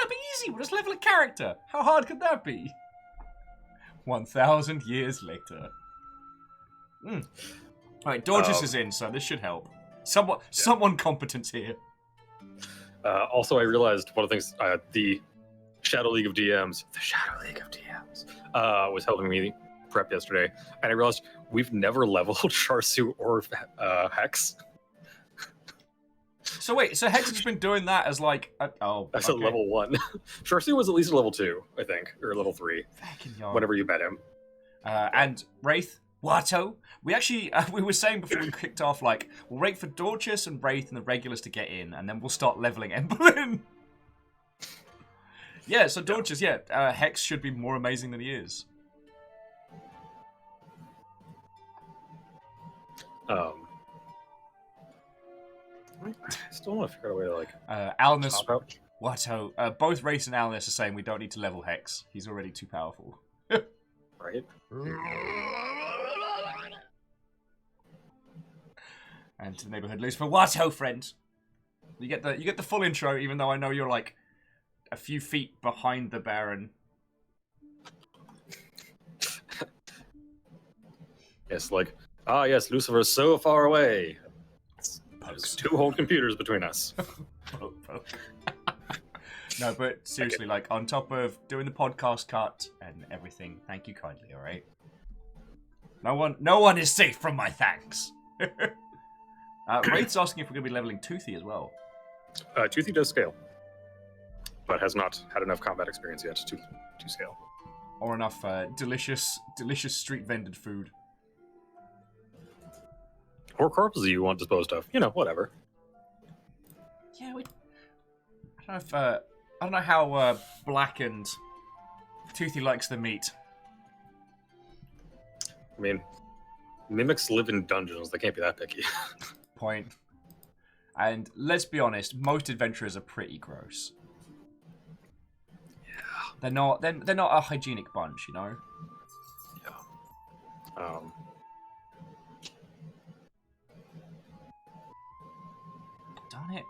that'd be easy. We'll just level a character. How hard could that be? 1,000 years later. Alright, Dorcas is in, so this should help. Someone competent here. Also, I realized one of the things, the Shadow League of DMs, was helping me prep yesterday, and I realized we've never leveled Sharsu or Hex. So wait, so Hex has been doing that as like, That's a level 1. Sharsu was at least a level 2, I think, or level 3. Whenever you met him. And Wraith, Watto. We actually, we were saying before we kicked off, like, we'll wait for Dorcas and Wraith and the regulars to get in, and then we'll start leveling Emberlyn. Yeah, so Dorcas, Hex should be more amazing than he is. I still want to figure out a way to, like, Alnus, Watto, both Wraith and Alnus are saying we don't need to level Hex. He's already too powerful. Right? And to the neighborhood loose for Watto, friend. You get the full intro, even though I know you're like a few feet behind the Baron. Yes, like, yes, Lucifer's so far away. There's 2 whole computers between us. No, but seriously, like, on top of doing the podcast cut and everything, thank you kindly, alright? No one is safe from my thanks. Wraith's asking if we're going to be leveling Toothy as well. Toothy does scale, but has not had enough combat experience yet to scale. Or enough delicious street vended food. Or corpses you want disposed of. You know, whatever. Yeah, I don't know how blackened Toothy likes the meat. I mean, mimics live in dungeons. They can't be that picky. Point. And let's be honest, most adventurers are pretty gross. Yeah. They're not a hygienic bunch, you know? Yeah. Darn it.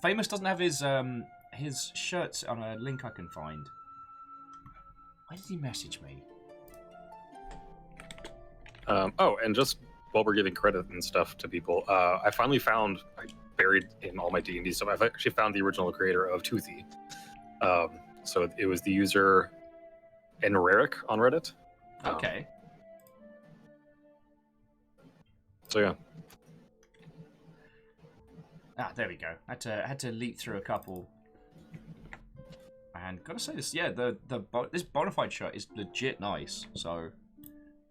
Famous doesn't have his shirts on a link I can find. Why did he message me? And just while we're giving credit and stuff to people, I finally found, buried in all my D&D stuff, I've actually found the original creator of Toothy. So it was the user Enreric on Reddit. Okay. So yeah. There we go. I had to leap through a couple. And gotta say this, yeah, this bonafide shirt is legit nice. So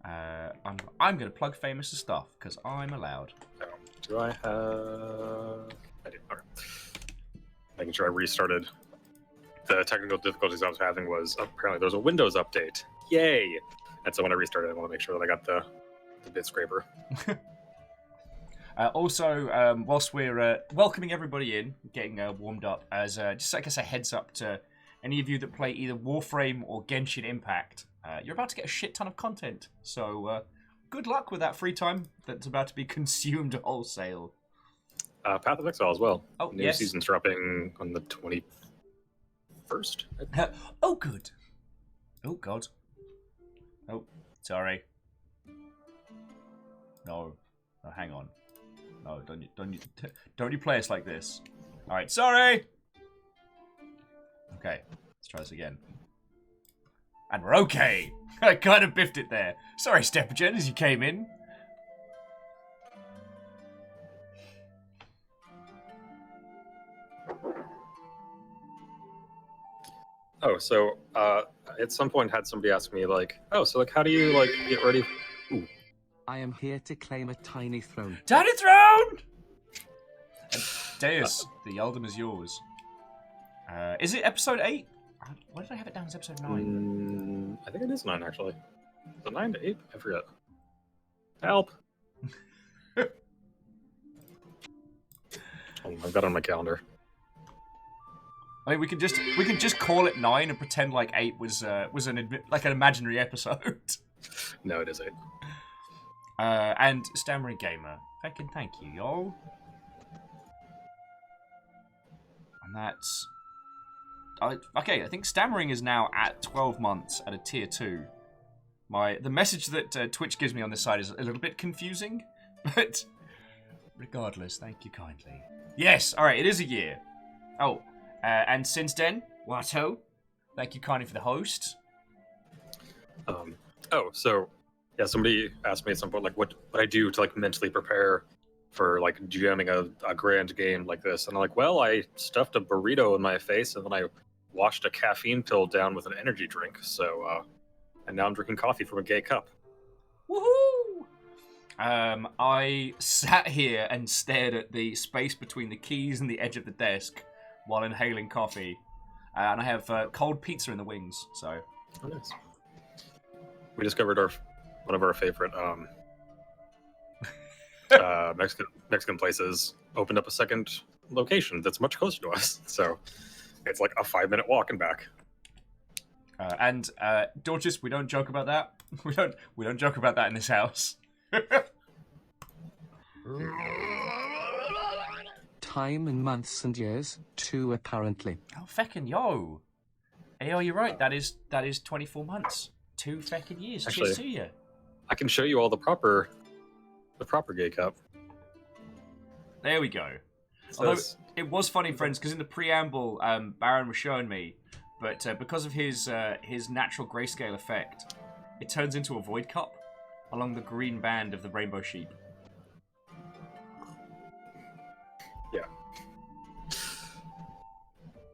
I'm gonna plug Famous' stuff because I'm allowed. Do I have? I do. Okay. Making sure I restarted. The technical difficulties I was having was apparently there was a Windows update. Yay! And so when I restarted, I want to make sure that I got the bit scraper. Also, whilst we're welcoming everybody in, getting warmed up, as just I guess a heads up to any of you that play either Warframe or Genshin Impact, you're about to get a shit ton of content. So good luck with that free time that's about to be consumed wholesale. Path of Exile as well. Oh, New yes. season's dropping on the 21st. Oh, good. Oh, God. Oh, sorry. No, hang on. No, don't you play us like this. Alright, sorry! Okay, let's try this again. And we're okay! I kind of biffed it there. Sorry, Steppagen, as you came in. Oh, so at some point had somebody ask me, like, oh, so, like, how do you, like, get ready? Ooh. I am here to claim a tiny throne. Tiny throne! And Deus, the Eldom is yours. Is it episode 8? Why did I have it down as episode 9? I think it is 9, actually. Is it 9 to 8? I forget. Help! I've got it on my calendar. I mean, we can just call it 9 and pretend like 8 was an imaginary episode. No, it is 8. And Stammering Gamer, fucking thank you, y'all. And that's... okay, I think stammering is now at 12 months at a tier 2. The message that Twitch gives me on this side is a little bit confusing, but regardless, thank you kindly. Yes, alright, it is a year. Oh, and since then, Watto, thank you kindly for the host. So yeah, somebody asked me at some point like what I do to like mentally prepare for like jamming a grand game like this, and I'm like, well, I stuffed a burrito in my face and then I washed a caffeine pill down with an energy drink, so and now I'm drinking coffee from a gay cup. Woohoo! I sat here and stared at the space between the keys and the edge of the desk while inhaling coffee, and I have cold pizza in the wings. So, oh, nice. We discovered one of our favorite Mexican places opened up a second location that's much closer to us. So it's like a 5-minute walk and back. And Dorcas, we don't joke about that. We don't joke about that in this house. Time and months and years, 2 apparently. Oh, feckin' yo. Hey, oh, you're right. That is 24 months. 2 feckin' years. Actually, cheers to you. I can show you all the proper gay cup. There we go. Although it was funny, friends, because in the preamble, Baron was showing me, but because of his natural grayscale effect, it turns into a void cup along the green band of the rainbow sheep. Yeah.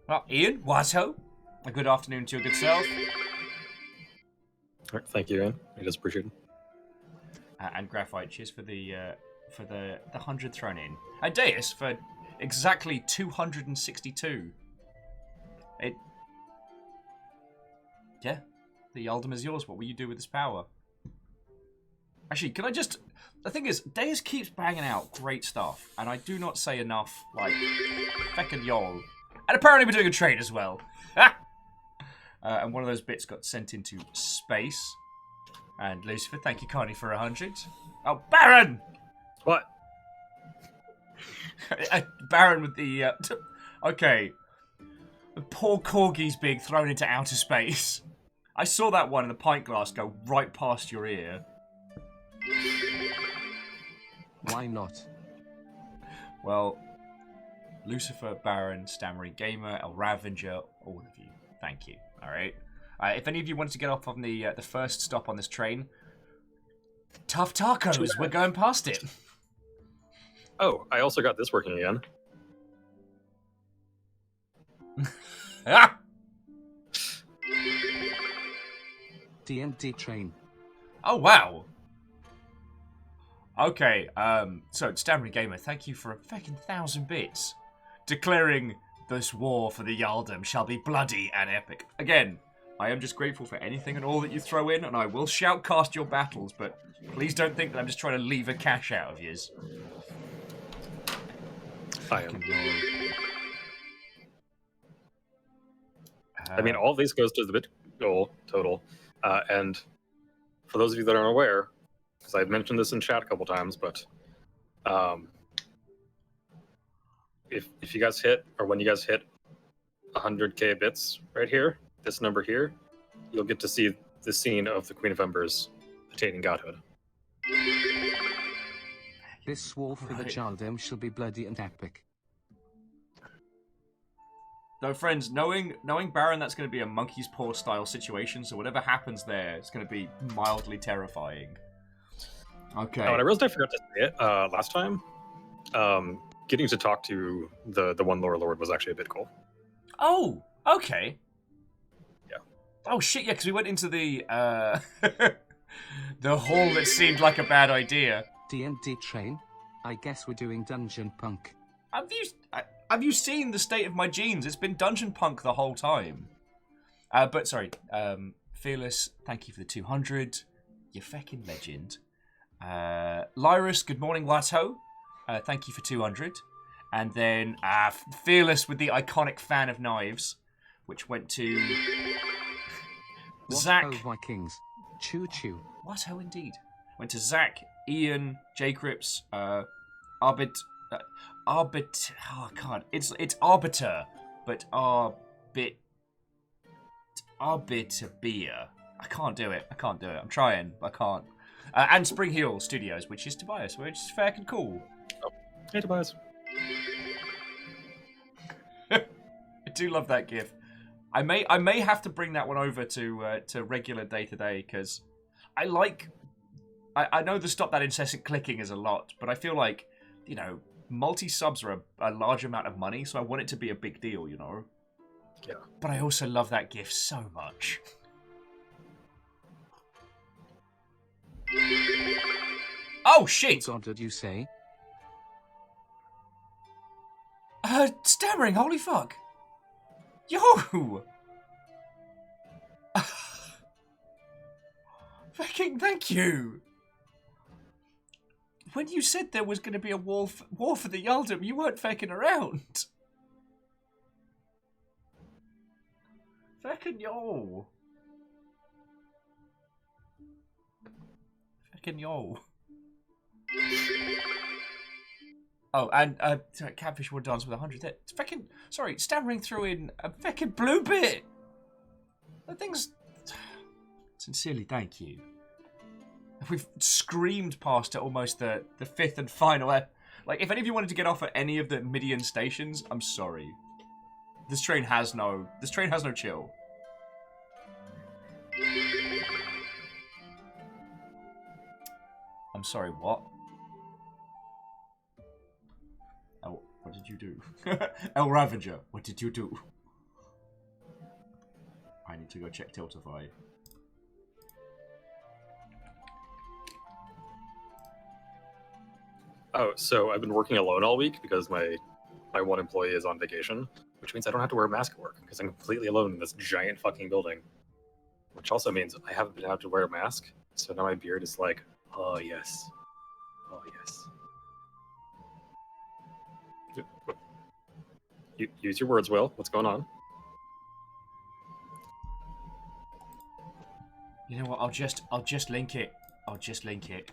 Well, Ian, Watto, a good afternoon to your good self. All right, thank you, Ian. It is appreciated. And Graphite, cheers for the 100 thrown in. And Deus for exactly 262. Yeah, the Yaldum is yours. What will you do with this power? Actually, can I just... The thing is, Deus keeps banging out great stuff, and I do not say enough, like, feckin' y'all. And apparently we're doing a trade as well. And one of those bits got sent into space. And Lucifer, thank you kindly for 100. Oh, Baron! What? Baron with the... okay. The poor Corgi's being thrown into outer space. I saw that one in the pint glass go right past your ear. Why not? Well, Lucifer, Baron, Stammering Gamer, El Ravenger, all of you, thank you. All right. If any of you wanted to get off on the first stop on this train, Tough Tacos, we're going past it. Oh, I also got this working again. Ah! DMD train. Oh, wow. Okay, so Stammering Gamer, thank you for a fucking 1,000 bits. Declaring this war for the Yaldum shall be bloody and epic. Again, I am just grateful for anything and all that you throw in, and I will shoutcast your battles, but please don't think that I'm just trying to leave a cash out of yous. I am. I mean, all of these goes to the bit goal total. And for those of you that aren't aware, because I've mentioned this in chat a couple times, but if you guys hit, or when you guys hit 100k bits right here, this number here, you'll get to see the scene of the Queen of Embers attaining godhood. This war for the Yaldum shall be bloody and epic. Though, friends, knowing Baron, that's going to be a monkey's paw style situation, so whatever happens there, it's going to be mildly terrifying. Okay. Oh, and I realized I forgot to say it last time. Getting to talk to the one lower lord was actually a bit cool. Oh, okay. Yeah. Oh shit, yeah, because we went into the the hall that seemed like a bad idea. DMD train? I guess we're doing Dungeon Punk. Have you seen the state of my jeans? It's been Dungeon Punk the whole time. But sorry, Fearless, thank you for the 200. You feckin' legend. Lyrus, good morning, Watto. Thank you for 200. And then Fearless with the iconic fan of knives, which went to Zach. What ho, Vikings? Choo choo. What ho, indeed. Went to Zach, Ian, J-Crips, Arbit. Oh, I can't. It's Arbiter but our bit of beer. I can't do it. I'm trying, but I can't. And Spring Hill Studios, which is Tobias, which is fair and cool. Oh. Hey, Tobias. I do love that GIF. I may have to bring that one over to regular day-to-day, because I know the stop that incessant clicking is a lot, but I feel like, you know, multi-subs are a large amount of money, so I want it to be a big deal, you know? Yeah. But I also love that GIF so much. Oh, shit! What did you say? Stammering, holy fuck! Yo! Fucking thank you! When you said there was going to be a war for the Yaldum, you weren't fucking around. Fucking yo. Fucking yo. Oh, and Catfish would dance with 100. It's fucking, sorry, Stammering threw in a fucking blue bit. That thing's... Sincerely, thank you. We've screamed past it almost the fifth and final. Like, if any of you wanted to get off at any of the Midian stations, I'm sorry. This train has no chill. I'm sorry, what? Oh, what did you do? El Ravager, what did you do? I need to go check Tiltify. Oh, so I've been working alone all week because my one employee is on vacation, which means I don't have to wear a mask at work because I'm completely alone in this giant fucking building. Which also means I haven't been able to wear a mask, so now my beard is like, oh yes. Oh yes. Use your words, Will. What's going on? You know what? I'll just link it. I'll just link it.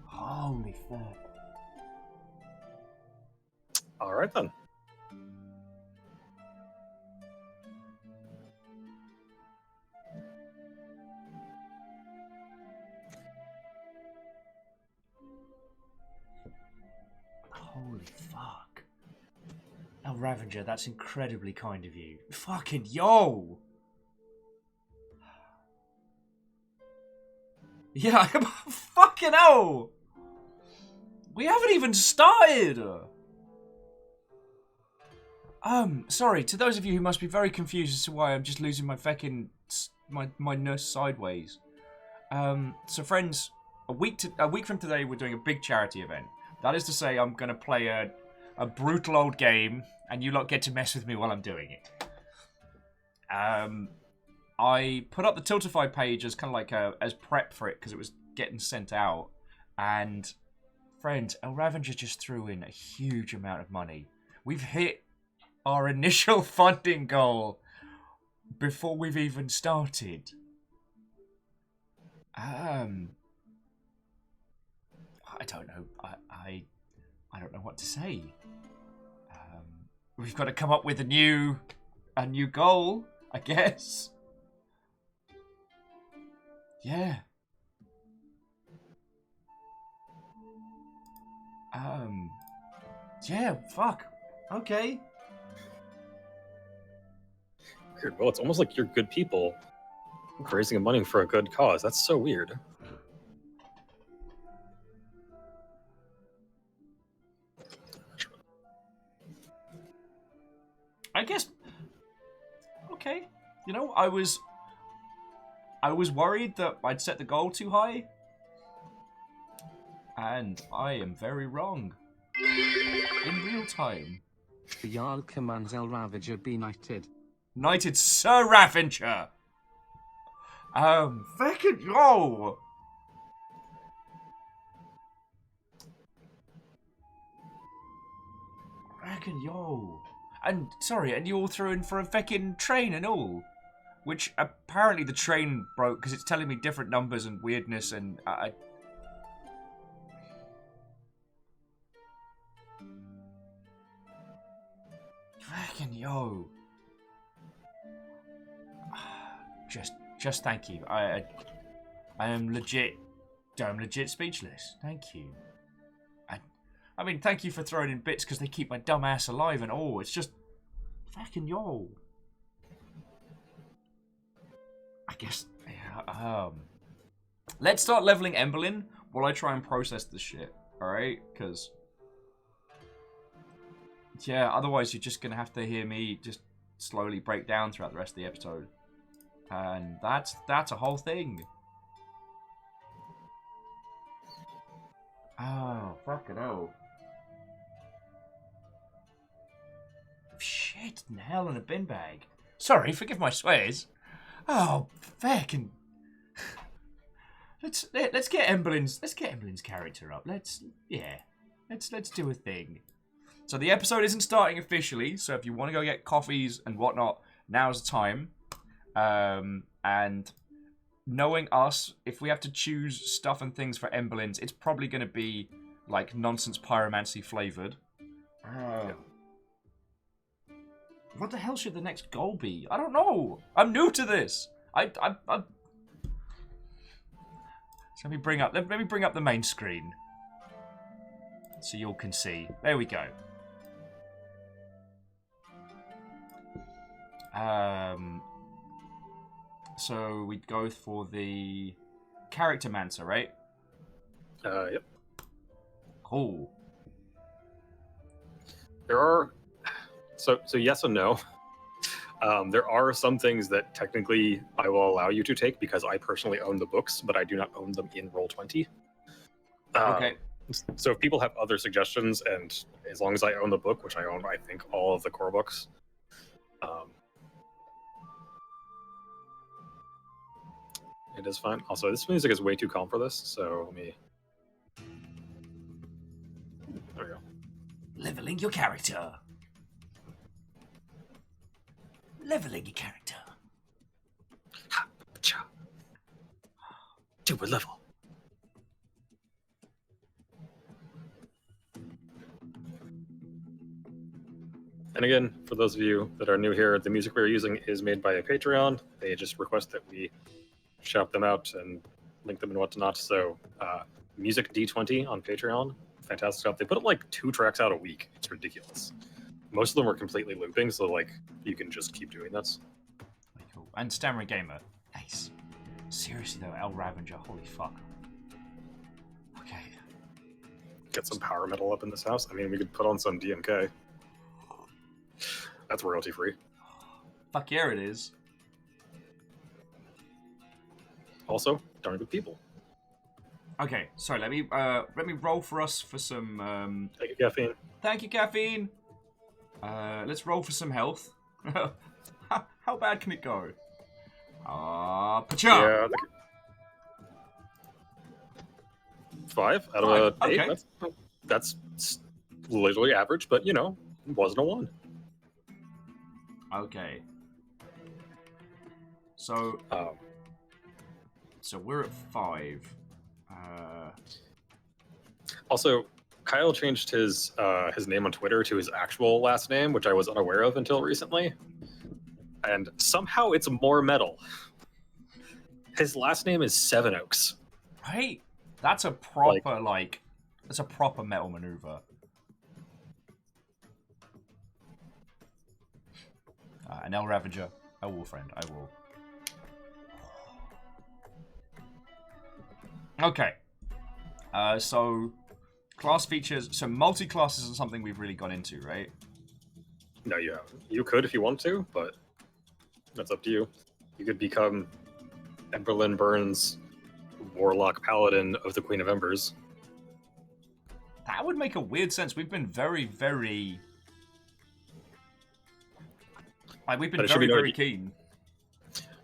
Holy fuck. Alright then. Holy fuck. El Ravager, that's incredibly kind of you. Fucking yo! Yeah, fucking hell! We haven't even started! Sorry, to those of you who must be very confused as to why I'm just losing my fucking... my nurse sideways. So friends, a week from today we're doing a big charity event. That is to say, I'm going to play a brutal old game, and you lot get to mess with me while I'm doing it. I put up the Tiltify page as kind of like as prep for it, because it was getting sent out. And, friends, El Ravager just threw in a huge amount of money. We've hit our initial funding goal before we've even started. I don't know. I don't know what to say. We've got to come up with a new goal, I guess. Yeah. Yeah, fuck. Okay. Weird. Well, it's almost like you're good people raising money for a good cause. That's so weird. I guess. Okay. You know, I was worried that I'd set the goal too high. And I am very wrong. In real time. The Jarl commands El Ravager be knighted. Knighted Sir Ravager! Fucking yo! Fucking yo. And, sorry, and you all threw in for a fucking train and all. Which, apparently the train broke because it's telling me different numbers and weirdness and... fucking yo. Just thank you. I am legit. I'm legit speechless. Thank you. I mean, thank you for throwing in bits because they keep my dumb ass alive and all. It's just fucking yo. I guess. Yeah, let's start leveling Emberlyn while I try and process this shit. All right, because yeah, otherwise you're just gonna have to hear me just slowly break down throughout the rest of the episode, and that's a whole thing. Oh, fucking hell. Shit in hell in a bin bag. Sorry, forgive my swears. Oh, fucking. Let's get Emberlyn's character up. Let's do a thing. So the episode isn't starting officially, so if you want to go get coffees and whatnot, now's the time. And knowing us, if we have to choose stuff and things for Emberlyn's, it's probably going to be like nonsense pyromancy flavored. What the hell should the next goal be? I don't know. I'm new to this. So let me bring up the main screen so you all can see. There we go. So we'd go for the character mancer, right? Yep. Cool. There are so yes and no. There are some things that technically I will allow you to take because I personally own the books, but I do not own them in Roll20. Okay. So if people have other suggestions, and as long as I own the book, which I own, I think all of the core books. It is fine. Also, this music is way too calm for this, so let me. There we go. Leveling your character. Leveling your character. Ha, cha. To a level. And again, for those of you that are new here, the music we're using is made by a Patreon. They just request that we shop them out and link them and whatnot. So, Music D20 on Patreon, fantastic stuff. They put like 2 tracks out a week. It's ridiculous. Most of them are completely looping, so like you can just keep doing this. Very cool. And Stammering Gamer, nice. Seriously though, El Ravager, holy fuck. Okay. Get some power metal up in this house. I mean, we could put on some DMK. That's royalty free. Fuck yeah, it is. Also, darn good people. Okay, sorry. Let me roll for us for some. Thank you, caffeine. Thank you, caffeine. Let's roll for some health. How bad can it go? Pacha. Yeah. 5 out of 8. Okay. That's literally average, but you know, it wasn't a 1. Okay. So. So we're at 5. Also, Kyle changed his name on Twitter to his actual last name, which I was unaware of until recently. And somehow it's more metal. His last name is Sevenoaks. Right? That's a proper that's a proper metal maneuver. An El Ravager, a war friend, I will. Okay. So class features. So multi-class isn't something we've really gone into, right? No, you haven't. You could if you want to, but that's up to you. You could become Emberlyn Burns, Warlock Paladin of the Queen of Embers. That would make a weird sense. We've been very, very... we've been very, very keen.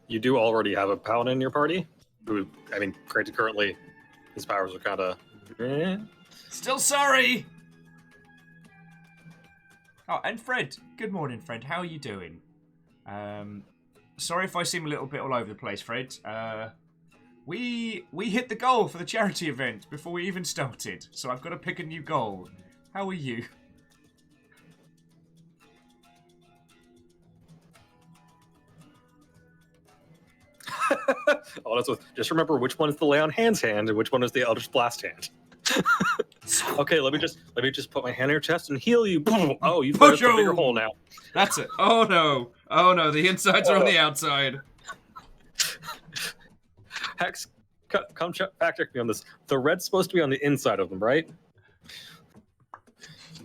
You do already have a Paladin in your party, who, I mean, currently, his powers are kind of... Still sorry! Oh, and Fred. Good morning, Fred. How are you doing? Sorry if I seem a little bit all over the place, Fred. We hit the goal for the charity event before we even started, so I've got to pick a new goal. How are you? All that's with, just remember which one is the lay on hands hand and which one is the Eldritch Blast hand. Okay, let me just put my hand in your chest and heal you. Boom. Oh, you've got a bigger hole now. That's it. Oh no, the insides are on the outside. Hex, come fact check me on this. The red's supposed to be on the inside of them, right?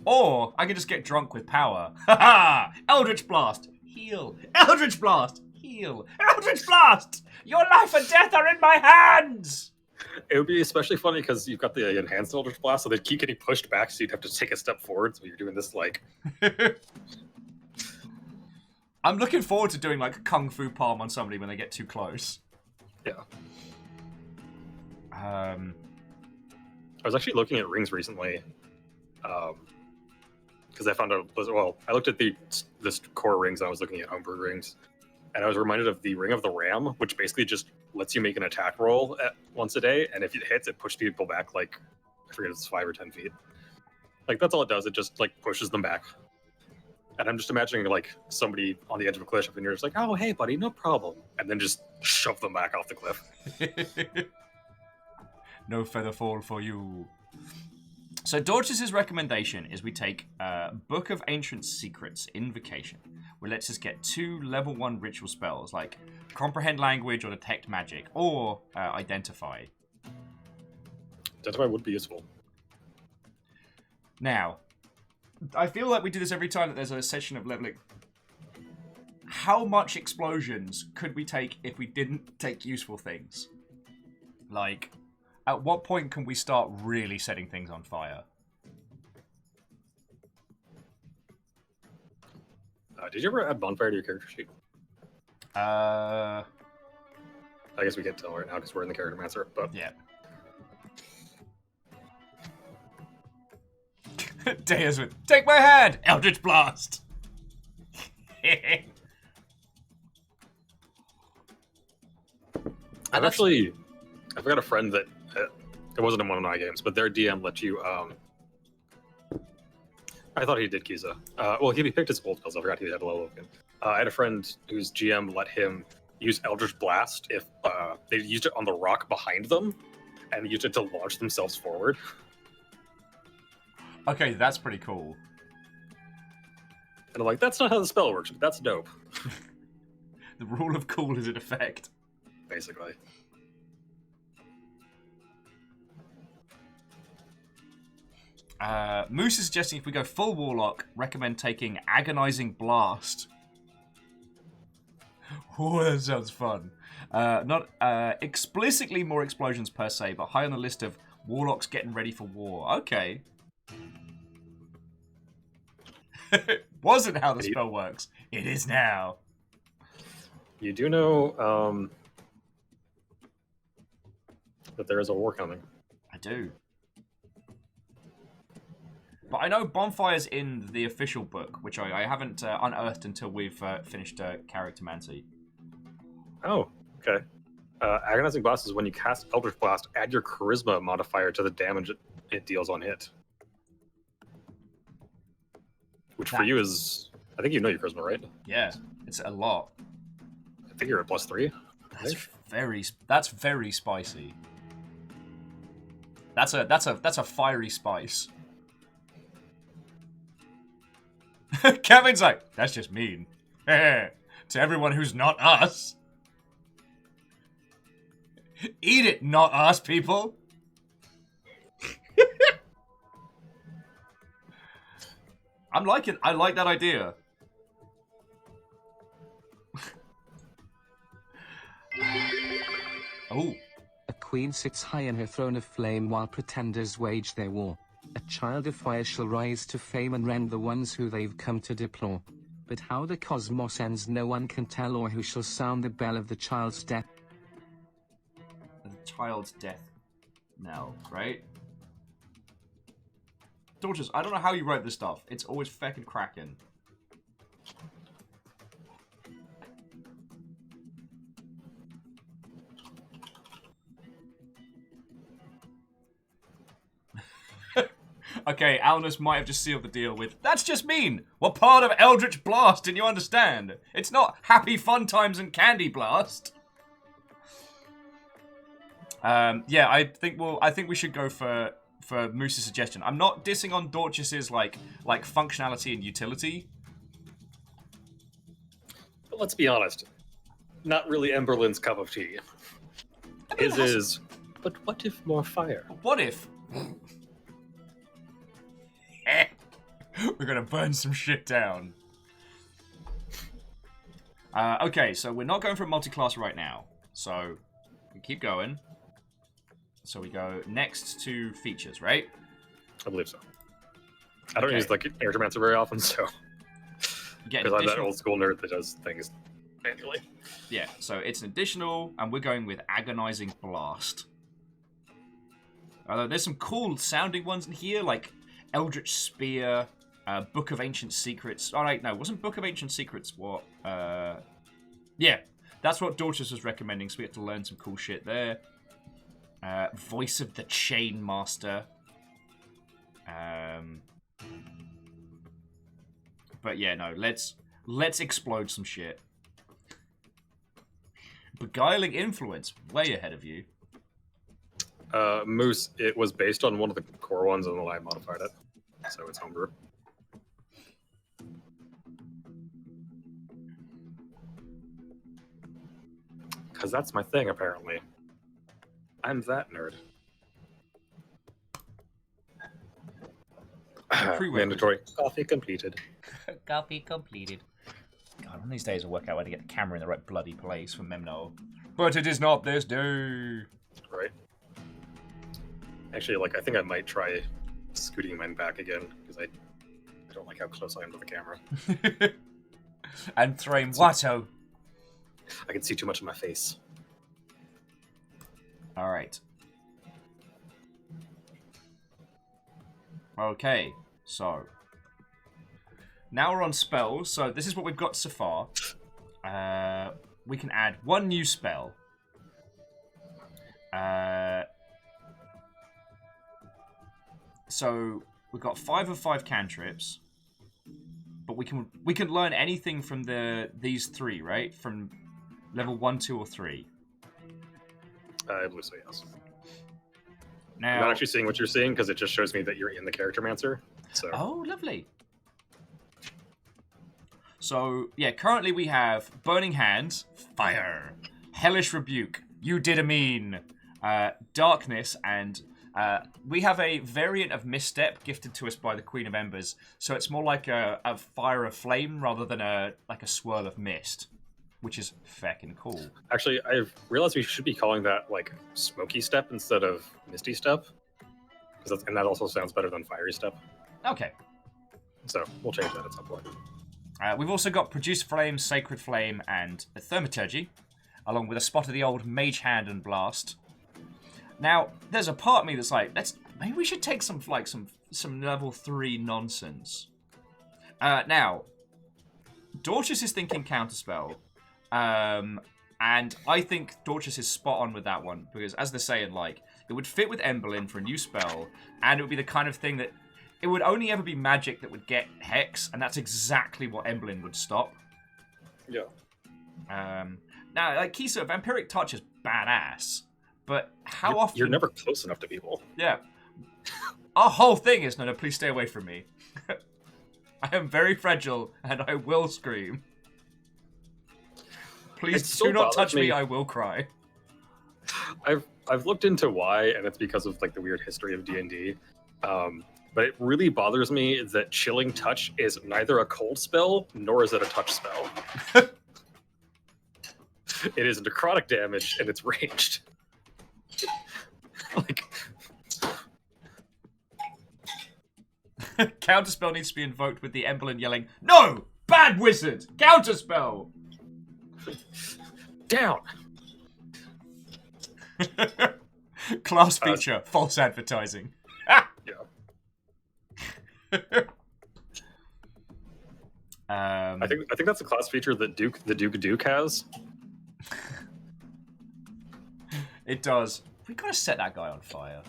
Or I can just get drunk with power. Ha! Eldritch Blast, heal. Eldritch Blast, heal. Eldritch Blast! Your life and death are in my hands! It would be especially funny because you've got the enhanced Eldritch Blast, so they keep getting pushed back, so you'd have to take a step forward, so you're doing this, like... I'm looking forward to doing, like, Kung Fu Palm on somebody when they get too close. Yeah. I was actually looking at rings recently, because I found out, well, I looked at this core rings, and I was looking at homebrew rings, and I was reminded of the Ring of the Ram, which basically just lets you make an attack roll once a day, and if it hits, it pushes people back, like, I forget if it's 5 or 10 feet. Like, that's all it does, it just, like, pushes them back. And I'm just imagining, like, somebody on the edge of a cliff, and you're just like, oh, hey, buddy, no problem. And then just shove them back off the cliff. No feather fall for you. So Dorcas' recommendation is we take Book of Ancient Secrets, Invocation, where lets us get 2 level 1 ritual spells, like Comprehend Language or Detect Magic, or Identify. Identify would be useful. Now, I feel like we do this every time that there's a session of leveling. How much explosions could we take if we didn't take useful things? Like, at what point can we start really setting things on fire? Did you ever add bonfire to your character sheet? I guess we can't tell right now because we're in the character master, but... Yeah. Deus with, take my hand! Eldritch Blast! I've got a friend that, it wasn't in one of my games, but their DM let you, I thought he did Kiza. Well, he picked his gold spells, I forgot he had a level of him. I had a friend whose GM let him use Eldritch Blast if they used it on the rock behind them, and used it to launch themselves forward. Okay, that's pretty cool. And I'm like, that's not how the spell works, but that's dope. The rule of cool is in effect. Basically. Moose is suggesting if we go full Warlock, recommend taking Agonizing Blast. Oh, that sounds fun. Not explicitly more explosions per se, but high on the list of Warlocks getting ready for war. Okay. Wasn't how the spell works. It is now. You do know that there is a war coming. I do. But I know Bonfire's in the official book, which I haven't unearthed until we've finished Character Mancy. Oh, okay. Agonizing Blast is when you cast Eldritch Blast, add your Charisma modifier to the damage it deals on hit. Which for you is... I think you know your Charisma, right? Yeah, it's a lot. I think you're at +3. That's very spicy. That's a fiery spice. Kevin's like, that's just mean. To everyone who's not us. Eat it, not us, people. I like that idea. Oh. A queen sits high in her throne of flame while pretenders wage their war. A child of fire shall rise to fame and rend the ones who they've come to deplore. But how the cosmos ends no one can tell, or who shall sound the bell of the child's death. The child's death knell, right? Daughters, I don't know how you wrote this stuff. It's always feckin' cracking. Okay, Alnus might have just sealed the deal with, that's just mean! What part of Eldritch Blast didn't you understand? It's not happy fun times and candy blast! Yeah, I think we should go for Moose's suggestion. I'm not dissing on Dorcas's like functionality and utility. But let's be honest, not really Emberlin's cup of tea. His is, but what if more fire? What if? We're gonna burn some shit down. Okay, so we're not going for a multi-class right now. So we keep going. So we go next to features, right? I believe so. I don't use like Airtomancer very often, so because I'm that old school nerd that does things manually. Yeah, so it's an additional, and we're going with Agonizing Blast. Although there's some cool sounding ones in here, like Eldritch Spear, Book of Ancient Secrets. Oh, right, no, wasn't Book of Ancient Secrets what? Yeah, that's what Dorcas was recommending, so we had to learn some cool shit there. Voice of the Chain Master. But yeah, no, let's explode some shit. Beguiling Influence, way ahead of you. Moose, it was based on one of the core ones, and then I modified it, so it's homebrew. Because that's my thing, apparently. I'm that nerd. Mandatory. Coffee completed. Coffee completed. God, one of these days I'll work out how to get the camera in the right bloody place for Memno. But it is not this day. Right. Actually, like, I think I might try scooting mine back again, because I don't like how close I am to the camera. And throwing Watto. I can see too much of my face. Alright. Okay, so now we're on spells. So this is what we've got so far. We can add one new spell. So we've got 5 of 5 cantrips, but we can learn anything from these 3, right? From level 1, 2, or 3. I believe so, yes. Now, I'm not actually seeing what you're seeing because it just shows me that you're in the Charactermancer. So. Oh, lovely. So, yeah, currently we have Burning Hands, Fire, Hellish Rebuke, You Did a Mean, Darkness, and we have a variant of Misstep gifted to us by the Queen of Embers. So it's more like a fire of flame rather than a swirl of mist, which is feckin' cool. Actually, I've realized we should be calling that like Smoky Step instead of Misty Step, and that also sounds better than Fiery Step. Okay. So we'll change that at some point. We've also got Produce Flame, Sacred Flame, and Thaumaturgy, along with a spot of the old Mage Hand and Blast. Now, there's a part of me that's like, maybe we should take some level 3 nonsense. Now, Dorcas is thinking Counterspell. And I think Dorcas is spot on with that one, because as they're saying, like, it would fit with Emberlin for a new spell, and it would be the kind of thing that it would only ever be magic that would get Hex, and that's exactly what Emberlin would stop. Yeah. Now, like, Kisa, Vampiric Touch is badass, but how often... You're never close enough to people. Yeah. Our whole thing is, no, please stay away from me. I am very fragile, and I will scream. Please do not touch me, I will cry. I've looked into why, and it's because of like the weird history of D&D. But it really bothers me that Chilling Touch is neither a cold spell, nor is it a touch spell. It is necrotic damage, and it's ranged. Like... Counterspell needs to be invoked with the Emberlin yelling, "No! Bad wizard! Counterspell!" Down! Class feature, false advertising. Yeah. I think that's a class feature that the Duke has. It does. We gotta set that guy on fire.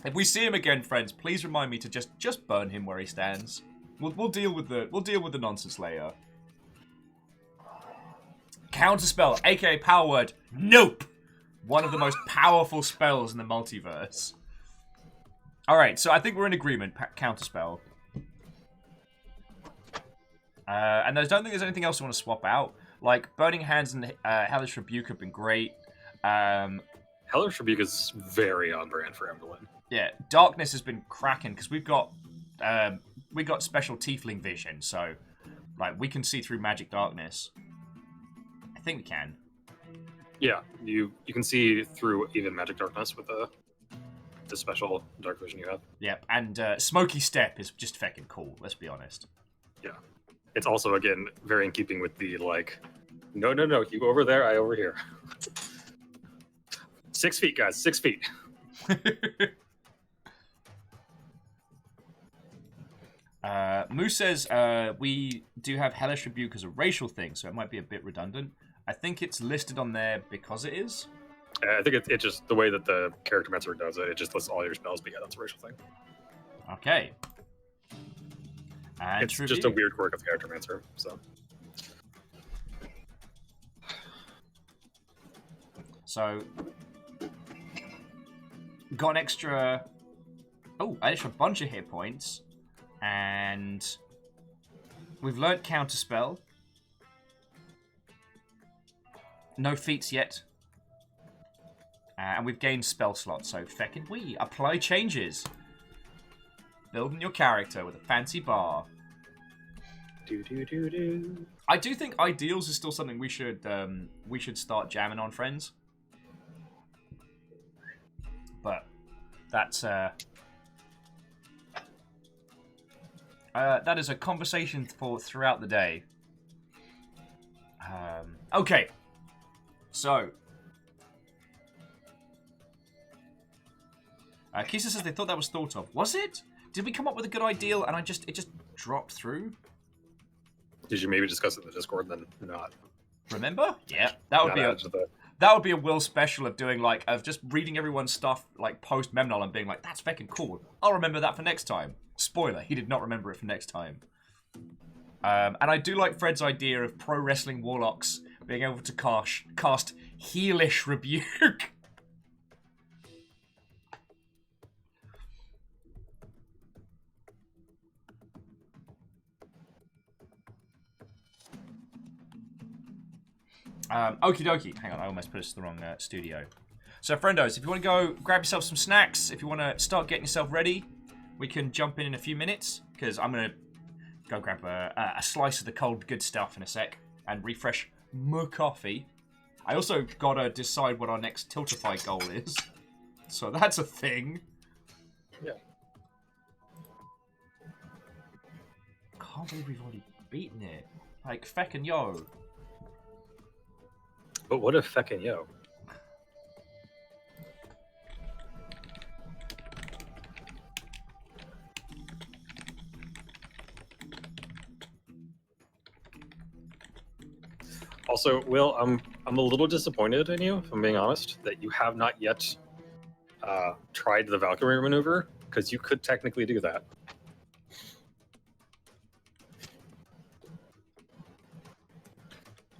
If we see him again, friends, please remind me to just burn him where he stands. We'll deal with the nonsense later. Counterspell, aka power word. Nope. One of the most powerful spells in the multiverse. All right, so I think we're in agreement. Counterspell. And I don't think there's anything else I want to swap out. Like, Burning Hands and Hellish Rebuke have been great. Hellish Rebuke is very on brand for Evelyn. Yeah, Darkness has been cracking because we've got special Tiefling vision, so like we can see through magic darkness. I think we can. Yeah, you can see through even magic darkness with the special dark vision you have. Yeah, and Smoky Step is just feckin' cool. Let's be honest. Yeah, it's also again very in keeping with the like, no, you go over there, I over here. 6 feet, guys, 6 feet. Moose says we do have Hellish Rebuke as a racial thing, so it might be a bit redundant. I think it's listed on there because it is. I think it's just the way that the character mentor does it. It just lists all your spells, but yeah, that's a racial thing. Okay. And it's just a weird quirk of character mentor, so. So, got an extra. Oh, an extra bunch of hit points. And we've learnt Counterspell. No feats yet. And we've gained spell slots, so feckin' we apply changes. Building your character with a fancy bar. I do think ideals is still something we should start jamming on, friends. But that's that is a conversation for throughout the day. Okay, so Kisa says they thought that was thought of. Was it? Did we come up with a good ideal and it just dropped through? Did you maybe discuss it in the Discord and then not? Remember? Yeah, that would be a Will special of doing of just reading everyone's stuff like post Memnol and being like, that's fucking cool. I'll remember that for next time. Spoiler, he did not remember it for next time. And I do like Fred's idea of pro wrestling warlocks being able to cast Heelish Rebuke. Okie dokie. Hang on, I almost put us in the wrong studio. So, friendos, if you want to go grab yourself some snacks, if you want to start getting yourself ready, we can jump in a few minutes, because I'm going to go grab a slice of the cold good stuff in a sec and refresh my coffee. I also got to decide what our next Tiltify goal is. So that's a thing. Yeah. Can't believe we've already beaten it. Like, feckin' yo. But what if feckin' yo? Also, Will, I'm a little disappointed in you, if I'm being honest, that you have not yet tried the Valkyrie maneuver, because you could technically do that.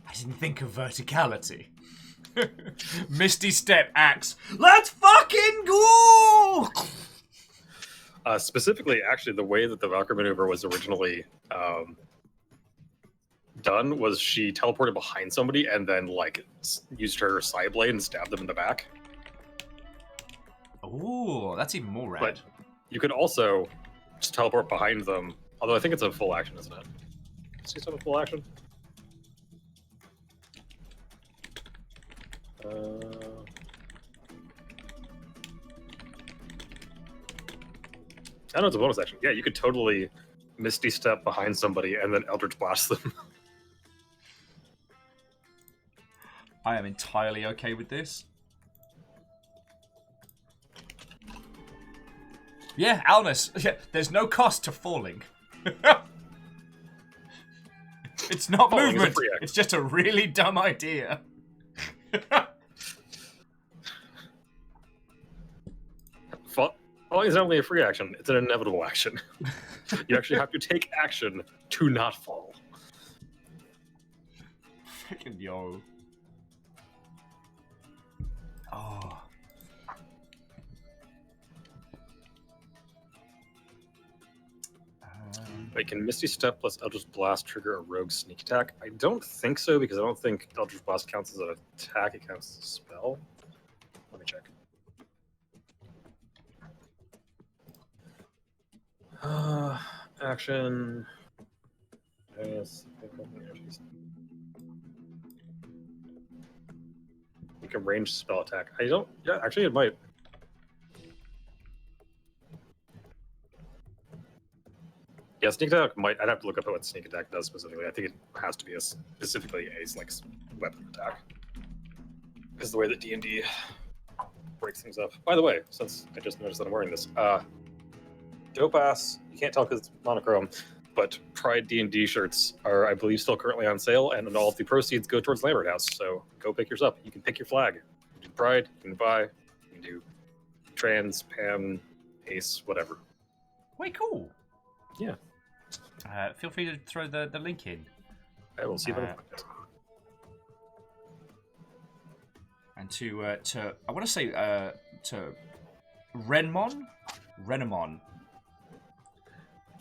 I didn't think of verticality. Misty Step Axe. Let's fucking go! Specifically, actually, the way that the Valkyrie maneuver was originally done was she teleported behind somebody and then used her side blade and stabbed them in the back. Ooh, that's even more rad. But you could also just teleport behind them, although I think it's a full action, isn't it? Is it a full action? I know it's a bonus action. Yeah, you could totally Misty Step behind somebody and then Eldritch Blast them. I am entirely okay with this. Yeah, Alnus. Yeah, there's no cost to falling. It's not Falling movement. It's just a really dumb idea. Falling is not only a free action, it's an inevitable action. You actually have to take action to not fall. Yo. Oh. Wait, can Misty Step plus Eldritch Blast trigger a rogue sneak attack? I don't think so, because I don't think Eldritch Blast counts as an attack, it counts as a spell. Let me check. Action. Yes. You can range spell attack. I don't. Yeah, actually, it might. Yeah, sneak attack might. I'd have to look up what sneak attack does specifically. I think it has to be specifically a like weapon attack. Because the way that D&D breaks things up. By the way, since I just noticed that I'm wearing this, dope ass. You can't tell because it's monochrome, but Pride D&D shirts are, I believe, still currently on sale, and all of the proceeds go towards Lambert House. So go pick yours up. You can pick your flag. You can do Pride. You can buy. You can do trans, pan, ace, whatever. Wait, cool. Yeah. Feel free to throw the link in. I will see if I can find it. And to I want to say to Renamon.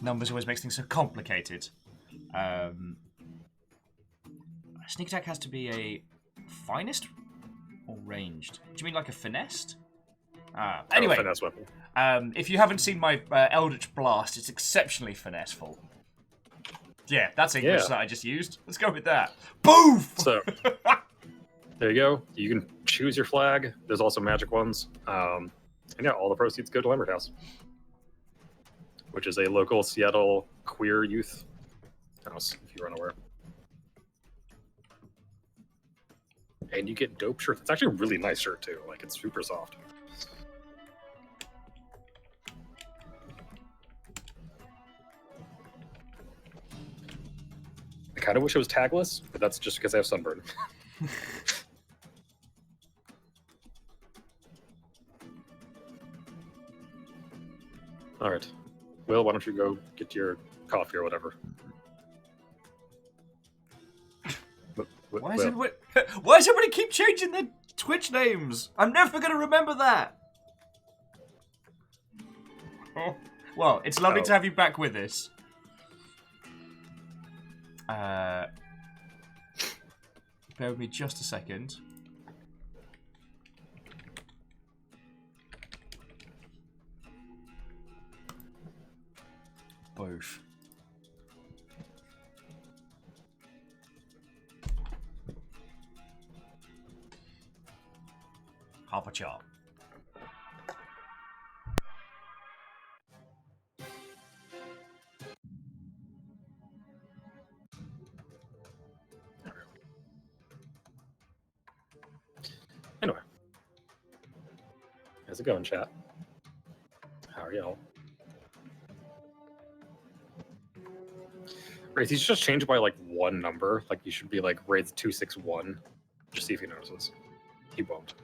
Numbers always makes things so complicated. Sneak attack has to be a finest or ranged. Do you mean like a finessed? Anyway, finesse weapon. If you haven't seen my Eldritch Blast, it's exceptionally finesseful. Yeah, that's English that I just used. Let's go with that. Boof! So, there you go. You can choose your flag. There's also magic ones. And yeah, all the proceeds go to Lambert House, which is a local Seattle queer youth house, if you are unaware. And you get dope shirts. It's actually a really nice shirt, too. Like, it's super soft. I kind of wish it was tagless, but that's just because I have sunburn. All right. Will, why don't you go get your coffee or whatever? Why does everybody keep changing their Twitch names? I'm never going to remember that. Oh. Well, it's lovely to have you back with us. Bear with me just a second. Both. Half a chart. Anyway. How's it going, chat? How are y'all? Wraith, you should just change it by like one number. Like you should be like Wraith 261. Just see if he notices. He won't.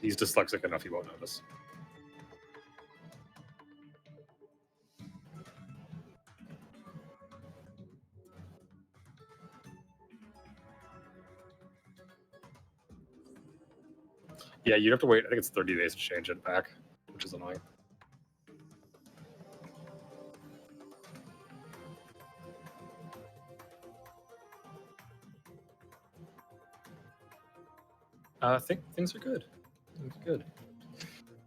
He's dyslexic enough, he won't notice. Yeah, you'd have to wait. I think it's 30 days to change it back, which is annoying. I think things are good. Things are good.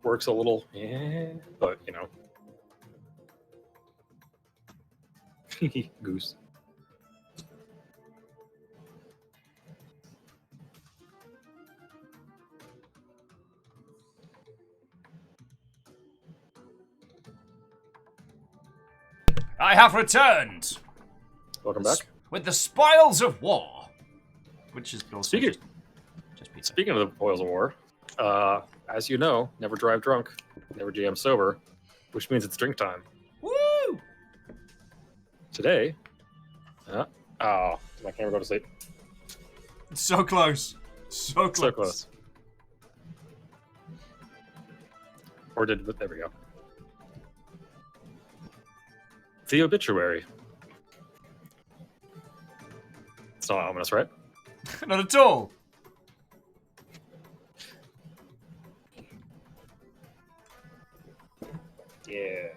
Works a little, but you know. Goose. I have returned! Welcome back. With the spoils of war. Which is also Speaking, just pizza. Speaking of the spoils of war, as you know, never drive drunk, never GM sober, which means it's drink time. Woo! Today, my camera go to sleep. So close. So close. So close. Or did, there we go. The obituary. It's not ominous, right? Not at all. Yeah.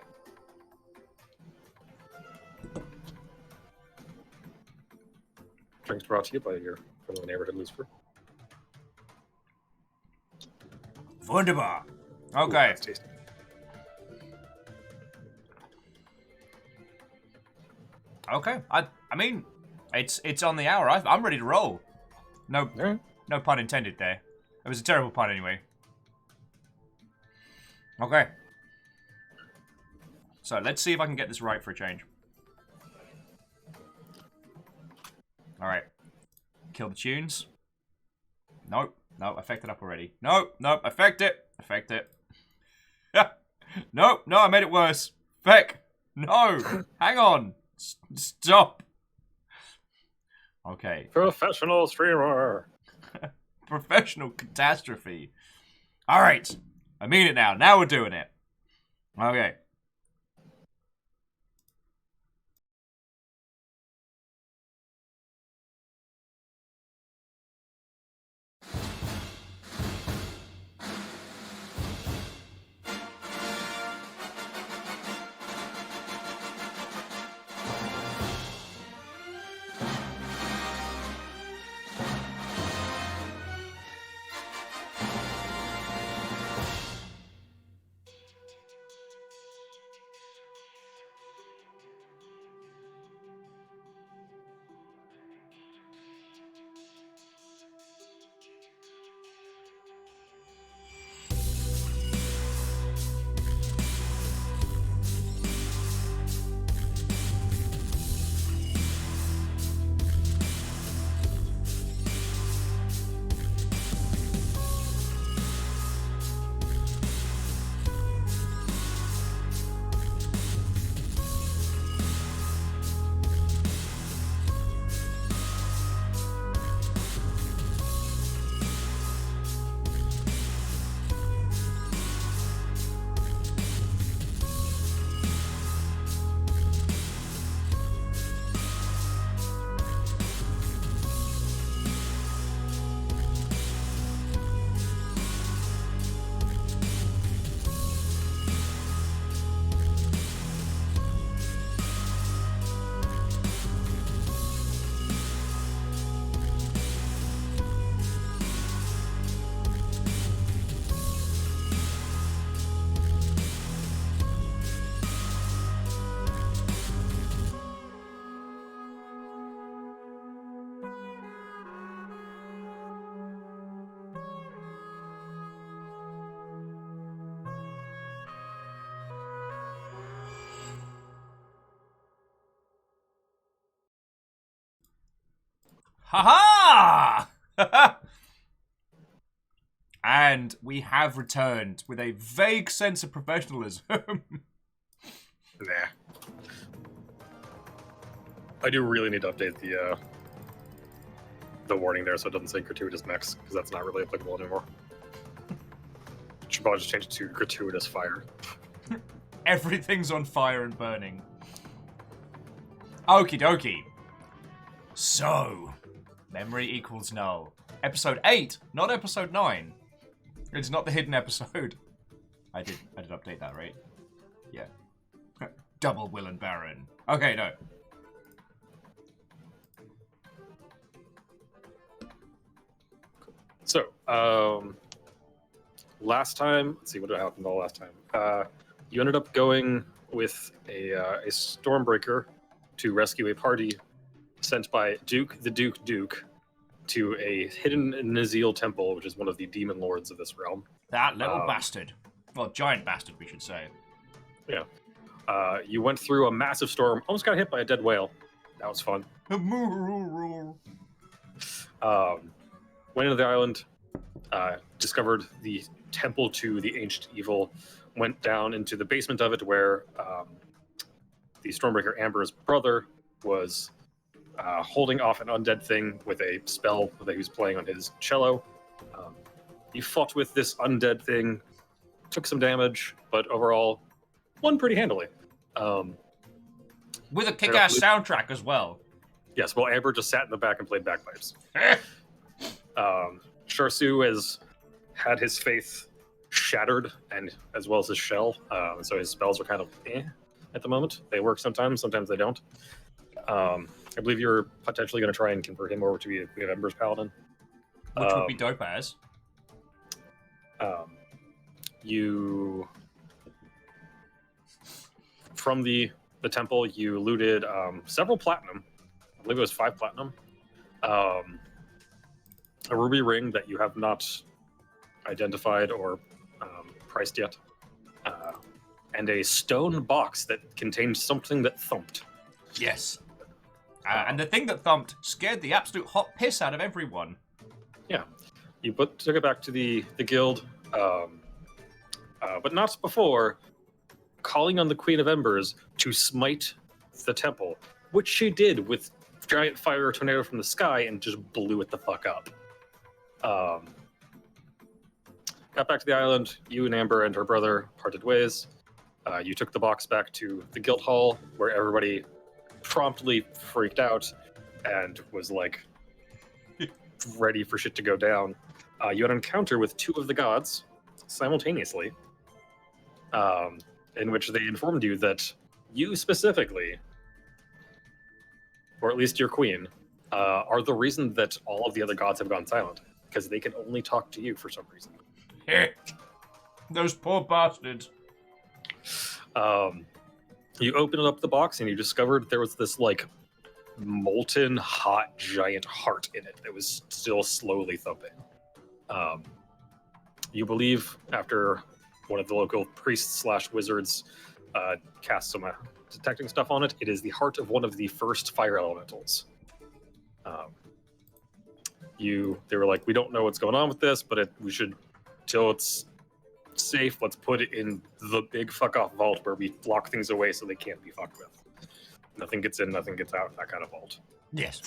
Drinks brought to you by your fellow neighborhood Lucifer. Wunderbar. Ooh, Okay. that's tasty. Okay. I mean, it's on the hour. I'm ready to roll. No, Alright. no pun intended there. It was a terrible pun anyway. Okay. So let's see if I can get this right for a change. Alright. Kill the tunes. Nope. Nope. Affect it up already. Nope. Nope. Affect it. Affect it. Nope. No, I made it worse. Feck. No. Hang on. Stop. Okay. Professional streamer. Professional catastrophe. Alright. I mean it now. Now we're doing it. Okay. Ha ha! And we have returned with a vague sense of professionalism. Nah. I do really need to update the warning there so it doesn't say gratuitous mechs, because that's not really applicable anymore. Should probably just change it to gratuitous fire. Everything's on fire and burning. Okie dokie. So, memory equals null. Episode 8, not episode 9. It's not the hidden episode. I did update that, right? Yeah. Double Will and Baron. Okay, no. So, last time, let's see, what happened the last time? You ended up going with a Stormbreaker to rescue a party sent by Duke to a hidden Nazil temple, which is one of the demon lords of this realm. That little bastard. Well, giant bastard, we should say. Yeah. You went through a massive storm, almost got hit by a dead whale. That was fun. Went into the island, discovered the temple to the ancient evil, went down into the basement of it where the Stormbreaker Amber's brother was holding off an undead thing with a spell that he was playing on his cello. You fought with this undead thing, took some damage, but overall won pretty handily. With a kick-ass soundtrack as well. Yes, well, Amber just sat in the back and played bagpipes. Sharsu has had his faith shattered, and as well as his shell, so his spells are kind of at the moment. They work sometimes they don't. I believe you're potentially going to try and convert him over to be a Queen of Embers paladin. Which would be dope as. You... From the temple, you looted several platinum. I believe it was 5 platinum. A ruby ring that you have not identified or priced yet. And a stone box that contained something that thumped. Yes. And the thing that thumped scared the absolute hot piss out of everyone. Yeah. You took it back to the guild, but not before calling on the Queen of Embers to smite the temple, which she did with giant fire tornado from the sky and just blew it the fuck up. Got back to the island. You and Amber and her brother parted ways. You took the box back to the guild hall, where everybody promptly freaked out and was like ready for shit to go down. You had an encounter with 2 of the gods simultaneously, in which they informed you that you specifically, or at least your queen, are the reason that all of the other gods have gone silent, because they can only talk to you for some reason. Those poor bastards. You opened up the box and you discovered there was this like molten hot giant heart in it that was still slowly thumping. You believe after one of the local priests / wizards cast some detecting stuff on it, it is the heart of one of the first fire elementals. They were like, we don't know what's going on with this, but we should, till it's safe, let's put it in the big fuck off vault where we lock things away so they can't be fucked with. Nothing gets in, nothing gets out, that kind of vault. Yes.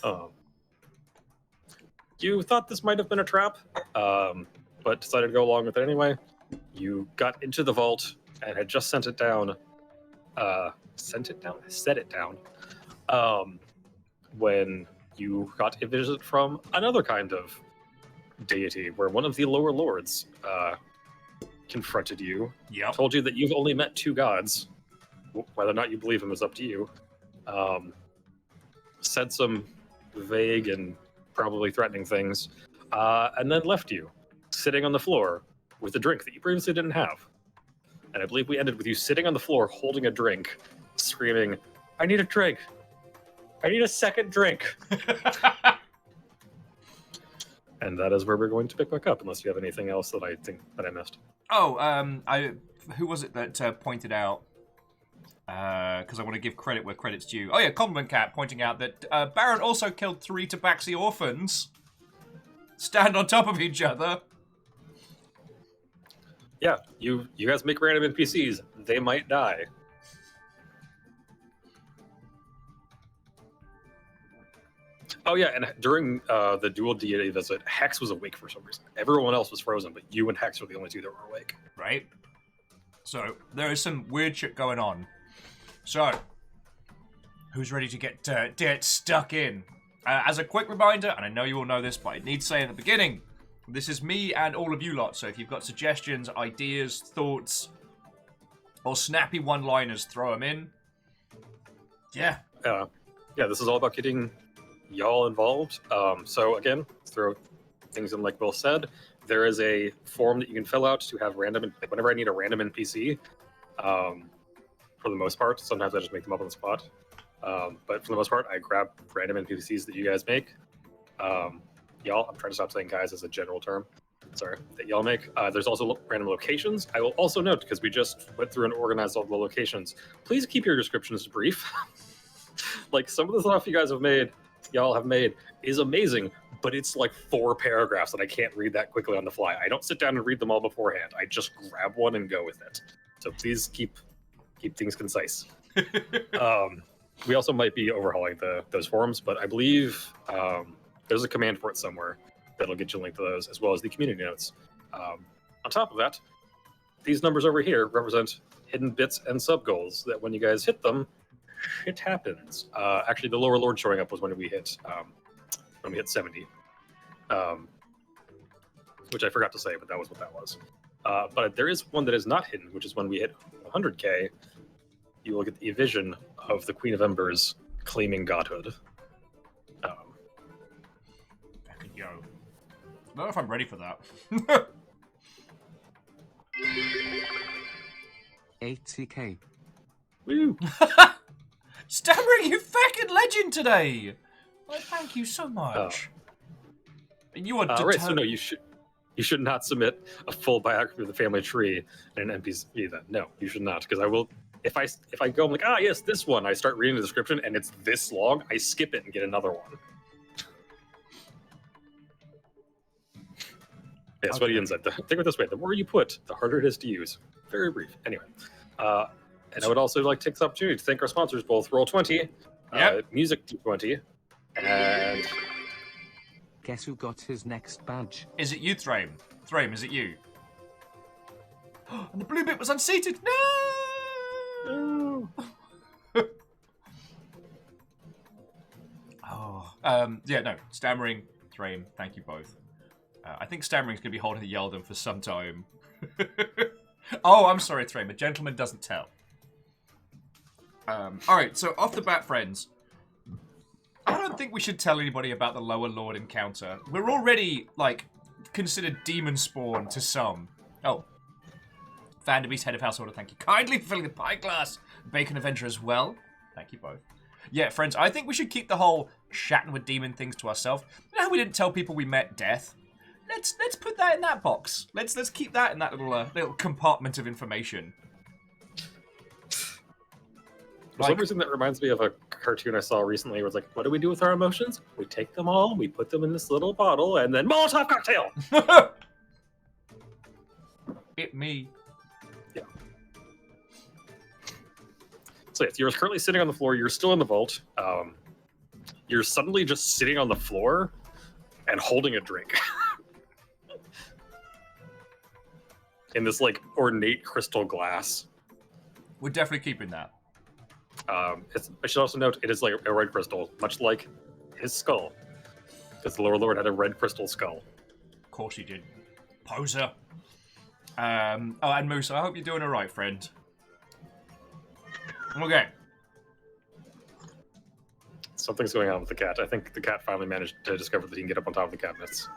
You thought this might have been a trap, but decided to go along with it anyway. You got into the vault and had just set it down, when you got a visit from another kind of deity, where one of the lower lords confronted you, told you that you've only met 2 gods. Whether or not you believe him is up to you. Said some vague and probably threatening things, and then left you sitting on the floor with a drink that you previously didn't have. And I believe we ended with you sitting on the floor holding a drink, screaming, "I need a drink! I need a second drink!" And that is where we're going to pick back up, unless you have anything else that I think that I missed. Who was it that pointed out? Because I want to give credit where credit's due. Oh yeah, Compliment Cat pointing out that Baron also killed 3 Tabaxi orphans. Stand on top of each other. Yeah, you guys make random NPCs. They might die. Oh yeah, and during the dual deity visit, Hex was awake for some reason. Everyone else was frozen, but you and Hex were the only 2 that were awake. Right. So there is some weird shit going on. So, who's ready to get stuck in? As a quick reminder, and I know you all know this, but I need to say at the beginning, this is me and all of you lot. So if you've got suggestions, ideas, thoughts, or snappy one-liners, throw them in. Yeah. Yeah, this is all about getting y'all involved. So again, throw things in like Will said. There is a form that you can fill out to have random, whenever I need a random NPC, for the most part. Sometimes I just make them up on the spot. But for the most part, I grab random NPCs that you guys make. Y'all, I'm trying to stop saying guys as a general term. Sorry, that y'all make. There's also random locations. I will also note, because we just went through and organized all the locations, please keep your descriptions brief. Like, some of the stuff you guys have made, y'all have made, is amazing, but it's like 4 paragraphs and I can't read that quickly on the fly. I don't sit down and read them all beforehand. I just grab one and go with it. So please keep things concise. We also might be overhauling those forums, but I believe there's a command for it somewhere that'll get you a link to those, as well as the community notes. On top of that, these numbers over here represent hidden bits and sub goals that when you guys hit them, shit happens. Actually, the lower lord showing up was when we hit 70, which I forgot to say, but that was what that was. But there is one that is not hidden, which is when we hit 100k. You will get the vision of the Queen of Embers claiming godhood. I could go. I don't know if I'm ready for that. 80k. Woo! Stammering, you fucking legend today! Well, thank you so much. You are Right, so no, you should not submit a full biography of the family tree in an NPC then. No, you should not, because I will. If I go, I'm like, yes, this one. I start reading the description and it's this long. I skip it and get another one. Yeah, that's what he said. Think of it this way: the more you put, the harder it is to use. Very brief. Anyway, and I would also like to take this opportunity to thank our sponsors, both Roll20, Music 20, and. Guess who got his next badge? Is it you, Thrame? Thrame, is it you? And the blue bit was unseated. No. Yeah, no. Stammering, Thrame, thank you both. I think Stammering's going to be holding the Yeldon for some time. Oh, I'm sorry, Thrame. A gentleman doesn't tell. Alright, so off the bat, friends. I don't think we should tell anybody about the lower lord encounter. We're already, like, considered demon spawn to some. Oh. Vanderbeest, head of household, thank you kindly for filling the pie glass. Bacon Avenger as well. Thank you both. Yeah, friends, I think we should keep the whole chatting with demon things to ourselves. You know how we didn't tell people we met death? Let's put that in that box. Let's keep that in that little compartment of information. For some reason, that reminds me of a cartoon I saw recently where it's like, what do we do with our emotions? We take them all, we put them in this little bottle, and then Molotov cocktail! It me. Yeah. So yes, you're currently sitting on the floor, you're still in the vault. You're suddenly just sitting on the floor and holding a drink. In this, like, ornate crystal glass. We're definitely keeping that. I should also note, it is like a red crystal, much like his skull. Because the lower lord had a red crystal skull. Of course he did. Poser. And Moose, I hope you're doing alright, friend. Okay. Something's going on with the cat. I think the cat finally managed to discover that he can get up on top of the cabinets.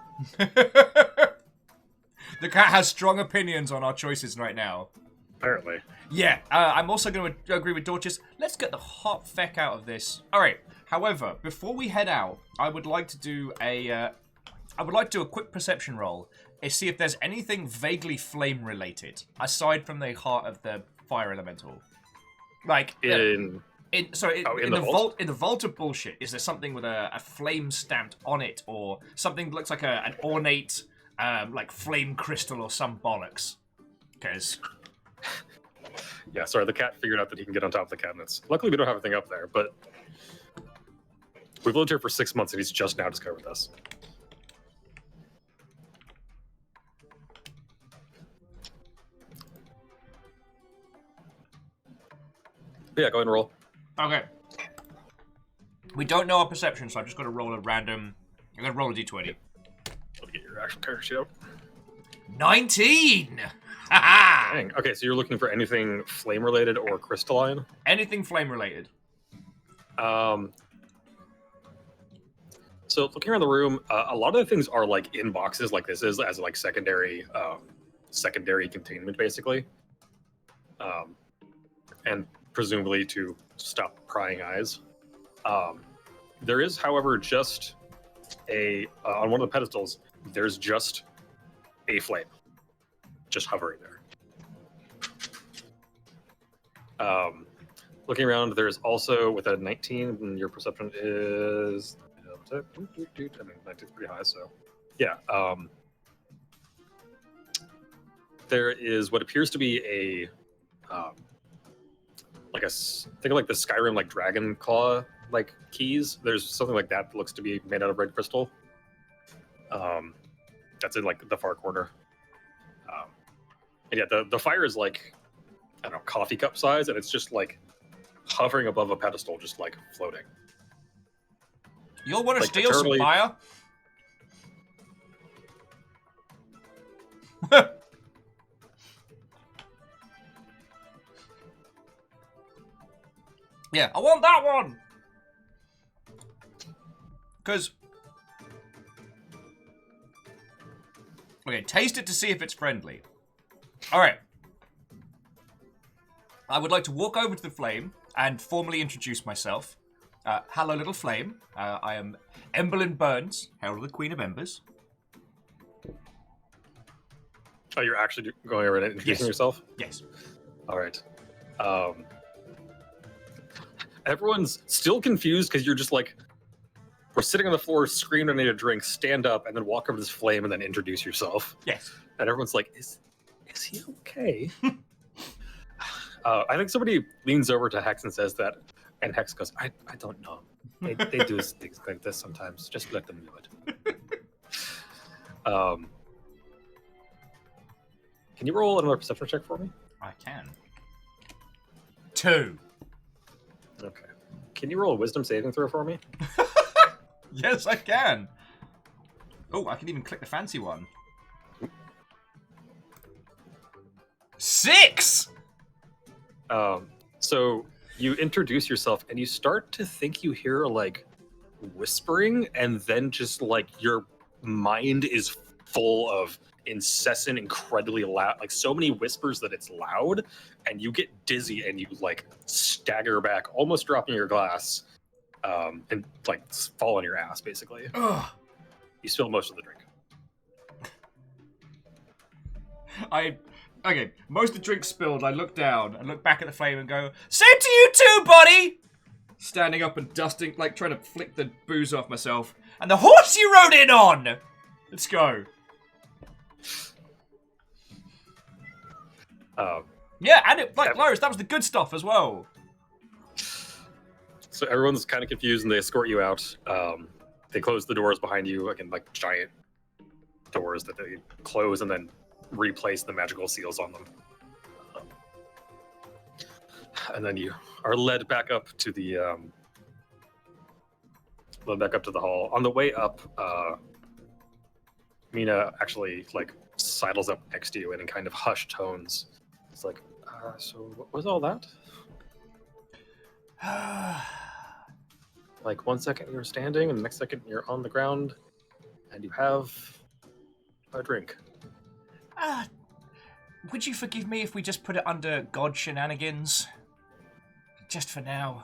The cat has strong opinions on our choices right now. Apparently. Yeah, I'm also going to agree with Dorcas. Let's get the hot feck out of this. All right. However, before we head out, I would like to do a quick perception roll and see if there's anything vaguely flame related aside from the heart of the fire elemental. Like in the vault. In the vault of bullshit, is there something with a flame stamped on it, or something that looks like an ornate like flame crystal or some bollocks? Because. Yeah, sorry, the cat figured out that he can get on top of the cabinets. Luckily, we don't have anything up there, but we've lived here for 6 months and he's just now discovered this. But yeah, go ahead and roll. Okay. We don't know our perception, so I've just got to roll a random. I'm going to roll a d20. Let me get your actual character sheet out. 19! Haha! Dang. Okay, so you're looking for anything flame related or crystalline? Anything flame related. So looking around the room, a lot of the things are like in boxes, like this is as like secondary containment, basically, and presumably to stop prying eyes. There is, however, just on one of the pedestals. There's just a flame, just hovering there. Looking around, there's also, with a 19, and your perception is, I mean, 19's pretty high, so yeah. There is what appears to be a think of like the Skyrim like dragon claw like keys. There's something like that looks to be made out of red crystal. That's in like the far corner. And yeah, the fire is like, I don't know, coffee cup size, and it's just like hovering above a pedestal, just like floating. You'll want to Like, steal eternally- some fire? Yeah, I want that one! Because... Okay, taste it to see if it's friendly. Alright. I would like to walk over to the flame and formally introduce myself. Hello, little flame. I am Emberlyn Burns, Herald of the Queen of Embers. Oh, you're actually going over and introducing Yes. yourself? Yes. All right. Everyone's still confused because you're just like, we're sitting on the floor, screaming, I need a drink, stand up, and then walk over to this flame and then introduce yourself. Yes. And everyone's like, is he okay? I think somebody leans over to Hex and says that, and Hex goes, I don't know. They do things like this sometimes. Just let them do it. Can you roll another perception check for me? I can. 2. Okay. Can you roll a wisdom saving throw for me? Yes, I can. Oh, I can even click the fancy one. 6! So you introduce yourself and you start to think you hear like whispering, and then just like your mind is full of incessant, incredibly loud, like so many whispers that it's loud, and you get dizzy and you like stagger back, almost dropping your glass, and like fall on your ass basically. Ugh. You spill most of the drink. Okay, most of the drink spilled. I look down and look back at the flame and go, same to you too, buddy! Standing up and dusting, like trying to flick the booze off myself. And the horse you rode in on! Let's go. Yeah, and it, like, Loris, that was the good stuff as well. So everyone's kind of confused and they escort you out. They close the doors behind you, again, like giant doors that they close and then replace the magical seals on them. And then you are led back up to the hall. On the way up, Mina actually like sidles up next to you and in kind of hushed tones. It's like, so what was all that? Like 1 second you're standing, and the next second you're on the ground, and you have a drink. Would you forgive me if we just put it under God shenanigans? Just for now.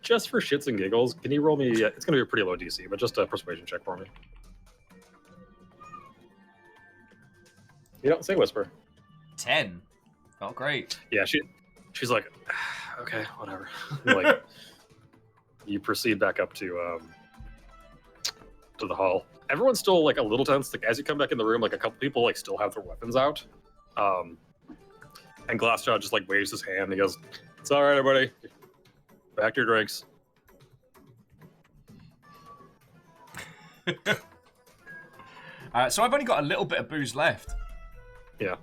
Just for shits and giggles, can you roll me? It's going to be a pretty low DC, but just a persuasion check for me. You don't say whisper. 10. Felt great. Yeah, she's like, okay, whatever. Like, you proceed back up to the hall. Everyone's still like a little tense. Like as you come back in the room, like a couple people like still have their weapons out. And Glassjaw just like waves his hand. And he goes, "It's all right, everybody. Back to your drinks." So I've only got a little bit of booze left. Yeah.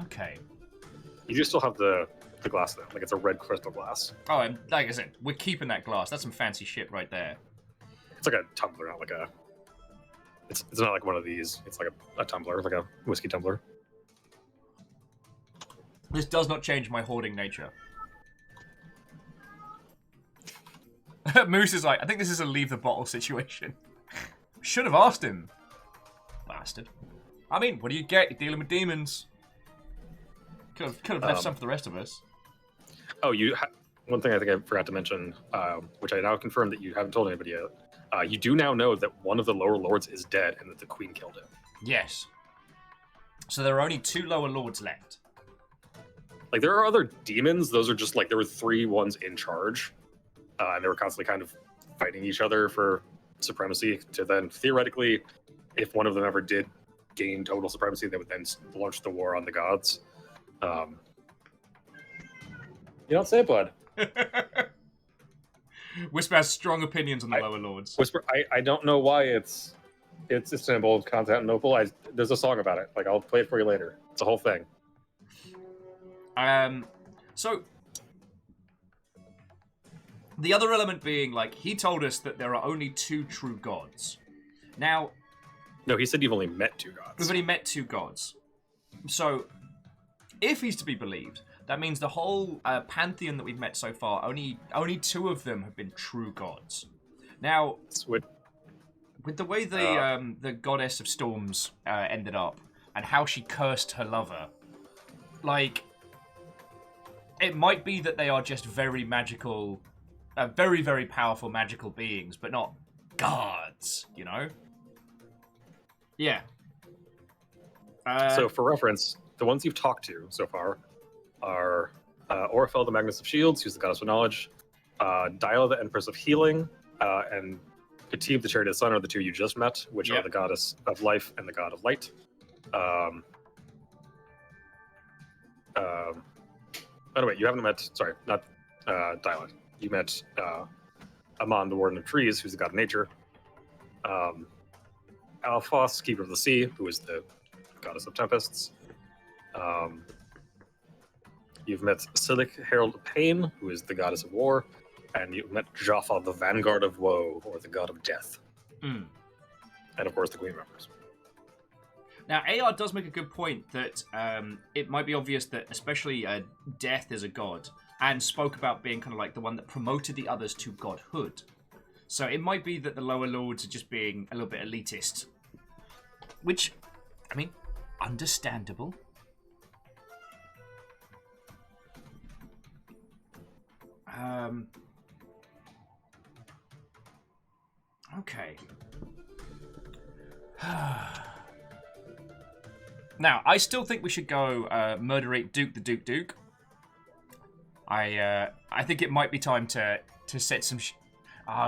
Okay. You do still have the glass though. Like it's a red crystal glass. Oh, and like I said, we're keeping that glass. That's some fancy shit right there. It's like a tumbler, not like a. It's not like one of these. It's like a tumbler, like a whiskey tumbler. This does not change my hoarding nature. Moose is like, I think this is a leave the bottle situation. Should have asked him. Bastard. I mean, what do you get? You're dealing with demons. Could have left some for the rest of us. Oh, one thing I think I forgot to mention, which I now confirm that you haven't told anybody yet. You do now know that one of the lower lords is dead and that the queen killed him. Yes. So there are only 2 lower lords left. Like, there are other demons. Those are just, like, there were 3 ones in charge. And they were constantly kind of fighting each other for supremacy to then, theoretically, if one of them ever did gain total supremacy, they would then launch the war on the gods. You don't say, bud. Whisper has strong opinions on the lower lords. Whisper, I don't know why it's It's Istanbul, Constantinople. There's a song about it. Like, I'll play it for you later. It's a whole thing. So the other element being, like, he told us that there are only 2 true gods. Now, no, he said you've only met 2 gods. we've only met 2 gods. So, if he's to be believed, that means the whole pantheon that we've met so far, only 2 of them have been true gods. Now, with the way the goddess of storms ended up, and how she cursed her lover, like, it might be that they are just very magical, very, very powerful magical beings, but not gods, you know? Yeah. So, for reference, the ones you've talked to so far are Orifel, the Magnus of Shields, who's the goddess of knowledge, Dyla, the Empress of Healing, and Katib, the Chariot of the Sun, are the 2 you just met, which are the goddess of life and the god of light. Oh, wait, you haven't met, sorry, not Dyla. You met Amon, the Warden of Trees, who's the god of nature. Alphos, Keeper of the Sea, who is the goddess of tempests. You've met Silik, Herald of Pain, who is the goddess of war. And you've met Jaffa, the Vanguard of Woe, or the god of death. Mm. And of course, the Queen of Embers. Now, AR does make a good point that it might be obvious that especially Death is a god, and spoke about being kind of like the one that promoted the others to godhood. So it might be that the lower lords are just being a little bit elitist. Which, I mean, understandable. Okay. Now, I still think we should go murderate Duke the Duke. I think it might be time to set some.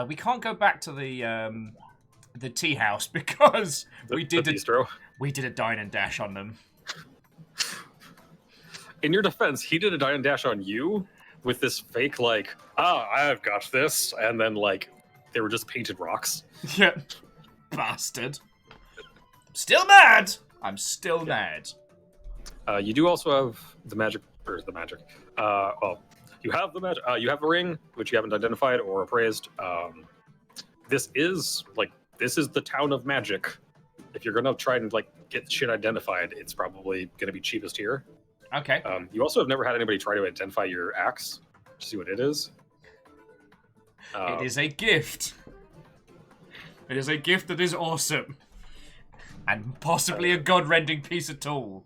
We can't go back to the tea house because we did a dine and dash on them. In your defense, he did a dine and dash on you with this fake I've got this, and then they were just painted rocks. Yeah, bastard. Still mad. I'm still mad. You do also have the magic. You have the magic. You have a ring, which you haven't identified or appraised. This is the town of magic. If you're gonna try and get shit identified, it's probably gonna be cheapest here. Okay. You also have never had anybody try to identify your axe to see what it is. It is a gift. It is a gift that is awesome. And possibly a god-rending piece of tool.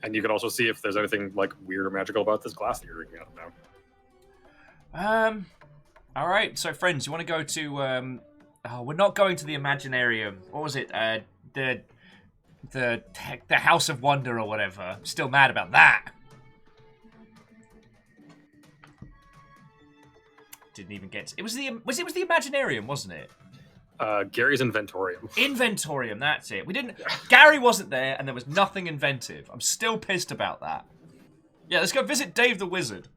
And you can also see if there's anything weird or magical about this glass that you're drinking out of now. Alright, so friends, you want to go to we're not going to the Imaginarium. What was it? The House of Wonder or whatever. Still mad about that. Didn't even get it was the Imaginarium, wasn't it? Gary's Inventorium. Inventorium, that's it. We didn't. Gary wasn't there, and there was nothing inventive. I'm still pissed about that. Yeah, let's go visit Dave the Wizard.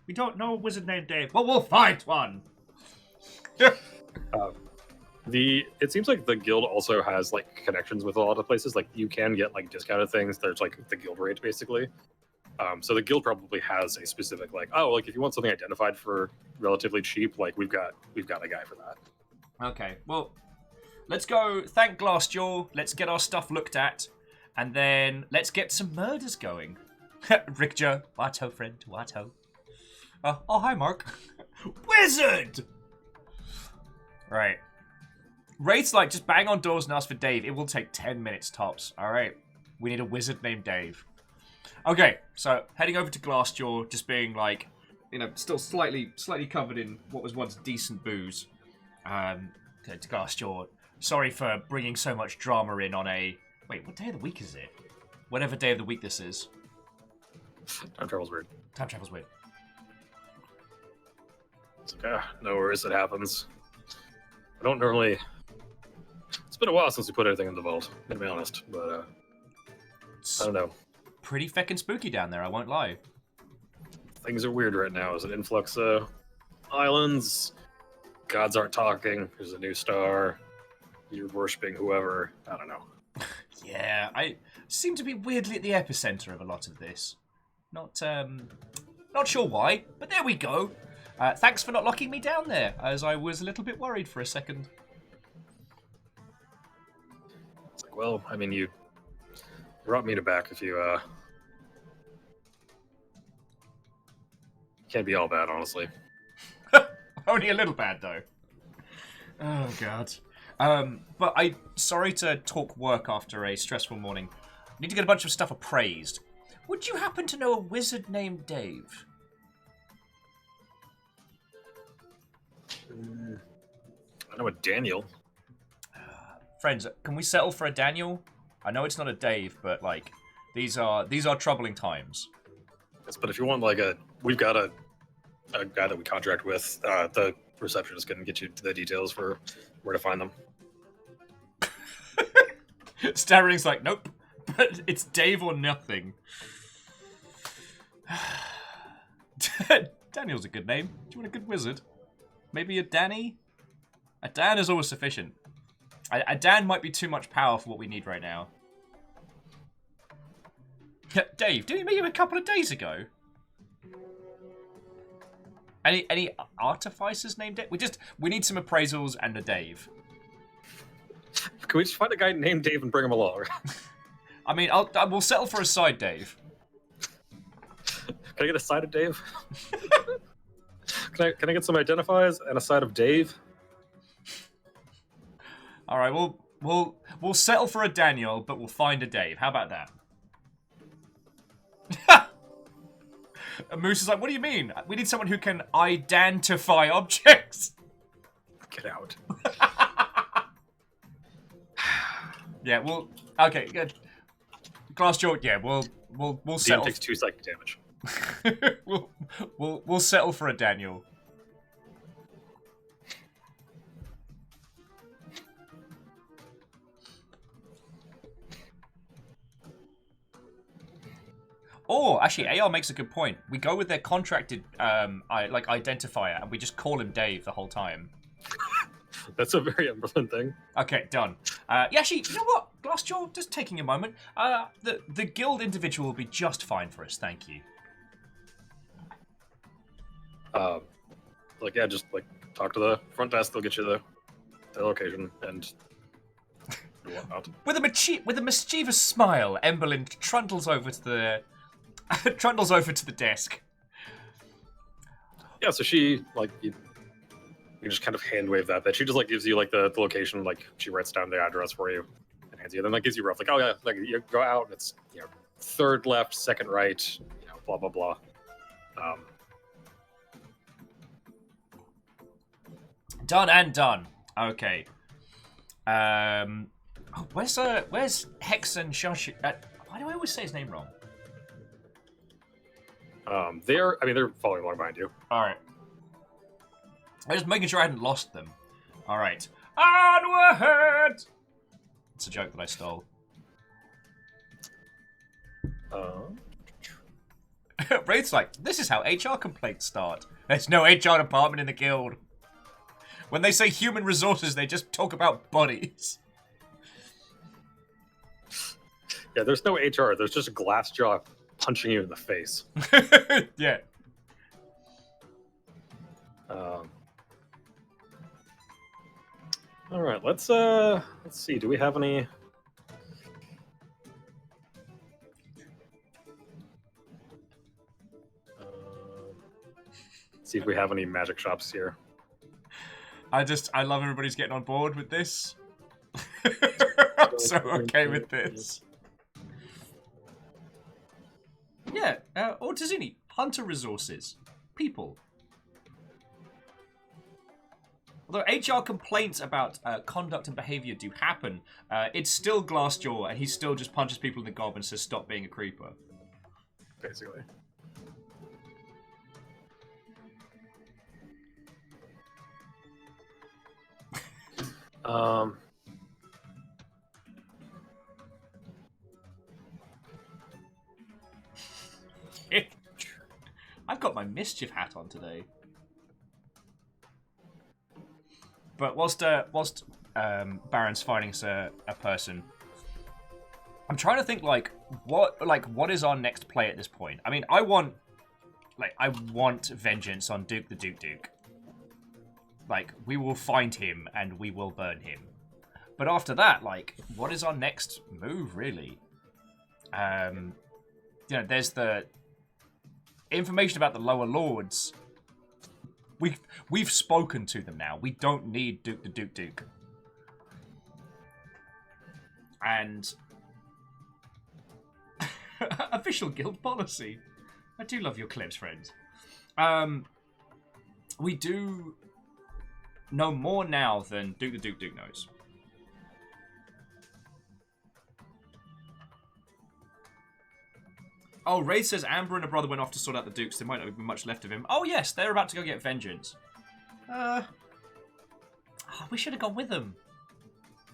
We don't know a wizard named Dave. Well, we'll find one. It seems like the guild also has connections with a lot of places. You can get discounted things. There's the guild rate basically. So the guild probably has a specific if you want something identified for relatively cheap, we've got a guy for that. Okay, well, let's go thank Glassjaw, let's get our stuff looked at, and then let's get some murders going. Rickja, Watto friend, Watto. Oh, hi, Mark. Wizard! Right. Wraith's just bang on doors and ask for Dave. It will take 10 minutes tops. Alright, we need a wizard named Dave. Okay, so heading over to Glassjaw, just being still slightly covered in what was once decent booze. To Glassjaw, sorry for bringing so much drama in on a... Wait, what day of the week is it? Whatever day of the week this is. Time travel's weird. Time travel's weird. It's no worries, it happens. I don't normally... It's been a while since we put everything in the vault, to be honest, but I don't know. Pretty feckin' spooky down there, I won't lie. Things are weird right now. There's an influx of islands. Gods aren't talking. There's a new star. you're worshipping whoever. I don't know. Yeah, I seem to be weirdly at the epicenter of a lot of this. Not sure why, but there we go. Thanks for not locking me down there, as I was a little bit worried for a second. It's like, well, I mean, you brought me to back if you can't be all bad, honestly. Only a little bad, though. Oh, God. But sorry to talk work after a stressful morning. I need to get a bunch of stuff appraised. Would you happen to know a wizard named Dave? I know a Daniel. Friends, can we settle for a Daniel? I know it's not a Dave, but, like, these are troubling times. Yes, but if you want, like, we've got a guy that we contract with. The receptionist can get you the details for where to find them. Starring's like, nope, but it's Dave or nothing. Daniel's a good name. Do you want a good wizard? Maybe a Danny? A Dan is always sufficient. A Dan might be too much power for what we need right now. Dave, didn't we meet him a couple of days ago? Any artificers named it? We need some appraisals and a Dave. Can we just find a guy named Dave and bring him along? I mean, we'll settle for a side Dave. Can I get a side of Dave? Can I get some identifiers and a side of Dave? All right, we'll settle for a Daniel, but we'll find a Dave. How about that? And Moose is like, what do you mean? We need someone who can identify objects. Get out. Yeah, okay, good. Glassjaw, yeah, we'll settle. DM takes 2 psychic damage. we'll settle for a Daniel. Oh, actually, AR makes a good point. We go with their contracted identifier, and we just call him Dave the whole time. That's a very Emberland thing. Okay, done. Yeah, actually, you know what? Glassjaw, just taking a moment. The guild individual will be just fine for us, thank you. Yeah, just talk to the front desk. They'll get you the location and whatnot. With a mischievous smile, Emberland trundles over to the desk. Yeah, so she you just kind of hand wave that. She just gives you the location. She writes down the address for you and hands you. Then gives you rough oh yeah, you go out and it's third left, second right, blah blah blah. Done and done. Okay. Where's Hex and Shashi? Why do I always say his name wrong? They're following along behind you. All right. I'm just making sure I hadn't lost them. All right. Onward! It's a joke that I stole. Wraith's like, this is how HR complaints start. There's no HR department in the guild. When they say human resources, they just talk about bodies. Yeah, there's no HR. There's just a glass jaw punching you in the face. Yeah. All right, let's see. Do we have any? See if we have any magic shops here. I love everybody's getting on board with this. I'm so okay with this. Yeah, or Tazini, hunter resources, people. Although HR complaints about conduct and behavior do happen, it's still Glassjaw, and he still just punches people in the gob and says, stop being a creeper. Basically. I've got my mischief hat on today. But whilst Baron's fighting a person. I'm trying to think what is our next play at this point? I mean, I want vengeance on Duke the Duke. Like, we will find him and we will burn him. But after that, like, what is our next move, really? You know, there's the information about the lower lords. We've spoken to them now. We don't need Duke the Duke. And official guild policy. I do love your clips, friends. We do know more now than Duke the Duke knows. Oh, Wraith says Amber and her brother went off to sort out the Dukes. There might not be much left of him. Oh, yes, they're about to go get vengeance. We should have gone with them.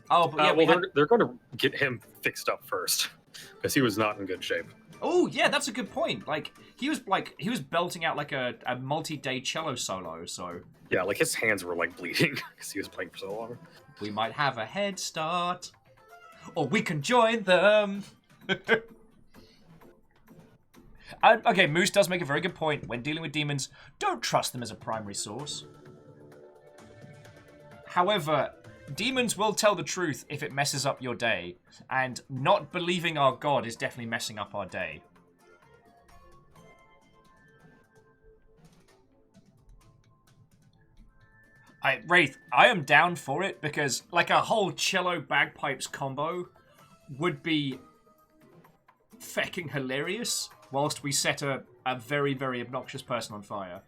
Oh, but yeah, they're going to get him fixed up first because he was not in good shape. Oh, yeah, that's a good point. Like he was belting out like a multi-day cello solo. So yeah, like his hands were like bleeding because he was playing for so long. We might have a head start, or we can join them. Okay, Moose does make a very good point. When dealing with demons, don't trust them as a primary source. However, demons will tell the truth if it messes up your day, and not believing our god is definitely messing up our day. Wraith, I am down for it because like a whole cello bagpipes combo would be fecking hilarious whilst we set a very, very obnoxious person on fire.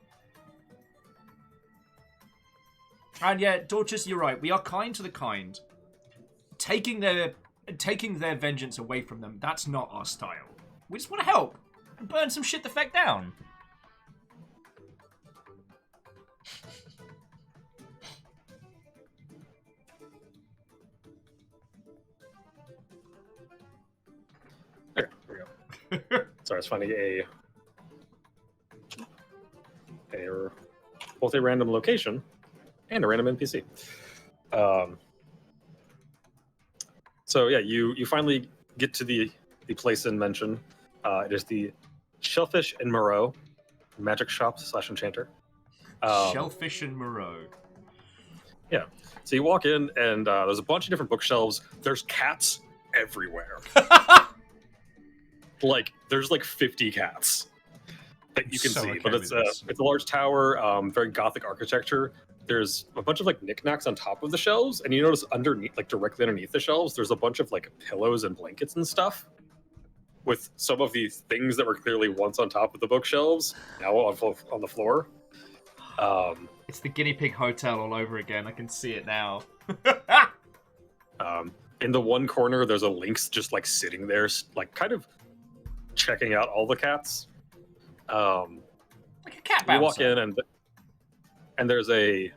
And yeah, Dorcas, you're right. We are kind to the kind. Taking their vengeance away from them, that's not our style. We just want to help and burn some shit the feck down. There we go. Sorry, it's finding both a random location and a random NPC. So yeah, you finally get to the place in mention. It is the Shellfish and Moreau magic shop / enchanter. Shellfish and Moreau. Yeah. So you walk in and there's a bunch of different bookshelves. There's cats everywhere. Like there's like 50 cats that you can see, okay, but it's a large tower, very gothic architecture. There's a bunch of like knickknacks on top of the shelves, and you notice underneath, like directly underneath the shelves, there's a bunch of like pillows and blankets and stuff, with some of these things that were clearly once on top of the bookshelves now on the floor. It's the guinea pig hotel all over again. I can see it now. In the one corner, there's a lynx just like sitting there, like kind of checking out all the cats. Like a cat bouncer. You walk in and there's a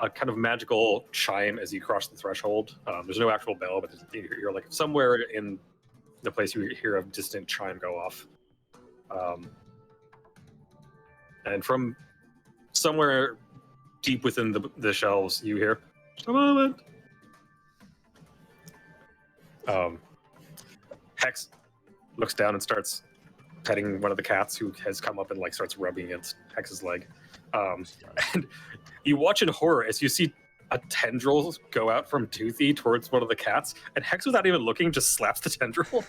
kind of magical chime as you cross the threshold. There's no actual bell, but you're like somewhere in the place you hear a distant chime go off. And from somewhere deep within the shelves, you hear, "Just a moment." Hex looks down and starts petting one of the cats who has come up and like starts rubbing against Hex's leg. And you watch in horror as you see a tendril go out from Toothy towards one of the cats, and Hex, without even looking, just slaps the tendril.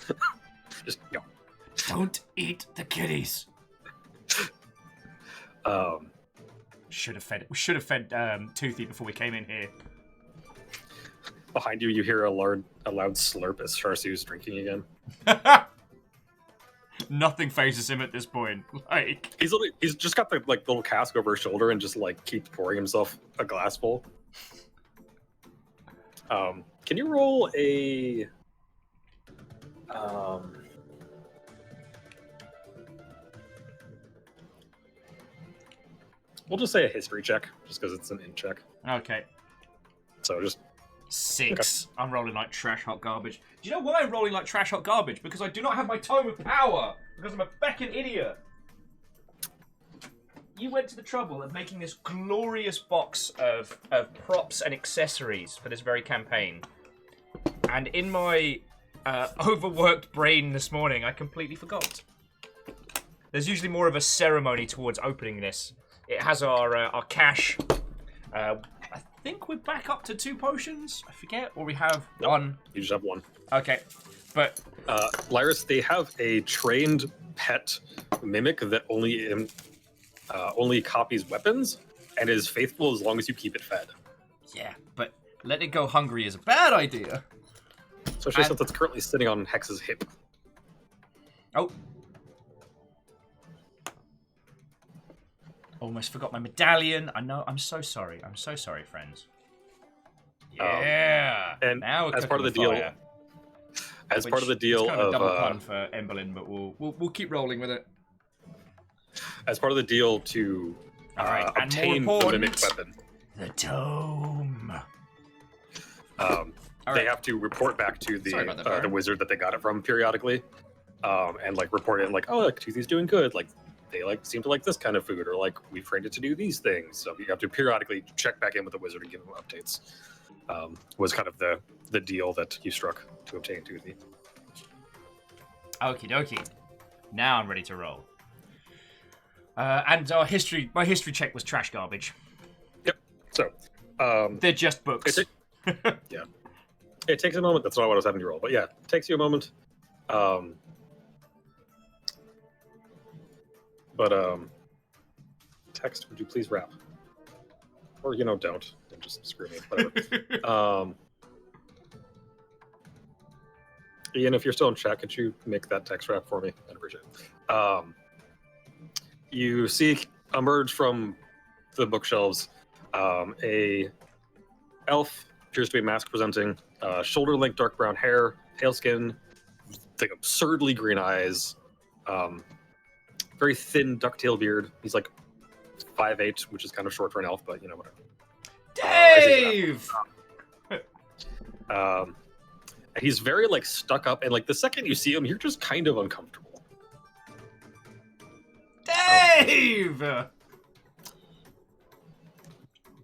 Just go. Don't eat the kitties. We should have fed Toothy before we came in here. Behind you, you hear a loud slurp as Sharsu's drinking again. Nothing phases him at this point. Like he's just got the like little cask over his shoulder and just like keeps pouring himself a glass full. Can you roll a we'll just say a history check, just because it's an int check. Okay. So just 6. Okay. I'm rolling like trash hot garbage. Do you know why I'm rolling like trash hot garbage? Because I do not have my tome of power. Because I'm a feckin' idiot. you went to the trouble of making this glorious box of props and accessories for this very campaign. And in my overworked brain this morning, I completely forgot. There's usually more of a ceremony towards opening this. It has our cash. I think we're back up to 2 potions. I forget, or we have one. You just have one. Okay, but Lyris, they have a trained pet mimic that only copies weapons and is faithful as long as you keep it fed. yeah, but letting it go hungry is a bad idea. Especially since it's currently sitting on Hex's hip. Oh. Almost forgot my medallion. I know. I'm so sorry. I'm so sorry, friends. Yeah. And now as part of the deal, it's kind of a double pun for Emberlyn, but we'll keep rolling with it. As part of the deal to obtain the mimic weapon, the tome. They have to report back to the wizard that they got it from periodically, and like report in like, oh, like Toothy's doing good, like they like seem to like this kind of food, or like we trained it to do these things. So you have to periodically check back in with the wizard and give them updates. Was kind of the deal that you struck to obtain Toothy. Okie dokie. Now I'm ready to roll. And my history check was trash garbage. Yep. So they're just books. Yeah. It takes a moment. That's not what I was having to roll, but yeah, it takes you a moment. Text, would you please rap? Or don't. Don't just screw me. Whatever. Ian, if you're still in chat, could you make that text rap for me? I'd appreciate it. You see emerge from the bookshelves a elf, appears to be mask presenting, shoulder-length dark brown hair, pale skin, like absurdly green eyes, very thin ducktail beard. He's like 5'8", which is kind of short for an elf, but whatever. Dave! He's very like stuck up, and like the second you see him, you're just kind of uncomfortable. Dave! My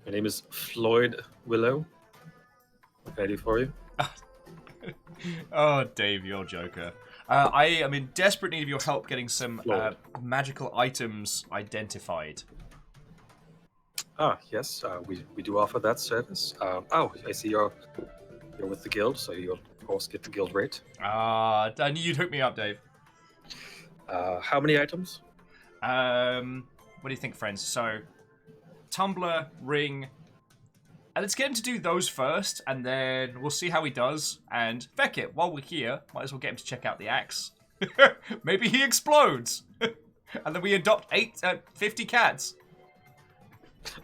name is Floyd Willow. What can I do for you? Oh, Dave, you're a joker. I am in desperate need of your help getting some magical items identified. Yes, we do offer that service. I see you're with the guild, so you'll of course get the guild rate. I knew you'd hook me up, Dave. How many items? What do you think, friends? So, tumbler, ring. Let's get him to do those first, and then we'll see how he does. And feck it, while we're here, might as well get him to check out the axe. Maybe he explodes. And then we adopt 50 cats.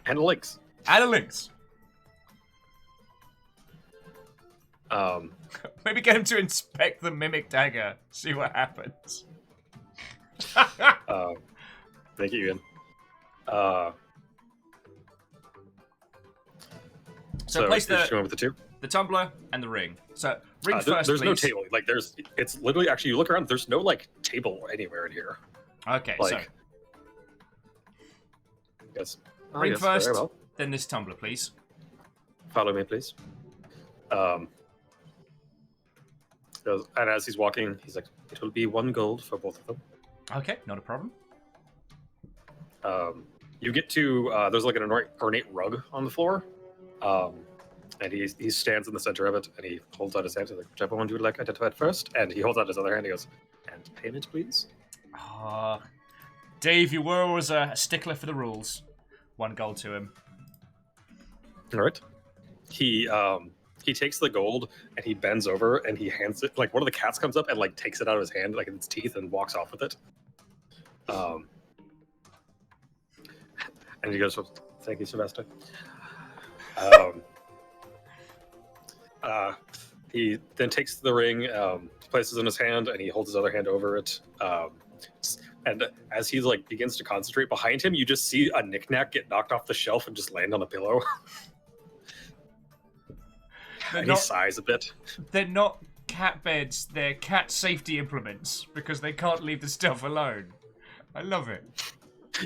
And a lynx. And a lynx. Maybe get him to inspect the mimic dagger. See what happens. Thank you, Ian. So place you're just going with the 2? The tumbler and the ring. So ring first, there's please. no table. Like it's literally actually you look around. There's no like table anywhere in here. Okay, like, so yes. Ring yes, first, very well. then this tumbler, please. Follow me, please. And as he's walking, he's like, "It will be 1 gold for both of them." Okay, not a problem. You get to there's like an ornate rug on the floor, and he stands in the center of it, and he holds out his hand. He's like, "Whichever one you would like identified first," and he holds out his other hand. He goes, "And payment, please." Dave, you were always a stickler for the rules. 1 gold to him. All right. He takes the gold and he bends over and he hands it. Like one of the cats comes up and like takes it out of his hand, like in its teeth, and walks off with it. And he goes, "Thank you, Sylvester." He then takes the ring, places it in his hand, and he holds his other hand over it. And as he like begins to concentrate, behind him, you just see a knickknack get knocked off the shelf and just land on a pillow. And he sighs a bit. They're not cat beds, they're cat safety implements, because they can't leave the stuff alone. I love it.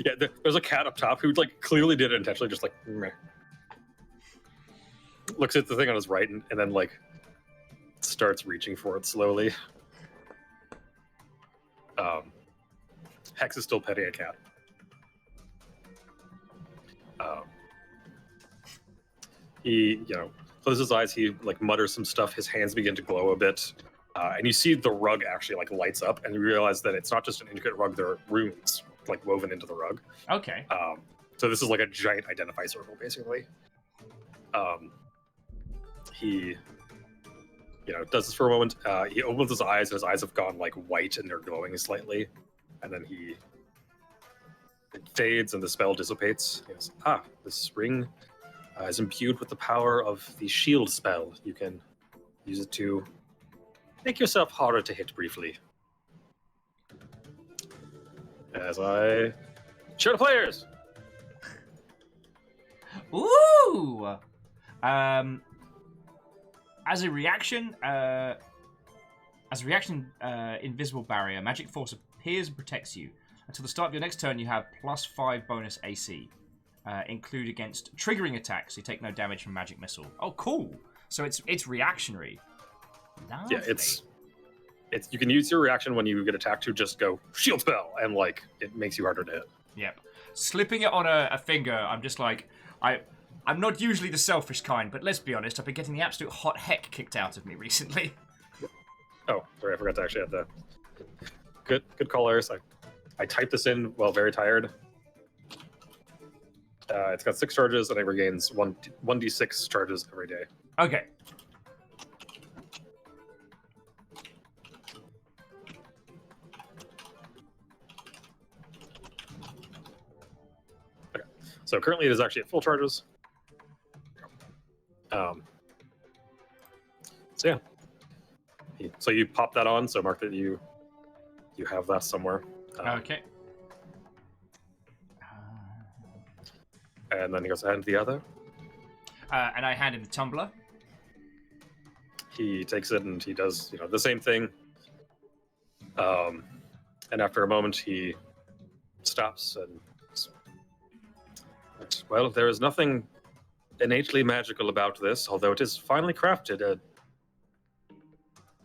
Yeah, there's a cat up top who like clearly did it intentionally, just like meh. Looks at the thing on his right and then like starts reaching for it slowly. Hex is still petting a cat. He, closes his eyes. He like mutters some stuff. His hands begin to glow a bit, and you see the rug actually like lights up, and you realize that it's not just an intricate rug. There are runes like woven into the rug. Okay. So this is like a giant identify circle, basically. He, does this for a moment. He opens his eyes, and his eyes have gone like white, and they're glowing slightly, and then it fades, and the spell dissipates. He goes, this ring is imbued with the power of the shield spell. You can use it to make yourself harder to hit briefly. As I show the players. Ooh! As a reaction, invisible barrier. Magic force appears and protects you. Until the start of your next turn, you have +5 bonus AC. Include against triggering attacks. You take no damage from magic missile. Oh, cool! So it's reactionary. Lovely. Yeah, it's you can use your reaction when you get attacked to just go shield spell, and like it makes you harder to hit. Yep. Slipping it on a finger, I'm just like I'm not usually the selfish kind, but let's be honest, I've been getting the absolute hot heck kicked out of me recently. Oh, sorry, I forgot to actually add that. Good call, Iris. I typed this in while very tired. It's got 6 charges, and it regains 1d6 charges every day. Okay. So currently it is actually at full charges. So yeah. So you pop that on, so mark that you have that somewhere. Okay. And then he goes to hand the other. And I hand him the tumbler. He takes it and he does, the same thing. And after a moment, he stops and, well, there is nothing innately magical about this, although it is finely crafted.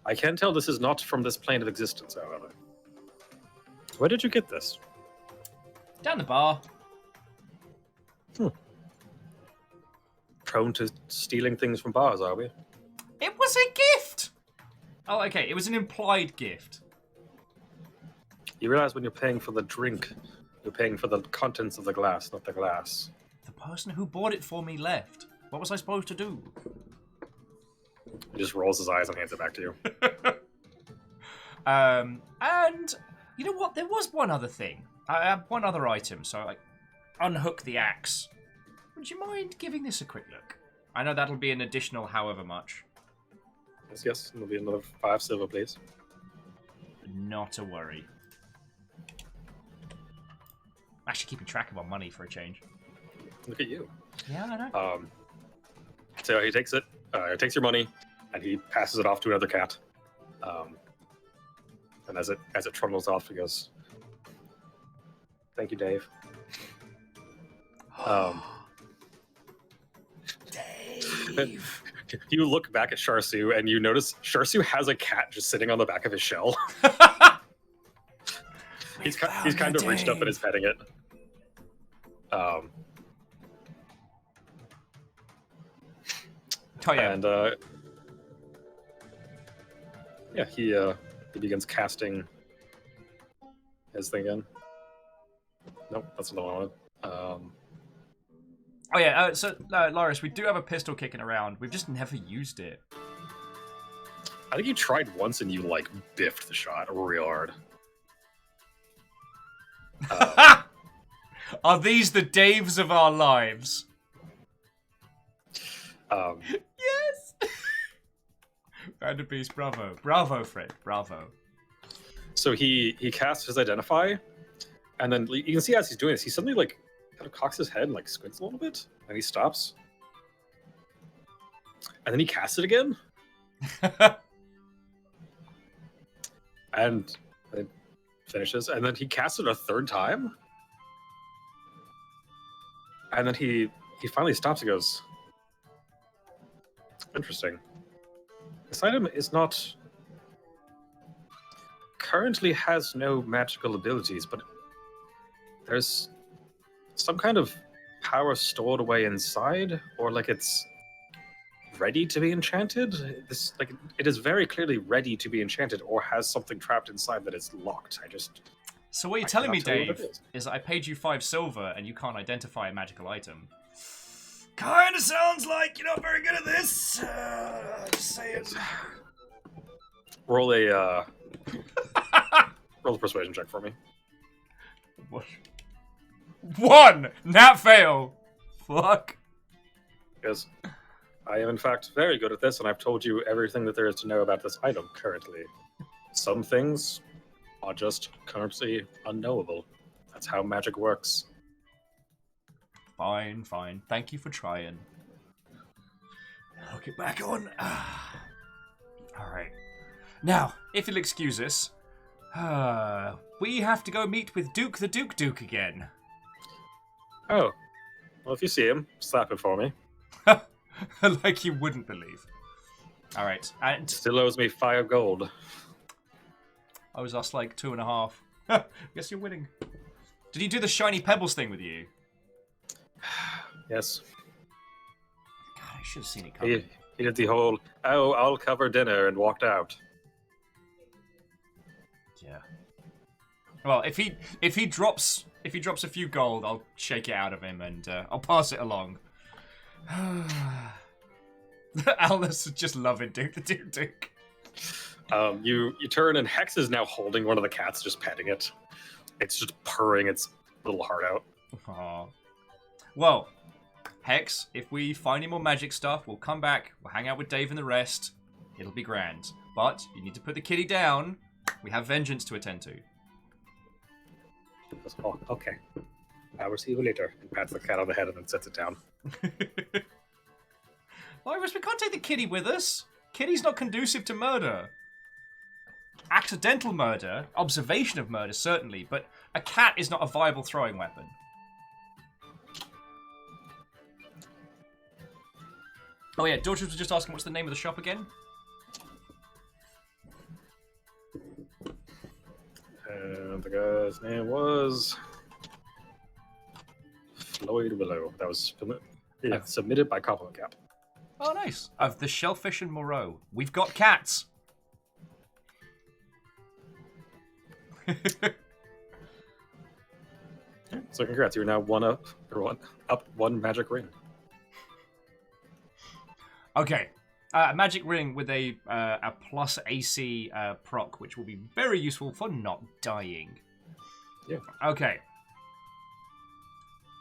I can tell this is not from this plane of existence, however. Where did you get this? Down the bar. Prone to stealing things from bars, are we? It was a gift! Oh, okay. It was an implied gift. You realize when you're paying for the drink, you're paying for the contents of the glass, not the glass. The person who bought it for me left. What was I supposed to do? He just rolls his eyes and hands it back to you. And you know what? There was one other thing. I have one other item, so I unhook the axe. Would you mind giving this a quick look? I know that'll be an additional however much. Yes. It'll be another 5 silver, please. Not a worry. I'm actually keeping track of our money for a change. Look at you. Yeah, I know. So he takes it, takes your money, and he passes it off to another cat. And as it trundles off, he goes, "Thank you, Dave." Dave. You look back at Sharsu, and you notice Sharsu has a cat just sitting on the back of his shell. he's kind of reached up and is petting it. Oh yeah. And yeah, he begins casting his thing again. Nope, that's not what I wanted. Oh yeah. So Loris, we do have a pistol kicking around. We've just never used it. I think you tried once and you like biffed the shot real hard. Are these the Daves of our lives? Yes. Vanderbeest, bravo, bravo, Fred, bravo. So he casts his identify, and then you can see as he's doing this, he suddenly like kind of cocks his head and like squints a little bit, and he stops, and then he casts it again, and it finishes, and then he casts it a third time, And then he finally stops and goes, interesting. This item is not... currently has no magical abilities, but there's some kind of power stored away inside, or like it's ready to be enchanted. This, like, it is very clearly ready to be enchanted, or has something trapped inside that is locked. So what you're telling me, cannot tell you what Dave, it is that I paid you 5 silver and you can't identify a magical item. Kinda sounds like you're not very good at this. Just say it. Roll a persuasion check for me. What? 1! Nat fail! Fuck. Yes. I am in fact very good at this, and I've told you everything that there is to know about this item currently. Some things are just currently unknowable. That's how magic works. Fine, fine. Thank you for trying. I'll get back on. Alright. Now, if you'll excuse us, we have to go meet with Duke the Duke again. Oh. Well, if you see him, slap it for me. Like you wouldn't believe. Alright, and... Still owes me 5 gold. I was asked like 2.5. Guess you're winning. Did he do the shiny pebbles thing with you? Yes. God, I should have seen it coming. He did the whole, oh, I'll cover dinner, and walked out. Yeah. Well, if he drops a few gold, I'll shake it out of him and I'll pass it along. Alice is just loving Duke the Duke. You turn, and Hex is now holding one of the cats, just petting it. It's just purring its little heart out. Aww. Well, Hex, if we find any more magic stuff, we'll come back, we'll hang out with Dave and the rest. It'll be grand. But you need to put the kitty down. We have vengeance to attend to. Oh, okay. I will see you later. And pats the cat on the head and then sets it down. Iris, we can't take the kitty with us. Kitty's not conducive to murder. Accidental murder, observation of murder, certainly, but a cat is not a viable throwing weapon. Oh yeah, Dortrude was just asking what's the name of the shop again? And the guy's name was Floyd Willow. That was submitted by Compliment Cap. Oh, nice. Of the Shellfish and Moreau. We've got cats. So congrats, you're now one magic ring. Okay. Magic ring with a plus AC proc, which will be very useful for not dying. Yeah. Okay.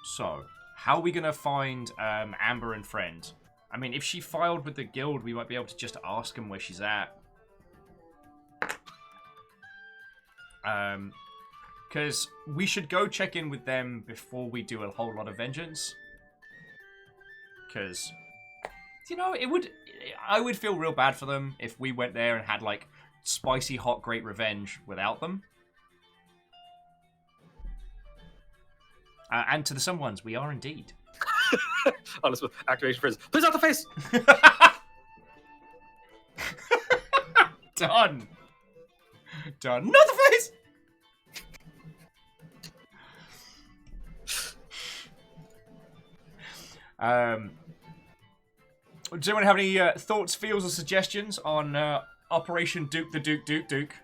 So, how are we going to find Amber and Friend? I mean, if she filed with the guild, we might be able to just ask them where she's at. Because we should go check in with them before we do a whole lot of vengeance. Because, you know, I would feel real bad for them if we went there and had, like, spicy, hot, great revenge without them. And to the some ones, we are indeed. Honest with activation phrase. Please not the face! Done. Done. Not the face! Does anyone have any thoughts, feels, or suggestions on Operation Duke the Duke?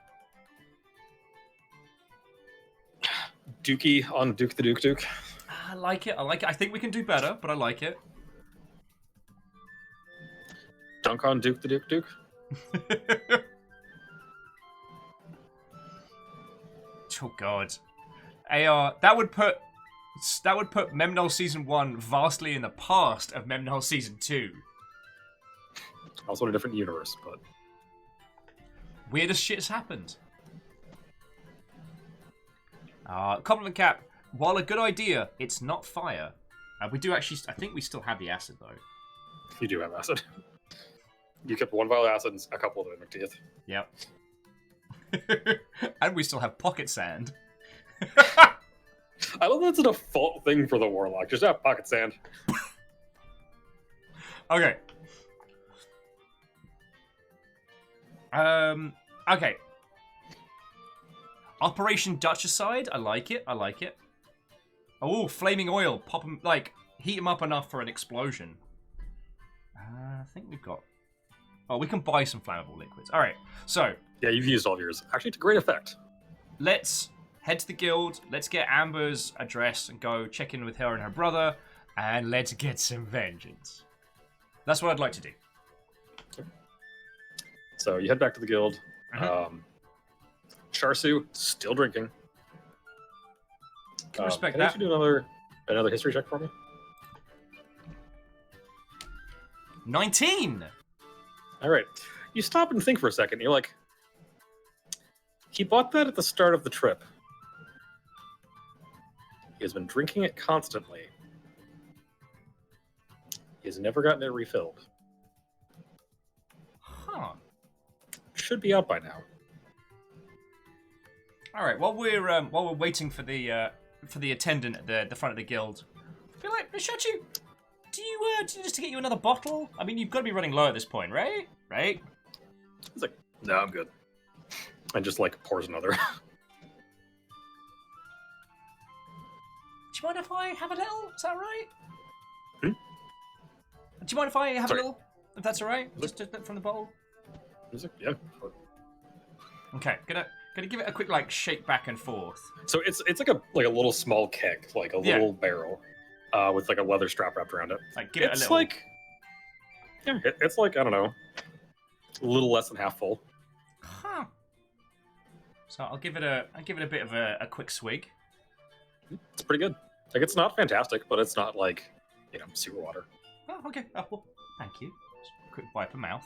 Dookie on Duke the Duke. I like it. I think we can do better, but I like it. Dunk on Duke the Duke. Oh god. AR, that would put Memnull Season 1 vastly in the past of Memnull Season 2. Also in a different universe, but... Weirdest shit's happened. Compliment Cap, while a good idea, it's not fire. We do actually, I think we still have the acid though. You do have acid. You kept one vial of acid and a couple of them in your teeth. Yep. And we still have pocket sand. I love that's a default thing for the warlock. Just have pocket sand. Okay. Okay. Operation Dutchicide. I like it. I like it. Oh, flaming oil. Pop them, like, heat them up enough for an explosion. I think we've got... Oh, we can buy some flammable liquids. All right. So... Yeah, you've used all of yours. Actually, to great effect. Let's head to the guild. Let's get Amber's address and go check in with her and her brother. And let's get some vengeance. That's what I'd like to do. So you head back to the guild. Mhm. Charsu, still drinking. Can respect can you that. actually do another history check for me? 19! All right. You stop and think for a second. You're like, he bought that at the start of the trip. He has been drinking it constantly. He has never gotten it refilled. Huh. Should be out by now. All right. While we're waiting for the attendant at the front of the guild, I feel like Nishachi, do you just to get you another bottle? I mean, you've got to be running low at this point, right? Right? He's like, no, I'm good. And just like pours another. Do you mind if I have a little? Is that all right? Hmm? Do you mind if I have Sorry. a little? If that's all right, just from the bottle. He's like, yeah. Okay, gonna give it a quick like shake back and forth. So it's like a little small keg, like a little barrel, with like a leather strap wrapped around it. Like give it a It's little. like, yeah, it's like I don't know, a little less than half full. Huh. So I'll give it a bit of a quick swig. It's pretty good. Like it's not fantastic, but it's not like sewer water. Oh, okay. Oh, well, thank you. Just a quick wipe of mouth.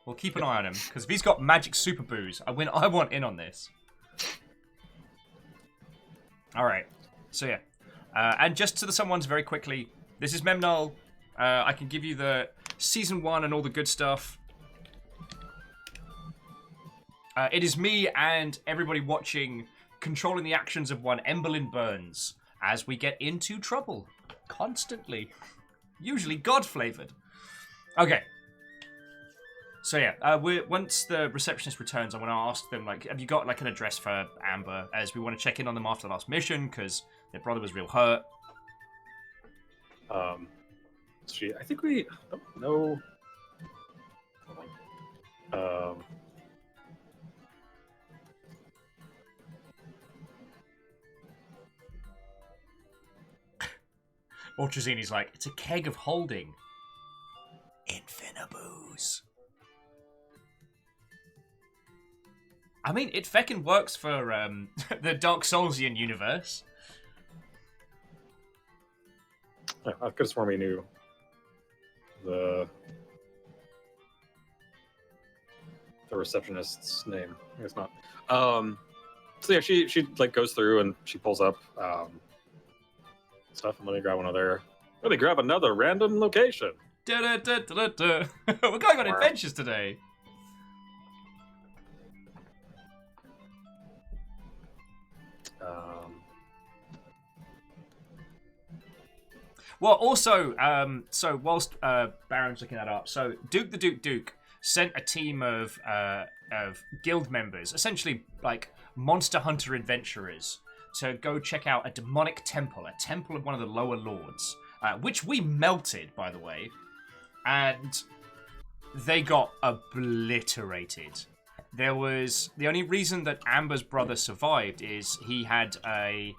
We'll keep an eye on him because if he's got magic super booze, I want in on this. All right. So yeah, and just to the someones very quickly. This is Memnull. I can give you the season 1 and all the good stuff. It is me and everybody watching controlling the actions of one Emberlyn Burns as we get into trouble constantly. Usually God-flavored. Okay. So yeah, once the receptionist returns, I want to ask them, like, have you got, like, an address for Amber, as we want to check in on them after the last mission, because their brother was real hurt. I think we don't know. Ultrazini's like, it's a keg of holding. Infinibooze. I mean, it feckin' works for the Dark Soulsian universe. I could have sworn we knew the receptionist's name. I guess not. So yeah, she like goes through and she pulls up stuff. And let me grab one other. Let me grab another random location. Da-da-da-da-da. We're going on adventures today. Well, also, so whilst Baron's looking that up, so Duke the Duke sent a team of guild members, essentially like monster hunter adventurers, to go check out a demonic temple, a temple of one of the lower lords, which we melted, by the way, and they got obliterated. There was the only reason that Amber's brother survived is he had a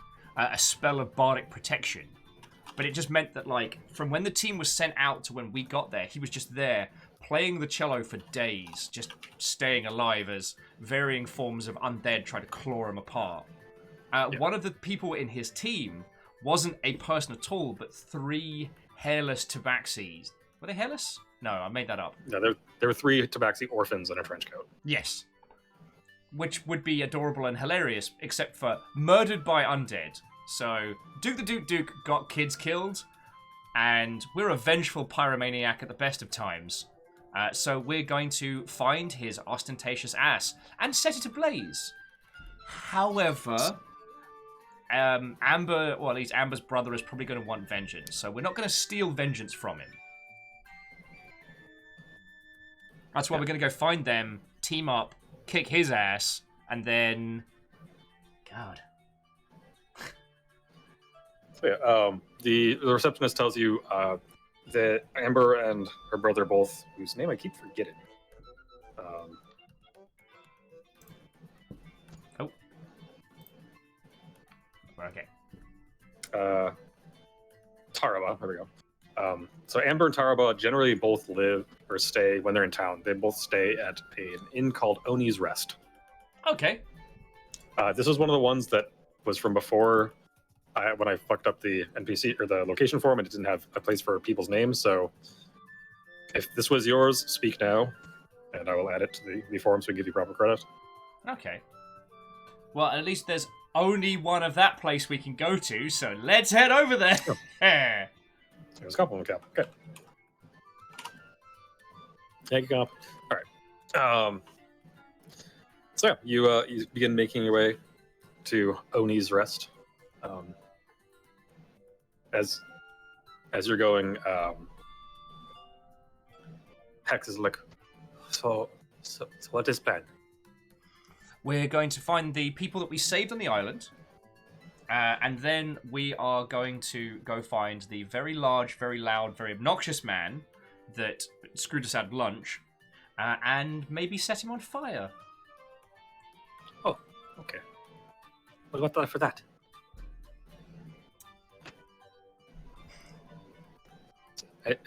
spell of bardic protection. But it just meant that, like, from when the team was sent out to when we got there, he was just there, playing the cello for days, just staying alive as varying forms of undead try to claw him apart. One of the people in his team wasn't a person at all, but 3 hairless tabaxis. Were they hairless? No, I made that up. No, there were 3 tabaxi orphans in a trench coat. Yes. Which would be adorable and hilarious, except for murdered by undead. So, Duke the Duke got kids killed, and we're a vengeful pyromaniac at the best of times. So we're going to find his ostentatious ass and set it ablaze. However, Amber, well, at least Amber's brother is probably going to want vengeance, so we're not going to steal vengeance from him. That's why we're going to go find them, team up, kick his ass, and then... God. So yeah, the receptionist tells you that Amber and her brother both, whose name I keep forgetting. Okay. Taraba, there we go. So Amber and Taraba generally both live or stay when they're in town. They both stay at an inn called Oni's Rest. Okay. This was one of the ones that was from before when I fucked up the NPC or the location form and it didn't have a place for people's names. So if this was yours, speak now, and I will add it to the form so we give you proper credit. Okay. Well, at least there's only one of that place we can go to, so let's head over there. Oh. There's a compliment cap. Okay. Thank you, comp. All right. So yeah, you begin making your way to Oni's Rest. As you're going, Hex is like, so what is planned? We're going to find the people that we saved on the island, and then we are going to go find the very large, very loud, very obnoxious man that screwed us out of lunch, and maybe set him on fire. Oh, okay. What for that?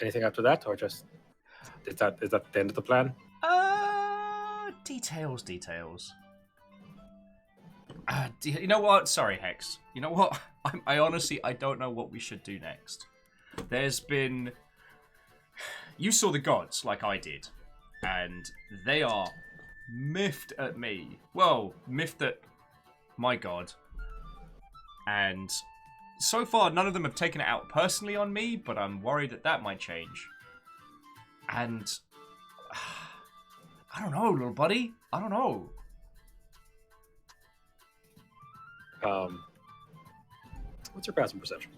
Anything after that, or just is that the end of the plan? Details. You know what? Sorry, Hex. You know what? I honestly, I don't know what we should do next. There's been... You saw the gods, like I did, and they are miffed at me. Well, miffed at my god. And so far, none of them have taken it out personally on me, but I'm worried that that might change. And... I don't know, little buddy. I don't know. What's your passive perception?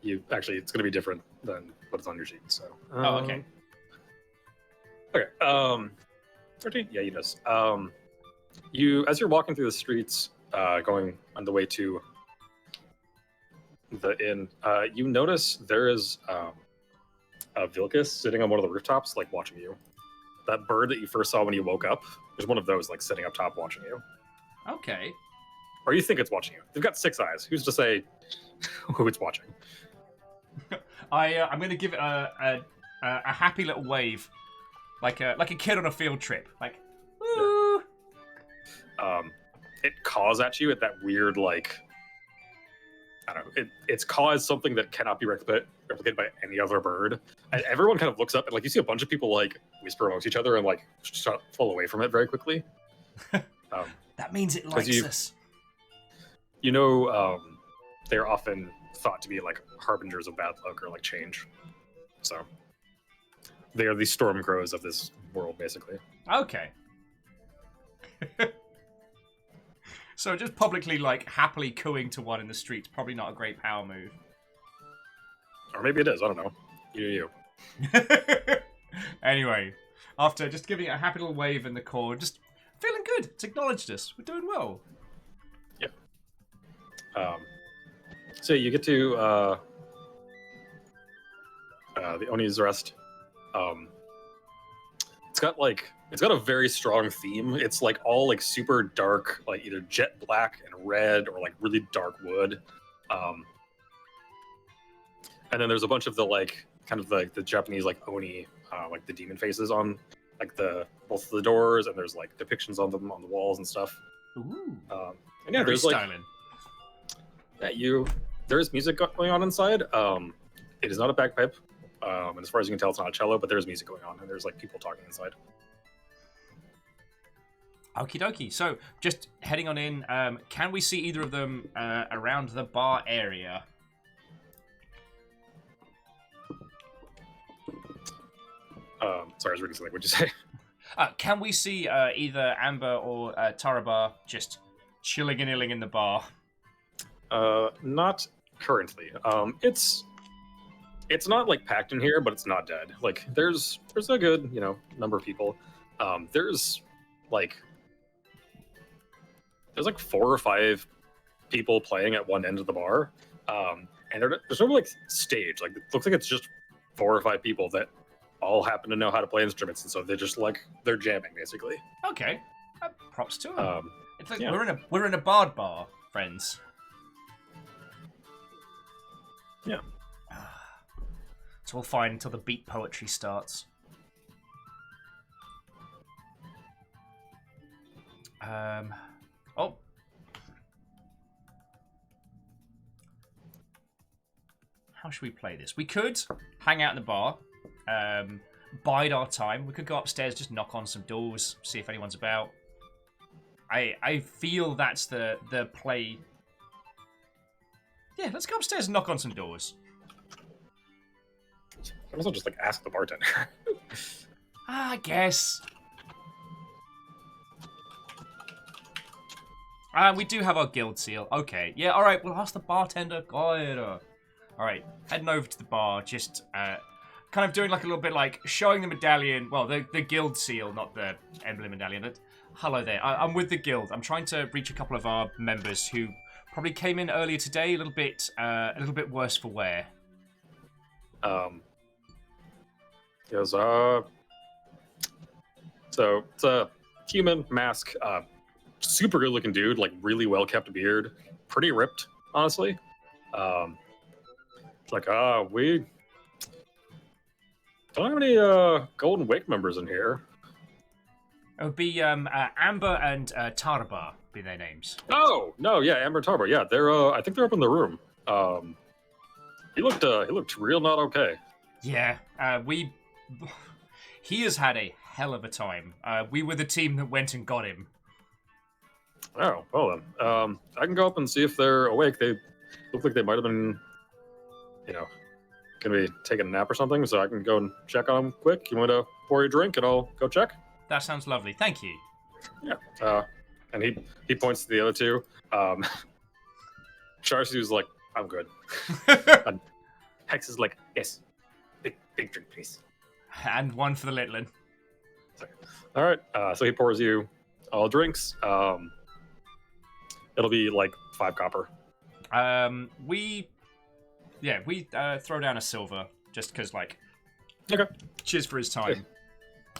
You actually, it's going to be different than what's on your sheet. So. Oh, okay. Okay. 13. Yeah, you does. You, as you're walking through the streets, going on the way to the inn, you notice there is a Vilcus sitting on one of the rooftops, like watching you. That bird that you first saw when you woke up, there's one of those like sitting up top watching you. Okay. Or you think it's watching you. They've got 6 eyes. Who's to say who it's watching? I'm going to give it a happy little wave, like a kid on a field trip, like. Woo! Yeah. It caws at you at that weird like. I don't know. Its caw is something that cannot be replicated by any other bird. And everyone kind of looks up and like you see a bunch of people like whisper amongst each other and like fall away from it very quickly. That means it likes us. You know, they're often thought to be like harbingers of bad luck or like change. So they are the storm crows of this world, basically. Okay. So just publicly, like, happily cooing to one in the streets, probably not a great power move. Or maybe it is, I don't know. You. Anyway, after just giving it a happy little wave in the core, just feeling good. It's acknowledged us. We're doing well. Yep. So you get to the Oni's Rest. It's got a very strong theme. It's like all like super dark, like either jet black and red or like really dark wood. And then there's a bunch of the like kind of like the Japanese like Oni, like the demon faces on like both of the doors, and there's like depictions of them on the walls and stuff. Ooh. And yeah, there's styling. There is music going on inside. It is not a bagpipe, and as far as you can tell, it's not a cello, but there's music going on, and there's like people talking inside. Okie dokie. So, just heading on in, can we see either of them around the bar area? Sorry, I was reading something. What'd you say? Can we see either Amber or Tarabar just chilling and illing in the bar? Not currently. It's not like packed in here, but it's not dead. Like there's a good number of people. There's like 4 or 5 people playing at one end of the bar, and there's no like stage. Like it looks like it's just 4 or 5 people that all happen to know how to play instruments, and so they're jamming basically. Okay, props to them. It's like yeah. we're in a bard bar, friends. Yeah. So we'll find until the beat poetry starts. Oh. How should we play this? We could hang out in the bar, bide our time. We could go upstairs, just knock on some doors, see if anyone's about. I feel that's the play. Yeah, let's go upstairs and knock on some doors. I also just like ask the bartender. I guess. We do have our guild seal. Okay. Yeah, alright, we'll ask the bartender. Alright, heading over to the bar, just kind of doing like a little bit like showing the medallion. Well, the guild seal, not the emblem medallion. Hello there. I'm with the guild. I'm trying to reach a couple of our members who probably came in earlier today, a little bit worse for wear. Yes, so it's a human mask, super good looking dude, like really well kept beard, pretty ripped, honestly. It's like, we don't have any Golden Wake members in here. It would be Amber and Tarabar be their names. Oh no, yeah, Amber and Tarbar, yeah, they're I think they're up in the room. He looked real not okay. Yeah, he has had a hell of a time. We were the team that went and got him. Oh, well then. I can go up and see if they're awake. They look like they might have been, gonna be taking a nap or something, so I can go and check on them quick. You want to pour you a drink and I'll go check? That sounds lovely. Thank you. Yeah. And he points to the other two. Charsu's like, I'm good. And Hex is like, yes. Big drink, please. And one for the Litlin. All right. So he pours you all drinks. It'll be like 5 copper. We throw down a silver just because, like, okay. Cheers for his time.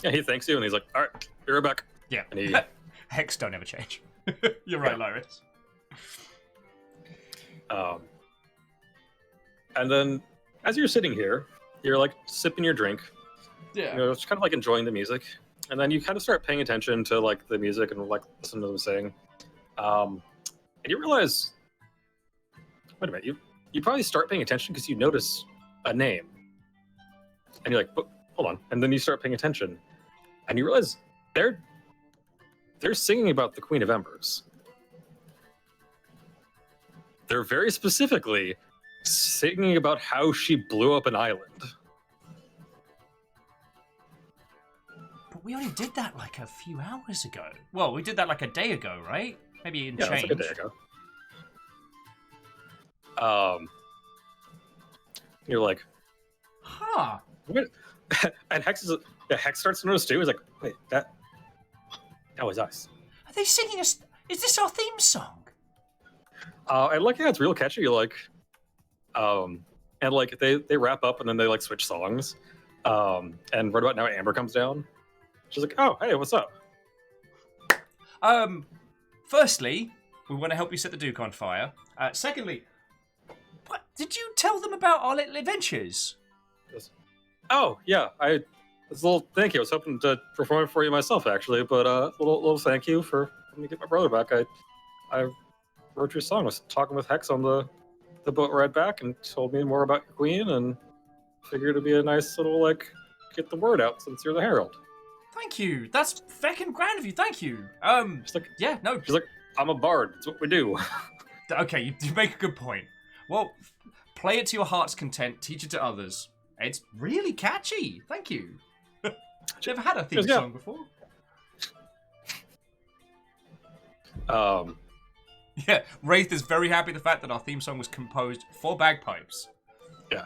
Yeah, he thanks you, and he's like, all right, be right back. Yeah. And he... Hex don't ever change. You're right, Lyris. And then, as you're sitting here, you're like sipping your drink. Yeah. Just kind of like enjoying the music, and then you kind of start paying attention to like the music and like listen to them sing. And you realize, wait a minute, you probably start paying attention because you notice a name, and you're like, but hold on, and then you start paying attention, and you realize they're singing about the Queen of Embers. They're very specifically singing about how she blew up an island. But we only did that like a few hours ago. Well, we did that like a day ago, right? Maybe in change. Yeah, like a day ago. You're like, huh? What? And Hex starts to notice too. He's like, wait, that was us. Are they singing us? Is this our theme song? And like, yeah, it's real catchy. Like, and like they wrap up and then they like switch songs. And right about now, Amber comes down. She's like, oh, hey, what's up? Firstly, we want to help you set the Duke on fire. Secondly, what did you tell them about our little adventures? Yes. Oh, yeah, it's a little thank you. I was hoping to perform it for you myself, actually, but a little thank you for letting me get my brother back. I wrote your song. I was talking with Hex on the boat ride back and told me more about your queen and figured it'd be a nice little, like, get the word out since you're the herald. Thank you. That's feckin' grand of you. Thank you. She's like, yeah, no. She's like, I'm a bard. That's what we do. Okay, you make a good point. Well, play it to your heart's content. Teach it to others. It's really catchy. Thank you. Never had a theme song before. Yeah, Wraith is very happy the fact that our theme song was composed for bagpipes. Yeah.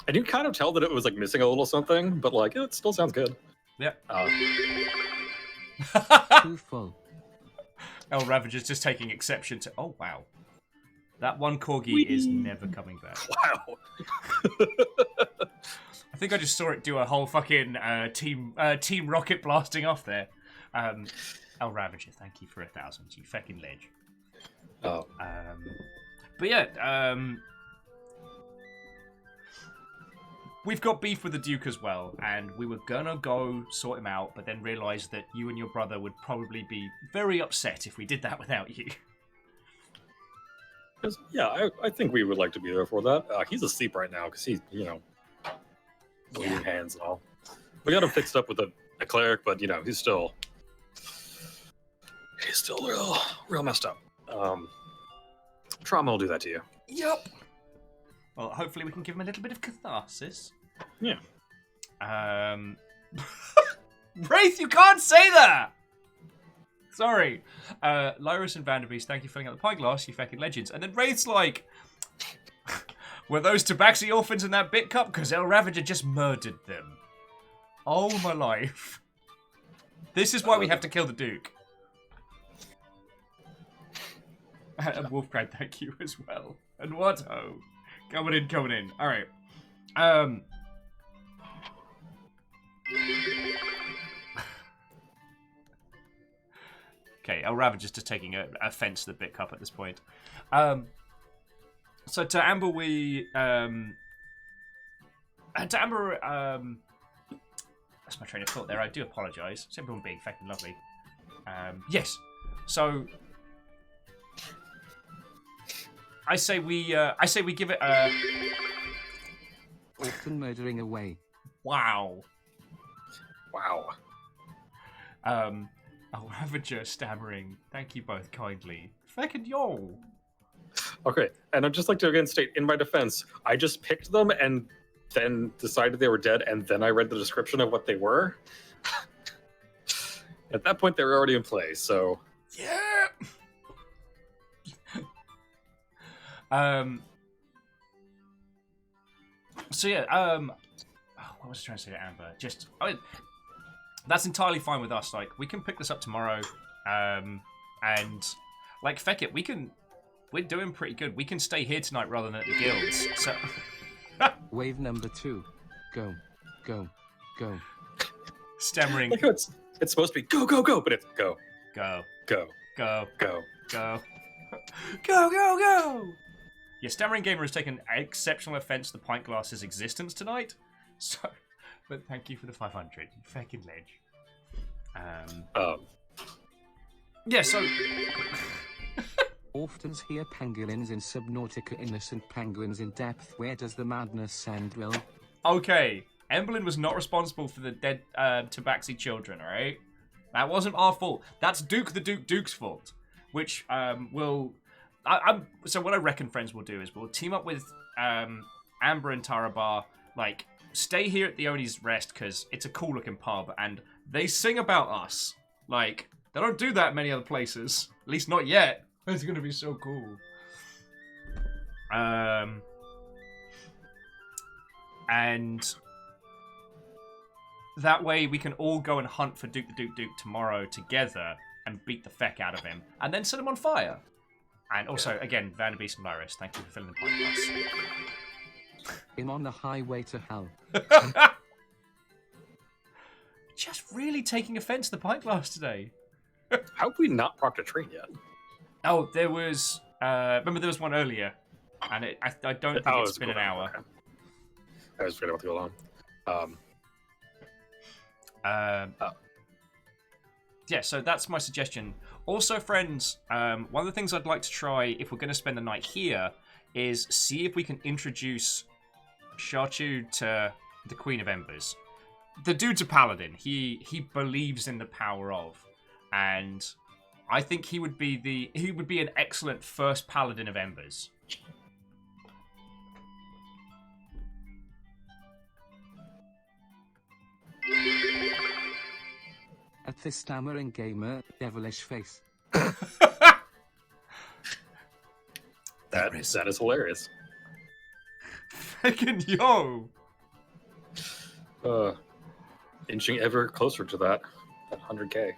And you can kind of tell that it was like missing a little something, but like it still sounds good. Yeah. Too full. El Ravager's just taking exception to. Oh wow, that one corgi is never coming back. Wow. I think I just saw it do a whole fucking team rocket blasting off there. El Ravager, thank you for 1,000. You fucking ledge. Oh. But yeah, we've got beef with the Duke as well, and we were gonna go sort him out, but then realised that you and your brother would probably be very upset if we did that without you. Yeah, I think we would like to be there for that. He's asleep right now because he's, bleeding hands and all. We got him fixed up with a cleric, but he's still real messed up. Trauma will do that to you. Yep. Well, hopefully we can give him a little bit of catharsis. Yeah. Wraith, you can't say that! Sorry. Lyris and Vanderbeest, thank you for filling out the pie glass, you fucking legends. And then Wraith's like, were those Tabaxi orphans in that bit cup? Because El Ravager just murdered them. Oh my life. This is why we have to kill the Duke. And Wolfcried, thank you as well. And what? Oh. Coming in. Alright. Okay, El Ravager's just taking offense to the bit cup at this point. So to Amber, that's my train of thought there. I do apologise. It's everyone being fucking lovely. Yes. So I say we give it a. Often murdering away. Wow. Wow. El Ravager stammering. Thank you both kindly. Fucking yo. Okay, and I'd just like to again state, in my defense, I just picked them and then decided they were dead, and then I read the description of what they were. At that point, they were already in play, so... Yeah! So yeah, what was I trying to say to Amber? That's entirely fine with us. Like, we can pick this up tomorrow, and like, feck it, we're doing pretty good. We can stay here tonight rather than at the guilds. So Wave number 2. Go. Stammering. Like it's supposed to be go, go, go, but it's go. Go. Go. Go. Go. Go. Go, go, go! Yeah, Stammering Gamer has taken exceptional offense to the pint glass's existence tonight. So, but thank you for the 500. You fucking ledge. Yeah, so... Often hear pangolins in Subnautica, innocent penguins in depth. Where does the madness end, Will? Okay, Emberlyn was not responsible for the dead Tabaxi children, alright? That wasn't our fault. That's Duke's fault. Which so what I reckon friends will do is we'll team up with Amber and Tarabar, like, stay here at the Oni's Rest because it's a cool looking pub and they sing about us. Like, they don't do that many other places. At least not yet. It's gonna be so cool. And that way we can all go and hunt for Duke tomorrow together and beat the feck out of him, and then set him on fire. And also, again, Vanderbeest and Lyris, thank you for filling the point for us. I'm on the highway to hell. Just really taking offense to the pint glass today. How have we not propped a train yet? Oh, there was... remember there was one earlier, and I don't think it's been an hour. Okay. I was forgetting about to go along. Yeah, so that's my suggestion. Also, friends, one of the things I'd like to try, if we're going to spend the night here, is see if we can introduce Charchu to the Queen of Embers. The dude's a paladin. He believes in the power of, and I think he would be an excellent first paladin of Embers. At the stammering gamer, devilish face. There is. That is hilarious. Fucking yo! Inching ever closer to that 100K.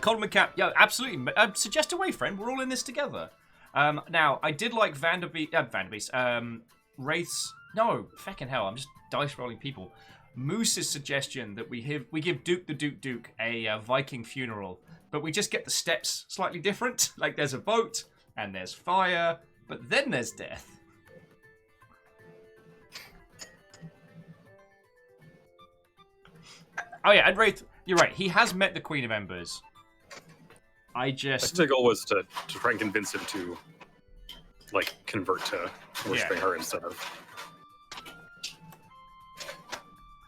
Colin McCap, yeah, absolutely. Suggest a way, friend. We're all in this together. Now, I did like Vanderbeest. Wraith's. No, fucking hell. I'm just dice rolling people. Moose's suggestion that we give Duke the Duke a Viking funeral, but we just get the steps slightly different. Like there's a boat and there's fire, but then there's death. Oh yeah, and Wraith, you're right. He has met the Queen of Embers. I think the goal was to try and convince him to like convert to worshiping her instead of.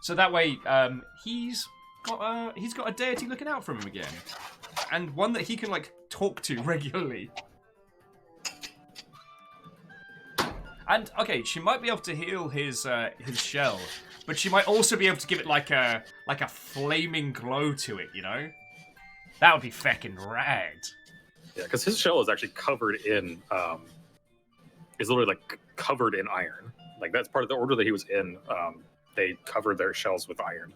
So that way, he's got a deity looking out for him again, and one that he can like talk to regularly. And okay, she might be able to heal his shell, but she might also be able to give it like a flaming glow to it. You know, that would be feckin' rad. Yeah, because his shell is actually covered in is literally like covered in iron. Like that's part of the order that he was in. They covered their shells with iron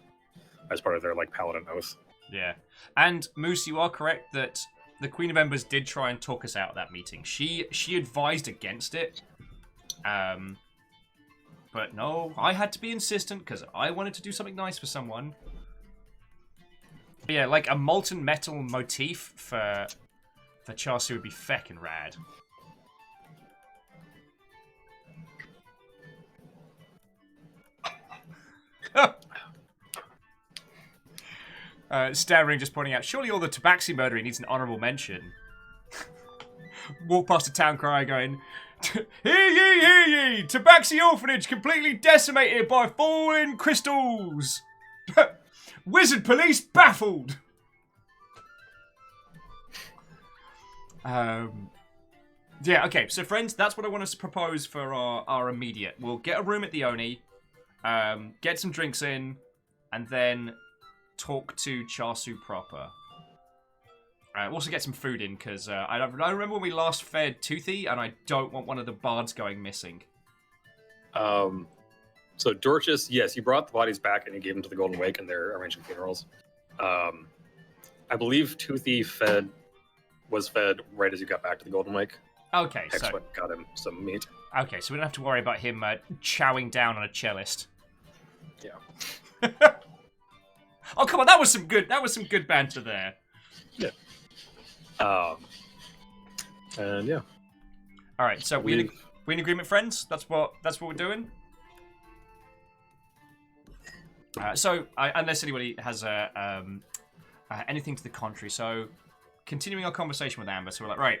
as part of their like paladin oath. Yeah, and Moose, you are correct that the Queen of Embers did try and talk us out of that meeting. She advised against it, but no, I had to be insistent because I wanted to do something nice for someone. But yeah, like a molten metal motif for Char-Siu would be feckin' rad. Staring, just pointing out, surely all the Tabaxi murdering needs an honourable mention. Walk past a town crier going, hear ye, Tabaxi orphanage completely decimated by falling crystals. Wizard police baffled. Yeah, okay, so friends, that's what I want us to propose for our immediate. We'll get a room at the Oni, get some drinks in, and then talk to Char-Siu proper. We'll also get some food in, because I remember when we last fed Toothy, and I don't want one of the bards going missing. So Dorcas, yes, you brought the bodies back and you gave them to the Golden Wake, and they're arranging funerals. I believe Toothy was fed right as you got back to the Golden Wake. Okay, Hex so got him some meat. Okay, so we don't have to worry about him chowing down on a cellist. Yeah. Oh come on, that was some good banter there. Yeah. And yeah. All right, so we in agreement, friends. That's what we're doing. Unless anybody has anything to the contrary, so continuing our conversation with Amber, so we're like, right,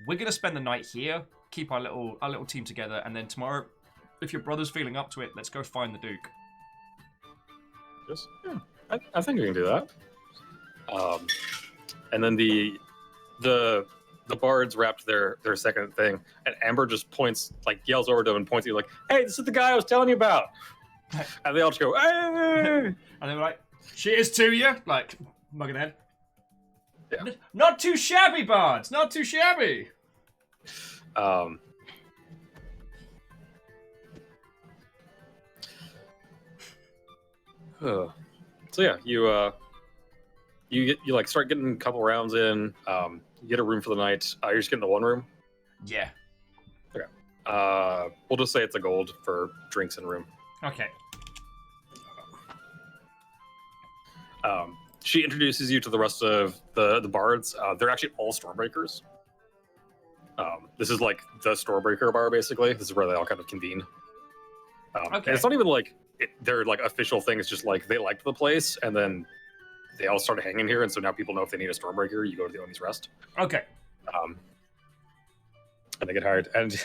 we're gonna spend the night here, keep our little team together, and then tomorrow, if your brother's feeling up to it, let's go find the Duke. Yes, yeah, I think we can do that. And then the bards wrapped their second thing, and Amber just yells over to him and points at you like, "Hey, this is the guy I was telling you about." And they all just go, "Hey!" And they were like, "Cheers to you!" Like mugging head. Yeah. Not too shabby, bards. Not too shabby. So yeah, you like start getting a couple rounds in. You get a room for the night. You're just getting the one room. Yeah. Okay. We'll just say it's a gold for drinks and room. Okay. She introduces you to the rest of the bards. They're actually all Stormbreakers. This is like the Stormbreaker bar, basically. This is where they all kind of convene. Okay. And it's not even like their like official thing. It's just like they liked the place, and then they all started hanging here, and so now people know if they need a Stormbreaker, you go to the Oni's Rest. Okay. And they get hired. And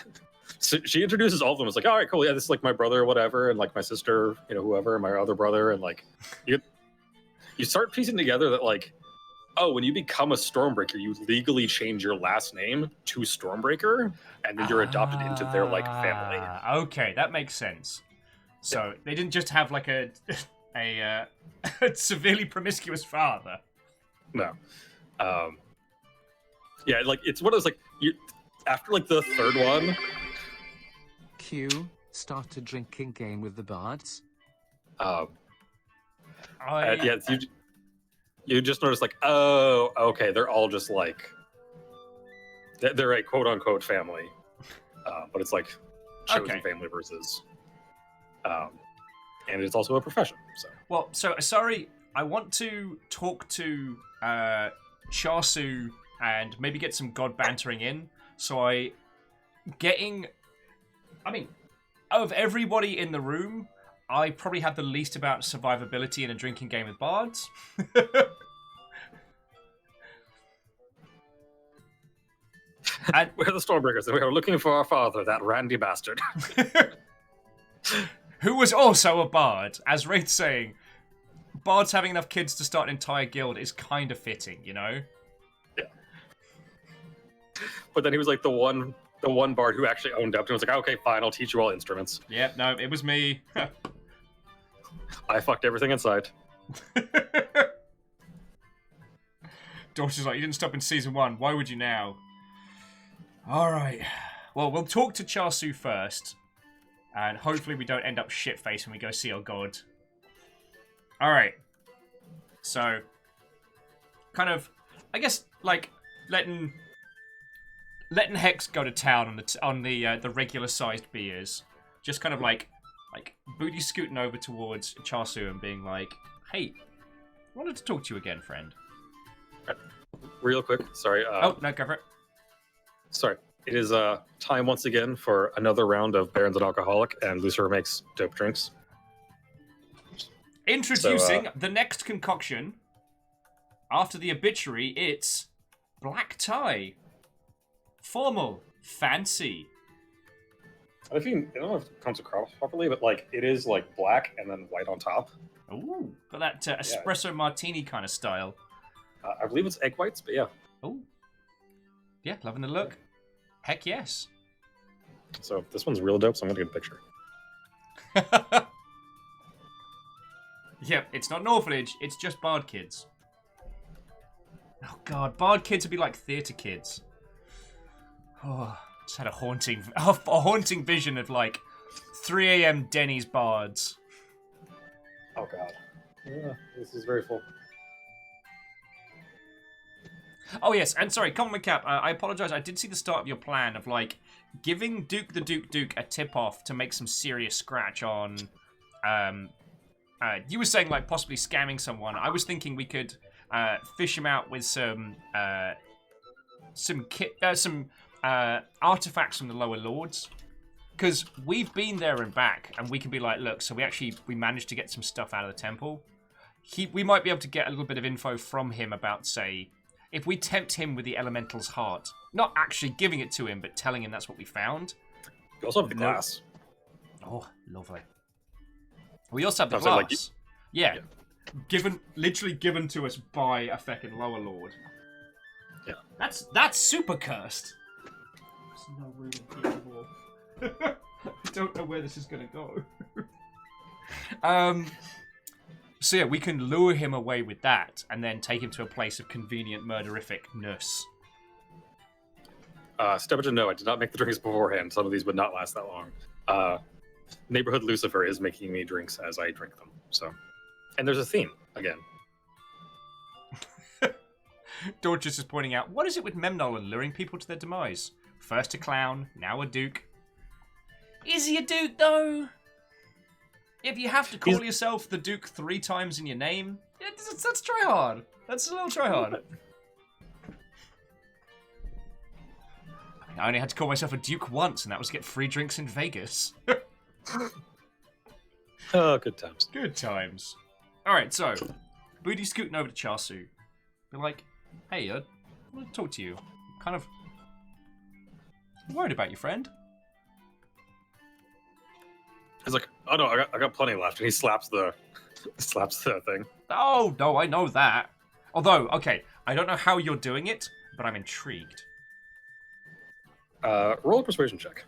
so she introduces all of them. It's like, all right, cool. Yeah, this is like my brother, whatever, and like my sister, whoever, and my other brother, and like you start piecing together that like, oh, when you become a Stormbreaker, you legally change your last name to Stormbreaker, and then you're adopted into their like family. Okay, that makes sense. So they didn't just have like a severely promiscuous father. No. Yeah, like it's one of those like you after like the third one. Q, start a drinking game with the bards. Yeah, you just notice like, oh, okay, they're all just like they're a quote unquote family, but it's like chosen family versus, and it's also a profession. So well, so sorry, I want to talk to Charsu and maybe get some god bantering in. So I mean, of everybody in the room, I probably have the least amount of survivability in a drinking game with bards. And we're the Stormbreakers, and we are looking for our father, that randy bastard. who was also a bard. As Wraith's saying, bards having enough kids to start an entire guild is kind of fitting, you know? Yeah. But then he was like the one bard who actually owned up to it. Was like, okay, fine, I'll teach you all instruments. Yep, no, it was me. I fucked everything in sight. Daughter's like, you didn't stop in season 1. Why would you now? Alright. Well, we'll talk to Charsu first. And hopefully we don't end up shit-faced when we go see our god. Alright. So, kind of, I guess, like, letting Hex go to town on the regular-sized beers. Just kind of like booty scooting over towards Charsu and being like, hey, I wanted to talk to you again, friend. Real quick, sorry. Oh, no, go for it. Sorry. It is time once again for another round of Barons and Alcoholic, and Lucifer makes dope drinks. Introducing the next concoction. After the obituary, it's black tie. Formal. Fancy. I don't know if it comes across properly, but like it is like black and then white on top. Ooh, got that espresso martini kind of style. I believe it's egg whites, but yeah. Ooh. Yeah, loving the look. Heck yes. So this one's real dope, so I'm gonna get a picture. Yep, it's not an orphanage, it's just bard kids. Oh god, bard kids would be like theatre kids. Oh, just had a haunting vision of like 3 a.m. Denny's bards. Oh god. Yeah, this is very full. Oh yes, and sorry, comment cap. I apologize. I did see the start of your plan of like giving Duke a tip off to make some serious scratch on. You were saying like possibly scamming someone. I was thinking we could fish him out with some artifacts from the lower lords, because we've been there and back, and we can be like, look, so we managed to get some stuff out of the temple. We might be able to get a little bit of info from him about, say, if we tempt him with the elemental's heart, not actually giving it to him, but telling him that's what we found. You also have the glass. Oh, lovely. We also have the glass. Like, yeah. Literally given to us by a fucking lower lord. Yeah. That's super cursed. There's no room anymore. I don't know where this is gonna go. So yeah, we can lure him away with that, and then take him to a place of convenient murderificness. Stephen, no, I did not make the drinks beforehand. Some of these would not last that long. Neighborhood Lucifer is making me drinks as I drink them. So, and there's a theme again. Dorcas is pointing out, what is it with Memnol and luring people to their demise? First a clown, now a duke. Is he a duke though? If you have to call yourself the Duke 3 times in your name, that's try hard. That's a little try hard. I only had to call myself a Duke once, and that was to get free drinks in Vegas. Oh, good times. Good times. Alright, so, Booty scooting over to Charsu. Be like, hey, I want to talk to you. I'm kind of worried about your friend. He's like, oh no, I got plenty left, and he slaps the thing. Oh, no, I know that. Although, okay, I don't know how you're doing it, but I'm intrigued. Roll a persuasion check.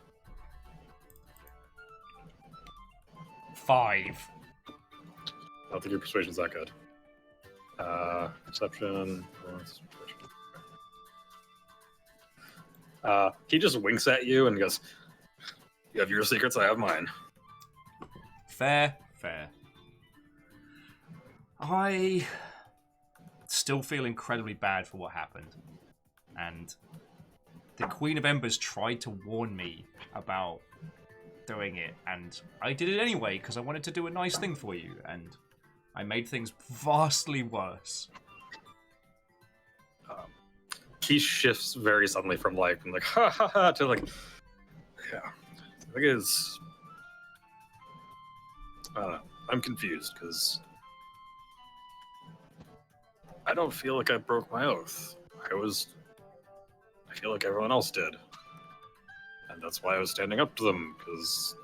5. I don't think your persuasion's that good. Perception. He just winks at you and goes, "You have your secrets, I have mine." Fair. I still feel incredibly bad for what happened. And the Queen of Embers tried to warn me about doing it, and I did it anyway because I wanted to do a nice thing for you, and I made things vastly worse. He shifts very suddenly from like ha ha ha to like, yeah. I think it's, I don't know. I'm confused because I don't feel like I broke my oath. I feel like everyone else did. And that's why I was standing up to them, because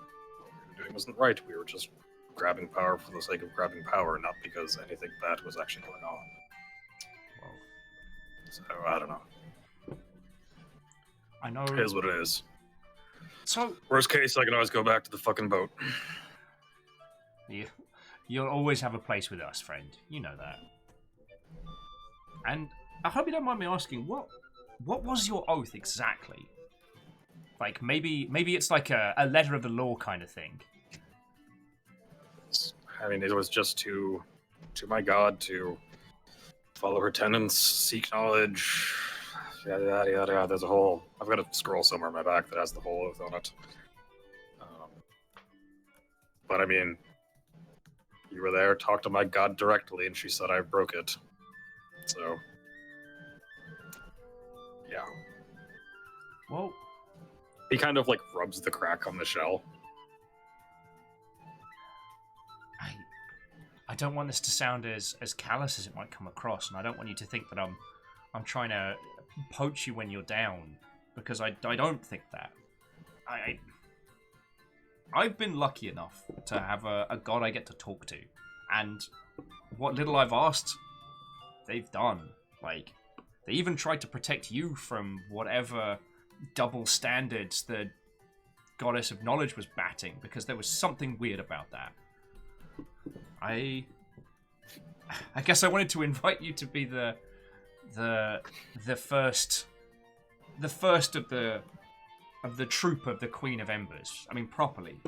what we were doing wasn't right. We were just grabbing power for the sake of grabbing power, not because anything bad was actually going on. Well, so, I don't know. I know. It is what it is. So, worst case, I can always go back to the fucking boat. You'll always have a place with us, friend. You know that. And I hope you don't mind me asking, what was your oath exactly? Like, maybe it's like a letter of the law kind of thing. I mean, it was just to my god, to follow her tenets, seek knowledge, yada yada yada. There's a whole. I've got a scroll somewhere on my back that has the whole oath on it. But I mean, you were there, talked to my god directly, and she said I broke it. So, yeah. Well, he kind of like rubs the crack on the shell. I don't want this to sound as callous as it might come across, and I don't want you to think that I'm trying to poach you when you're down, because I don't think that. I've been lucky enough to have a god I get to talk to, and what little I've asked, they've done. Like, they even tried to protect you from whatever double standards the goddess of knowledge was batting, because there was something weird about that. I guess I wanted to invite you to be the first of the troop of the Queen of Embers. I mean, properly,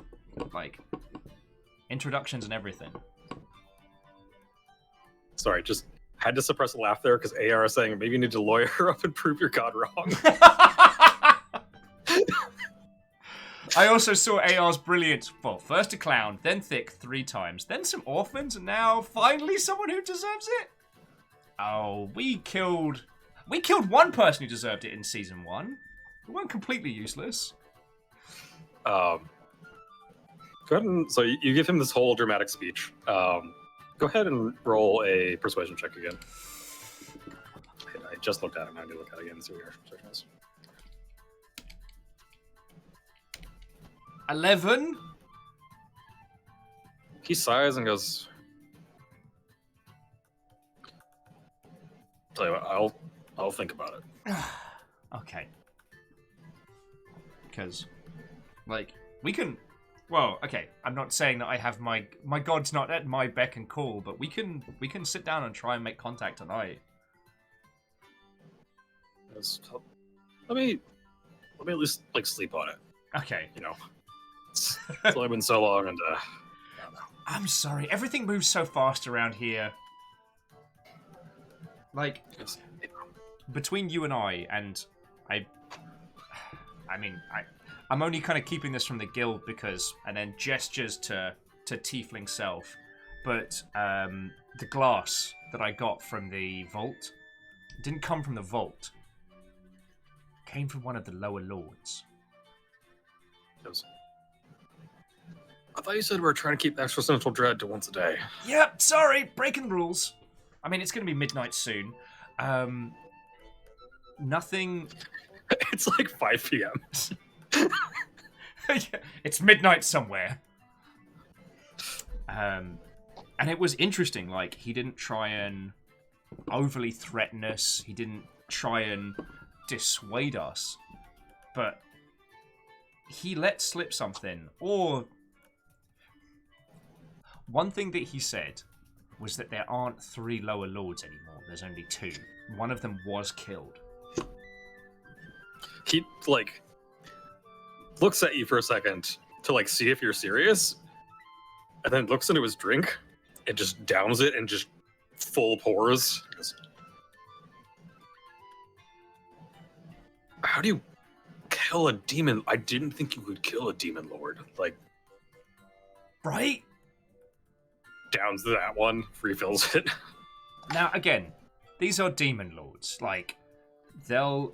like introductions and everything. Sorry, just had to suppress a laugh there because AR is saying maybe you need to lawyer her up and prove your god wrong. I also saw AR's brilliant, well, first a clown, then thick 3 times, then some orphans, and now finally someone who deserves it. Oh, we killed one person who deserved it in season 1. We weren't completely useless. Go ahead and, so you give him this whole dramatic speech. Go ahead and roll a persuasion check again. I just looked at it, and I need to look at it again and see what your persuasion is. 11. He sighs and goes, "Tell you what, I'll think about it." Okay. Because, like, we can. Well, okay. I'm not saying that I have my god's not at my beck and call, but we can sit down and try and make contact tonight. Let me at least like sleep on it. Okay. You know, it's only been so long, and I don't know. I'm sorry. Everything moves so fast around here. Like, between you and I mean, I'm only kind of keeping this from the guild because, and then gestures to Tiefling Self, but the glass that I got from the vault didn't come from the vault. It came from one of the lower lords. I thought you said we were trying to keep existential dread to once a day. Yep, sorry, breaking the rules. I mean, it's going to be midnight soon. Nothing... It's like 5 p.m. It's midnight somewhere. And it was interesting, like, he didn't try and overly threaten us. He didn't try and dissuade us. But he let slip something. Or one thing that he said was that there aren't 3 lower lords anymore. There's only 2. One of them was killed. He like looks at you for a second to like see if you're serious, and then looks into his drink and just downs it and just full pours. He goes, how do you kill a demon? I didn't think you could kill a demon lord. Like, Right? downs that one, refills it. Now, again, these are demon lords. Like, they'll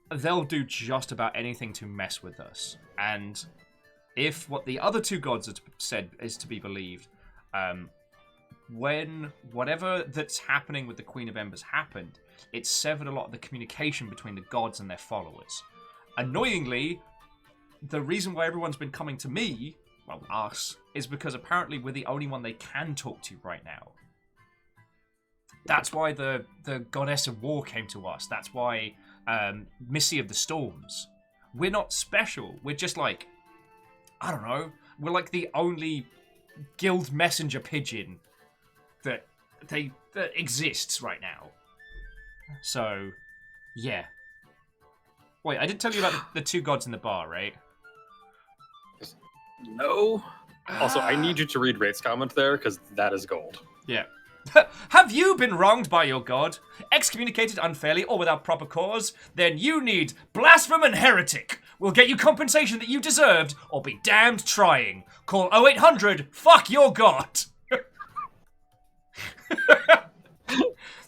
do just about anything to mess with us. And if what the other two gods have said is to be believed, when whatever that's happening with the Queen of Embers happened, it severed a lot of the communication between the gods and their followers. Annoyingly, the reason why everyone's been coming to me, well, us, is because apparently we're the only one they can talk to right now. That's why the goddess of war came to us. That's why Missy of the Storms. We're not special. We're just like, I don't know. We're like the only guild messenger pigeon that exists right now. So, yeah. Wait, I didn't tell you about the two gods in the bar, right? No. Also, I need you to read Rate's comment there, because that is gold. Yeah. Have you been wronged by your god? Excommunicated unfairly or without proper cause? Then you need blaspheme and heretic. We'll get you compensation that you deserved, or be damned trying. Call 0800, fuck your god.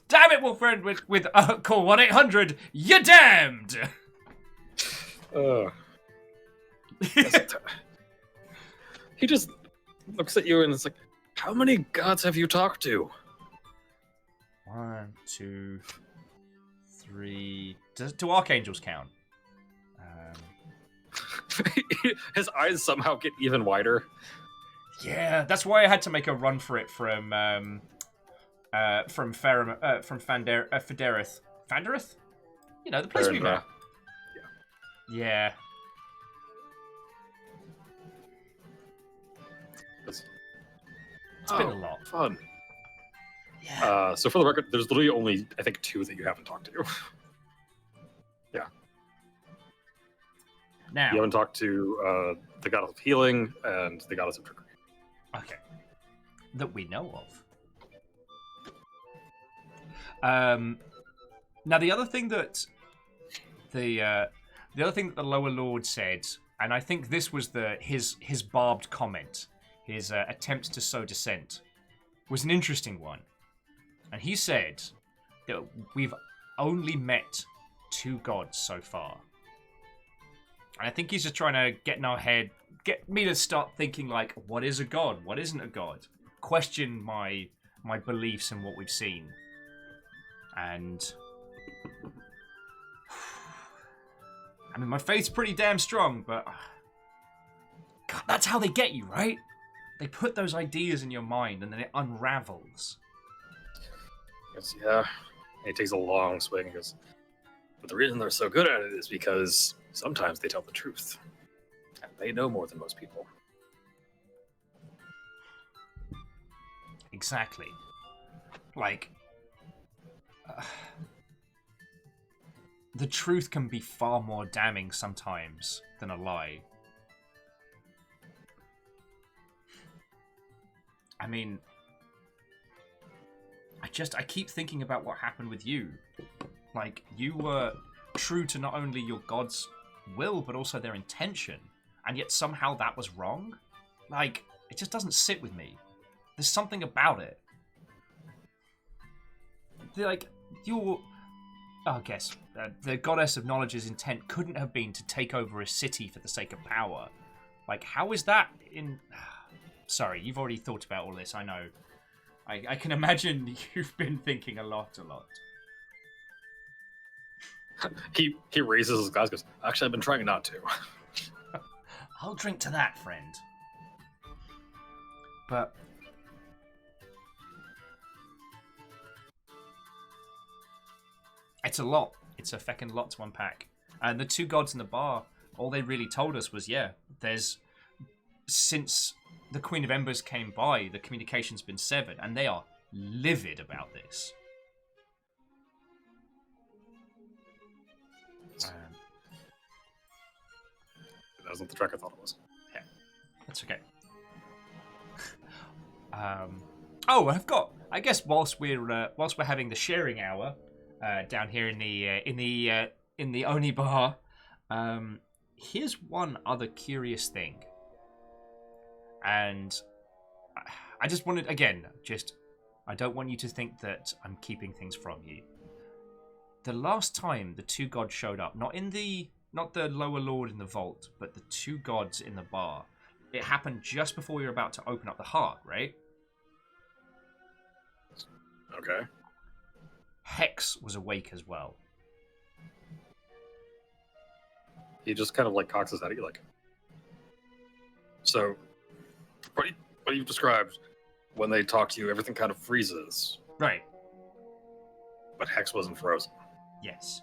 Damn it, we'll friend with call 1-800, you're damned. He just looks at you and it's like, how many gods have you talked to? 1, 2, 3. Do archangels count? His eyes somehow get even wider. Yeah, that's why I had to make a run for it from Fandareth. Fandareth? You know, the place we met. Yeah. It's been a lot. Fun. Yeah. So for the record, there's literally only, I think, 2 that you haven't talked to. Yeah. Now. You haven't talked to the goddess of healing and the goddess of trickery. Okay. That we know of. Now the other thing that the lower lord said, and I think this was his barbed comment, his attempts to sow dissent, was an interesting one. And he said that we've only met 2 gods so far. And I think he's just trying to get in our head, get me to start thinking like, what is a god? What isn't a god? Question my beliefs and what we've seen. And I mean, my faith's pretty damn strong, but God, that's how they get you, right? They put those ideas in your mind and then it unravels. Yes, yeah. He takes a long swing and goes, but the reason they're so good at it is because sometimes they tell the truth. And they know more than most people. Exactly. Like, the truth can be far more damning sometimes than a lie. I mean, I keep thinking about what happened with you. Like, you were true to not only your god's will, but also their intention. And yet somehow that was wrong? Like, it just doesn't sit with me. There's something about it. Like, I guess, the goddess of knowledge's intent couldn't have been to take over a city for the sake of power. Like, how is that in... Sorry, you've already thought about all this, I know. I can imagine you've been thinking a lot. He raises his glass and goes, actually, I've been trying not to. I'll drink to that, friend. But... it's a lot. It's a feckin' lot to unpack. And the 2 gods in the bar, all they really told us was, yeah, since the Queen of Embers came by, the communication's been severed, and they are livid about this. That wasn't the track I thought it was. Yeah, that's okay. Oh, I've got. I guess whilst we're having the sharing hour down here in the Oni bar, here's one other curious thing, and I just wanted I don't want you to think that I'm keeping things from you. The last time the two gods showed up, not the lower lord in the vault, but the two gods in the bar, it happened just before we were about to open up the heart, right? Okay. Hex was awake as well. He just kind of like cocks his head at you, like. So, what you've described, when they talk to you, everything kind of freezes. Right. But Hex wasn't frozen. Yes.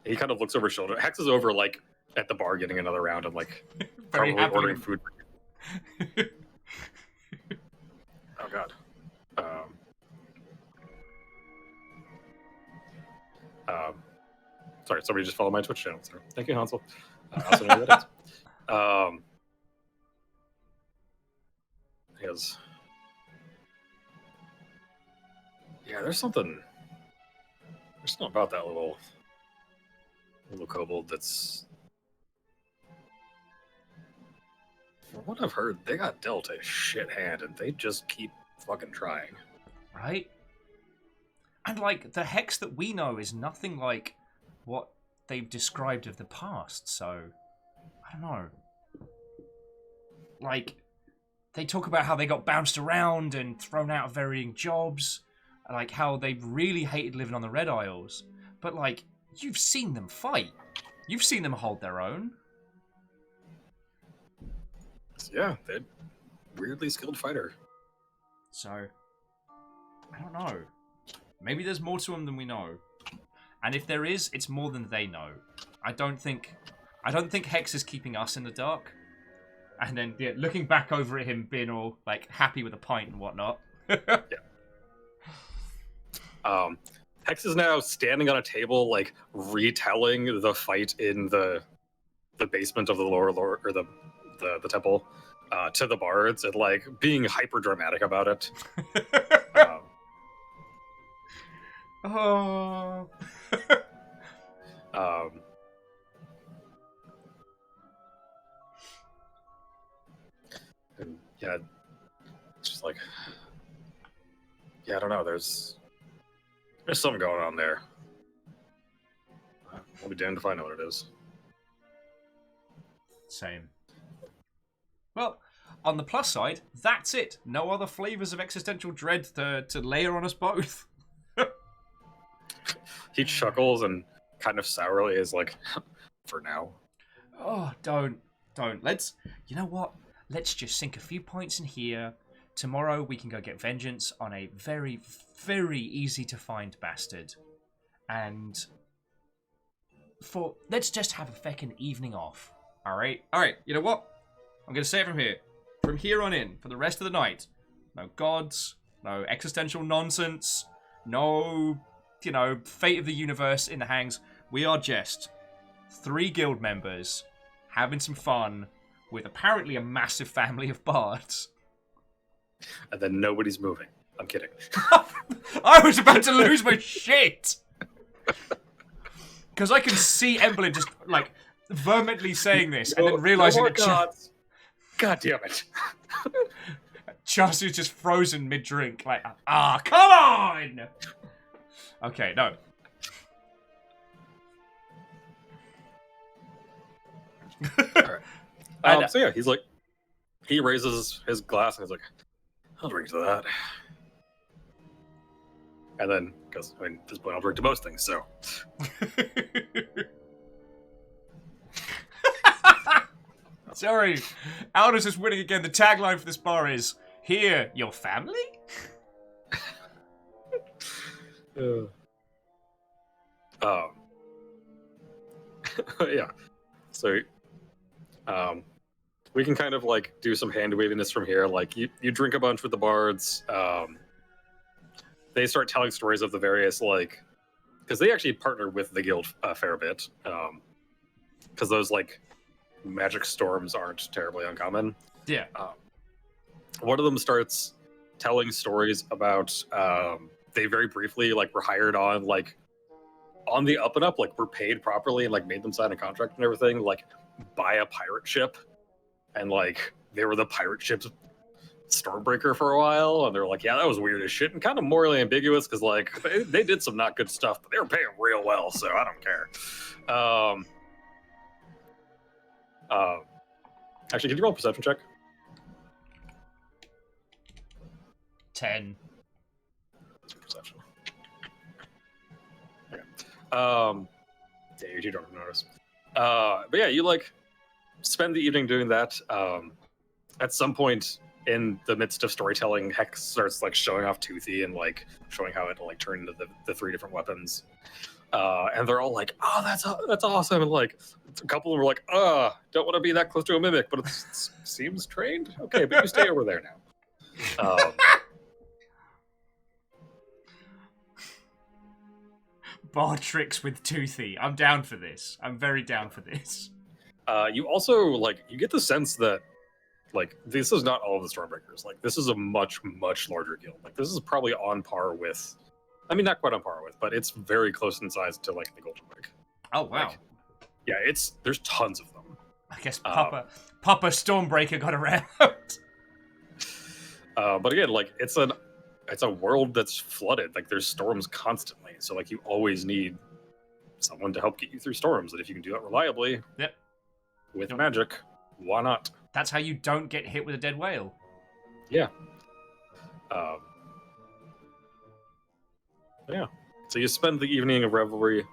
He kind of looks over his shoulder. Hex is over, like, at the bar getting another round of, like, Very probably happy ordering to- food. Oh, God. Sorry, somebody just followed my Twitch channel, sir. Thank you, Hansel. I also know who that is. Because... Yeah, there's something about that little kobold that's... From what I've heard, they got dealt a shit hand, and they just keep fucking trying. Right? And, like, the Hex that we know is nothing like what they've described of the past, so... I don't know. Like, they talk about how they got bounced around and thrown out of varying jobs, like how they really hated living on the Red Isles. But, like, you've seen them fight. You've seen them hold their own. Yeah, they're weirdly skilled fighter. So, I don't know. Maybe there's more to them than we know. And if there is, it's more than they know. I don't think Hex is keeping us in the dark. And then looking back over at him being all like happy with a pint and whatnot. Yeah. Hex is now standing on a table, like retelling the fight in the basement of the lower lord or the temple to the bards and like being hyper dramatic about it. Oh. And yeah, it's just like, yeah, I don't know. There's something going on there. I'll be damned if I know what it is. Same. Well, on the plus side, that's it. No other flavors of existential dread to layer on us both. He chuckles and kind of sourly is like, for now. Oh, don't. You know what? Let's just sink a few points in here. Tomorrow we can go get vengeance on a very, very easy to find bastard. And let's just have a feckin' evening off. Alright, you know what? I'm gonna say it from here. From here on in, for the rest of the night. No gods, no existential nonsense, no, fate of the universe in the hangs. We are just 3 guild members having some fun with apparently a massive family of bards. And then nobody's moving. I'm kidding. I was about to lose my shit! Because I can see Emblem just, like, vehemently saying this and then realising that God damn it. Chelsea's just frozen mid-drink. Like, come on! Okay, no. Alright. So yeah, he's like, he raises his glass and he's like, I'll drink to that. And then, because, at this point I'll drink to most things, so. Sorry, Aldous is winning again. The tagline for this bar is, "Here, your family?" Yeah. So, we can kind of like do some hand waviness from here. Like you drink a bunch with the bards. They start telling stories of the various because they actually partner with the guild a fair bit. Because those magic storms aren't terribly uncommon. Yeah. One of them starts telling stories about they very briefly like were hired on like on the up and up, like were paid properly and like made them sign a contract and everything, like by a pirate ship, and like they were the pirate ship's Stormbreaker for a while, and they're like, yeah, that was weird as shit and kind of morally ambiguous because like they did some not good stuff, but they were paying real well, so I don't care. Actually, can you roll a perception check? 10. Perception. Okay. Yeah, you don't notice. But yeah, you like spend the evening doing that. At some point in the midst of storytelling, Hex starts like showing off Toothy and like showing how it like turned into the 3 different weapons. And they're all like, "Oh, that's awesome!" And like a couple of them were like, don't want to be that close to a mimic, but it seems trained. Okay, but you stay over there now." Bar tricks with Toothy. I'm down for this. I'm very down for this. You also like you get the sense that like this is not all of the Stormbreakers. Like this is a much larger guild. Like this is probably on par with, I mean not quite on par with, but it's very close in size to like the Golden Wig. Oh wow. Like, yeah, there's tons of them. I guess Papa Stormbreaker got around. But again, like it's a world that's flooded. Like there's storms constantly, so like you always need someone to help get you through storms. And if you can do that reliably, with magic, why not? That's how you don't get hit with a dead whale. Yeah. Yeah. So you spend the evening of revelry.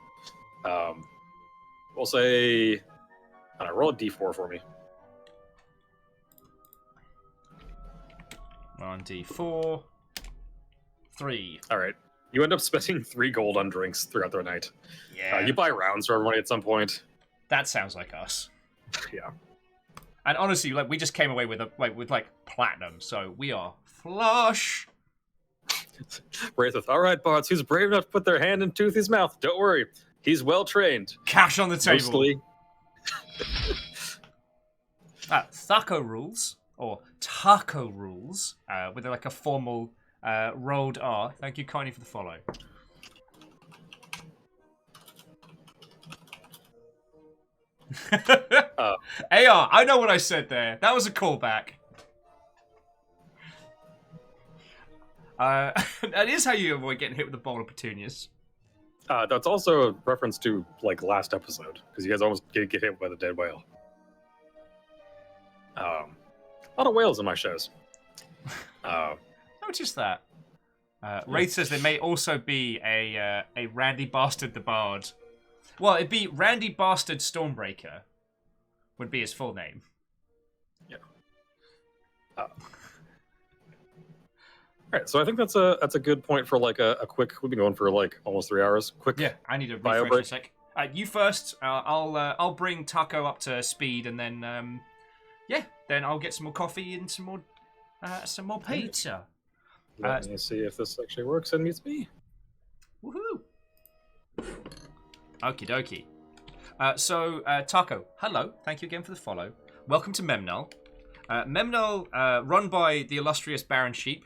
We'll say, roll a d4 for me. 1d4. 3. All right. You end up spending 3 gold on drinks throughout the night. Yeah. You buy rounds for everybody at some point. That sounds like us. Yeah. And honestly, like we just came away with platinum, so we are flush. Wraitheth, all right, Bards, who's brave enough to put their hand in Toothy's mouth? Don't worry, he's well trained. Cash on the table. Mostly. Taco rules, or taco rules, with like a formal rolled R. Thank you kindly for the follow. AR, I know what I said there. That was a callback. That is how you avoid getting hit with a bowl of petunias. That's also a reference to like last episode, because you guys almost get hit by the dead whale. A lot of whales in my shows. Notice that. Wraith says there may also be a Randy Bastard the Bard. Well, it'd be Randy Bastard Stormbreaker would be his full name. Yeah. Alright, so I think that's a good point for like a quick. We've been going for like almost 3 hours. Quick. Yeah, I need a bio refresh break. a sec. You first. I'll bring Taco up to speed, and then then I'll get some more coffee and some more pizza. Let me see if this actually works and meets me. Woohoo! Okie dokie. So Taco, hello. Thank you again for the follow. Welcome to Memnull. Memnull, run by the illustrious Baron Sheep,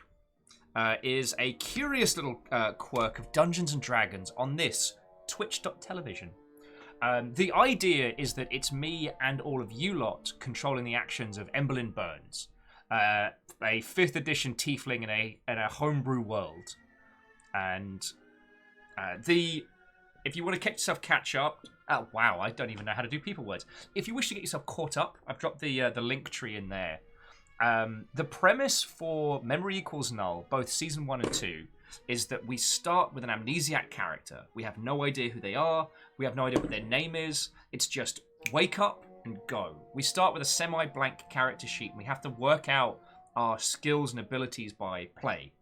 is a curious little quirk of Dungeons and Dragons on this Twitch.television. The idea is that it's me and all of you lot controlling the actions of Emberlyn Burns, a 5th edition tiefling in a homebrew world. And if you want to catch up, oh wow, I don't even know how to do people words. If you wish to get yourself caught up, I've dropped the link tree in there. The premise for Memory Equals Null, both season 1 and 2, is that we start with an amnesiac character. We have no idea who they are. We have no idea what their name is. It's just wake up and go. We start with a semi-blank character sheet, and we have to work out our skills and abilities by play.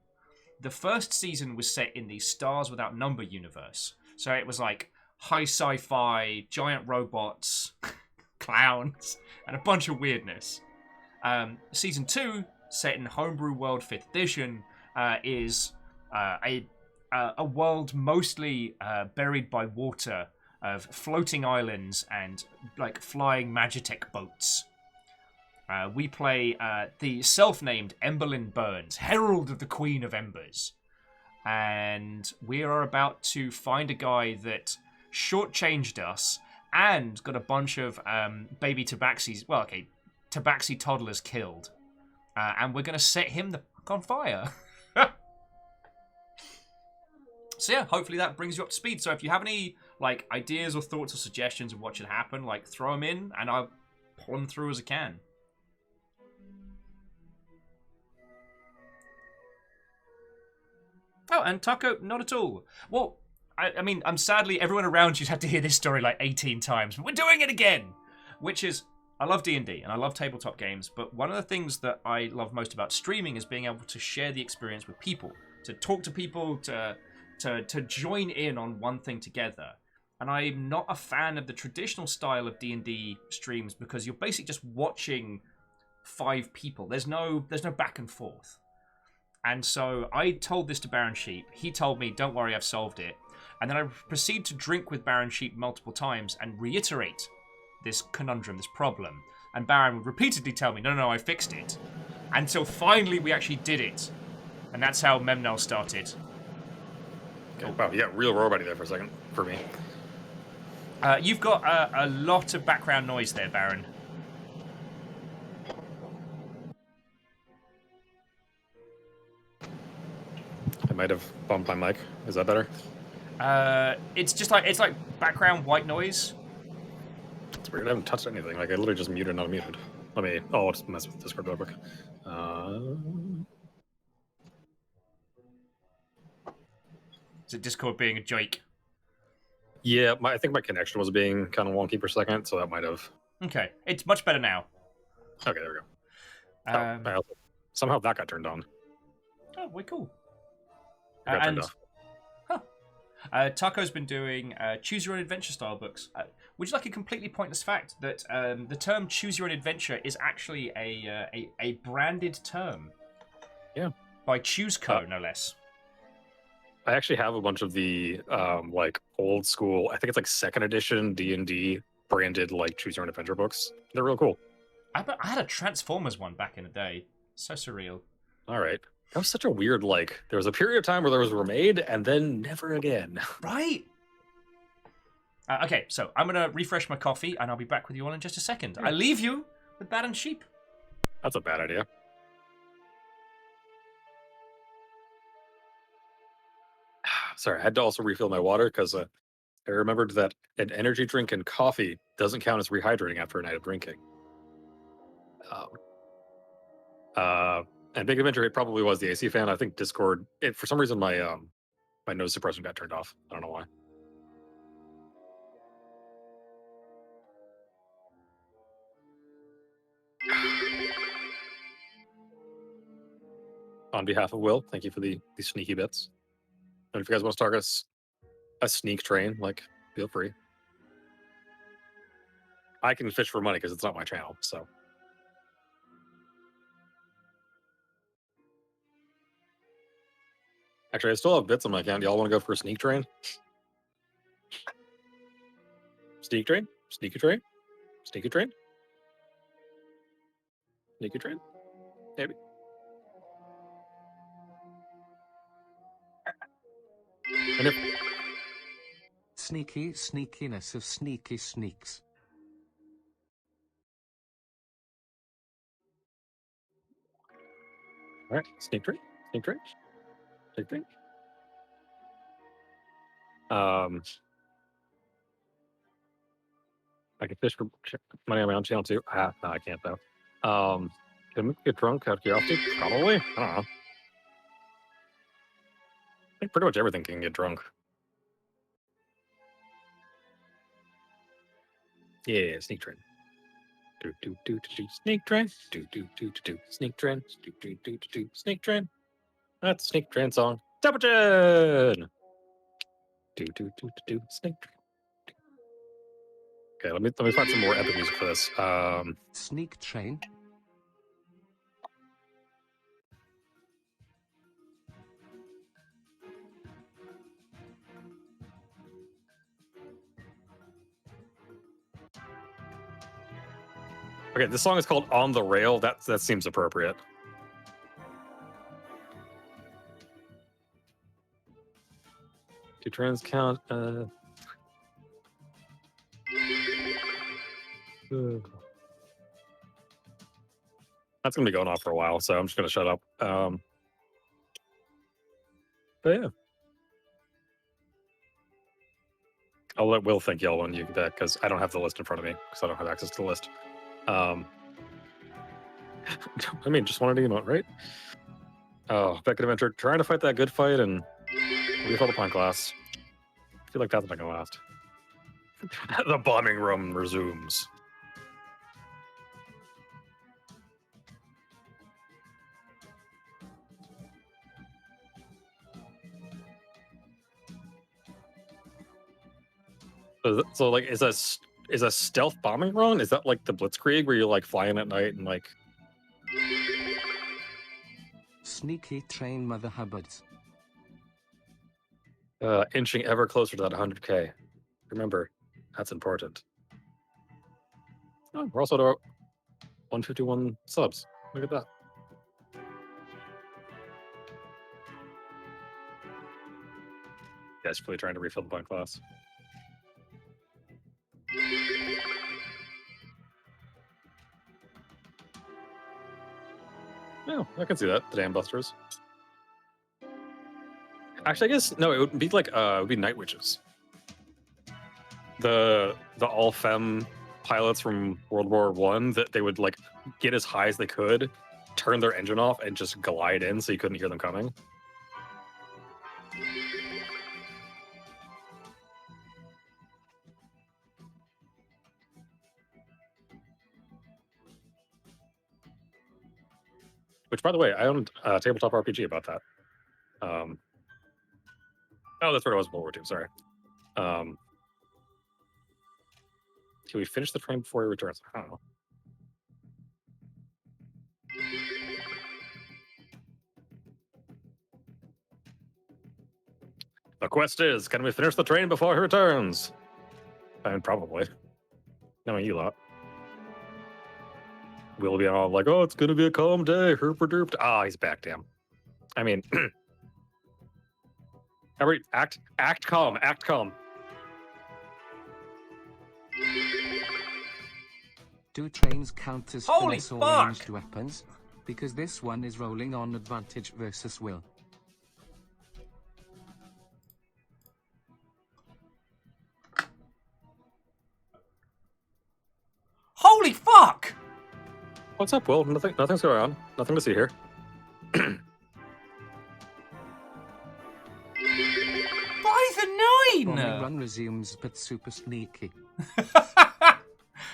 The first season was set in the Stars Without Number universe. So it was like high sci-fi, giant robots, clowns, and a bunch of weirdness. Season 2, set in Homebrew World 5th edition, is a world mostly buried by water, of floating islands and like flying Magitech boats. We play the self-named Emberlyn Burns, Herald of the Queen of Embers. And we are about to find a guy that shortchanged us and got a bunch of baby tabaxis, tabaxi toddlers killed. And we're going to set him the fuck on fire. So yeah, hopefully that brings you up to speed. So if you have any like ideas or thoughts or suggestions of what should happen, like throw them in and I'll pull them through as I can. Oh, and Taco, not at all. Well, I mean, sadly, everyone around you's had to hear this story like 18 times, but we're doing it again! Which is, I love D&D, and I love tabletop games, but one of the things that I love most about streaming is being able to share the experience with people, to talk to people, to join in on one thing together. And I'm not a fan of the traditional style of D&D streams because you're basically just watching 5 people. There's no back and forth. And so I told this to Baron Sheep. He told me, don't worry, I've solved it. And then I proceed to drink with Baron Sheep multiple times and reiterate this conundrum, this problem. And Baron would repeatedly tell me, no, I fixed it. Until finally we actually did it. And that's how Memnel started. Okay, wow, you got real robot there for a second, for me. You've got a lot of background noise there, Baron. I might have bumped my mic. Is that better? It's like background white noise. It's weird. I haven't touched anything. Like I literally just muted, not muted. I'll just mess with Discord real quick. Is it Discord being a joke? Yeah, I think my connection was being kind of wonky for a second, so that might have. Okay, it's much better now. Okay, there we go. Somehow that got turned on. Oh, way cool. Got turned off. Taco's been doing choose your own adventure style books. Would you like a completely pointless fact that the term choose your own adventure is actually a branded term? Yeah. By ChooseCo, no less. I actually have a bunch of the like old school, I think it's like 2nd edition D&D branded like choose your own adventure books. They're real cool. I had a Transformers one back in the day. So surreal. All right. That was such a weird, like, there was a period of time where those were made and then never again. Right? Okay, so I'm going to refresh my coffee and I'll be back with you all in just a second. I leave you with Baron Sheep. That's a bad idea. Sorry, I had to also refill my water because I remembered that an energy drink and coffee doesn't count as rehydrating after a night of drinking. And Big Adventure, it probably was the AC fan. I think Discord, for some reason, my my nose suppression got turned off. I don't know why. On behalf of Will, thank you for the sneaky bits. And if you guys want to start a sneak train, like, feel free. I can fish for money because it's not my channel, so. Actually, I still have bits on my account. Y'all want to go for a sneak train? Sneak train? Sneaky train? Sneaky train? Sneaky train? Maybe. And if Sneaky sneakiness of sneaky sneaks. all right, sneak train, sneak train, sneak train. I can fish for money on my own channel too. No, I can't though. Can we get drunk out of curiosity? Probably. I don't know. I think pretty much everything can get drunk. Yeah, sneak train. Do do do do do sneak train. Do do do do do sneak train. Do do do do do sneak train. That's a sneak train song. Templeton. Do do do do do sneak train. Okay, let me find some more epic music for this. Sneak train. Okay, this song is called "On the Rail." That seems appropriate. Do trains count? That's gonna be going on for a while, so I'm just gonna shut up. But yeah, I'll let Will think y'all when you get that because I don't have the list in front of me because I don't have access to the list. I mean, just wanted to emote, right? Oh, Beckett Adventure, trying to fight that good fight and refill the pint glass. I feel like that's not gonna last. The bombing room resumes. So like, is a stealth bombing run? Is that like the Blitzkrieg where you're like flying at night and like? Sneaky train mother hubbards. Inching ever closer to that 100K. Remember, that's important. Oh, we're also at 151 subs. Look at that. Yeah, it's really trying to refill the pint glass. No, I can see that. The Dam Busters. Actually, I guess no. It would be like it would be Night Witches. The all femme pilots from World War I that they would like get as high as they could, turn their engine off, and just glide in so you couldn't hear them coming. Which, by the way, I owned a tabletop RPG about that. Oh, that's what it was. World War II. Sorry. Can we finish the train before he returns? I don't know. The quest is, can we finish the train before he returns? I mean, probably. Knowing you lot. We'll be all like, oh, it's going to be a calm day. Herper derped. Ah, he's back, damn. I mean, every act calm, act calm. Do trains count as Holy force or fuck! ranged weapons? Because this one is rolling on advantage versus will. Holy fuck! What's up, Will? Nothing's going on. Nothing to see here. By the Bombing 9! run resumes but super sneaky.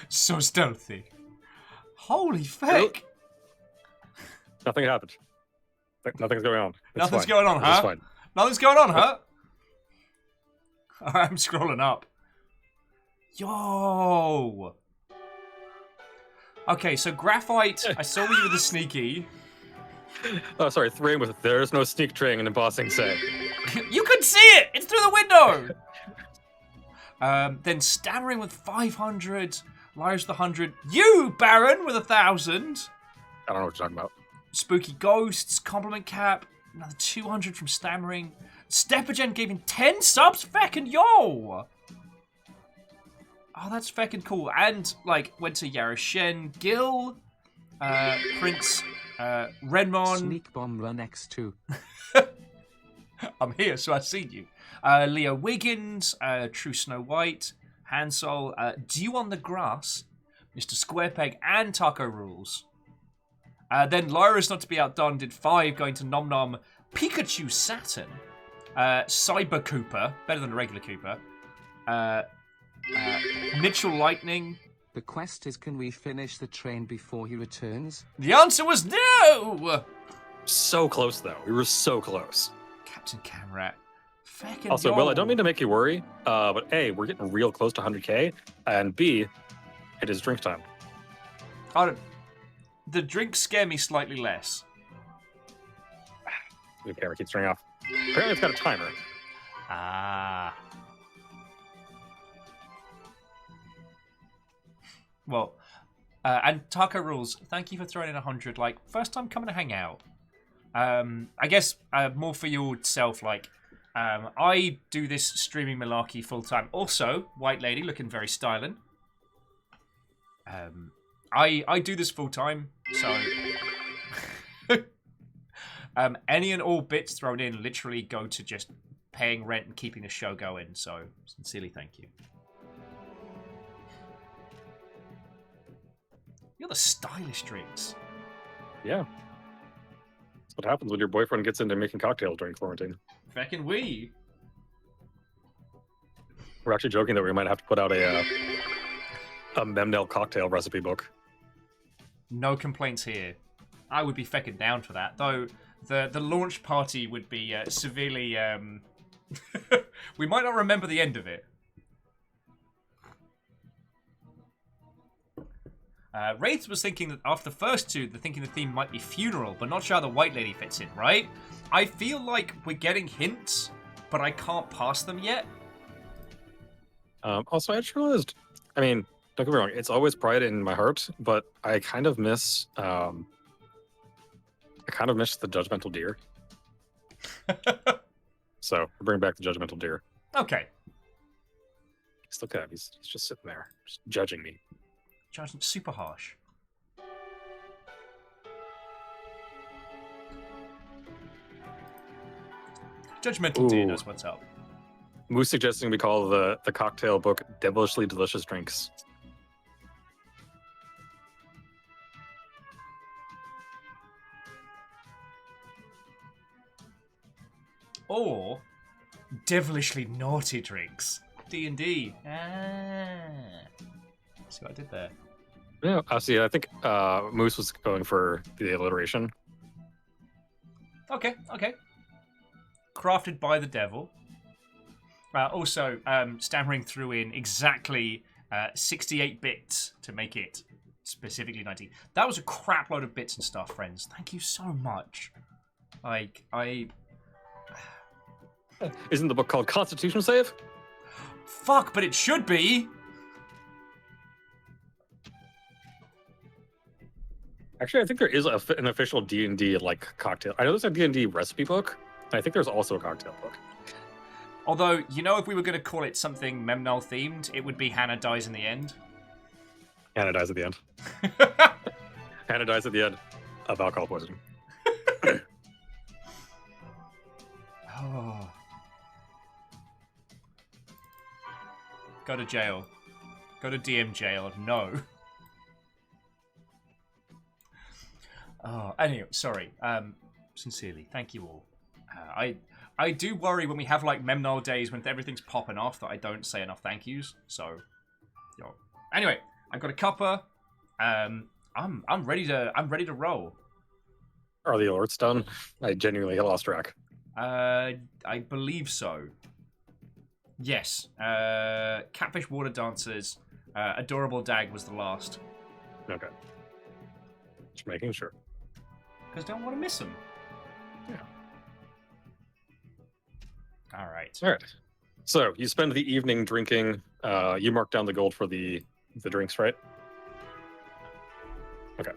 So stealthy. Holy fuck! Nothing happened. Nothing's going on. It's Nothing's fine. going on, It's huh? fine. Nothing's going on, huh? I'm scrolling up. Yo! Okay, so Graphite, I saw you with the sneaky. Oh, sorry. 3 with there's no sneak train in embossing say. You could see it! It's through the window! Then Stammering with 500. Liars the 100. You, Baron, with 1,000. I don't know what you're talking about. Spooky Ghosts, Compliment Cap, another 200 from Stammering. Steppagen gave him 10 subs? Feckin' yo! Oh, that's feckin' cool. And, like, went to Yaroshen, Gil, Prince, Renmon. Sneak bomb run X2. I'm here, so I've seen you. Leo Wiggins, True Snow White, Hansol, Dew on the Grass, Mr. Squarepeg, and Taco Rules. Then Lyra's not to be outdone, did 5, going to Nom Nom, Pikachu Saturn, Cyber Cooper, better than a regular Cooper, Mitchell Lightning. The quest is, can we finish the train before he returns? The answer was no! So close, though. We were so close. Captain Camrat. Feckin' Also, yo. Will, I don't mean to make you worry, but A, we're getting real close to 100K, and B, it is drink time. The drinks scare me slightly less. The camera keeps turning off. Apparently it's got a timer. Ah. Well, And Taco Rules, thank you for throwing in 100. Like, first time coming to hang out. I guess more for yourself, like, I do this streaming malarkey full time. Also, White Lady looking very styling. I do this full time, so any and all bits thrown in literally go to just paying rent and keeping the show going. So sincerely, thank you. You're the stylish drinks. Yeah. That's what happens when your boyfriend gets into making cocktails during quarantine. Feckin' we. We're actually joking that we might have to put out a Memnel cocktail recipe book. No complaints here. I would be feckin' down for that, though. The launch party would be severely. We might not remember the end of it. Wraith was thinking that after the first two, the theme might be funeral, but not sure how the White Lady fits in, right? I feel like we're getting hints, but I can't pass them yet. Also, I just realized, I mean, don't get me wrong, it's always pride in my heart, but I kind of miss, the judgmental deer. So, we'll bring back the judgmental deer. Okay. Just look at him, he's just sitting there, just judging me. Judgment super harsh. Judgmental deer knows what's up. Moose suggesting we call the cocktail book Devilishly Delicious Drinks. Or devilishly naughty drinks. D&D. See what I did there? Yeah, I see. I think Moose was going for the alliteration. Okay. Crafted by the devil. Also, stammering threw in exactly 68 bits to make it specifically 90. That was a crap load of bits and stuff, friends. Thank you so much. Like, Isn't the book called Constitution Save? Fuck, but it should be! Actually, I think there is an official D&D like cocktail. I know there's a D&D recipe book, and I think there's also a cocktail book. Although, you know, if we were going to call it something Memnol themed, it would be Hannah dies in the end. Hannah dies at the end. Hannah dies at the end of alcohol poisoning. Oh. Go to jail. Go to DM jail. No. Oh, anyway, sorry. Sincerely, thank you all. I do worry when we have like Memnol days when everything's popping off that I don't say enough thank yous. So, anyway, I've got a cuppa. I'm ready to roll. Are the alerts done? I genuinely lost track. I believe so. Yes. Catfish Water Dancers. Adorable Dag was the last. Okay. Just making sure. Because don't want to miss them. Yeah. All right. So you spend the evening drinking. You mark down the gold for the drinks, right? Okay.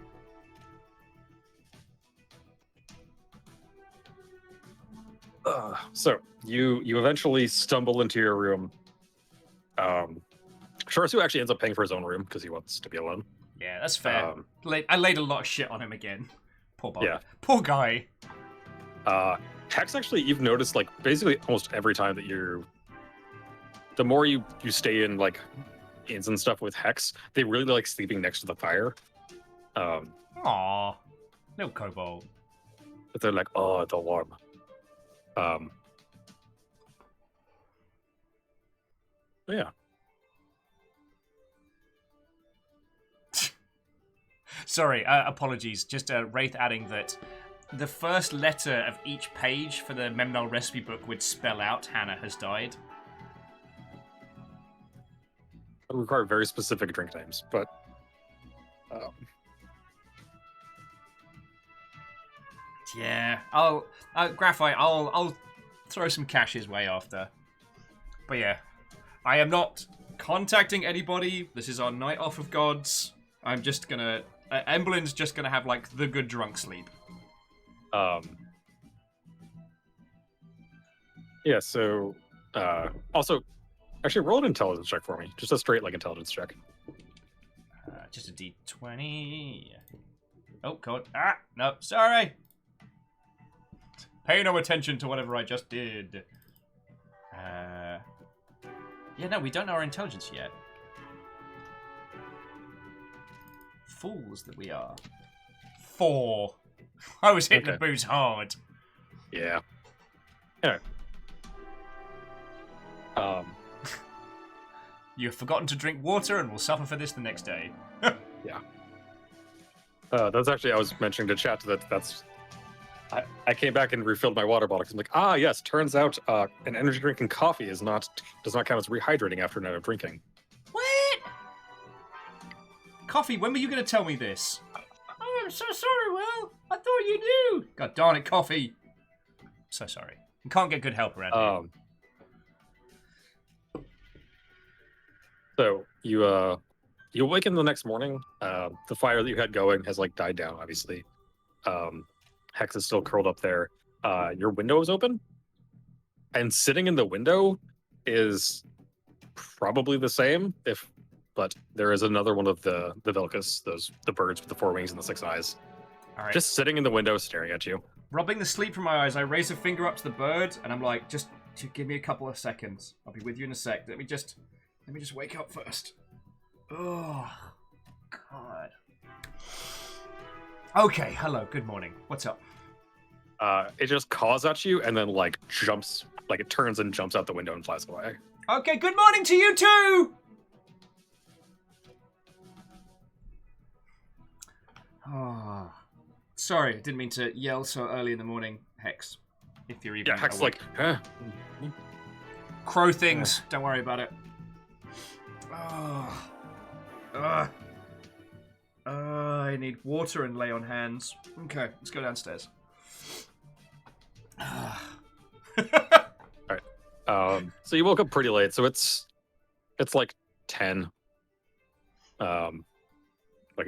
So you eventually stumble into your room. Sharasu actually ends up paying for his own room because he wants to be alone. Yeah, that's fair. I laid a lot of shit on him again. Poor boy. Yeah. Poor guy. Hex, actually, you've noticed, like, basically almost every time that the more you stay in, like, inns and stuff with Hex, they really like sleeping next to the fire. Aww. Little kobold. But they're like, oh, it's all warm. Yeah. Sorry, apologies. Just Wraith adding that the first letter of each page for the Memnol recipe book would spell out Hannah has died. It would require very specific drink names, but yeah, I'll Graphite. I'll throw some cash his way after. But yeah, I am not contacting anybody. This is our night off of gods. I'm just gonna... Emblin's just gonna have, like, the good drunk sleep. Yeah, so... also, actually, roll an intelligence check for me. Just a straight, like, intelligence check. Just a d20. Oh, God. Ah, no, sorry. Pay no attention to whatever I just did. Yeah, no, we don't know our intelligence yet. Fools that we are. 4. I was hitting the booze hard. Yeah. Anyway. You've forgotten to drink water and will suffer for this the next day. Yeah. That's actually, I was mentioning to chat that's... I came back and refilled my water bottle because I'm like, ah, yes, turns out an energy drink and coffee does not count as rehydrating after a night of drinking. What? Coffee, when were you going to tell me this? Oh, I'm so sorry, Will. I thought you knew. God darn it, Coffee. So sorry. You can't get good help around here. So you awaken the next morning. The fire that you had going has like died down, obviously. Hex is still curled up there. Your window is open, and sitting in the window is probably the same, but there is another one of the Velkus, the birds with the 4 wings and the 6 eyes, All right. just sitting in the window staring at you. Rubbing the sleep from my eyes, I raise a finger up to the bird, and I'm like, just give me a couple of seconds. I'll be with you in a sec. Let me just wake up first. Oh, God. Okay, hello, good morning. What's up? It just caws at you and then like jumps, like it turns and jumps out the window and flies away. Okay, good morning to you too! Oh, sorry, I didn't mean to yell so early in the morning, Hex. If you're even Yeah, Hex awake. like, Crow things, don't worry about it. I need water and lay on hands. Okay, let's go downstairs. Alright. So you woke up pretty late, so it's like 10. Like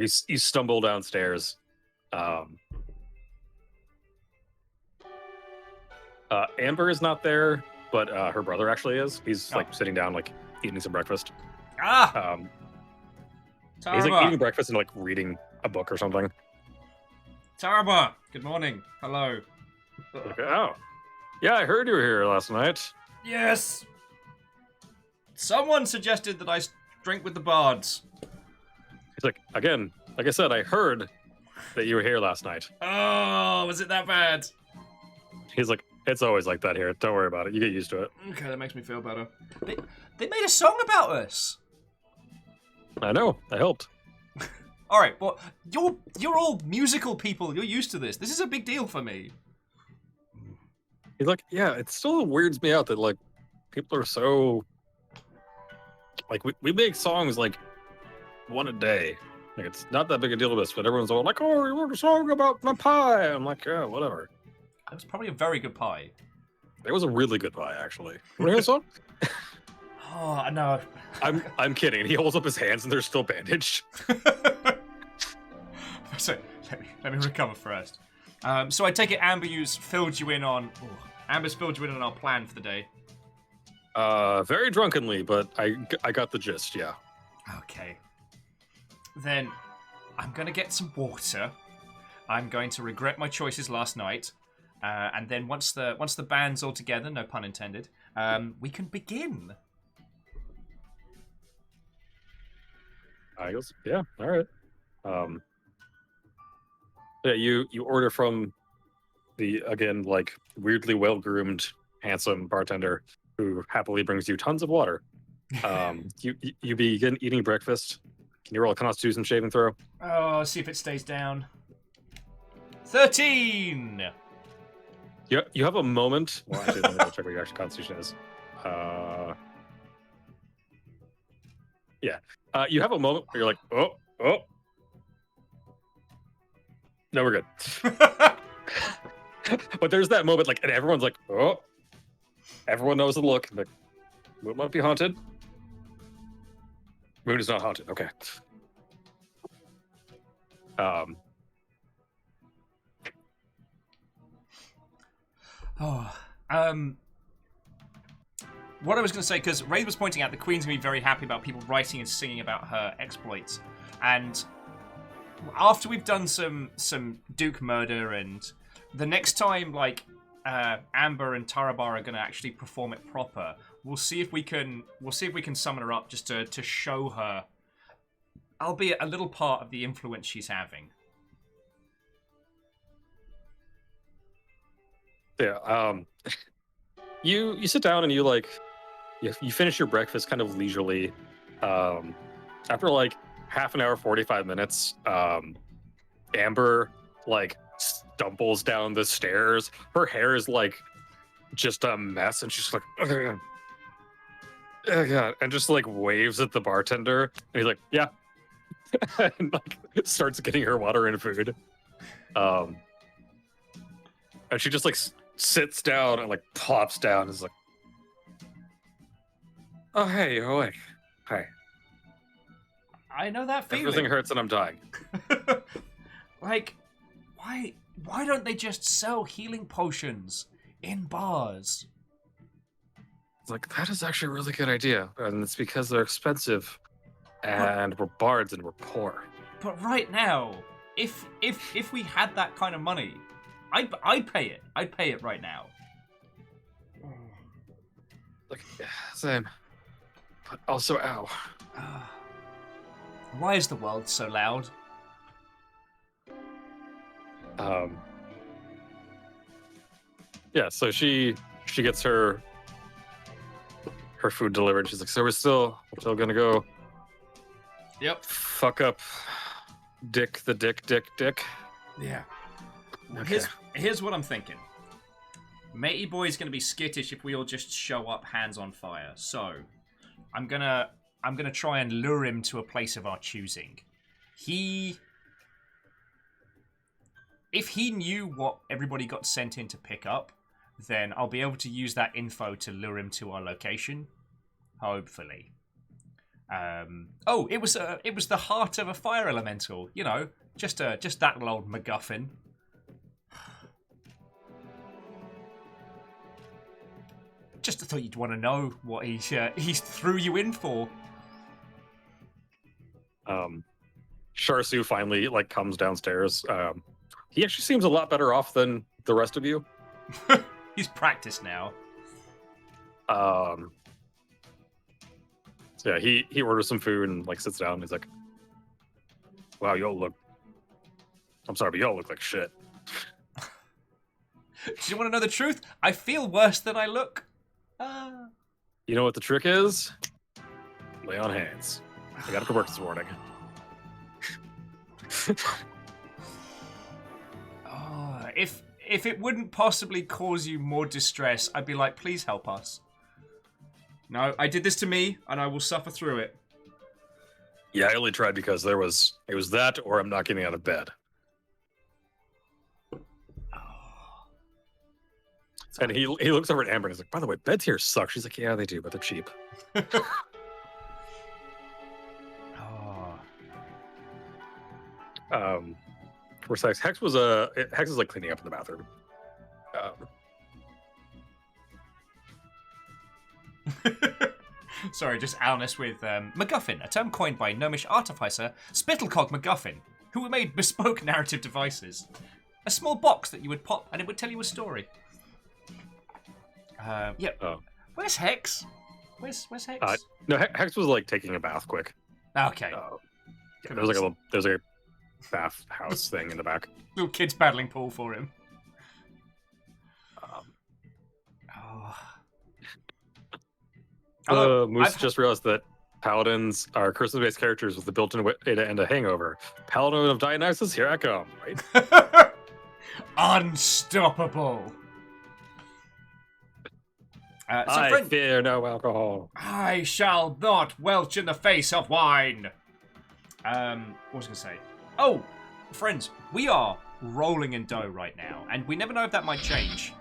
you stumble downstairs. Amber is not there, but her brother actually is. He's like sitting down, like eating some breakfast. He's like eating breakfast and like reading a book or something. Taraba, good morning. Hello. Okay, oh, yeah, I heard you were here last night. Yes. Someone suggested that I drink with the bards. He's like, again, like I said, I heard that you were here last night. Oh, was it that bad? He's like, it's always like that here. Don't worry about it. You get used to it. Okay, that makes me feel better. They made a song about us. I know. I helped. All right, well, you're all musical people. You're used to this. This is a big deal for me. He's like, yeah, it still weirds me out that like people are so like we make songs like one a day. Like it's not that big a deal to us, but everyone's all like, oh, you wrote a song about my pie. I'm like, yeah, whatever. It was probably a very good pie. It was a really good pie, actually. You want to hear a song? Oh no. I'm kidding. He holds up his hands and they're still bandaged. So let me recover first. So I take it Amber's filled you in on our plan for the day. Very drunkenly, but I got the gist. Yeah. Okay. Then I'm gonna get some water. I'm going to regret my choices last night, and then once the band's all together, no pun intended, we can begin. I guess. Yeah. All right. Yeah. You order from the again like weirdly well groomed, handsome bartender who happily brings you tons of water. You begin eating breakfast. Can you roll a Constitution saving throw? Oh, see if it stays down. 13. You have a moment. Well, actually, let me check what your actual Constitution is. Yeah. You have a moment where you're like, oh. No, we're good. But there's that moment, like, and everyone's like, oh. Everyone knows the look. Like, Moon might be haunted. Moon is not haunted. Okay. Um, What I was going to say, because Ray was pointing out the Queen's going to be very happy about people writing and singing about her exploits. And after we've done some Duke murder, and the next time, like, Amber and Tarabar are going to actually perform it proper, we'll see if we can summon her up just to show her, albeit a little part of the influence she's having. Yeah. You sit down and you finish your breakfast kind of leisurely. After like half an hour, 45 minutes, Amber like stumbles down the stairs. Her hair is like just a mess, and she's like, oh God, and just like waves at the bartender, and he's like, yeah, and like starts getting her water and food. And she just like sits down and like plops down and is like, oh hey, you're awake. Hi. I know that feeling. Everything hurts and I'm dying. Like, why don't they just sell healing potions in bars? It's like, that is actually a really good idea. And it's because they're expensive. And we're bards and we're poor. But right now, if we had that kind of money, I'd pay it. I'd pay it right now. Like, yeah, same. But also, ow. Why is the world so loud? Yeah, so she gets her food delivered. She's like, so we're still gonna go. Yep. Fuck up, Dick. Yeah. Okay. Here's what I'm thinking. Matey Boy's gonna be skittish if we all just show up hands on fire. So, I'm gonna try and lure him to a place of our choosing. If he knew what everybody got sent in to pick up, then I'll be able to use that info to lure him to our location. Hopefully. It was the heart of a fire elemental. You know, just that little old MacGuffin. Just thought you'd want to know what he threw you in for. Sharsu finally like comes downstairs. He actually seems a lot better off than the rest of you. He's practiced now. So yeah, he orders some food and like sits down. He's like, "Wow, y'all look. I'm sorry, but y'all look like shit." Do you want to know the truth? I feel worse than I look. You know what the trick is? Lay on hands. I got to go work this morning. If it wouldn't possibly cause you more distress, I'd be like, please help us. No, I did this to me, and I will suffer through it. Yeah, I only tried because it was that, or I'm not getting out of bed. And he looks over at Amber and he's like, by the way, beds here suck. She's like, yeah, they do, but they're cheap. Where's Hex? Hex was like cleaning up in the bathroom. Sorry, just Alnus with MacGuffin, a term coined by gnomish artificer Spittlecog MacGuffin, who made bespoke narrative devices. A small box that you would pop and it would tell you a story. Yeah. Oh. Where's Hex? Where's Hex? No, Hex was like taking a bath quick. Okay. Yeah, there's a bath house thing in the back. Little kids paddling pool for him. Moose just realized that paladins are cursive-based characters with the built-in way to end a hangover. Paladin of Dionysus, here I come. Right? Unstoppable. I fear no alcohol. I shall not welch in the face of wine. What was I going to say? Oh, friends, we are rolling in dough right now, and we never know if that might change.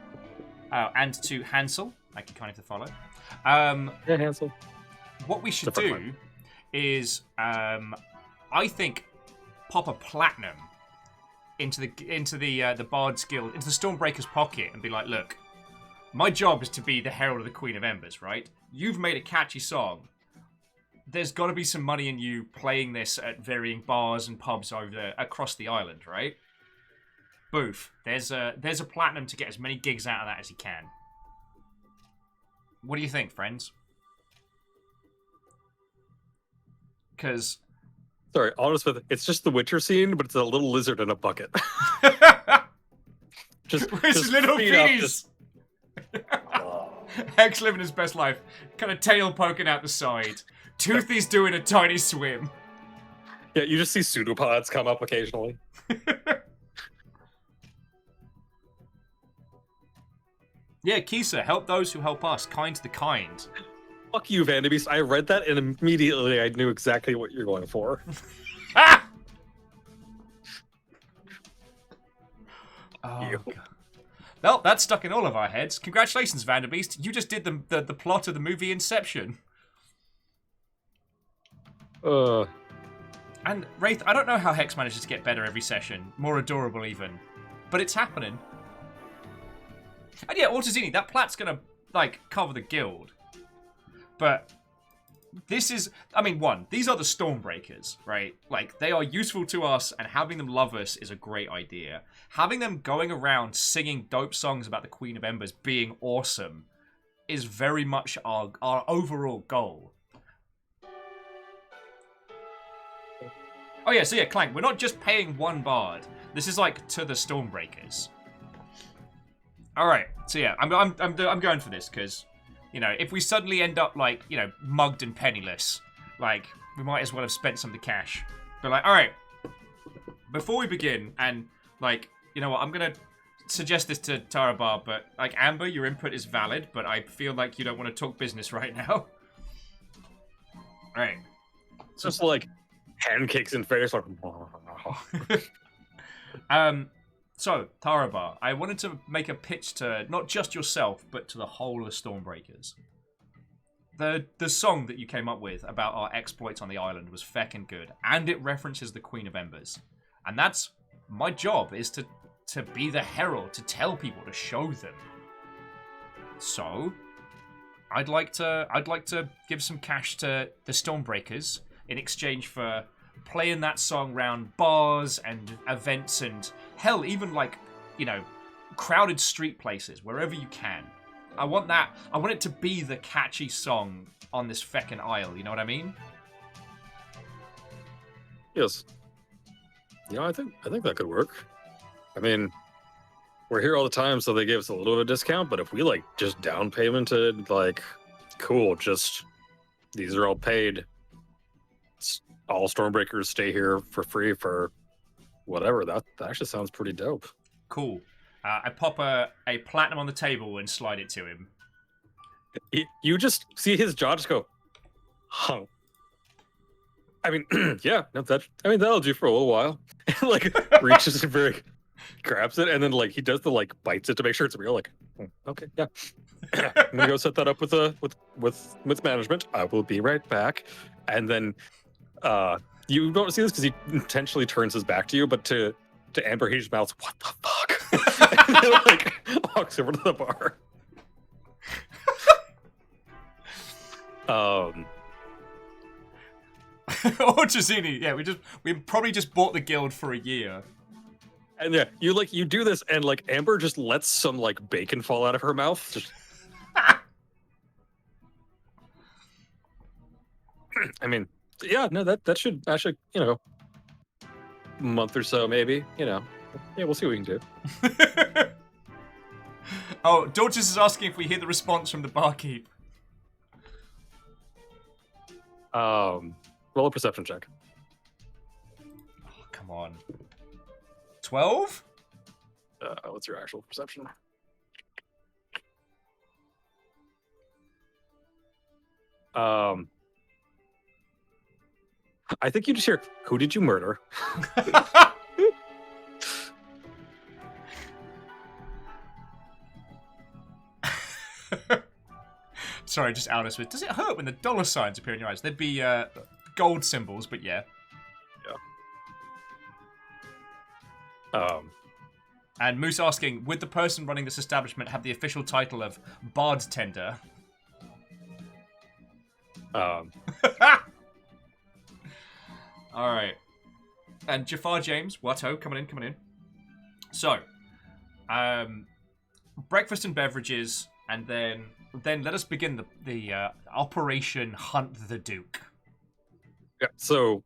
And to Hansel, thank you kindly to follow. Yeah, Hansel. What we should do is, I think, pop a platinum into the Bard's Guild, into the Stormbreaker's pocket, and be like, look, my job is to be the herald of the Queen of Embers, right? You've made a catchy song. There's got to be some money in you playing this at varying bars and pubs across the island, right? Boof. There's a platinum to get as many gigs out of that as you can. What do you think, friends? Because... Sorry, honest with it, it's just the winter scene, but it's a little lizard in a bucket. just little feet up, fees. Hex living his best life. Kind of tail poking out the side. Toothy's doing a tiny swim. Yeah, you just see pseudopods come up occasionally. Yeah, Kisa, help those who help us. Kind to the kind. Fuck you, Vanderbeest. I read that and immediately I knew exactly what you're going for. Ah! Oh, You. God. Well, that's stuck in all of our heads. Congratulations, Vanderbeest. You just did the plot of the movie Inception. And Wraith, I don't know how Hex manages to get better every session. More adorable, even. But it's happening. And yeah, Autozini, that plat's gonna, like, cover the guild. But this is... I mean, one, these are the Stormbreakers, right? Like, they are useful to us, and having them love us is a great idea. Having them going around singing dope songs about the Queen of Embers being awesome is very much our overall goal. Oh yeah, so yeah, Clank, we're not just paying one bard. This is like to the Stormbreakers. All right, so yeah, I'm going for this because, you know, if we suddenly end up like, you know, mugged and penniless, like we might as well have spent some of the cash. But like, all right, before we begin, and like, you know what, I'm gonna suggest this to Tarabar, but like Amber, your input is valid, but I feel like you don't want to talk business right now. All right, So it's like pancakes in face, like. So, Tarabar, I wanted to make a pitch to not just yourself, but to the whole of Stormbreakers. The song that you came up with about our exploits on the island was feckin' good, and it references the Queen of Embers. And that's my job, is to be the herald, to tell people, to show them. So, I'd like to give some cash to the Stormbreakers in exchange for playing that song round bars and events and hell, even like, you know, crowded street places, wherever you can. I want it to be the catchy song on this feckin' isle, you know what I mean? Yes. You know, I think that could work. I mean, we're here all the time, so they gave us a little bit of a discount, but if we like just down paymented, like, cool, just these are all paid. All Stormbreakers stay here for free for whatever. That actually sounds pretty dope. Cool. I pop a platinum on the table and slide it to him. You just see his jaw just go, huh. I mean, yeah, no, that'll do for a little while. Like, reaches and very grabs it, and then like he does the like bites it to make sure it's real. Like, okay, yeah. I'm gonna go set that up with management. I will be right back. And then you don't see this because he intentionally turns his back to you, but to Amber, he just mouths, "What the fuck?" And then, like, walks over to the bar. Or Chazini, yeah, we probably just bought the guild for a year. And yeah, you do this, and like Amber just lets some like bacon fall out of her mouth. Just... I mean, yeah, no, that should actually, you know, month or so maybe, you know, yeah, we'll see what we can do. Oh, Dorcas is asking if we hear the response from the barkeep. Roll a perception check. Oh, come on. 12? What's your actual perception? I think you just hear, "Who did you murder?" Sorry, just out of it. Does it hurt when the $ signs appear in your eyes? They'd be gold symbols, but yeah. And Moose asking, would the person running this establishment have the official title of bartender? Um, All right. And Jafar James, Watto, coming in. So, breakfast and beverages, and then let us begin the Operation Hunt the Duke. yeah. So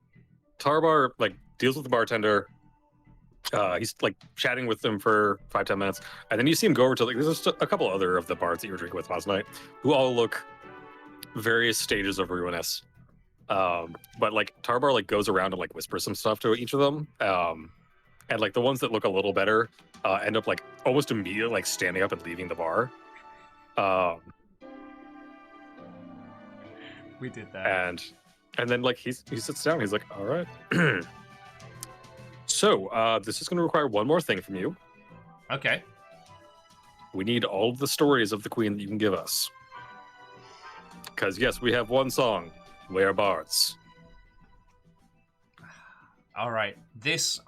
Tarbar like deals with the bartender. He's like chatting with them for 5-10 minutes, and then you see him go over to like there's a couple other of the bards that you were drinking with last night, who all look various stages of ruinous. But like Tarbar like goes around and like whispers some stuff to each of them. And like the ones that look a little better end up like almost immediately like standing up and leaving the bar. We did that. And then like he sits down. He's like, all right. So this is going to require one more thing from you. Okay. We need all of the stories of the queen that you can give us. Because yes, we have one song. We are bards. All right. This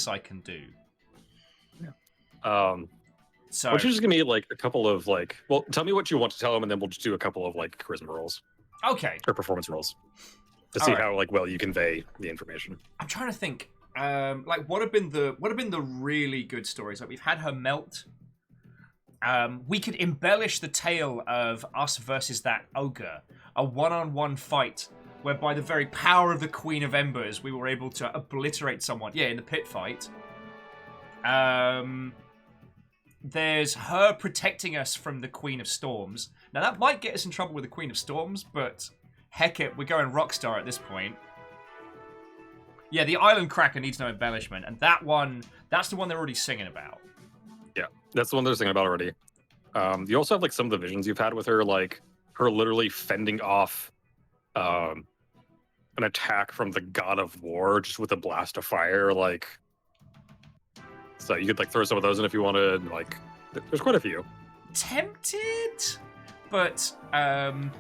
I can do. So why don't you just give me like a couple of like, well, tell me what you want to tell him, and then we'll just do a couple of like charisma rolls okay. or performance rolls to see how like well you convey the information. I'm trying to think. Like what have been the really good stories? Like we've had her melt. We could embellish the tale of us versus that ogre, a one-on-one fight where by the very power of the Queen of Embers we were able to obliterate someone. Yeah, in the pit fight. There's her protecting us from the Queen of Storms. Now that might get us in trouble with the Queen of Storms, but heck it, we're going Rockstar at this point. Yeah, the Island Cracker needs no embellishment, and that's the one they're already singing about. Yeah, that's the one they're singing about already. You also have like some of the visions you've had with her, like her literally fending off an attack from the God of War just with a blast of fire, like. So you could like throw some of those in if you wanted. Like, there's quite a few. Tempted, but I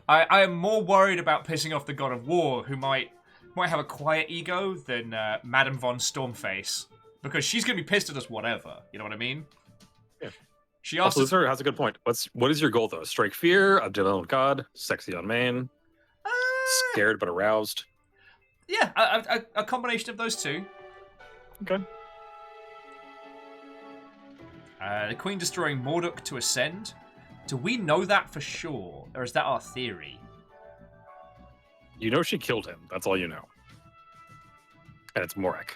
am more worried about pissing off the God of War, who might have a quiet ego than Madame von Stormface, because she's gonna be pissed at us whatever. You know what I mean? Yeah. She asked. Also, has a good point. What is your goal though? Strike fear, undead god, sexy on main, scared but aroused. Yeah, a combination of those two. Okay. The Queen destroying Morduk to ascend. Do we know that for sure, or is that our theory? You know she killed him. That's all you know. And it's Morak.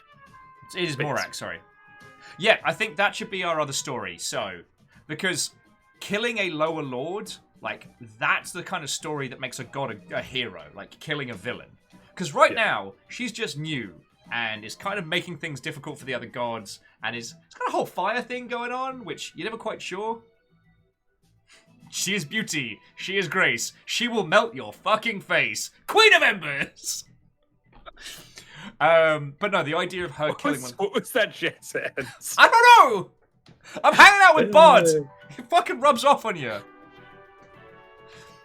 It is Morak, sorry. Yeah, I think that should be our other story. So, because killing a lower lord, like, that's the kind of story that makes a god a hero, like killing a villain. Because right now, she's just new, and is kind of making things difficult for the other gods, and it's got a whole fire thing going on, which you're never quite sure. She is beauty. She is grace. She will melt your fucking face. Queen of Embers! But no, the idea of her killing one... What was that jazz hands? I don't know! I'm hanging out with bards! It fucking rubs off on you.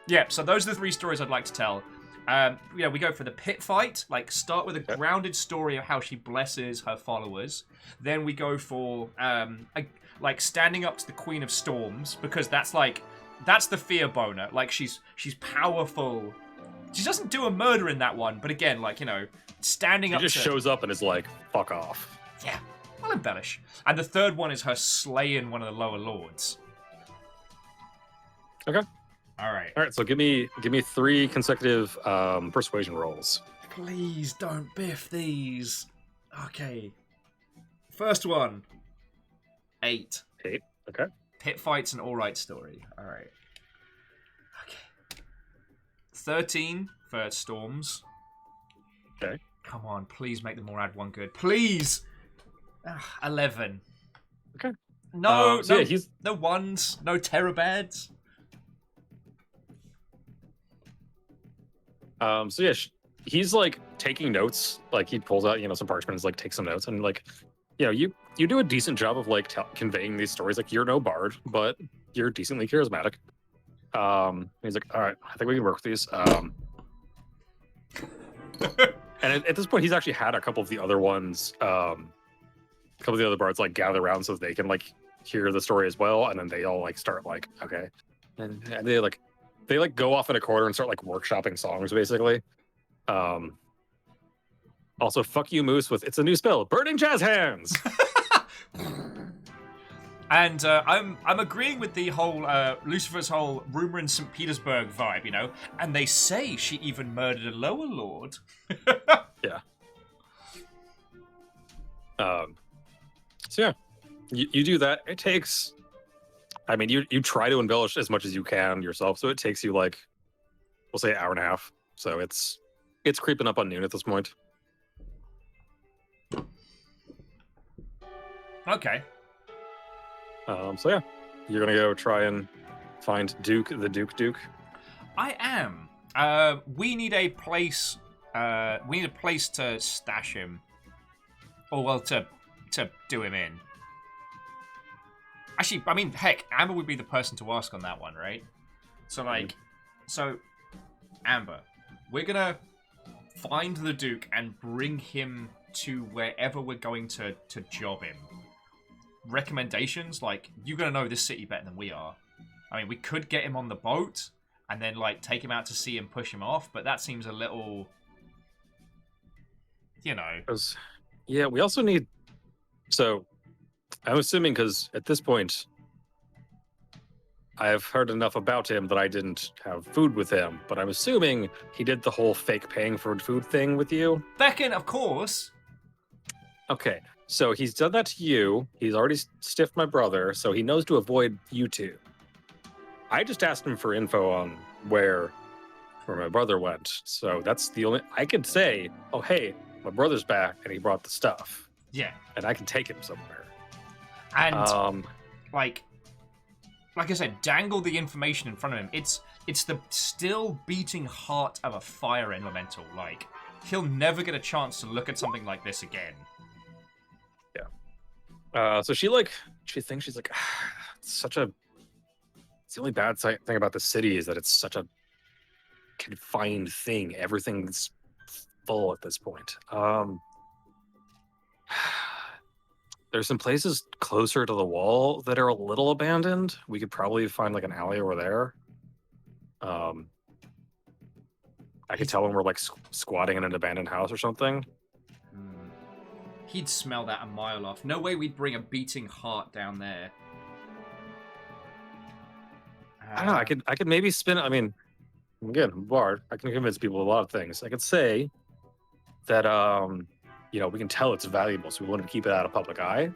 Yeah, so those are the three stories I'd like to tell. Yeah, we go for the pit fight. Like, start with a grounded story of how she blesses her followers. Then we go for, like, standing up to the Queen of Storms, because that's the fear boner. Like, she's powerful. She doesn't do a murder in that one, but again, like, you know, standing up to... She just shows up and is like, fuck off. Yeah, I'll embellish. And the third one is her slaying one of the lower lords. Okay. All right, so give me 3 consecutive persuasion rolls. Please don't biff these. Okay. First one. 8. 8, okay. Pit fight's an alright story. Alright. Okay. 13 for storms. Okay. Come on, please make them all add one good. Please! 11. Okay. No, so no, yeah, no ones, no terabeds. So yeah, he's like taking notes. Like he pulls out, some parchments, like takes some notes, and like, you do a decent job of like conveying these stories. Like you're no bard, but you're decently charismatic. He's like, all right, I think we can work with these. And at this point, he's actually had a couple of the other ones couple of the other bards like gather around so they can like hear the story as well, and then they all like start like okay, and they go off in a corner and start like workshopping songs basically. Also, fuck you, Moose, with it's a new spell, Burning Jazz Hands. And I'm agreeing with the whole Lucifer's whole rumor in St. Petersburg vibe, you know. And they say she even murdered a lower lord. Yeah. So yeah, you do that. It takes. I mean, you try to embellish as much as you can yourself, so it takes you like, we'll say, an hour and a half. So it's creeping up on noon at this point. Okay. So yeah, you're gonna go try and find Duke. I am. We need a place. We need a place to stash him, or well, to do him in. Actually, I mean, heck, Amber would be the person to ask on that one, right? So so Amber, we're gonna find the Duke and bring him to wherever we're going to job him. Recommendations, like, you're gonna know this city better than we are. I mean, we could get him on the boat and then like take him out to sea and push him off, but that seems a little, you know. Yeah, we also need. So, I'm assuming because at this point, I've heard enough about him that I didn't have food with him, but I'm assuming he did the whole fake paying for food thing with you. Beckon, of course. Okay, so he's done that to you. He's already stiffed my brother, so he knows to avoid you two. I just asked him for info on where my brother went, so that's the only I could say. Oh, hey, my brother's back, and he brought the stuff. Yeah, and I can take him somewhere. And like I said, dangle the information in front of him. It's the still beating heart of a fire elemental. Like, he'll never get a chance to look at something like this again. Yeah. So she thinks she's like, it's the only bad thing about the city is that it's such a confined thing. Everything's full at this point. There's some places closer to the wall that are a little abandoned. We could probably find like an alley over there. I could tell when we're like squatting in an abandoned house or something. He'd smell that a mile off. No way we'd bring a beating heart down there. I don't know. I could maybe spin. I mean, again, Bard. I can convince people of a lot of things. I could say that we can tell it's valuable, so we wanted to keep it out of public eye.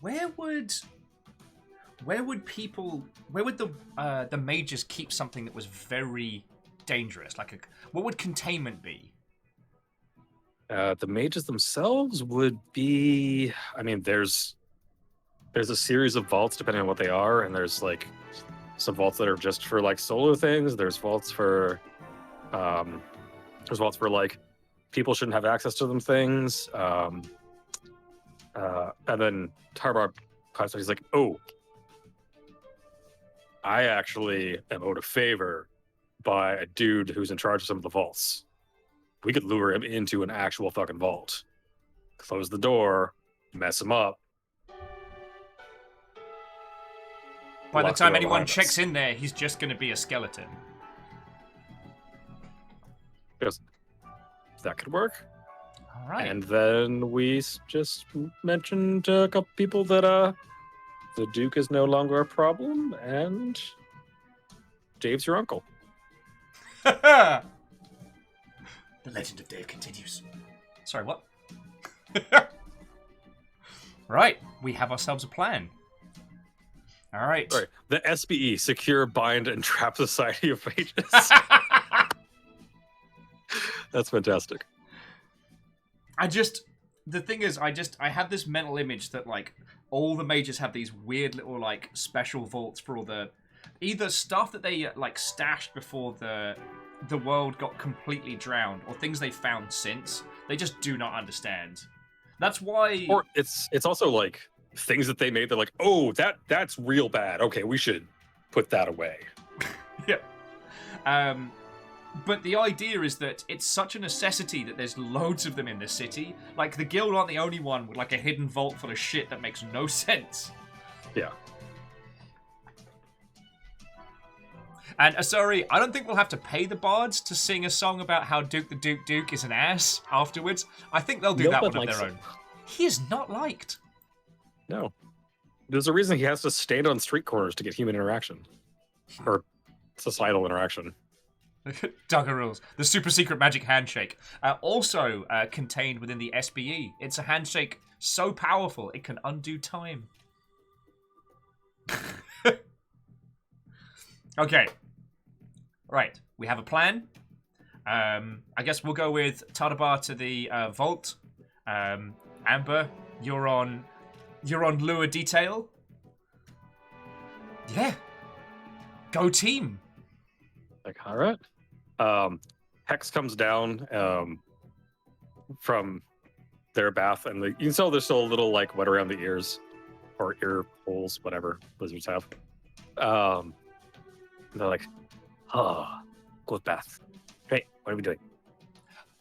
Where would the mages keep something that was very dangerous? Like, what would containment be? The mages themselves would be. I mean, there's a series of vaults depending on what they are, and there's like some vaults that are just for like solo things. There's vaults for like people shouldn't have access to them things. And then Tarbar comes, he's like, oh, I actually am owed a favor by a dude who's in charge of some of the vaults. We could lure him into an actual fucking vault, close the door, mess him up. By the time anyone checks in there, he's just going to be a skeleton. Yes, that could work. All right. And then we just mentioned a couple people that the Duke is no longer a problem, and Dave's your uncle. The legend of Dave continues. Sorry, what? Right, we have ourselves a plan. All right. Sorry, the SBE, Secure, Bind, and Trap Society of Mages. That's fantastic. The thing is, I have this mental image that, like, all the mages have these weird little, like, special vaults for all the, either stuff that they, like, stashed before the world got completely drowned, or things they found since. They just do not understand. That's why... Or it's also, like, things that they made, they're like, oh, that's real bad. Okay, we should put that away. Yeah. But the idea is that it's such a necessity that there's loads of them in the city. Like, the guild aren't the only one with, like, a hidden vault full of shit that makes no sense. Yeah. And, sorry, I don't think we'll have to pay the bards to sing a song about how Duke the Duke is an ass afterwards. I think they'll do that one of their own. He is not liked. No. There's a reason he has to stand on street corners to get human interaction. Or societal interaction. Duggar rules. The super secret magic handshake. Also contained within the SBE. It's a handshake so powerful it can undo time. Okay. Right. We have a plan. I guess we'll go with Tadabar to the vault. Amber, you're on lure detail. Yeah. Go team. Like, all right. Hex comes down from their bath, and you can tell there's still a little like wet around the ears or ear holes, whatever lizards have. They're like, oh, good bath. Great. What are we doing?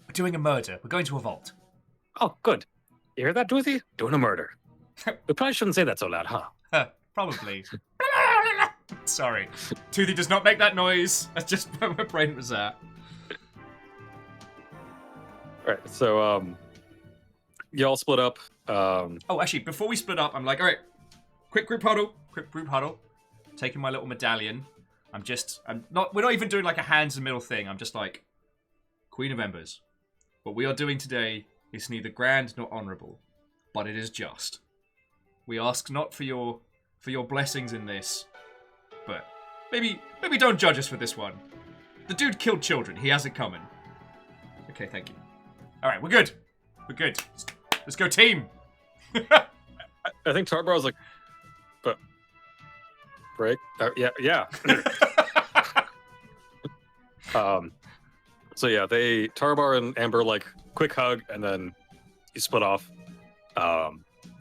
We're doing a murder. We're going to a vault. Oh, good. You hear that, Doothie? Doing a murder. We probably shouldn't say that so loud, huh? Probably. Sorry. Toothy does not make that noise. That's just where my brain was at. Alright, so y'all split up. Oh, actually, before we split up, I'm like, alright, quick group huddle. Taking my little medallion. We're not even doing like a hands and middle thing. I'm just like, Queen of Embers. What we are doing today is neither grand nor honorable, but it is just. We ask not for your blessings in this, but maybe don't judge us for this one. The dude killed children. He has it coming. Okay, thank you. All right, we're good. Let's go team. I think Tarbar was like, but break. Yeah. So yeah, Tarbar and Amber like quick hug, and then you split off.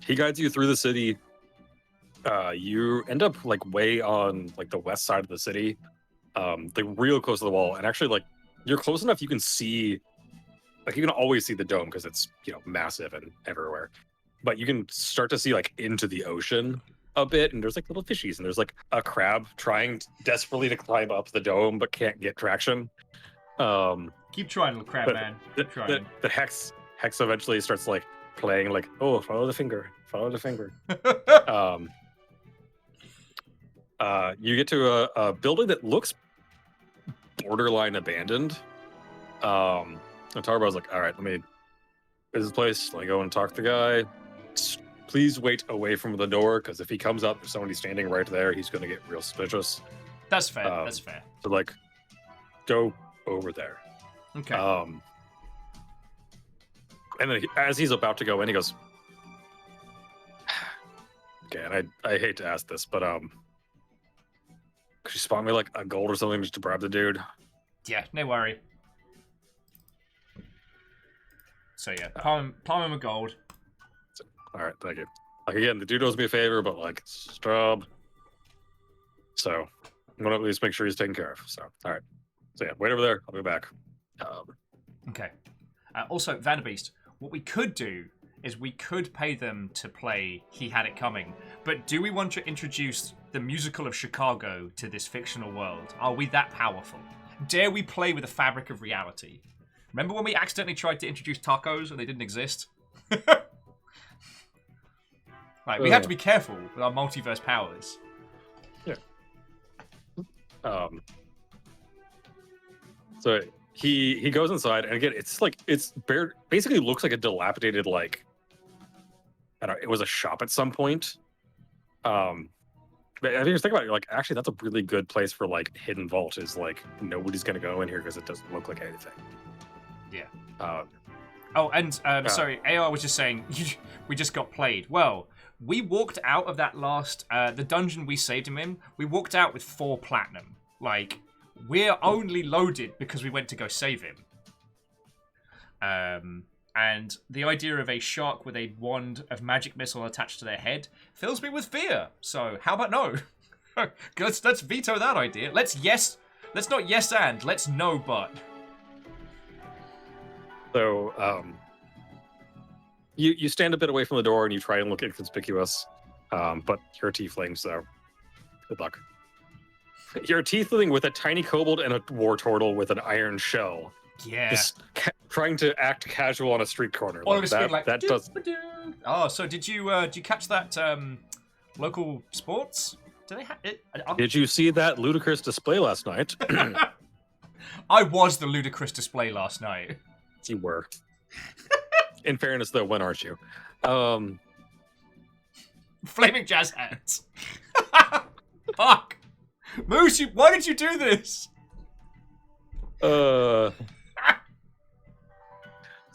He guides you through the city. You end up like way on like the west side of the city, like real close to the wall, and actually like you're close enough you can see, like you can always see the dome because it's massive and everywhere, but you can start to see like into the ocean a bit, and there's like little fishies, and there's like a crab trying desperately to climb up the dome but can't get traction. Keep trying, little crab man. Keep trying. The hex eventually starts like playing like, oh, follow the finger. You get to a building that looks borderline abandoned. And Tarbar's like, all right, is this place? Let me go and talk to the guy. Please wait away from the door, because if he comes up, there's somebody standing right there, he's going to get real suspicious. That's fair. So like, go over there. Okay. And then as he's about to go in, he goes, okay, and I hate to ask this, but could you spot me like a gold or something just to bribe the dude? Yeah, no worry. So yeah, palm him a gold. All right, thank you. Like again, the dude owes me a favor, but like strub. So I'm gonna at least make sure he's taken care of. So all right. So yeah, wait over there. I'll be back. Okay. Also, Vanderbeest, what we could do is we could pay them to play He Had It Coming, but do we want to introduce the musical of Chicago to this fictional world? Are we that powerful? Dare we play with the fabric of reality? Remember when we accidentally tried to introduce tacos and they didn't exist? Like, we have to be careful with our multiverse powers. Yeah. So he goes inside, and again, it's basically looks like a dilapidated, like, I don't know, it was a shop at some point. But I think about it, you're like, actually, that's a really good place for like hidden vault. Is like nobody's gonna go in here because it doesn't look like anything. Yeah. Sorry, AR was just saying we just got played. Well, we walked out of that last the dungeon we saved him in. We walked out with 4 platinum. Like, we're only loaded because we went to go save him. And the idea of a shark with a wand of magic missile attached to their head fills me with fear. So how about no? let's veto that idea. Let's yes Let's not yes and. Let's no but. So, you stand a bit away from the door and you try and look inconspicuous, but you're a tiefling, so good luck. You're a tiefling with a tiny kobold and a war turtle with an iron shell. Yeah. Just trying to act casual on a street corner. All Like of us being like, that does. Oh, so did you catch that local sports? Do they have it? Did you see that ludicrous display last night? I was the ludicrous display last night. You were. In fairness, though, when aren't you? Flaming jazz hands. Fuck. Moose, why did you do this?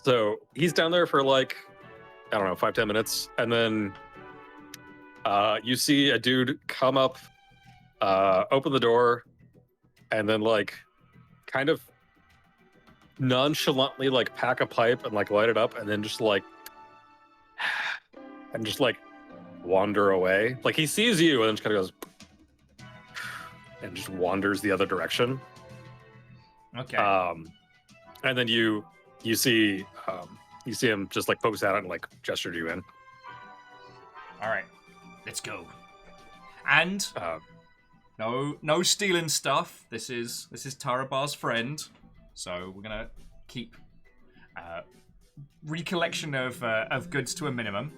So he's down there for like, I don't know, 5-10 minutes, and then you see a dude come up, open the door, and then like kind of nonchalantly like pack a pipe and like light it up, and then just like wander away. Like he sees you and then just kind of goes and just wanders the other direction. Okay. And then you see him just like focus out and like gesture you in. All right, let's go. And no stealing stuff. This is Tarabar's friend, so we're gonna keep recollection of goods to a minimum.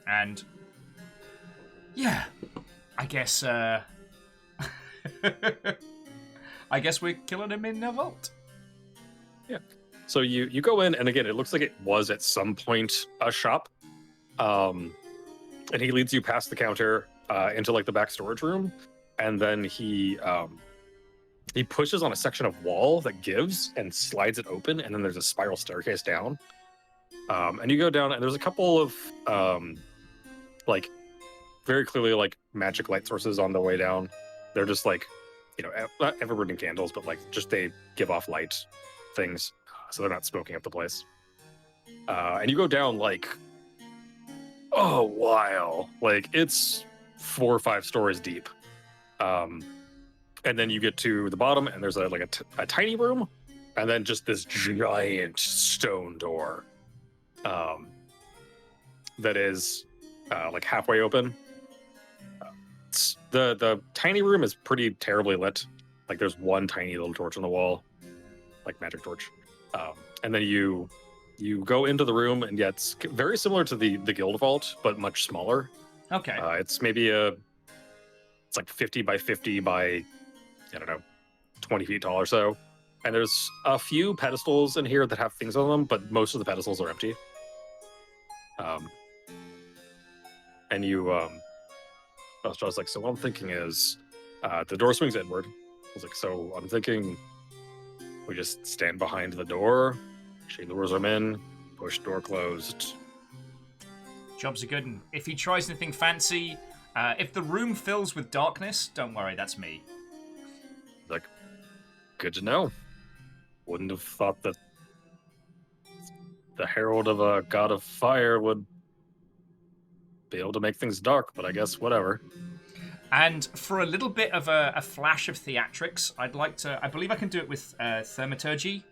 And yeah, I guess we're killing him in a vault. Yeah. So you go in, and again, it looks like it was at some point a shop. And he leads you past the counter into like the back storage room, and then he pushes on a section of wall that gives and slides it open, and then there's a spiral staircase down. And you go down, and there's a couple of like very clearly like magic light sources on the way down. They're just like, not ever-burning candles, but like just they give off light things, so they're not smoking up the place. And you go down like a while, like it's 4 or 5 stories deep. And then you get to the bottom, and there's a tiny room, and then just this giant stone door that is like halfway open. The tiny room is pretty terribly lit. Like there's one tiny little torch on the wall, like magic torch. And then you go into the room, and yeah, it's very similar to the guild vault, but much smaller. Okay. It's maybe it's like 50 by 50 by, I don't know, 20 feet tall or so. And there's a few pedestals in here that have things on them, but most of the pedestals are empty. And you, I was like, so what I'm thinking is, the door swings inward. I was like, so I'm thinking we just stand behind the door, she lures him in, push door closed. Job's a good one. If he tries anything fancy, if the room fills with darkness, don't worry, that's me. Like, good to know. Wouldn't have thought that the herald of a god of fire would be able to make things dark, but I guess whatever. And for a little bit of a flash of theatrics, I believe I can do it with thaumaturgy,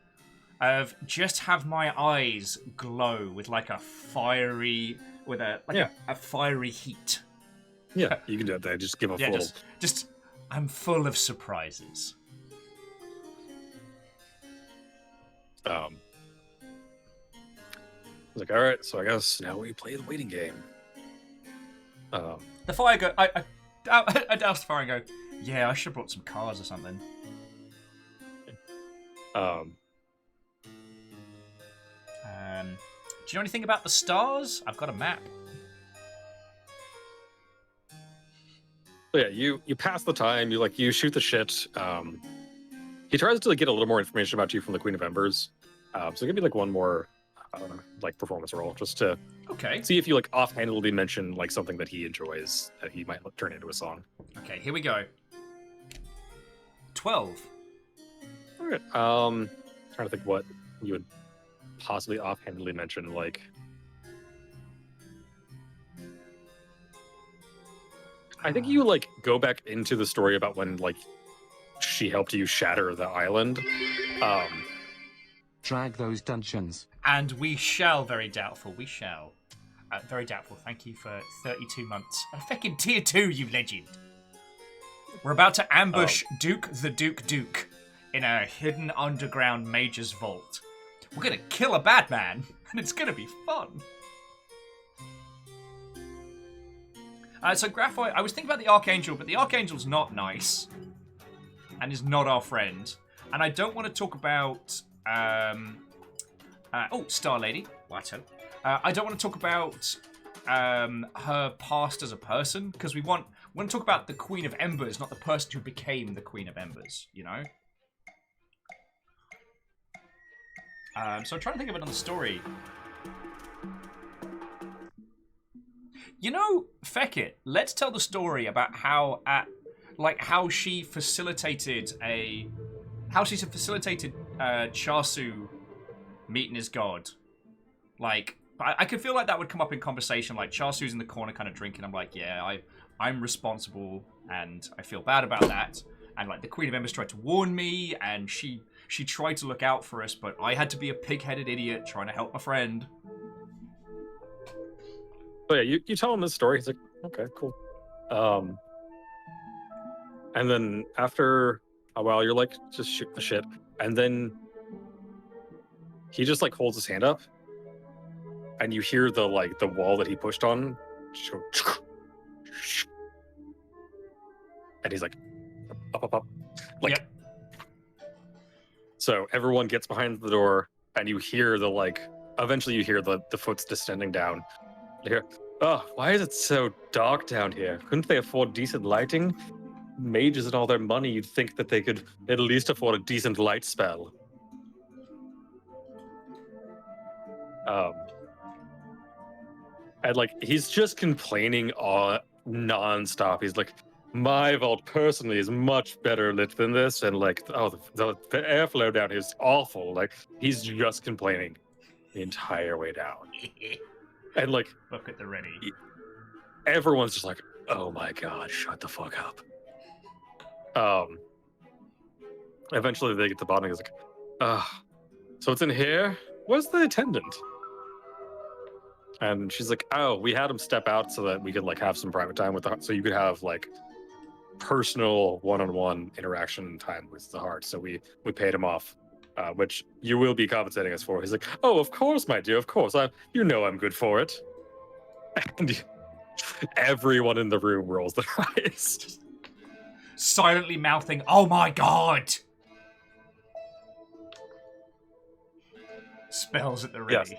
of just have my eyes glow with like a fiery, a fiery heat. Yeah, you can do that. Just give a little. Just, I'm full of surprises. I was like, all right, so I guess now we play the waiting game. The fire go. I doused the fire and go, yeah, I should have brought some cars or something. Do you know anything about the stars? I've got a map. So yeah, you pass the time. You shoot the shit. He tries to get a little more information about you from the Queen of Embers. So give me like one more like performance roll just to see if you like offhandedly mention like something that he enjoys that he might turn into a song. Okay, here we go. 12. All right. Trying to think what you would possibly offhandedly mention, like I think you like go back into the story about when like she helped you shatter the island. Drag those dungeons. And we shall, very doubtful. We shall. Very doubtful. Thank you for 32 months. A fucking tier 2, you legend. We're about to ambush Duke the Duke in a hidden underground mage's vault. We're gonna kill a bad man, and it's gonna be fun. So Graphite, I was thinking about the Archangel, but the Archangel's not nice. And is not our friend. And I don't want to talk about... Star Lady. Watto. I don't want to talk about her past as a person, because we want to talk about the Queen of Embers, not the person who became the Queen of Embers, you know? So I'm trying to think of another story. You know, feck it. Let's tell the story about how she facilitated Charsu meeting his god. Like, I could feel like that would come up in conversation. Like, Charsu's in the corner kind of drinking. I'm like, yeah, I'm responsible, and I feel bad about that. And like, the Queen of Embers tried to warn me, and she tried to look out for us, but I had to be a pig-headed idiot trying to help my friend. But yeah, you tell him this story. He's like, okay, cool. And then after a while, you're like, just shoot the shit. And then he just like holds his hand up, and you hear the wall that he pushed on, and he's like, up, like. Yep. So everyone gets behind the door, and you hear eventually you hear the footsteps descending down. You hear, oh, why is it so dark down here? Couldn't they afford decent lighting? Mages and all their money, you'd think that they could at least afford a decent light spell. And like, he's just complaining non-stop. He's like, my vault personally is much better lit than this, and like, oh, the airflow down here is awful. Like, he's just complaining the entire way down. And like, look at the ready. Everyone's just like, oh my god, shut the fuck up. Eventually they get to the bottom and he's like, so it's in here? Where's the attendant? And she's like, oh, we had him step out so that we could like have some private time with so you could have like personal one-on-one interaction time with the heart. So we paid him off, which you will be compensating us for. He's like, oh, of course, my dear, of course. You know I'm good for it. And everyone in the room rolls their eyes. Silently mouthing, oh my god! Spells at the ready.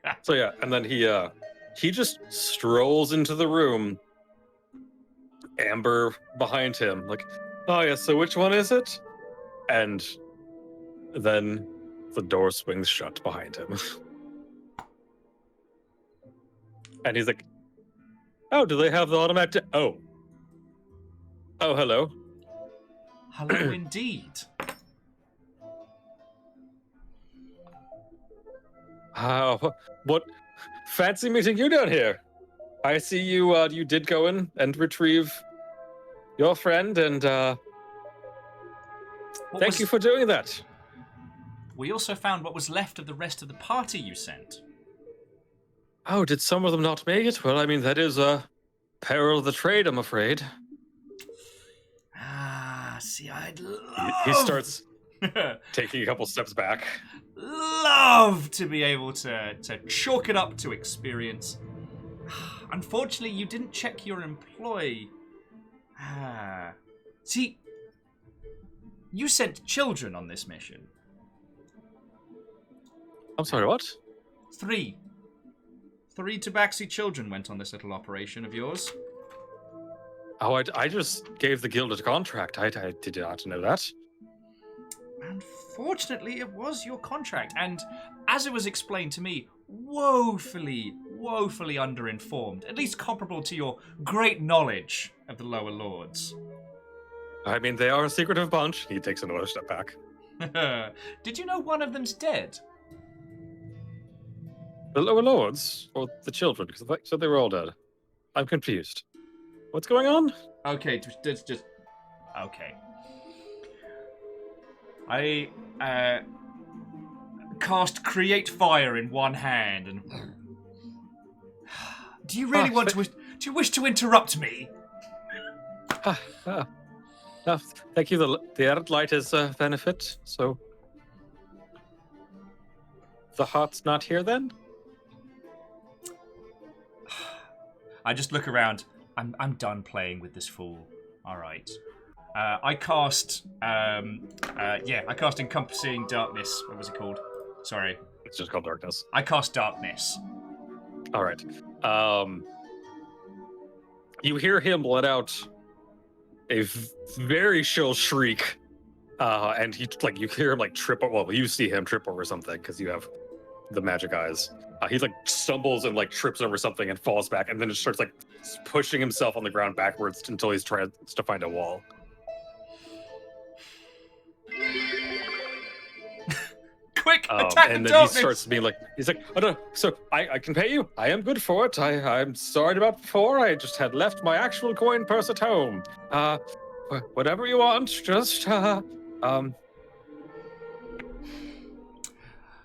Yes. So yeah, and then he just strolls into the room, Amber behind him, like, oh yeah, so which one is it? And then the door swings shut behind him. And he's like, oh, do they have the automatic? Oh, hello. Hello indeed. What fancy meeting you down here. I see you you did go in and retrieve your friend, and thank you for doing that. We also found what was left of the rest of the party you sent. Oh, did some of them not make it? Well, I mean, that is a peril of the trade, I'm afraid. See, I'd He starts taking a couple steps back. Love to be able to chalk it up to experience. Unfortunately, you didn't check your employee. See, you sent children on this mission. I'm sorry, what? 3 Tabaxi children went on this little operation of yours. Oh, I just gave the guild a contract. I did not know that. Unfortunately, it was your contract, and as it was explained to me, woefully underinformed, at least comparable to your great knowledge of the lower lords. I mean, they are a secretive bunch. He takes another step back. Did you know one of them's dead? The lower lords? Or the children? Because I said they were all dead. I'm confused. What's going on? Okay, just okay. I cast Create Fire in one hand, and do you really want to? Do you wish to interrupt me? Thank you. The added light is a benefit. So the heart's not here then. I just look around. I'm done playing with this fool. All right. I cast. I cast Encompassing Darkness. What was it called? Sorry. It's just called darkness. I cast Darkness. All right. You hear him let out a very shrill shriek, and you hear him trip. Well, you see him trip over something because you have the magic eyes. He stumbles and trips over something and falls back, and then just starts pushing himself on the ground backwards until he's trying to find a wall. Quick, attack and the then darkness! He starts being he's like, oh no, so I can pay you. I am good for it. I'm sorry about before. I just had left my actual coin purse at home. Whatever you want, just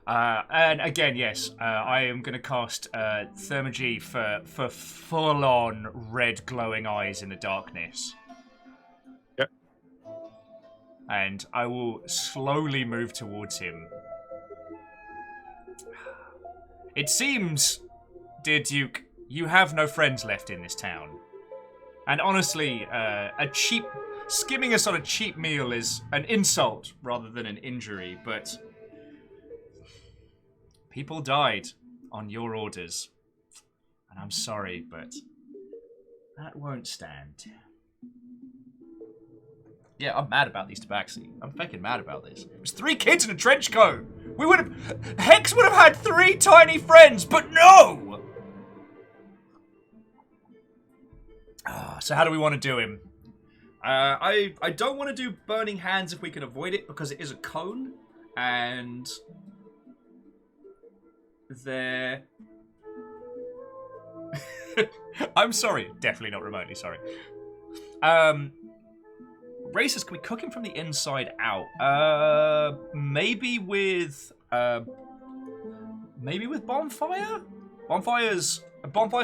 And again, yes, I am going to cast Thermagy for full-on red glowing eyes in the darkness. Yep. And I will slowly move towards him. It seems, dear Duke, you have no friends left in this town. And honestly, skimming us on a cheap meal is an insult rather than an injury, but people died on your orders. And I'm sorry, but that won't stand. Yeah, I'm mad about these tabaxi. I'm fucking mad about this. It was 3 kids in a trench coat. Hex would have had 3 tiny friends, but no! So how do we want to do him? I don't want to do Burning Hands if we can avoid it, because it is a cone, and they're... I'm sorry. Definitely not remotely sorry. Racist, can we cook him from the inside out? Maybe with Bonfire? Bonfire's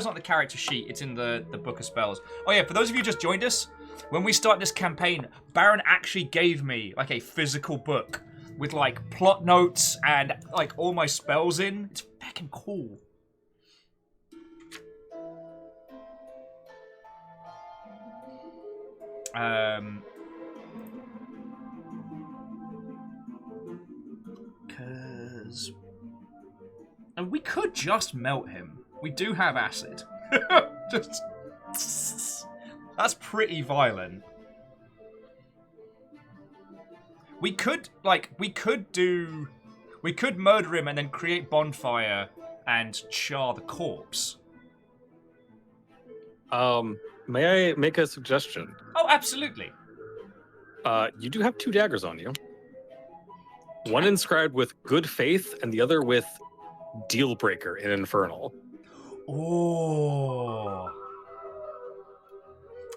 not the character sheet, it's in the Book of Spells. Oh yeah, for those of you who just joined us, when we start this campaign, Baron actually gave me a physical book with plot notes and all my spells in. It's fucking cool. And we could just melt him. We do have acid. That's pretty violent. We could murder him and then create bonfire and char the corpse. May I make a suggestion? Oh, absolutely. You do have 2 daggers on you. One inscribed with good faith and the other with deal breaker in infernal. Oh.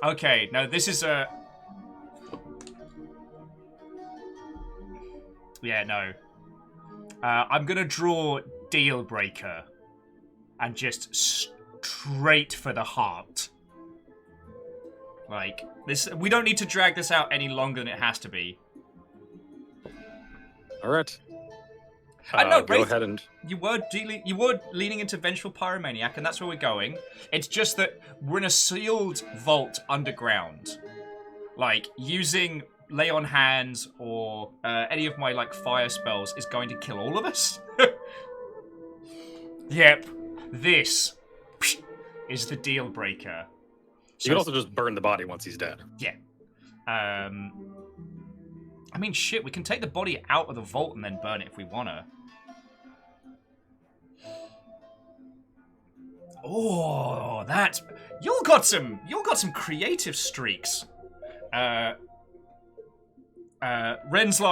Okay, now this is a... Yeah, no. I'm gonna draw deal breaker and just straight for the heart. This, we don't need to drag this out any longer than it has to be. All right. No, go ahead and... You were leaning into Vengeful Pyromaniac, and that's where we're going. It's just that we're in a sealed vault underground. Using Lay on Hands or any of my, fire spells is going to kill all of us. Yep. This is the deal breaker. You can also just burn the body once he's dead. Yeah. I mean, shit, we can take the body out of the vault and then burn it if we wanna. Oh, that's... You'll got some creative streaks. Ren's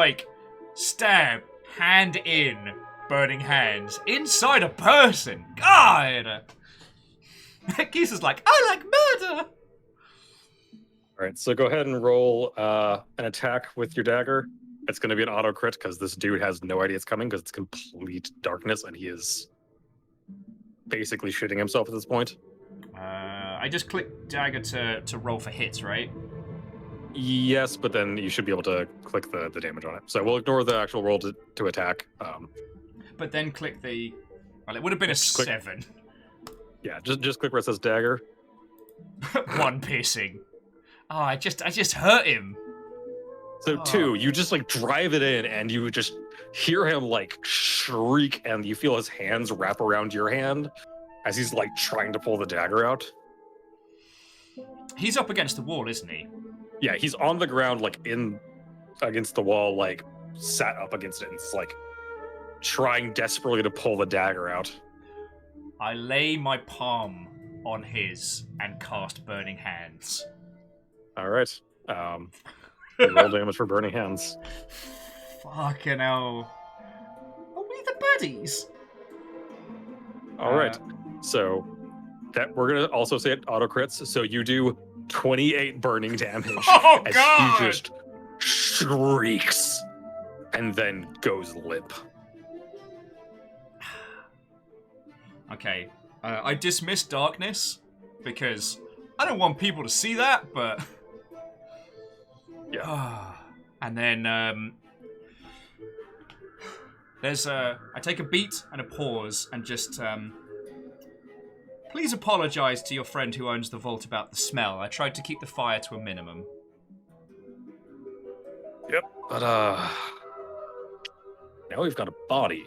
stab, hand in, burning hands, inside a person. God! Geesa's I like murder! All right, so go ahead and roll an attack with your dagger. It's going to be an auto crit because this dude has no idea it's coming because it's complete darkness and he is basically shitting himself at this point. I just click dagger to roll for hits, right? Yes, but then you should be able to click the damage on it. So we'll ignore the actual roll to attack. But then click the... Well, it would have been a 7. Yeah, just click where it says dagger. 1 piercing. Oh, I just hurt him. So 2, you just like drive it in and you just hear him like shriek and you feel his hands wrap around your hand as he's like trying to pull the dagger out. He's up against the wall, isn't he? Yeah, he's on the ground like in against the wall, like sat up against it and it's like trying desperately to pull the dagger out. I lay my palm on his and cast Burning Hands. All right. Roll damage for burning hands. Fucking hell. Are we the baddies? All right. So that we're gonna also say it auto crits. So you do 28 burning damage as God! he just shrieks and then goes limp. Okay. I dismiss darkness because I don't want people to see that, but... Yeah. And then I take a beat and a pause and just please apologize to your friend who owns the vault about the smell. I tried to keep the fire to a minimum. Yep. But now we've got a body.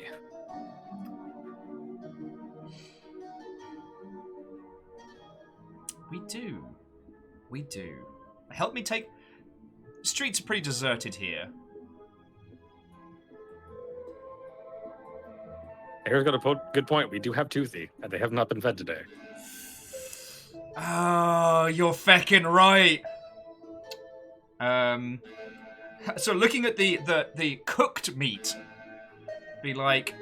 We do. Help me take... Streets are pretty deserted here. Aaron's got a good point. We do have Toothy, and they have not been fed today. Oh, you're feckin' right. So looking at the cooked meat, be like,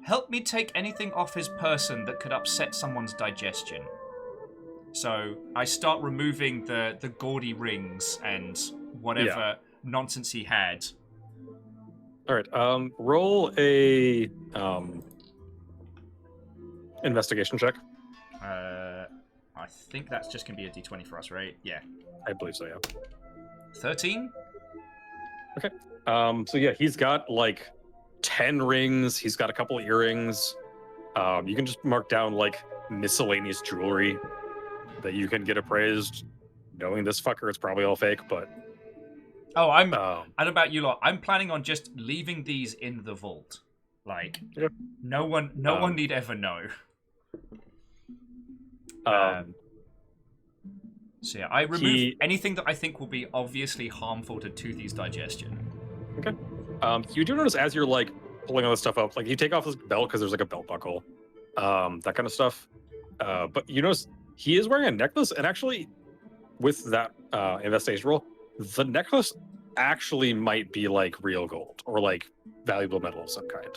help me take anything off his person that could upset someone's digestion. So I start removing the gaudy rings and whatever nonsense he had. All right. Roll a investigation check. I think that's just going to be a d20 for us, right? Yeah. I believe so, yeah. 13? Okay. So yeah, he's got like 10 rings. He's got a couple of earrings. You can just mark down like miscellaneous jewelry that you can get appraised. Knowing this fucker, it's probably all fake, but... Oh, I don't know about you lot. I'm planning on just leaving these in the vault. Like, no one need ever know. So yeah, I remove anything that I think will be obviously harmful to Toothy's digestion. Okay. You do notice as you're like pulling all this stuff up, like you take off his belt because there's like a belt buckle, that kind of stuff. But you notice he is wearing a necklace, and actually, with that investigation roll, the necklace actually might be like real gold or like valuable metal of some kind.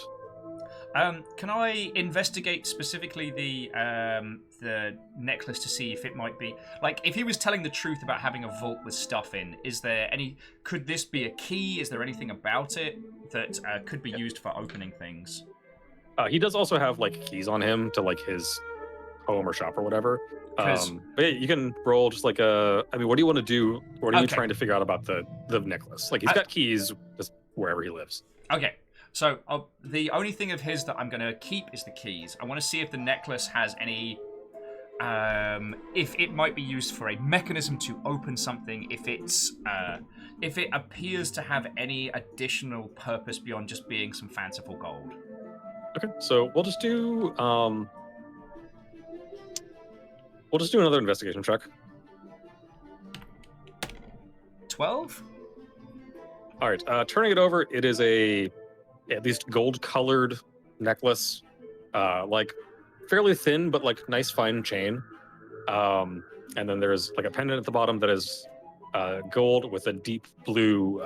Can I investigate specifically the necklace to see if it might be... Like, if he was telling the truth about having a vault with stuff in, is there any... Could this be a key? Is there anything about it that could be used for opening things? He does also have, like, keys on him to, like, his home or shop or whatever. But yeah, you can roll just like a... I mean, what do you want to do? What are you trying to figure out about the necklace? Like, he's got keys just wherever he lives. Okay. So the only thing of his that I'm going to keep is the keys. I want to see if the necklace has any... if it might be used for a mechanism to open something, if it appears to have any additional purpose beyond just being some fanciful gold. Okay, so we'll just do another investigation check. 12? All right, turning it over, it is a at least gold-colored necklace, like fairly thin but like nice fine chain. And then there's like a pendant at the bottom that is gold with a deep blue,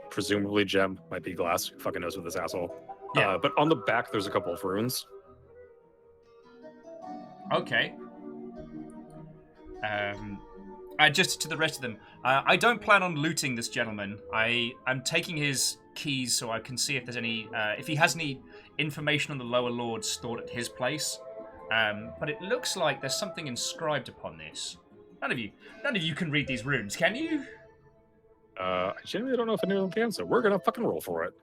presumably gem, might be glass. Who fucking knows with this asshole. Yeah. But on the back there's a couple of runes. Okay. Just to the rest of them, I don't plan on looting this gentleman. I'm taking his keys so I can see if there's any, if he has any information on the lower lords stored at his place. But it looks like there's something inscribed upon this. None of you can read these runes, can you? I genuinely don't know if anyone can, so we're gonna fucking roll for it.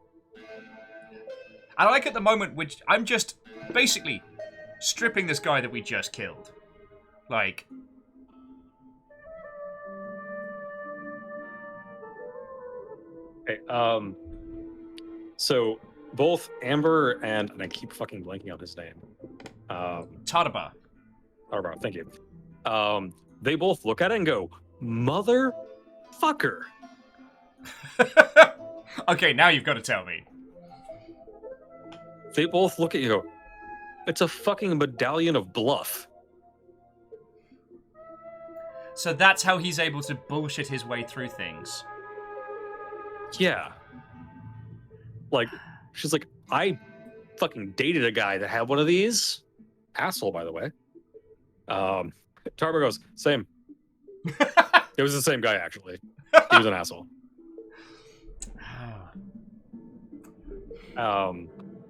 I like at the moment, which I'm just basically stripping this guy that we just killed. Like. Okay, so both Amber and I keep fucking blanking on his name. Tadaba. Tadaba, thank you. They both look at it and go, motherfucker. Okay, now you've got to tell me. They both look at you and go, it's a fucking medallion of bluff. So that's how he's able to bullshit his way through things. Yeah. Like, she's like, I fucking dated a guy that had one of these. Asshole, by the way. Tarber goes, same. It was the same guy, actually. He was an asshole.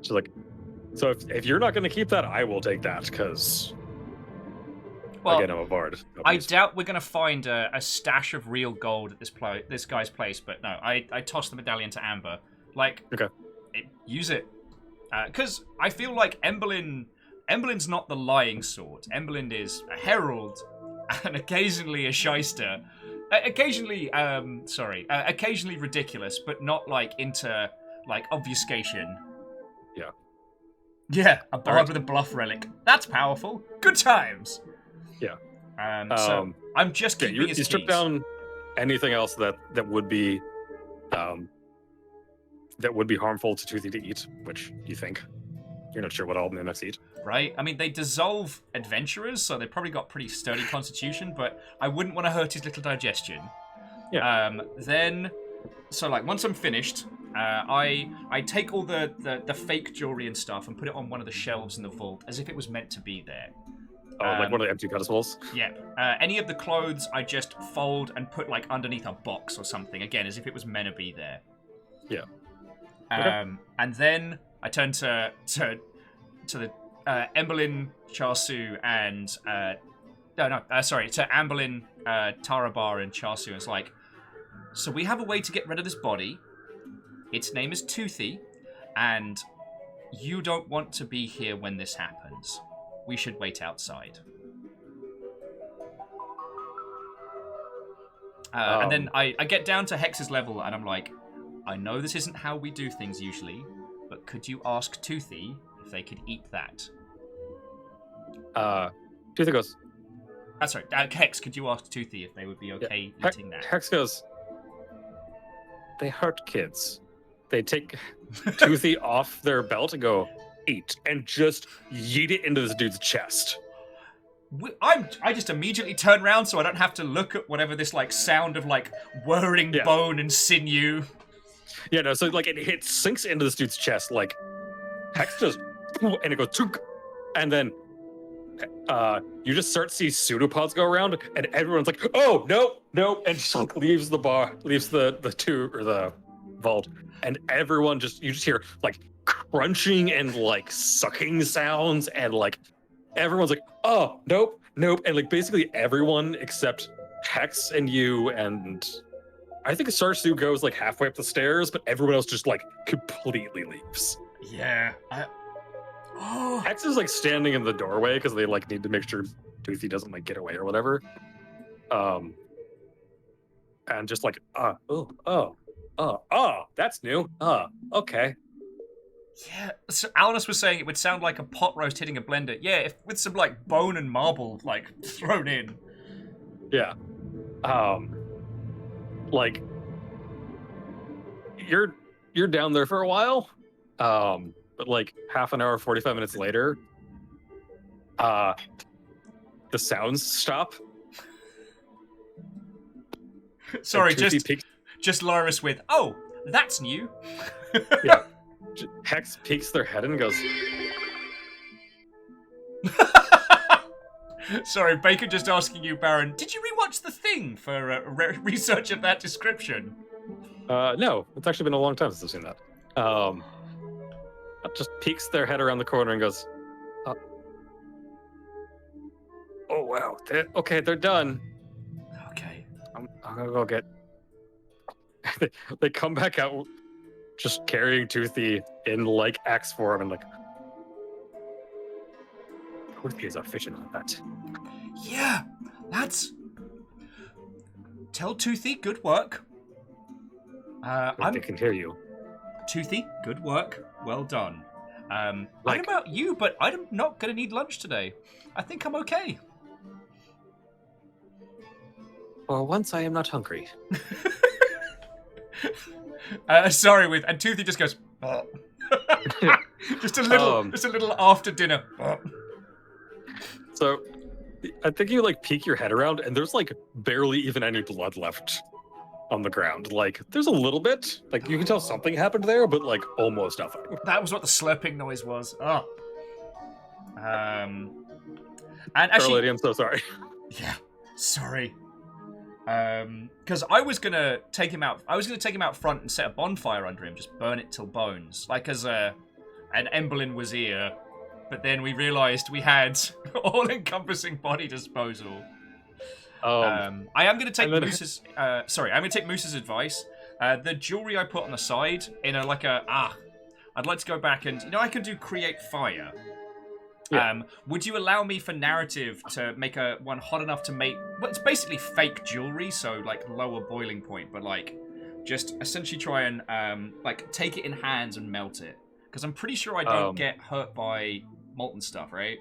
She's like, so if you're not going to keep that, I will take that, because... Well, again, I'm a bard. No, I doubt we're going to find a stash of real gold at this guy's place, but no, I tossed the medallion to Amber. Like, okay. Use it. Because I feel like Emberlin's not the lying sort. Emberlin is a herald and occasionally a shyster. Occasionally ridiculous, but not like into like obfuscation. Yeah. Yeah, a bard with a bluff relic. That's powerful. Good times. Yeah. So I'm just keeping his you strip keys. down anything else that would be harmful to Toothy to eat, which you think. You're not sure what all mimics eat. Right? I mean, they dissolve adventurers, so they've probably got pretty sturdy constitution, but I wouldn't want to hurt his little digestion. Yeah. So like, once I'm finished, I take all the fake jewelry and stuff and put it on one of the shelves in the vault, as if it was meant to be there. Oh, like one of the empty pedestals? Yeah. Any of the clothes I just fold and put like underneath a box or something, again, as if it was meant to be there. Yeah. And then I turn to the Emberlin, Charsu, and to Amberlin, Tarabar, and Charsu. And it's like, so we have a way to get rid of this body. Its name is Toothy, and you don't want to be here when this happens. We should wait outside. And then I get down to Hex's level, and I'm like, I know this isn't how we do things usually, but could you ask Toothy if they could eat that? Toothy goes... Sorry, Hex, could you ask Toothy if they would be okay eating that? Hex goes, they hurt kids. They take Toothy off their belt and go, eat, and just yeet it into this dude's chest. I just immediately turn around so I don't have to look at whatever this like sound of like whirring bone and sinew. Yeah, no, so like it sinks into this dude's chest, like Hex just, and it goes chunk, and then you just start to see pseudopods go around, and everyone's like, oh no, and just like leaves the vault, and everyone you just hear like crunching and like sucking sounds, and like everyone's like, oh nope, and like basically everyone except Hex and you, and I think Sarsu goes like halfway up the stairs, but everyone else just like completely leaves. Yeah. Hex is like standing in the doorway because they like need to make sure Toothy doesn't like get away or whatever. And just like, that's new. Okay. Yeah, so Alanis was saying it would sound like a pot roast hitting a blender. Yeah, with some like bone and marble like thrown in. Yeah. Like you're down there for a while. But like half an hour, 45 minutes later, the sounds stop. Sorry, just Laris with, oh, that's new. Yeah. Hex peeks their head and goes, Sorry, Baker just asking you, Baron, did you rewatch The Thing for research of that description? No, it's actually been a long time since I've seen that. Just peeks their head around the corner and goes, "Oh wow, they're done. Okay. I'm gonna go get." They come back out, just carrying Toothy in like axe form, and like, Toothy is efficient with that. Yeah, that's... Tell Toothy, good work. They can hear you. Toothy, good work. Well done. I don't Like- know about you, but I'm not going to need lunch today. I think I'm okay. For once, I am not hungry. Sorry, and Toothy just goes, just a little after dinner. So, I think you like peek your head around, and there's like barely even any blood left on the ground. Like, there's a little bit. Like, you can tell something happened there, but like almost nothing. That was what the slurping noise was. Oh. And actually, Our Lady, I'm so sorry. yeah, sorry. Because I was gonna take him out. I was gonna take him out front and set a bonfire under him, just burn it till bones, like as an Emberlin was here. But then we realised we had all-encompassing body disposal. I am going to take Moose's. I'm going to take Moose's advice. The jewelry I put on the side in a I'd like to go back and I can do create fire. Yeah. Would you allow me for narrative to make one hot enough to make? Well, it's basically fake jewelry, so like lower boiling point, but like just essentially try and like take it in hands and melt it. Because I'm pretty sure I don't get hurt by molten stuff, right?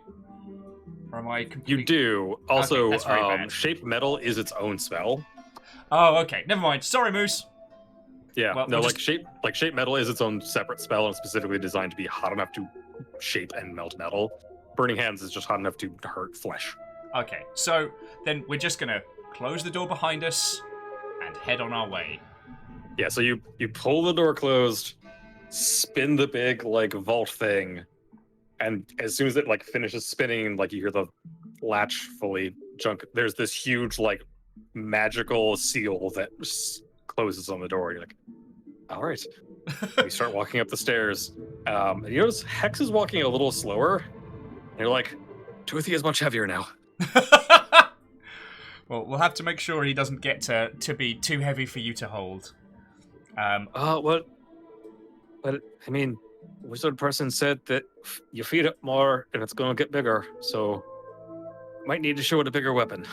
Or am I completely... You do. Also, Okay, that's very bad. shaped metal is its own spell. Oh, okay. Never mind. Sorry, Moose. Yeah, Well, no, we'll shape metal is its own separate spell and specifically designed to be hot enough to shape and melt metal. Burning Hands is just hot enough to hurt flesh. Okay, so then we're just gonna close the door behind us and head on our way. Yeah, so you pull the door closed, spin the big like vault thing, and as soon as it like finishes spinning, like you hear the latch fully junk. There's this huge like magical seal that closes on the door. You're like, all right. We start walking up the stairs. And you notice Hex is walking a little slower. And you're like, Toothy is much heavier now. Well, we'll have to make sure he doesn't get to be too heavy for you to hold. Well, I mean, wizard person said that you feed it more and it's going to get bigger. So, might need to show it a bigger weapon.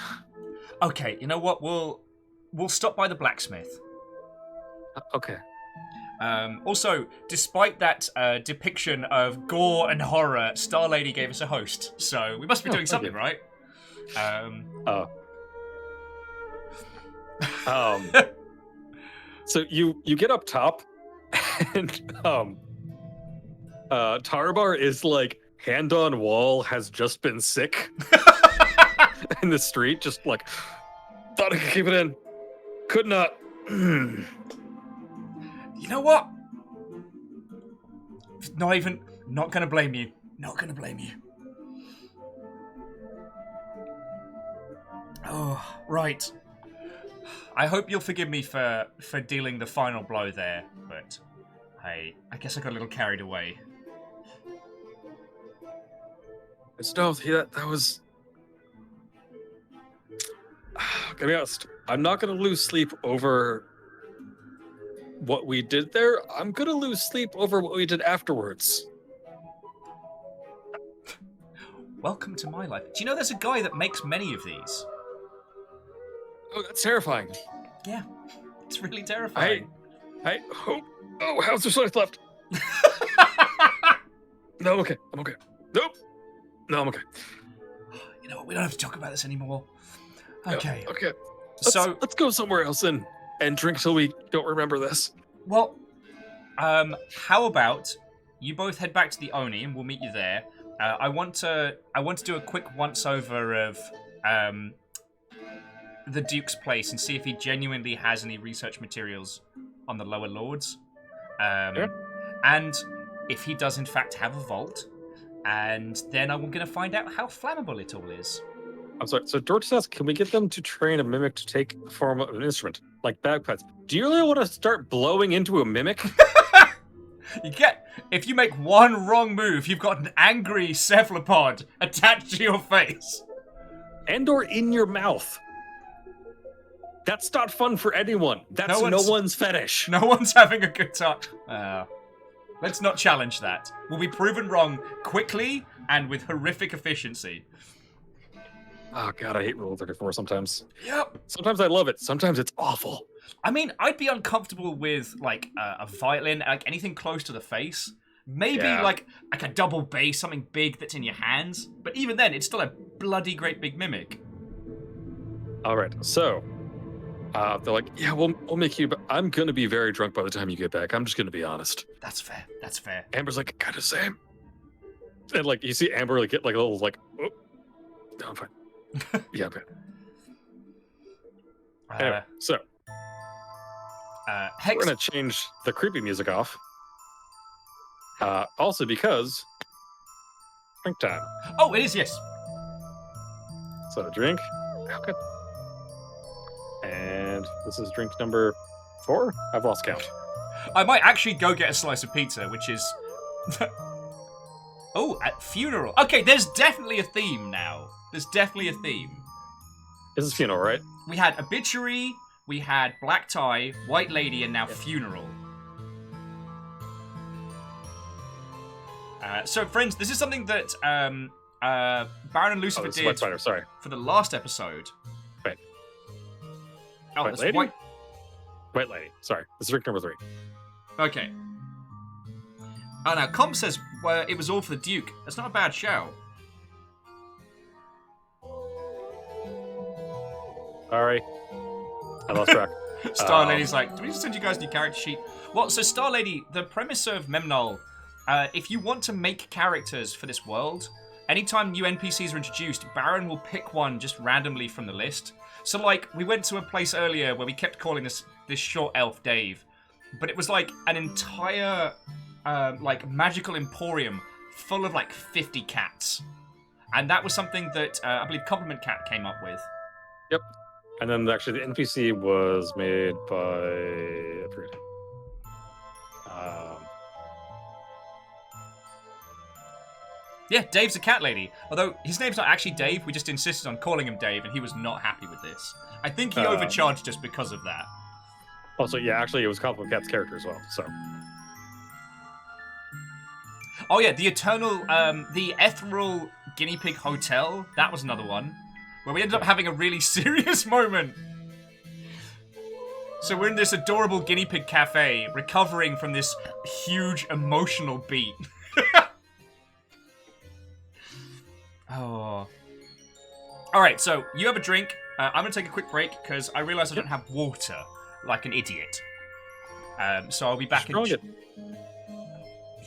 Okay, you know what? We'll stop by the blacksmith. Okay. Also, despite that depiction of gore and horror, Star Lady gave us a host, so we must be doing something, right? So you get up top, and Tarbar is like hand on wall, has just been sick in the street, just like thought I could keep it in, could not. You know what? Not gonna blame you. Not gonna blame you. Oh, right. I hope you'll forgive me for dealing the final blow there, but I guess I got a little carried away. That was. Gotta be honest, I'm not gonna lose sleep over what we did there. I'm gonna lose sleep over what we did afterwards. Welcome to my life. Do you know there's a guy that makes many of these? Oh, that's terrifying. Yeah, it's really terrifying. How's there slice left? No, I'm okay. I'm okay. Nope. No, I'm okay. You know what? We don't have to talk about this anymore. Okay. Yeah, okay. Let's go somewhere else and drink till we don't remember this. Well, how about you both head back to the Oni and we'll meet you there. I want to do a quick once over of the Duke's place and see if he genuinely has any research materials on the lower lords. And if he does in fact have a vault. And then I'm going to find out how flammable it all is. I'm sorry. So George says, can we get them to train a mimic to take the form of an instrument, like bagpipes? Do you really want to start blowing into a mimic? If you make one wrong move, you've got an angry cephalopod attached to your face. And or in your mouth. That's not fun for anyone. That's no one's fetish. No one's having a good time. Let's not challenge that. We'll be proven wrong quickly and with horrific efficiency. Oh god, I hate Roll34 sometimes. Yep. Sometimes I love it. Sometimes it's awful. I mean, I'd be uncomfortable with like a violin, like anything close to the face. Maybe like a double bass, something big that's in your hands. But even then, it's still a bloody great big mimic. All right, so they're like, yeah, we'll make you. But I'm gonna be very drunk by the time you get back. I'm just gonna be honest. That's fair. That's fair. Amber's like, kind of same. And like you see Amber like get like a little like, oh, no, I'm fine. Yeah, I'm good. Anyway, so Hex. we're gonna change the creepy music off. Also because drink time. Oh, it is, yes. So drink. Okay. And this is drink number 4. I've lost count. I might actually go get a slice of pizza, which is... Oh, at funeral. Okay, there's definitely a theme now. There's definitely a theme. This is funeral, right? We had obituary, we had black tie, white lady, and now funeral. So, friends, this is something that Baron and Lucifer did White Spider, sorry. for the last episode. Wait. Oh, White lady? White lady. Sorry. This is drink number 3. Okay. Oh, now, Comp says it was all for the Duke. That's not a bad shout. Sorry. I lost track. Star Lady's like, do we just send you guys a new character sheet? Well, so Star Lady, the premise of Memnol, if you want to make characters for this world, anytime new NPCs are introduced, Baron will pick one just randomly from the list. So, like, we went to a place earlier where we kept calling this short elf Dave, but it was like an entire, like, magical emporium full of, like, 50 cats. And that was something that I believe Compliment Cat came up with. Yep. And then actually the NPC was made by... I forget. Yeah, Dave's a cat lady. Although his name's not actually Dave, we just insisted on calling him Dave, and he was not happy with this. I think he overcharged us because of that. Also, yeah, actually it was Compliment Cat's character as well, so... Oh yeah, the Ethereal Guinea Pig Hotel, that was another one. Where we ended up having a really serious moment. So we're in this adorable guinea pig cafe, recovering from this huge emotional beat. Oh. Alright, so you have a drink. I'm going to take a quick break, because I realise I don't have water, like an idiot. So I'll be back in...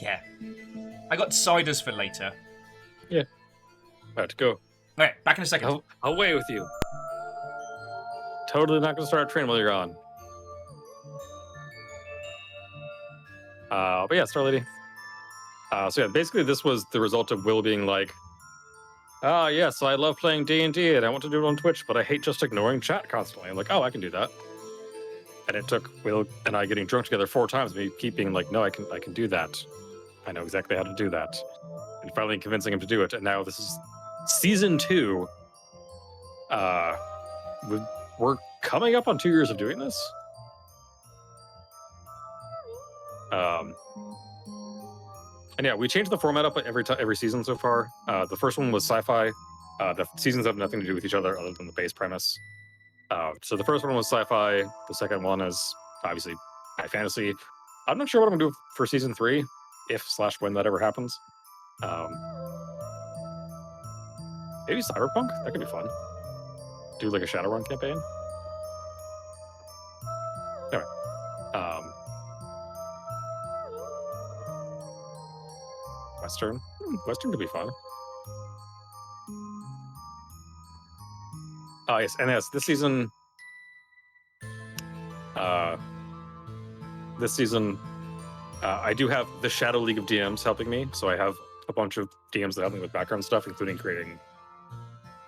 Yeah. I got ciders for later. Yeah. About to go. Alright, back in a second. Away with you. Totally not going to start a train while you're gone. But yeah, Star Lady. So yeah, basically this was the result of Will being like, yes, I love playing D&D and I want to do it on Twitch, but I hate just ignoring chat constantly. I'm like, oh, I can do that. And it took Will and I getting drunk together 4 times, me keep being like, no, I can do that. I know exactly how to do that. And finally convincing him to do it. And now this is season 2. We're coming up on 2 years of doing this. And yeah, we changed the format up every season so far. The first one was sci-fi. The seasons have nothing to do with each other other than the base premise. So the first one was sci-fi. The second one is obviously high fantasy. I'm not sure what I'm gonna do for season 3, if/when that ever happens. Maybe Cyberpunk? That could be fun. Do like a Shadowrun campaign. Anyway. Western. Western could be fun. Oh yes, and yes, this season I do have the Shadow League of DMs helping me, so I have a bunch of DMs that help me with background stuff, including creating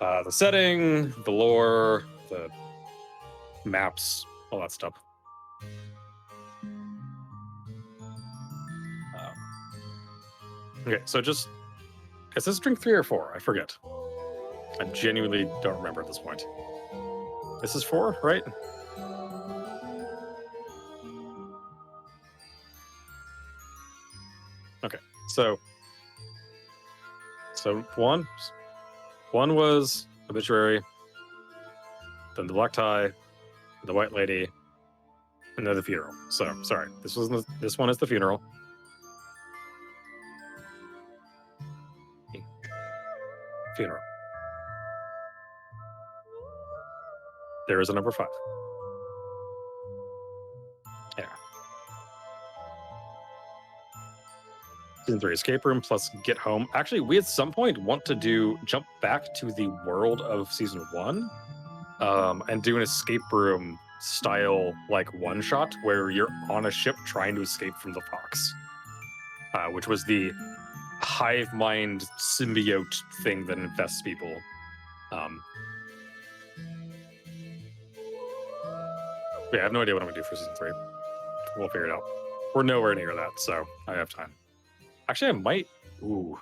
The setting, the lore, the maps, all that stuff. Okay, so just is this drink 3 or 4? I forget. I genuinely don't remember at this point. This is 4, right? Okay, so one was obituary, then the black tie, the white lady, and then the funeral. So sorry, this one is the funeral. Funeral. There is a number 5. Yeah. Season 3 escape room plus get home. Actually, we at some point want to jump back to the world of season 1, and do an escape room style like one shot where you're on a ship trying to escape from the fox, which was the hive mind symbiote thing that infests people. Yeah, I have no idea what I'm gonna do for season 3. We'll figure it out. We're nowhere near that, so I have time. Actually, I might. Ooh.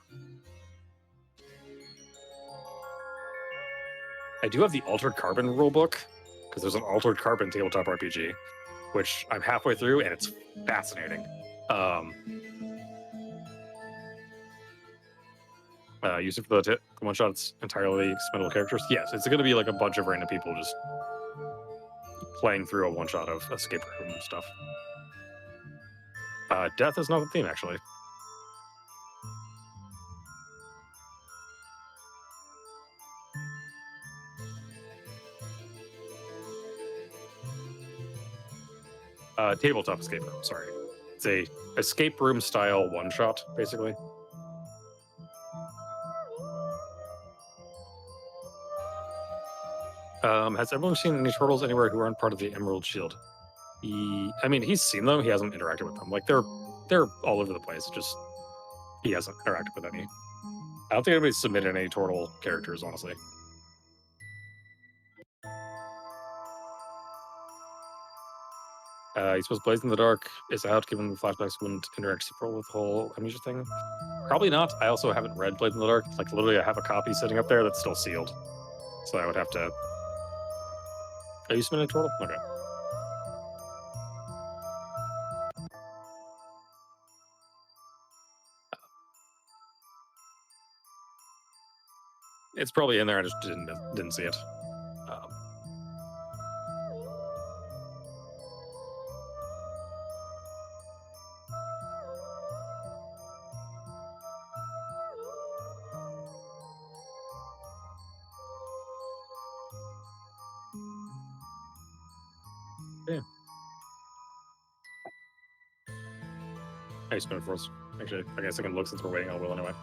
I do have the Altered Carbon rulebook, because there's an Altered Carbon tabletop RPG, which I'm halfway through, and it's fascinating. Use it for the one shots entirely expendable characters. Yes, it's going to be like a bunch of random people just playing through a one shot of escape room stuff. Death is not the theme, actually. Tabletop escape room, sorry. It's a escape room style one shot, basically. Has everyone seen any turtles anywhere who aren't part of the Emerald Shield? I mean, he's seen them. He hasn't interacted with them. Like they're all over the place. Just he hasn't interacted with any. I don't think anybody's submitted any turtle characters, honestly. He supposed Blaze in the Dark is out, given the flashbacks wouldn't interact super well with the whole amnesia thing. Probably not. I also haven't read Blaze in the Dark. Like literally, I have a copy sitting up there that's still sealed, so I would have to. Are you submitting turtle? Okay. It's probably in there. I just didn't see it. Yeah. I spin it first. Actually, I guess I can look since we're waiting on Will anyway.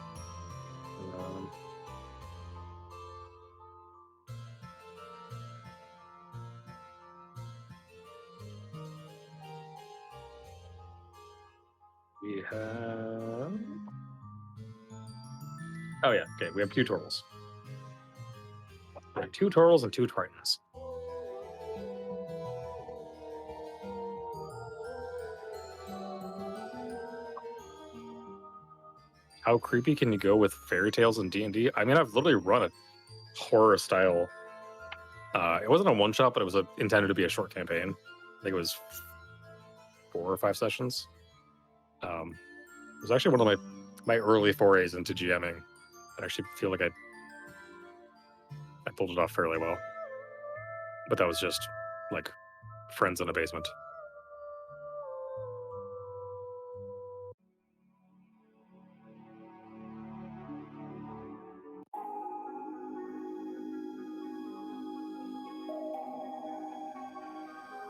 We have. Oh yeah, okay. We have 2 turtles. We have 2 turtles and 2 tritons. How creepy can you go with fairy tales in D&D? I mean, I've literally run a horror style. It wasn't a one shot, but it was intended to be a short campaign. I think it was 4 or 5 sessions. It was actually one of my early forays into GMing. I actually feel like I pulled it off fairly well. But that was just like friends in a basement.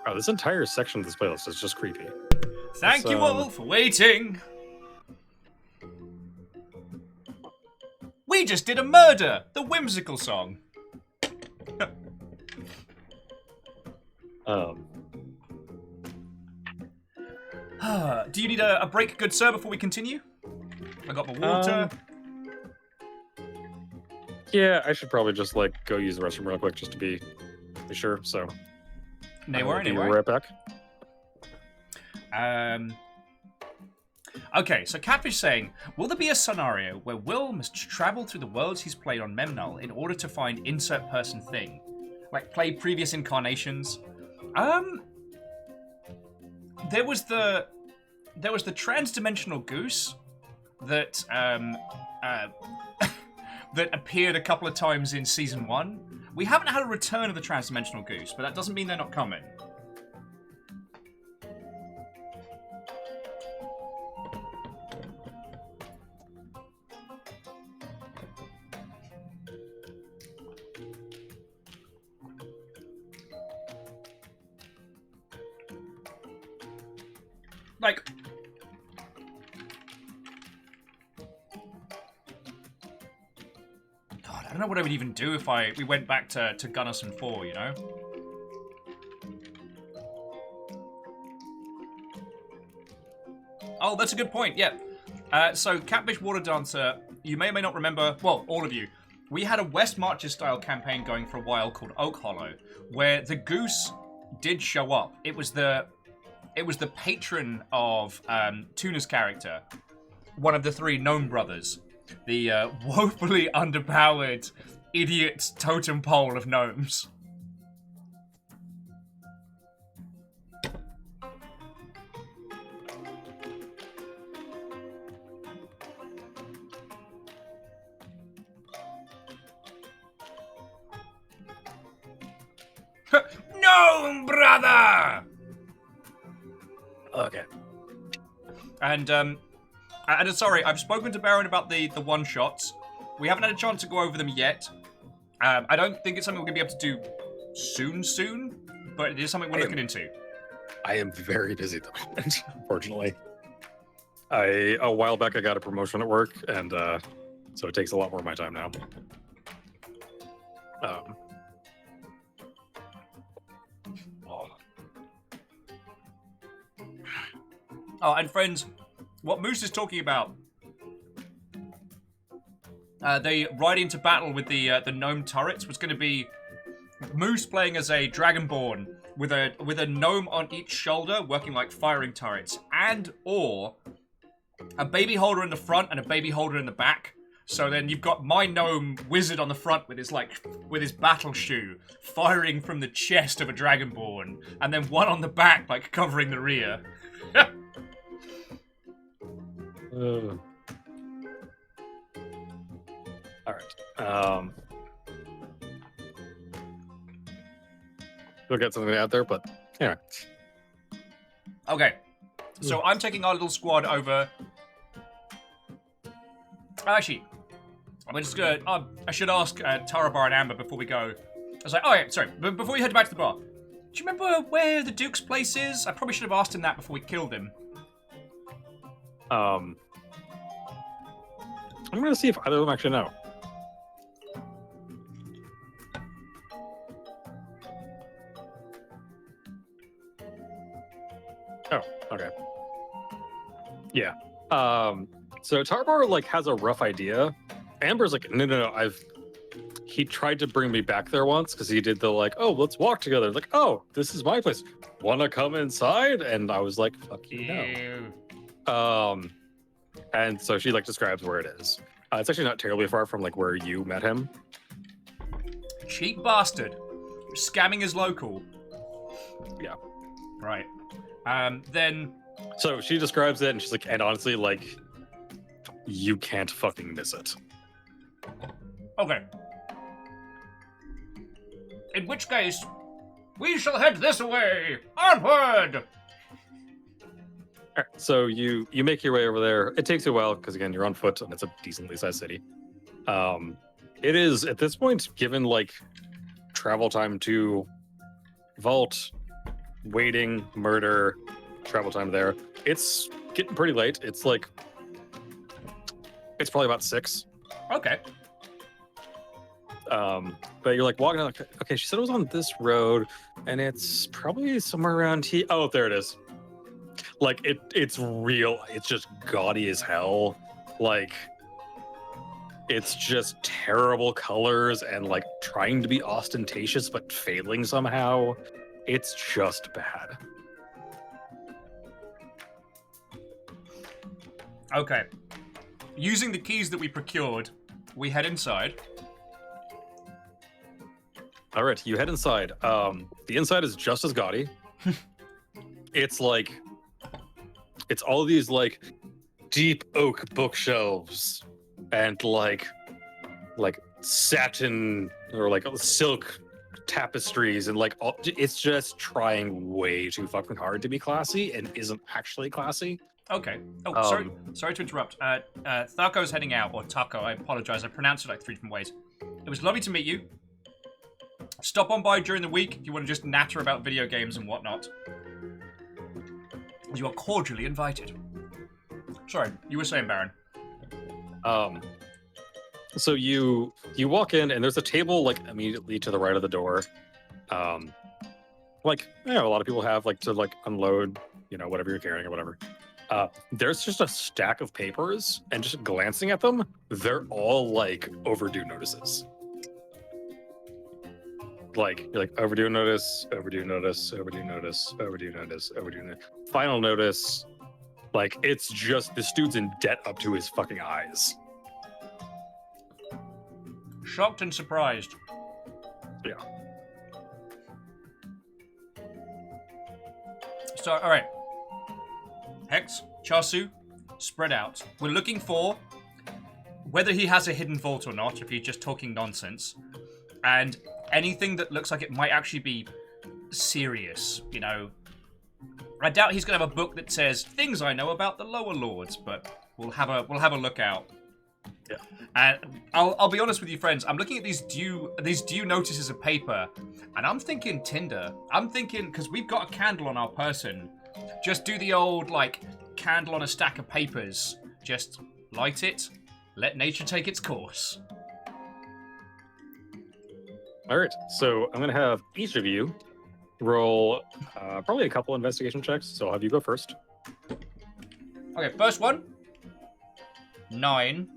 Oh, this entire section of this playlist is just creepy. Thank you all for waiting. We just did a murder, the whimsical song. Do you need a break, good sir, before we continue? I got my water. Yeah, I should probably just like go use the restroom real quick just to be sure. So No I will worry, be no worry. right back. Okay, so Catfish saying, will there be a scenario where Will must travel through the worlds he's played on Memnull in order to find insert person thing? Like play previous incarnations? There was the trans-dimensional goose that that appeared a couple of times in season 1. We haven't had a return of the trans-dimensional goose, but that doesn't mean they're not coming. Like, God, I don't know what I would even do if we went back to Gunnison 4, you know? Oh, that's a good point, yeah. So, Catfish Water Dancer, you may or may not remember, well, all of you, we had a West Marches style campaign going for a while called Oak Hollow, where the goose did show up. It was the patron of Tuna's character, one of the 3 gnome brothers, the woefully underpowered idiot totem pole of gnomes. Gnome brother! Okay. And sorry, I've spoken to Baron about the one-shots. We haven't had a chance to go over them yet. I don't think it's something we're going to be able to do soon, but it is something we're looking into. I am very busy at the moment, unfortunately. A while back I got a promotion at work, and so it takes a lot more of my time now. Oh, and friends, what Moose is talking about, they ride into battle with the gnome turrets was going to be Moose playing as a dragonborn with a gnome on each shoulder, working like firing turrets, and or a baby holder in the front and a baby holder in the back. So then you've got my gnome wizard on the front with his battle shoe firing from the chest of a dragonborn, and then one on the back like covering the rear. All right. We'll get something out there, but anyway. Okay. So I'm taking our little squad over. Actually, I'm just gonna. I should ask Tarabar and Amber before we go. I was like, oh yeah, sorry. But before we head back to the bar, do you remember where the Duke's place is? I probably should have asked him that before we killed him. I'm gonna see if either of them actually know. Oh, okay. Yeah. So Tarbar like has a rough idea. Amber's like, no. He tried to bring me back there once because he did the like, oh, let's walk together. Like, oh, this is my place. Wanna come inside? And I was like, fuck you, no. And so she like describes where it is. It's actually not terribly far from like where you met him. Cheap bastard. Scamming his local. Yeah. Right. Then... So she describes it and she's like, and honestly, like, you can't fucking miss it. Okay. In which case, we shall head this way! Onward! All right, so you make your way over there. It takes you a while because again you're on foot and it's a decently sized city. It is at this point, given like travel time to vault, waiting, murder, travel time there. It's getting pretty late. It's like it's probably about 6. Okay. But you're like walking out, like, okay, she said it was on this road, and it's probably somewhere around here. Oh, there it is. Like it's real. It's just gaudy as hell. Like It's just terrible colors and like trying to be ostentatious but failing somehow. It's just bad. Okay. Using the keys that we procured, we head inside. All right, you head inside. The inside is just as gaudy. It's like, it's all of these like deep oak bookshelves and like satin or like silk tapestries and like all, it's just trying way too fucking hard to be classy and isn't actually classy. Okay. Oh, sorry to interrupt. Thako's heading out, or Taco, I apologize. I pronounced it like 3 different ways. It was lovely to meet you. Stop on by during the week if you want to just natter about video games and whatnot. You are cordially invited. Sorry, you were saying, Baron. So you walk in and there's a table like immediately to the right of the door. Like, you know, a lot of people have like to like unload, you know, whatever you're carrying or whatever. There's just a stack of papers, and just glancing at them, they're all like overdue notices. Like, you're like overdue notice, overdue notice, overdue notice, overdue notice, overdue notice. Final notice. Like, it's just this dude's in debt up to his fucking eyes. Shocked and surprised. Yeah. So, alright. Hex, Chasu, spread out. We're looking for whether he has a hidden vault or not, if he's just talking nonsense. And anything that looks like it might actually be serious, you know. I doubt he's gonna have a book that says things I know about the lower lords, but we'll have a look out. Yeah. And I'll be honest with you, friends. I'm looking at these due notices of paper, and I'm thinking Tinder. I'm thinking, because we've got a candle on our person, just do the old like candle on a stack of papers. Just light it, let nature take its course. All right, so I'm gonna have each of you roll probably a couple investigation checks. So I'll have you go first. Okay, first one. 9.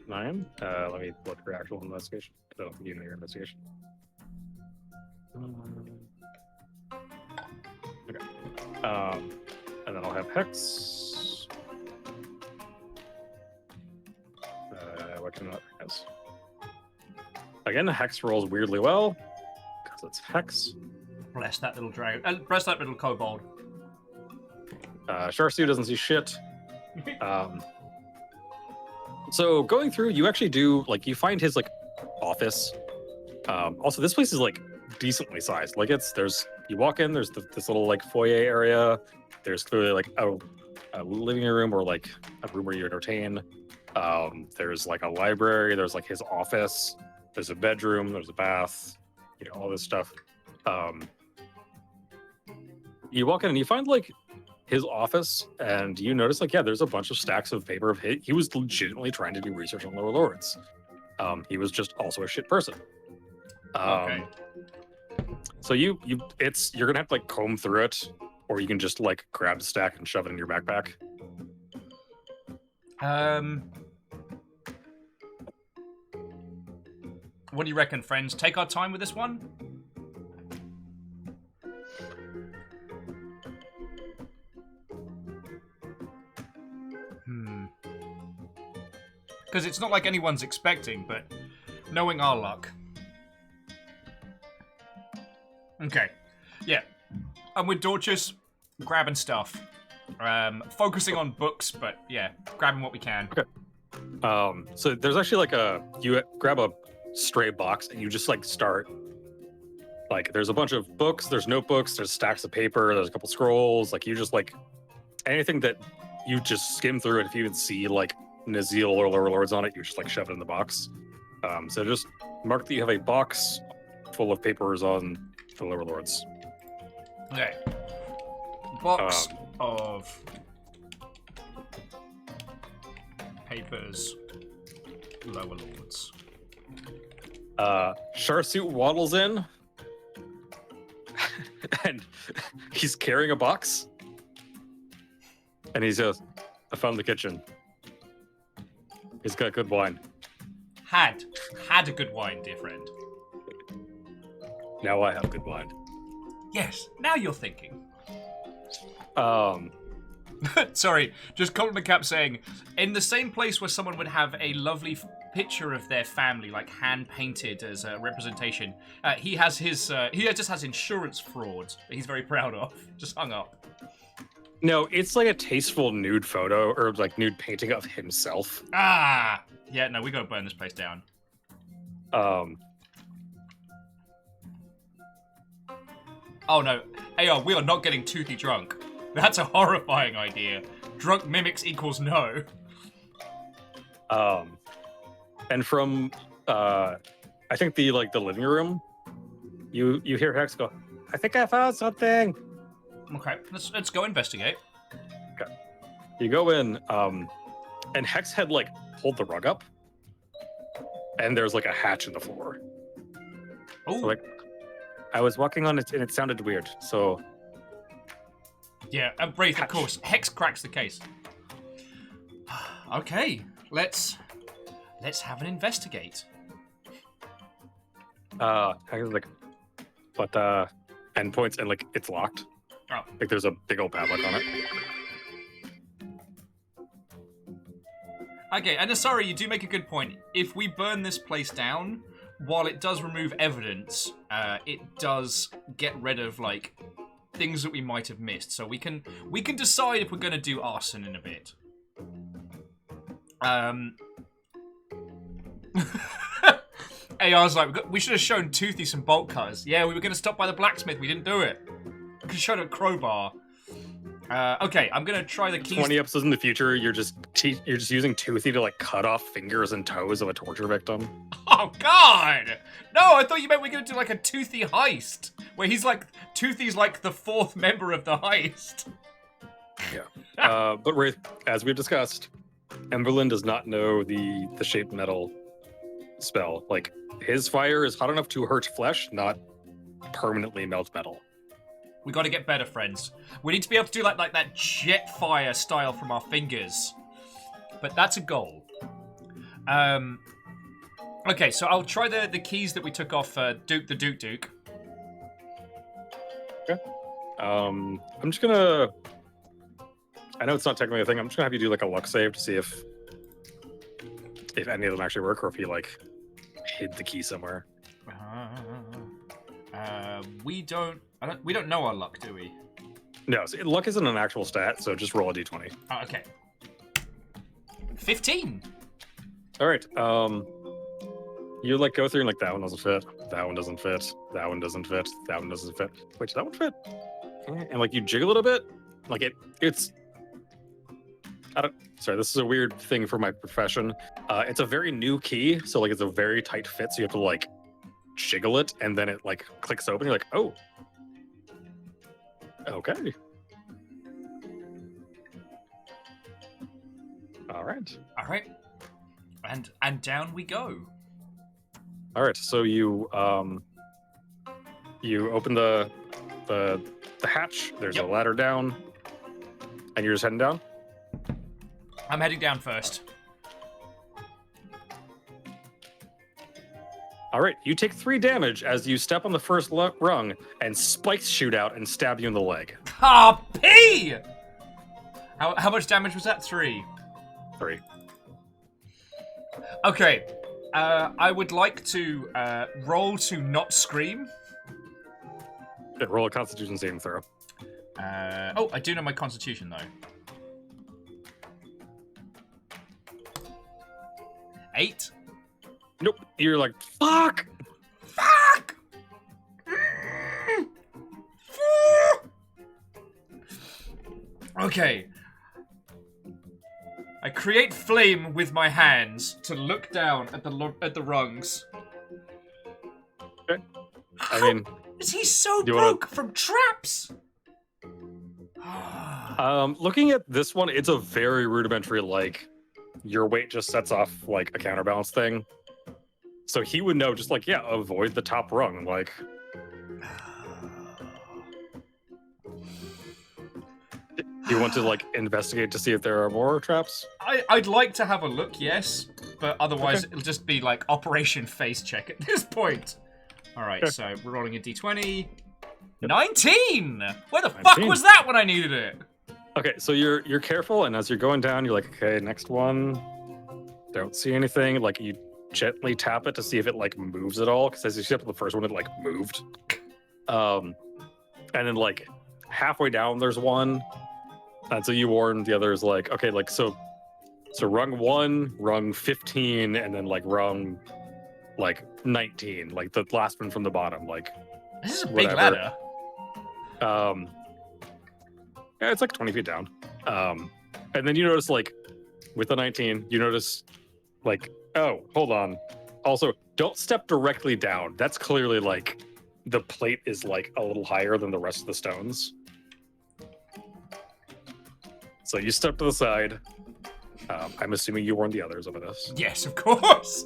9. Let me look for actual investigation. I don't think you know your investigation. Okay. And then I'll have Hex. What can that Hex? Again, Hex rolls weirdly well because it's Hex. Bless that little dragon. Bless that little kobold. Sharsu doesn't see shit. So going through, you actually do like you find his like office. Also, this place is like decently sized. Like you walk in, there's this little like foyer area. There's clearly like a living room or like a room where you entertain. There's like a library. There's like his office. There's a bedroom. There's a bath. You know, all this stuff. You walk in and you find like his office, and you notice like, yeah, there's a bunch of stacks of paper of his. He was legitimately trying to do research on lower lords. He was just also a shit person. Okay. So you're gonna have to like comb through it, or you can just like grab a stack and shove it in your backpack. What do you reckon, friends? Take our time with this one? Because it's not like anyone's expecting, but knowing our luck. Okay. Yeah. I'm with Dorcas, grabbing stuff. Focusing on books, but yeah, grabbing what we can. Okay. So there's actually like you grab a stray box and you just like start. Like there's a bunch of books, there's notebooks, there's stacks of paper, there's a couple scrolls. Like you just like anything that you just skim through it. If you even see like Nazil or lower lords on it, you just like shove it in the box. So just mark that you have a box full of papers on the lower lords. Okay. Box of papers, lower lords. Sharsuit waddles in and he's carrying a box. And he says, I found the kitchen. He's got good wine. Had a good wine, dear friend. Now I have good wine. Yes, now you're thinking. Um, Sorry, just Compliment Cap saying, in the same place where someone would have a lovely picture of their family, like hand-painted as a representation, he has his, he just has insurance fraud that he's very proud of, just hung up. no, it's like a tasteful nude photo, or like nude painting of himself. Ah! Yeah, no, we gotta burn this place down. Oh no, AR, we are not getting toothy drunk. That's a horrifying idea. Drunk mimics equals no. And from, I think the living room, you hear Hex go, I think I found something. Okay, let's go investigate. Okay. You go in, and Hex had like pulled the rug up, and there's like a hatch in the floor. Oh, So, like, I was walking on it and it sounded weird, so. yeah, and Wraith, of course. Hex cracks the case. Okay, let's have an investigate. I was like, but endpoints and like it's locked. Oh. Like there's a big old padlock on it. Okay, and sorry, you do make a good point. If we burn this place down, while it does remove evidence, it does get rid of like things that we might have missed. So we can decide if we're going to do arson in a bit. AR's like, we should have shown Toothy some bolt cutters. Yeah, we were going to stop by the blacksmith. We didn't do it. We could have shown a crowbar. Okay, I'm going to try the keys. 20 episodes in the future, you're just using Toothy to like cut off fingers and toes of a torture victim. Oh, God! No, I thought you meant we were going to do like a Toothy heist. Where Toothy's like the fourth member of the heist. Yeah. But Wraith, as we've discussed, Emberlyn does not know the shaped metal spell. Like, his fire is hot enough to hurt flesh, not permanently melt metal. We got to get better, friends. We need to be able to do like that jet fire style from our fingers. But that's a goal. Okay, so I'll try the keys that we took off Duke the Duke. Okay. I'm just gonna. I know it's not technically a thing. I'm just gonna have you do like a luck save to see if any of them actually work, or if he like hid the key somewhere. We don't know our luck, do we? No, so luck isn't an actual stat, so just roll a d20. Oh, okay. 15. All right. You like go through and like that one doesn't fit, that one doesn't fit, that one doesn't fit, that one doesn't fit. Wait, does that one fit? And like you jiggle it a bit, like it's. Sorry, this is a weird thing for my profession. It's a very new key, so like it's a very tight fit, so you have to like jiggle it, and then it like clicks open. You're like, oh, okay, all right, and down we go. all right. So you open the hatch. There's a ladder down, and you're just heading down. I'm heading down first. All right, you take 3 damage as you step on the first rung, and spikes shoot out and stab you in the leg. Ah, P! How much damage was that? 3. 3. Okay, I would like to roll to not scream. Yeah, roll a Constitution saving throw. Oh, I do know my Constitution though. 8. Nope. You're like, fuck! Fuck! Okay. I create flame with my hands to look down at the rungs. Okay. I mean, Is he so you broke from traps? looking at this one, it's a very rudimentary, like, your weight just sets off, like, a counterbalance thing. So he would know, just like, yeah, avoid the top rung, like... Do you want to, like, investigate to see if there are more traps? I'd like to have a look, yes. but otherwise it'll just be like Operation Face Check at this point. Alright, so we're rolling a d20. 19! Where the fuck was that when I needed it? Okay, so you're careful, and as you're going down, you're like, okay, next one. Don't see anything. Like, you gently tap it to see if it, like, moves at all, because as you step to the first one, it, like, moved. And then, like, halfway down, there's one. And so you warn the others, like, okay, like, so rung 1, rung 15, and then, like, rung, like, 19. Like, the last one from the bottom, like, this is a big ladder. Yeah, it's like 20 feet down. And then you notice, like, with the 19, you notice, like, oh, hold on. Also, don't step directly down. That's clearly, like, the plate is, like, a little higher than the rest of the stones. So you step to the side. I'm assuming you warned the others of this. Yes, of course.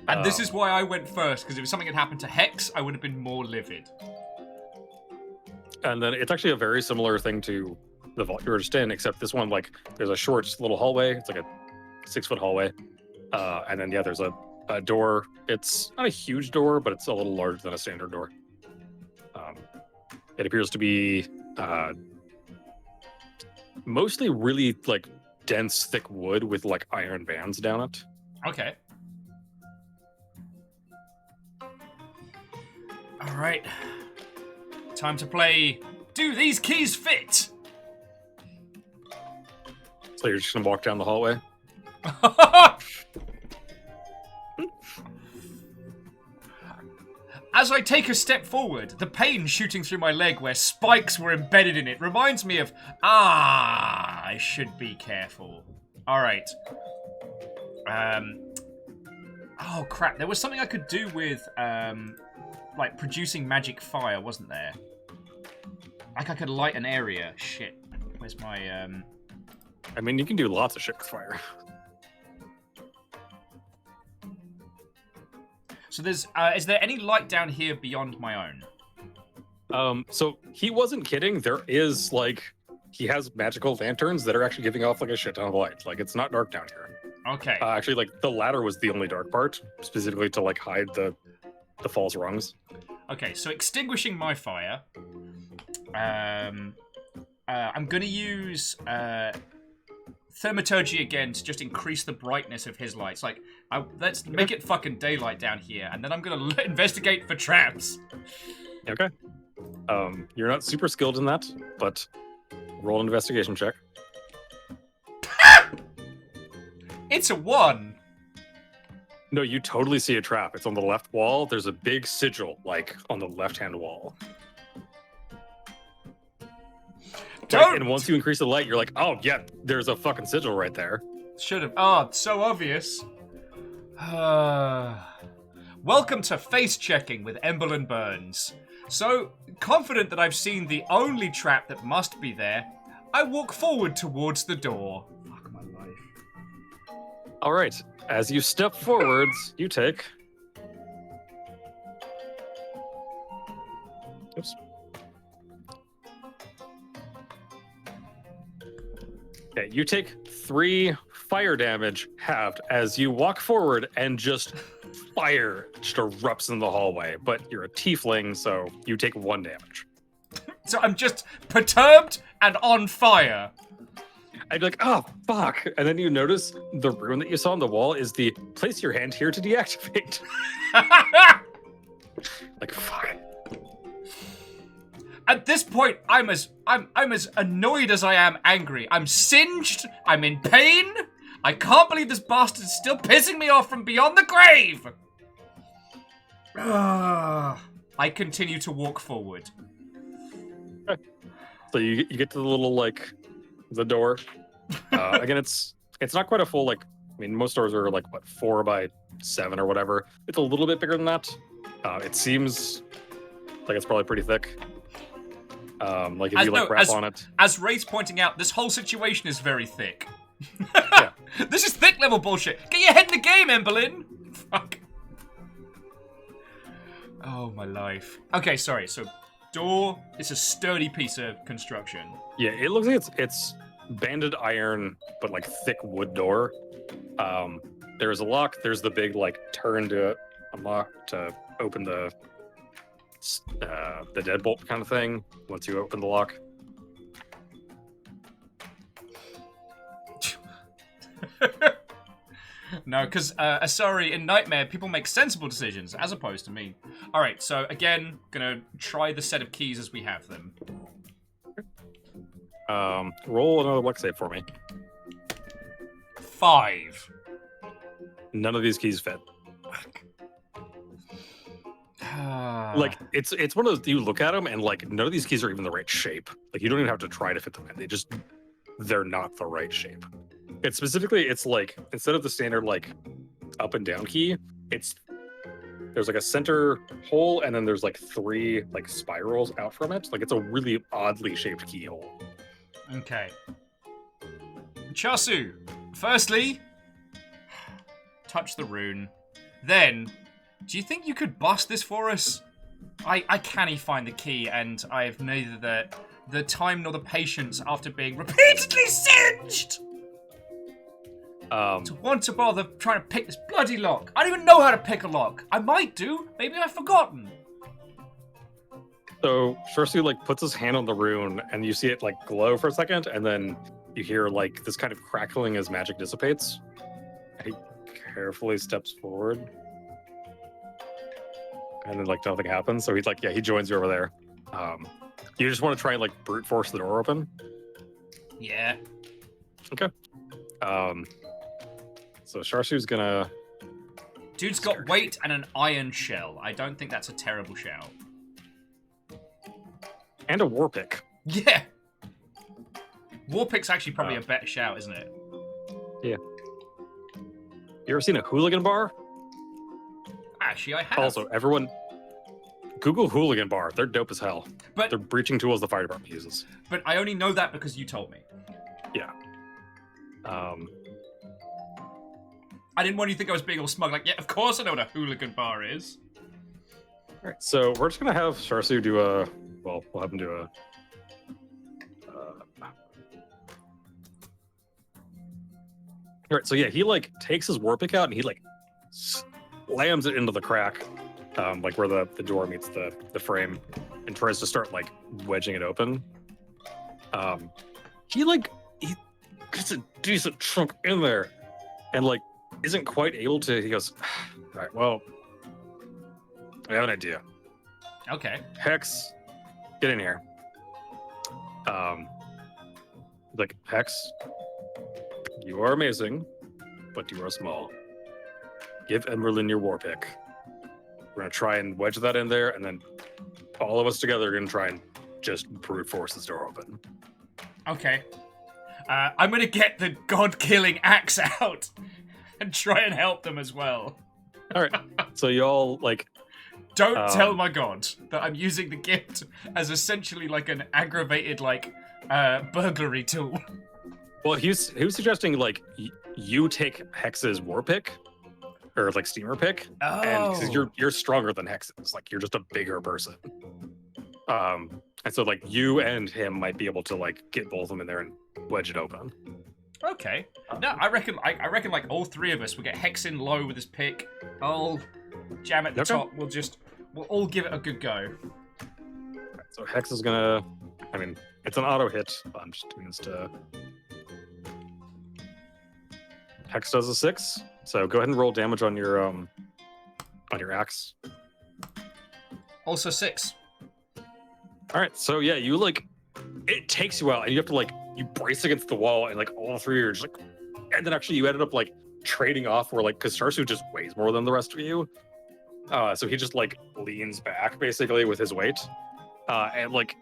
And this is why I went first, because if something had happened to Hex, I would have been more livid. And then it's actually a very similar thing to the vault you were just in, except this one, like, there's a short little hallway. It's like a 6-foot hallway. And then, yeah, there's a door. It's not a huge door, but it's a little larger than a standard door. It appears to be mostly really, like, dense, thick wood with, like, iron bands down it. Okay. All right. Time to play Do These Keys Fit? So you're just gonna walk down the hallway? As I take a step forward, the pain shooting through my leg where spikes were embedded in it reminds me of, I should be careful. All right. Oh crap, there was something I could do with, like, producing magic fire, wasn't there? Like I could light an area. Shit. Where's my, I mean, you can do lots of shit with fire. So there's, is there any light down here beyond my own? So he wasn't kidding. There is, like, he has magical lanterns that are actually giving off, like, a shit ton of light. Like, it's not dark down here. Okay. Actually, like, the ladder was the only dark part, specifically to, like, hide the false rungs. Okay, so extinguishing my fire. I'm gonna use thaumaturgy again to just increase the brightness of his lights. Like, let's make it fucking daylight down here, and then I'm gonna investigate for traps. Okay. You're not super skilled in that, but roll an investigation check. It's a 1. No, you totally see a trap. It's on the left wall. There's a big sigil, like, on the left-hand wall. Don't! And once you increase the light, you're like, oh, yeah, there's a fucking sigil right there. Should have. Oh, so obvious. Welcome to Face Checking with Emberlyn Burns. So, confident that I've seen the only trap that must be there, I walk forward towards the door. Fuck my life. All right. As you step forwards, you take... Oops. Okay, you take 3 fire damage halved as you walk forward and just fire just erupts in the hallway. But you're a tiefling, so you take 1 damage. So I'm just perturbed and on fire. I'd be like, oh, fuck. And then you notice the rune that you saw on the wall is the place your hand here to deactivate. Like, fuck. At this point, I'm as annoyed as I am angry. I'm singed. I'm in pain. I can't believe this bastard is still pissing me off from beyond the grave. I continue to walk forward. Okay. So you get to the little, like, the door. Again, it's not quite a full, like, I mean, most doors are like, what, 4 by 7 or whatever. It's a little bit bigger than that. It seems like it's probably pretty thick. Like if you like rap on it. As Ray's pointing out, this whole situation is very thick. Yeah. This is thick level bullshit. Get your head in the game, Emberlyn. Fuck. Oh my life. Okay, sorry. So door is a sturdy piece of construction. Yeah, it looks like it's banded iron, but like thick wood door. There's a lock. There's the big like turn to unlock to open the deadbolt kind of thing. Once you open the lock. No, because sorry, in Nightmare, people make sensible decisions as opposed to me. All right, so again, gonna try the set of keys as we have them. Roll another luck save for me. 5. None of these keys fit. Like it's one of those, you look at them and like none of these keys are even the right shape. Like you don't even have to try to fit them in. They're not the right shape. It's specifically, it's like instead of the standard like up and down key, there's like a center hole and then there's like 3 like spirals out from it. Like it's a really oddly shaped keyhole. Okay. Chasu, firstly, touch the rune. Then, do you think you could bust this for us? I can't find the key, and I have neither the time nor the patience after being repeatedly singed to want to bother trying to pick this bloody lock. I don't even know how to pick a lock. I might do. Maybe I've forgotten. So Sharsu like puts his hand on the rune, and you see it like glow for a second, and then you hear like this kind of crackling as magic dissipates. He carefully steps forward, and then like nothing happens. So he's like, yeah, he joins you over there. You just want to try and like brute force the door open? Yeah. Okay. So Sharsu's gonna. Dude's got weight and an iron shell. I don't think that's a terrible shout. And a war pick. Yeah. Warpick's actually probably a better shout, isn't it? Yeah. You ever seen a hooligan bar? Actually, I have. Also, everyone, Google hooligan bar. They're dope as hell. But they're breaching tools the fire department uses. But I only know that because you told me. Yeah. I didn't want you to think I was being all smug. Like, yeah, of course I know what a hooligan bar is. All right, so we're just gonna have Sharsu do a. Well, we'll have him do a. All right, so yeah, he like takes his war pick out and he like slams it into the crack, like where the door meets the frame, and tries to start like wedging it open. He gets a decent chunk in there, and like isn't quite able to. He goes, all right, well, I have an idea. Okay. Hex, get in here. Like, Hex, you are amazing, but you are small. Give Emberlyn your war pick. We're gonna try and wedge that in there, and then all of us together are gonna try and just brute force this door open. Okay. I'm gonna get the god-killing axe out and try and help them as well. All right. So you all like. Don't tell my god that I'm using the gift as essentially like an aggravated like burglary tool. Well, he was suggesting like you take Hex's war pick or like steamer pick, and because you're stronger than Hex's, like you're just a bigger person. And so like you and him might be able to like get both of them in there and wedge it open. Okay. No, I reckon like all 3 of us will get Hex in low with his pick. I'll jam at the top. We'll all give it a good go. Right, so Hex is gonna. I mean, it's an auto hit. I'm just doing this to. Hex does a 6. So go ahead and roll damage on your axe. Also 6. All right, so yeah, you like, it takes you out, and you have to like, you brace against the wall, and like all 3 are just like, and then actually you ended up like trading off, where like, because Sharsu just weighs more than the rest of you, so he just like leans back basically with his weight, and like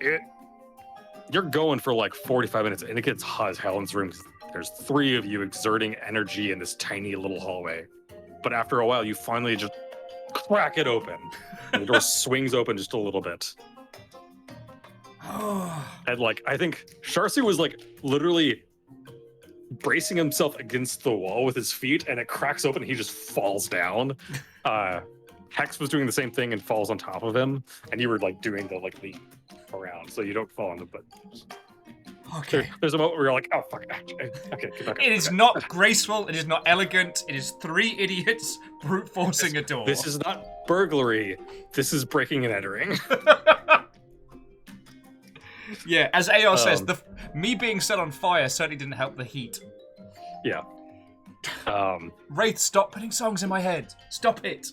you're going for like 45 minutes, and it gets hot as hell in this room. There's 3 of you exerting energy in this tiny little hallway, but after a while, you finally just crack it open, and the door swings open just a little bit. And like, I think Sharsu was like literally bracing himself against the wall with his feet, and it cracks open and he just falls down. Hex was doing the same thing and falls on top of him, and you were like doing the like leap around so you don't fall on the butt. Okay. There's a moment where you're like, oh fuck. Okay, get back up. It is not graceful. It is not elegant. It is three idiots brute forcing a door. This is not burglary. This is breaking and entering. Yeah, as AR says, me being set on fire certainly didn't help the heat. Yeah. Wraith, stop putting songs in my head. Stop it.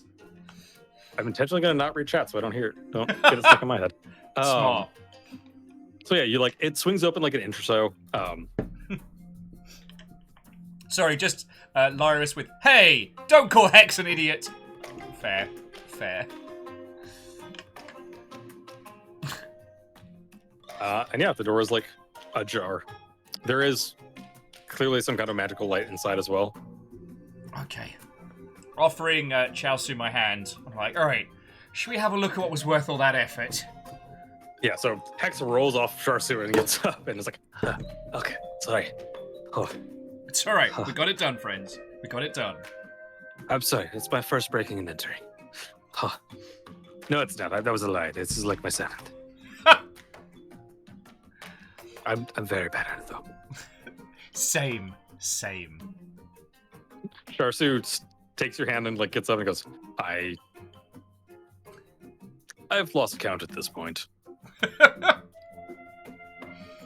I'm intentionally gonna not read chat so I don't hear it. Don't get it stuck in my head. Smart. So yeah, you like it swings open like an inch or so. Sorry, just Lyris with, hey, don't call Hex an idiot. Fair. And yeah, the door is like ajar. There is clearly some kind of magical light inside as well. Okay. Offering Chaosu my hand, I'm like, alright, should we have a look at what was worth all that effort? Yeah, so Hex rolls off Sharsu and gets up and is like, okay, sorry. Oh, It's alright, we got it done, friends. We got it done. I'm sorry, it's my first breaking and entering. Oh. No, it's not. That was a lie. This is like my seventh. I'm very bad at it though. Same. Sharsu takes your hand and like gets up and goes, I've lost count at this point.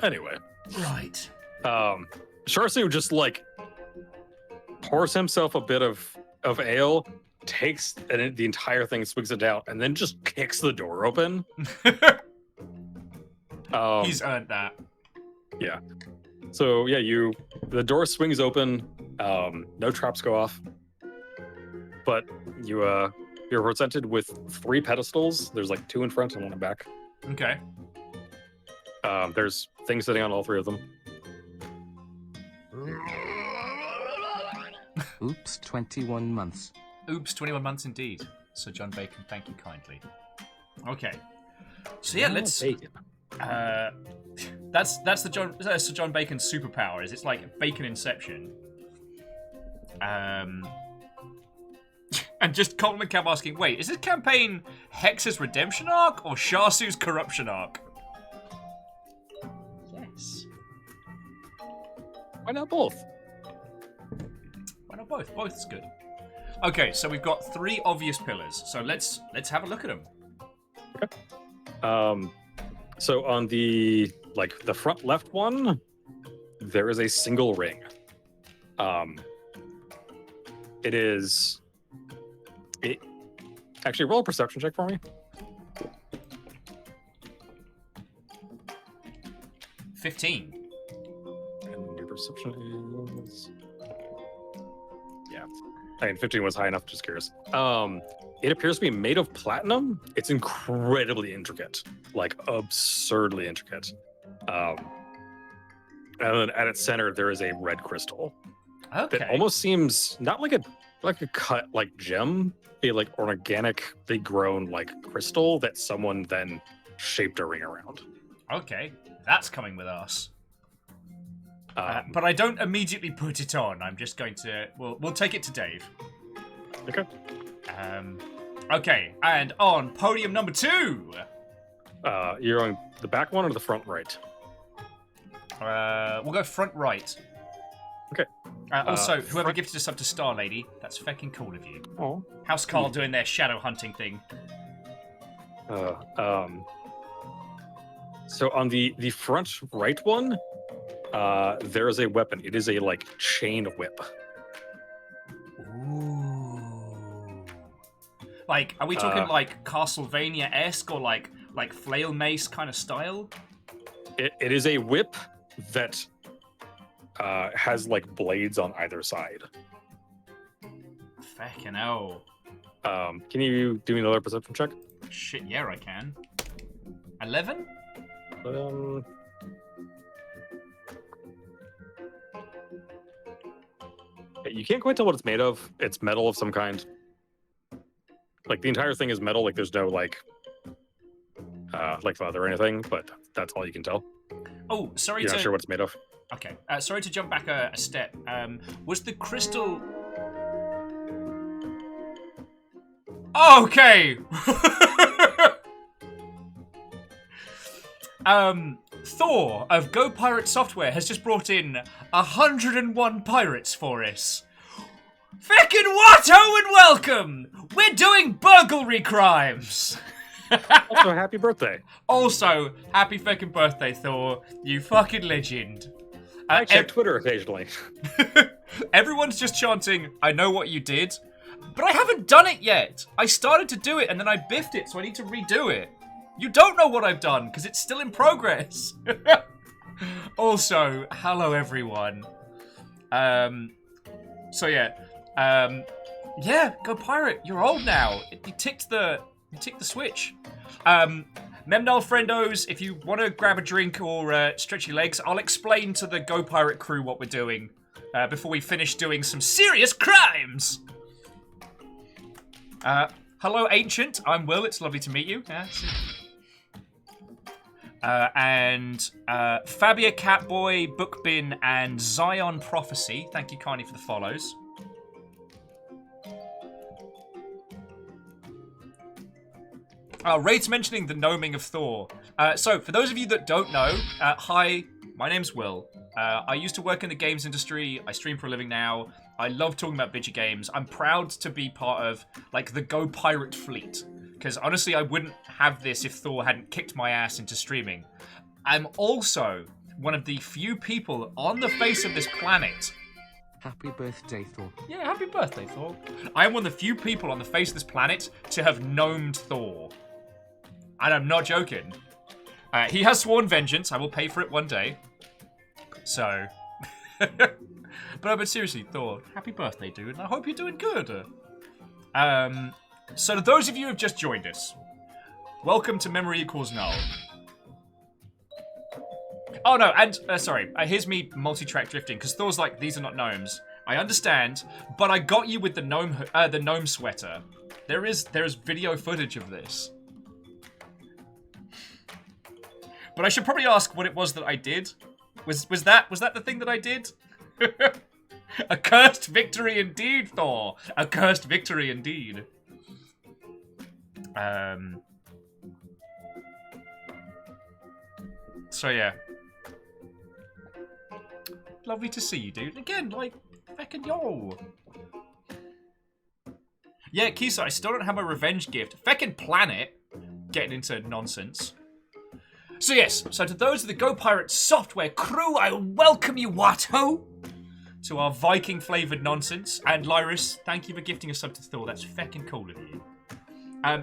Anyway. Right. Sharsu just like pours himself a bit of ale, takes and the entire thing, swigs it down, and then just kicks the door open. He's earned that. Yeah. So yeah, the door swings open. No traps go off, but you're presented with 3 pedestals. There's like 2 in front and 1 in back. Okay. There's things sitting on all 3 of them. Oops, 21 months. Oops, 21 months indeed. Sir John Bacon, thank you kindly. Okay. So yeah, let's... that's the Sir John Bacon superpower. It's like Bacon Inception. And just Colin McCab asking, wait, is this campaign Hex's redemption arc or Sharsu's corruption arc? Yes. Why not both? Why not both? Both is good. Okay, so we've got 3 obvious pillars. So let's have a look at them. Okay. So on the front left one, there is a single ring. Actually, roll a perception check for me. 15. And your perception is... Yeah. I mean, 15 was high enough, just curious. It appears to be made of platinum. It's incredibly intricate. Like, absurdly intricate. And then at its center, there is a red crystal. Okay. That almost seems not like a cut like gem, a like organically grown like crystal that someone then shaped a ring around. Okay, that's coming with us. But I don't immediately put it on. I'm just going to... We'll take it to Dave. Okay. Okay, and on podium number 2. You're on the back one or the front right? We'll go front right. Okay. Also, whoever gifted us up to Star Lady, that's fucking cool of you. Oh. House Carl doing their shadow hunting thing. So on the front right one, there is a weapon. It is a like chain whip. Ooh. Like, are we talking like Castlevania-esque or like flail mace kind of style? It is a whip that has like blades on either side. Fucking hell. Can you do me another perception check? Shit, yeah, I can. 11? You can't quite tell what it's made of. It's metal of some kind. Like the entire thing is metal. Like there's no like leather or anything, but that's all you can tell. Oh, sorry. You're not sure what it's made of. Okay. Sorry to jump back a step. Was the crystal? Okay. Thor of Go Pirate Software has just brought in 101 pirates for us. Feckin' Watto and welcome! We're doing burglary crimes! Also, happy birthday. Also, happy fucking birthday, Thor. You fucking legend. I check Twitter occasionally. Everyone's just chanting, I know what you did, but I haven't done it yet. I started to do it and then I biffed it, so I need to redo it. You don't know what I've done, because it's still in progress. Also, hello everyone. Yeah, Go Pirate, you're old now. You ticked the switch. Memnol friendos, if you want to grab a drink or stretch your legs, I'll explain to the Go Pirate crew what we're doing before we finish doing some serious crimes. Hello, Ancient. I'm Will. It's lovely to meet you. Fabia Catboy, Bookbin, and Zion Prophecy. Thank you kindly for the follows. Raid's mentioning the gnoming of Thor. So, for those of you that don't know, hi, my name's Will. I used to work in the games industry. I stream for a living now. I love talking about video games. I'm proud to be part of, like, the Go Pirate fleet. Because, honestly, I wouldn't have this if Thor hadn't kicked my ass into streaming. I'm also one of the few people on the face of this planet. Happy birthday, Thor. Yeah, happy birthday, Thor. I am one of the few people on the face of this planet to have gnomed Thor. And I'm not joking. He has sworn vengeance. I will pay for it one day. So. But seriously, Thor, happy birthday, dude. And I hope you're doing good. So to those of you who have just joined us, welcome to Memory Equals Null. Oh no, and sorry, here's me multi-track drifting, because Thor's like, these are not gnomes. I understand, but I got you with the gnome sweater. There is video footage of this. But I should probably ask what it was that I did. Was that the thing that I did? A cursed victory indeed, Thor. A cursed victory indeed. So yeah. Lovely to see you, dude. Again, like, feckin' yo. Yeah, Kisa, I still don't have my revenge gift. Feckin' planet. Getting into nonsense. So yes, so to those of the Go Pirate Software crew, I welcome you, Watto, to our Viking-flavoured nonsense. And Lyris, thank you for gifting a sub to Thor. That's feckin' cool of you.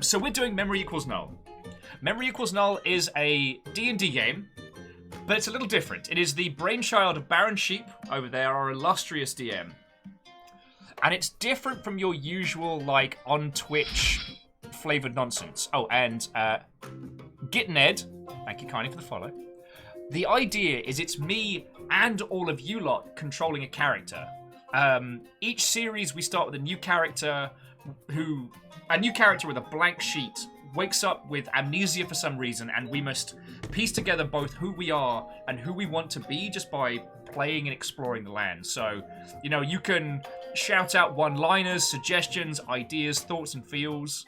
So we're doing Memory Equals Null. Memory Equals Null is a D&D game, but it's a little different. It is the brainchild of Baron Sheep over there, our illustrious DM. And it's different from your usual, like, on Twitch flavoured nonsense. Oh, and Git Ned, thank you kindly for the follow. The idea is it's me and all of you lot controlling a character. Each series we start with a new character with a blank sheet wakes up with amnesia for some reason, and we must piece together both who we are and who we want to be just by playing and exploring the land. So, you know, you can shout out one-liners, suggestions, ideas, thoughts, and feels.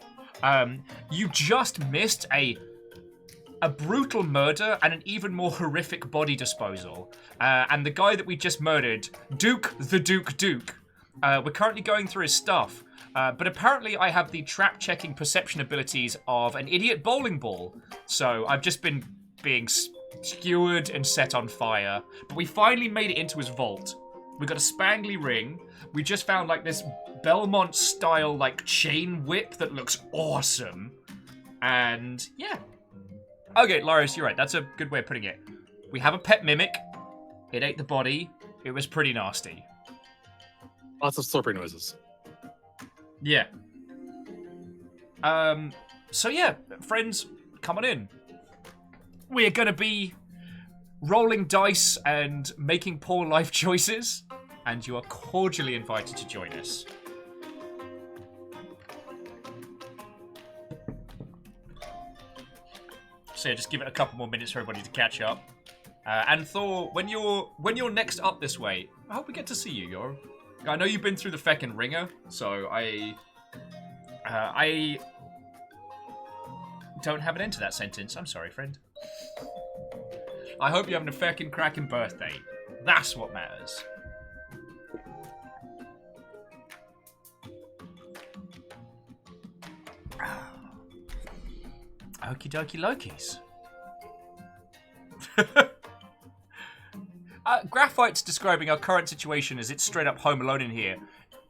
You just missed a brutal murder and an even more horrific body disposal. And the guy that we just murdered, Duke, we're currently going through his stuff. But apparently I have the trap-checking perception abilities of an idiot bowling ball. So I've just been being skewered and set on fire. But we finally made it into his vault. We got a spangly ring. We just found like this Belmont-style like chain whip that looks awesome. And yeah. Okay, Lars, you're right. That's a good way of putting it. We have a pet mimic. It ate the body. It was pretty nasty. Lots of slurping noises. Yeah. So yeah, friends, come on in. We're gonna be rolling dice and making poor life choices, and you are cordially invited to join us. So yeah, just give it a couple more minutes for everybody to catch up. And Thor, when you're next up this way, I hope we get to see you, Yor. I know you've been through the feckin' ringer, so I don't have an end to that sentence. I'm sorry, friend. I hope you're having a fucking cracking birthday. That's what matters. Okie dokie Lokis. Graphite's describing our current situation as it's straight up Home Alone in here.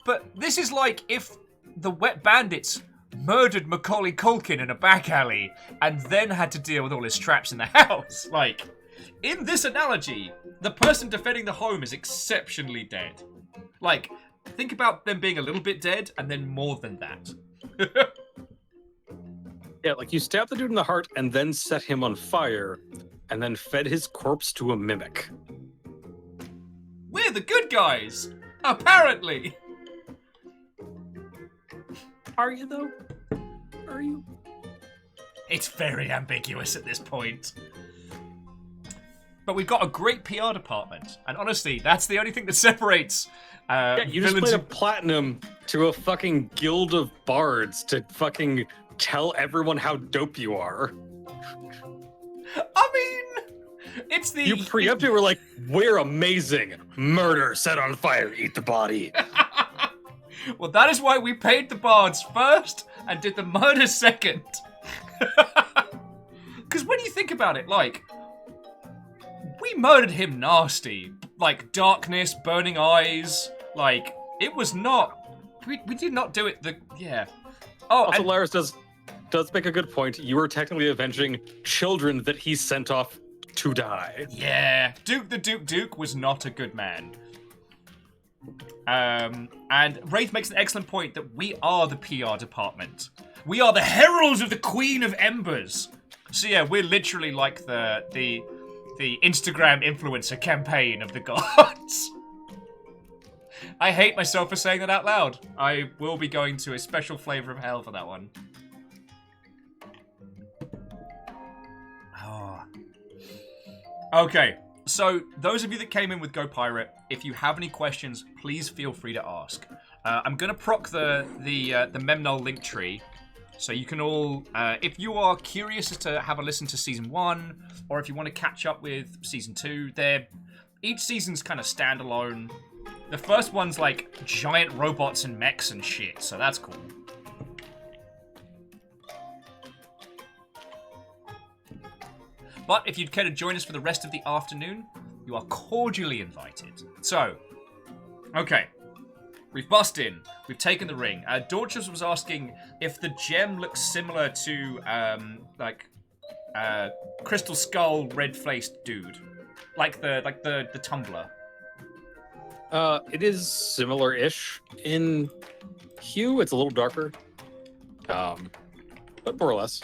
But this is like if the Wet Bandits murdered Macaulay Culkin in a back alley and then had to deal with all his traps in the house. Like, in this analogy, the person defending the home is exceptionally dead. Like, think about them being a little bit dead and then more than that. Yeah, like you stabbed the dude in the heart and then set him on fire and then fed his corpse to a mimic. We're the good guys! Apparently! Are you, though? Are you? It's very ambiguous at this point. But we've got a great PR department. And honestly, that's the only thing that separates Yeah, you just villains. played a platinum to a fucking guild of bards to fucking tell everyone how dope you are. I mean, it's the... You preemptively were like, we're amazing. Murder, set on fire, eat the body. Well, that is why we paid the bards first and did the murder second. Because when you think about it, like, we murdered him nasty. Like, darkness, burning eyes. Like, it was not... We did not do it yeah. Oh, Also, and, Laris does make a good point. You were technically avenging children that he sent off to die. yeah. Duke the Duke was not a good man. And Wraith makes an excellent point that we are the PR department. We are the heralds of the Queen of Embers. So yeah, we're literally like the Instagram influencer campaign of the gods. I hate myself for saying that out loud. I will be going to a special flavor of hell for that one. Oh. Okay. So, those of you that came in with Go Pirate, if you have any questions, please feel free to ask. I'm going to proc the Memnull link tree, so you can all, if you are curious as to have a listen to Season 1, or if you want to catch up with Season 2, each season's kind of standalone. The first one's like giant robots and mechs and shit, so that's cool. But if you'd care to join us for the rest of the afternoon, you are cordially invited. So, okay. We've bust in. We've taken the ring. Dorchus was asking if the gem looks similar to, Crystal Skull red-faced dude. Like the tumbler. It is similar-ish in hue. It's a little darker. But more or less.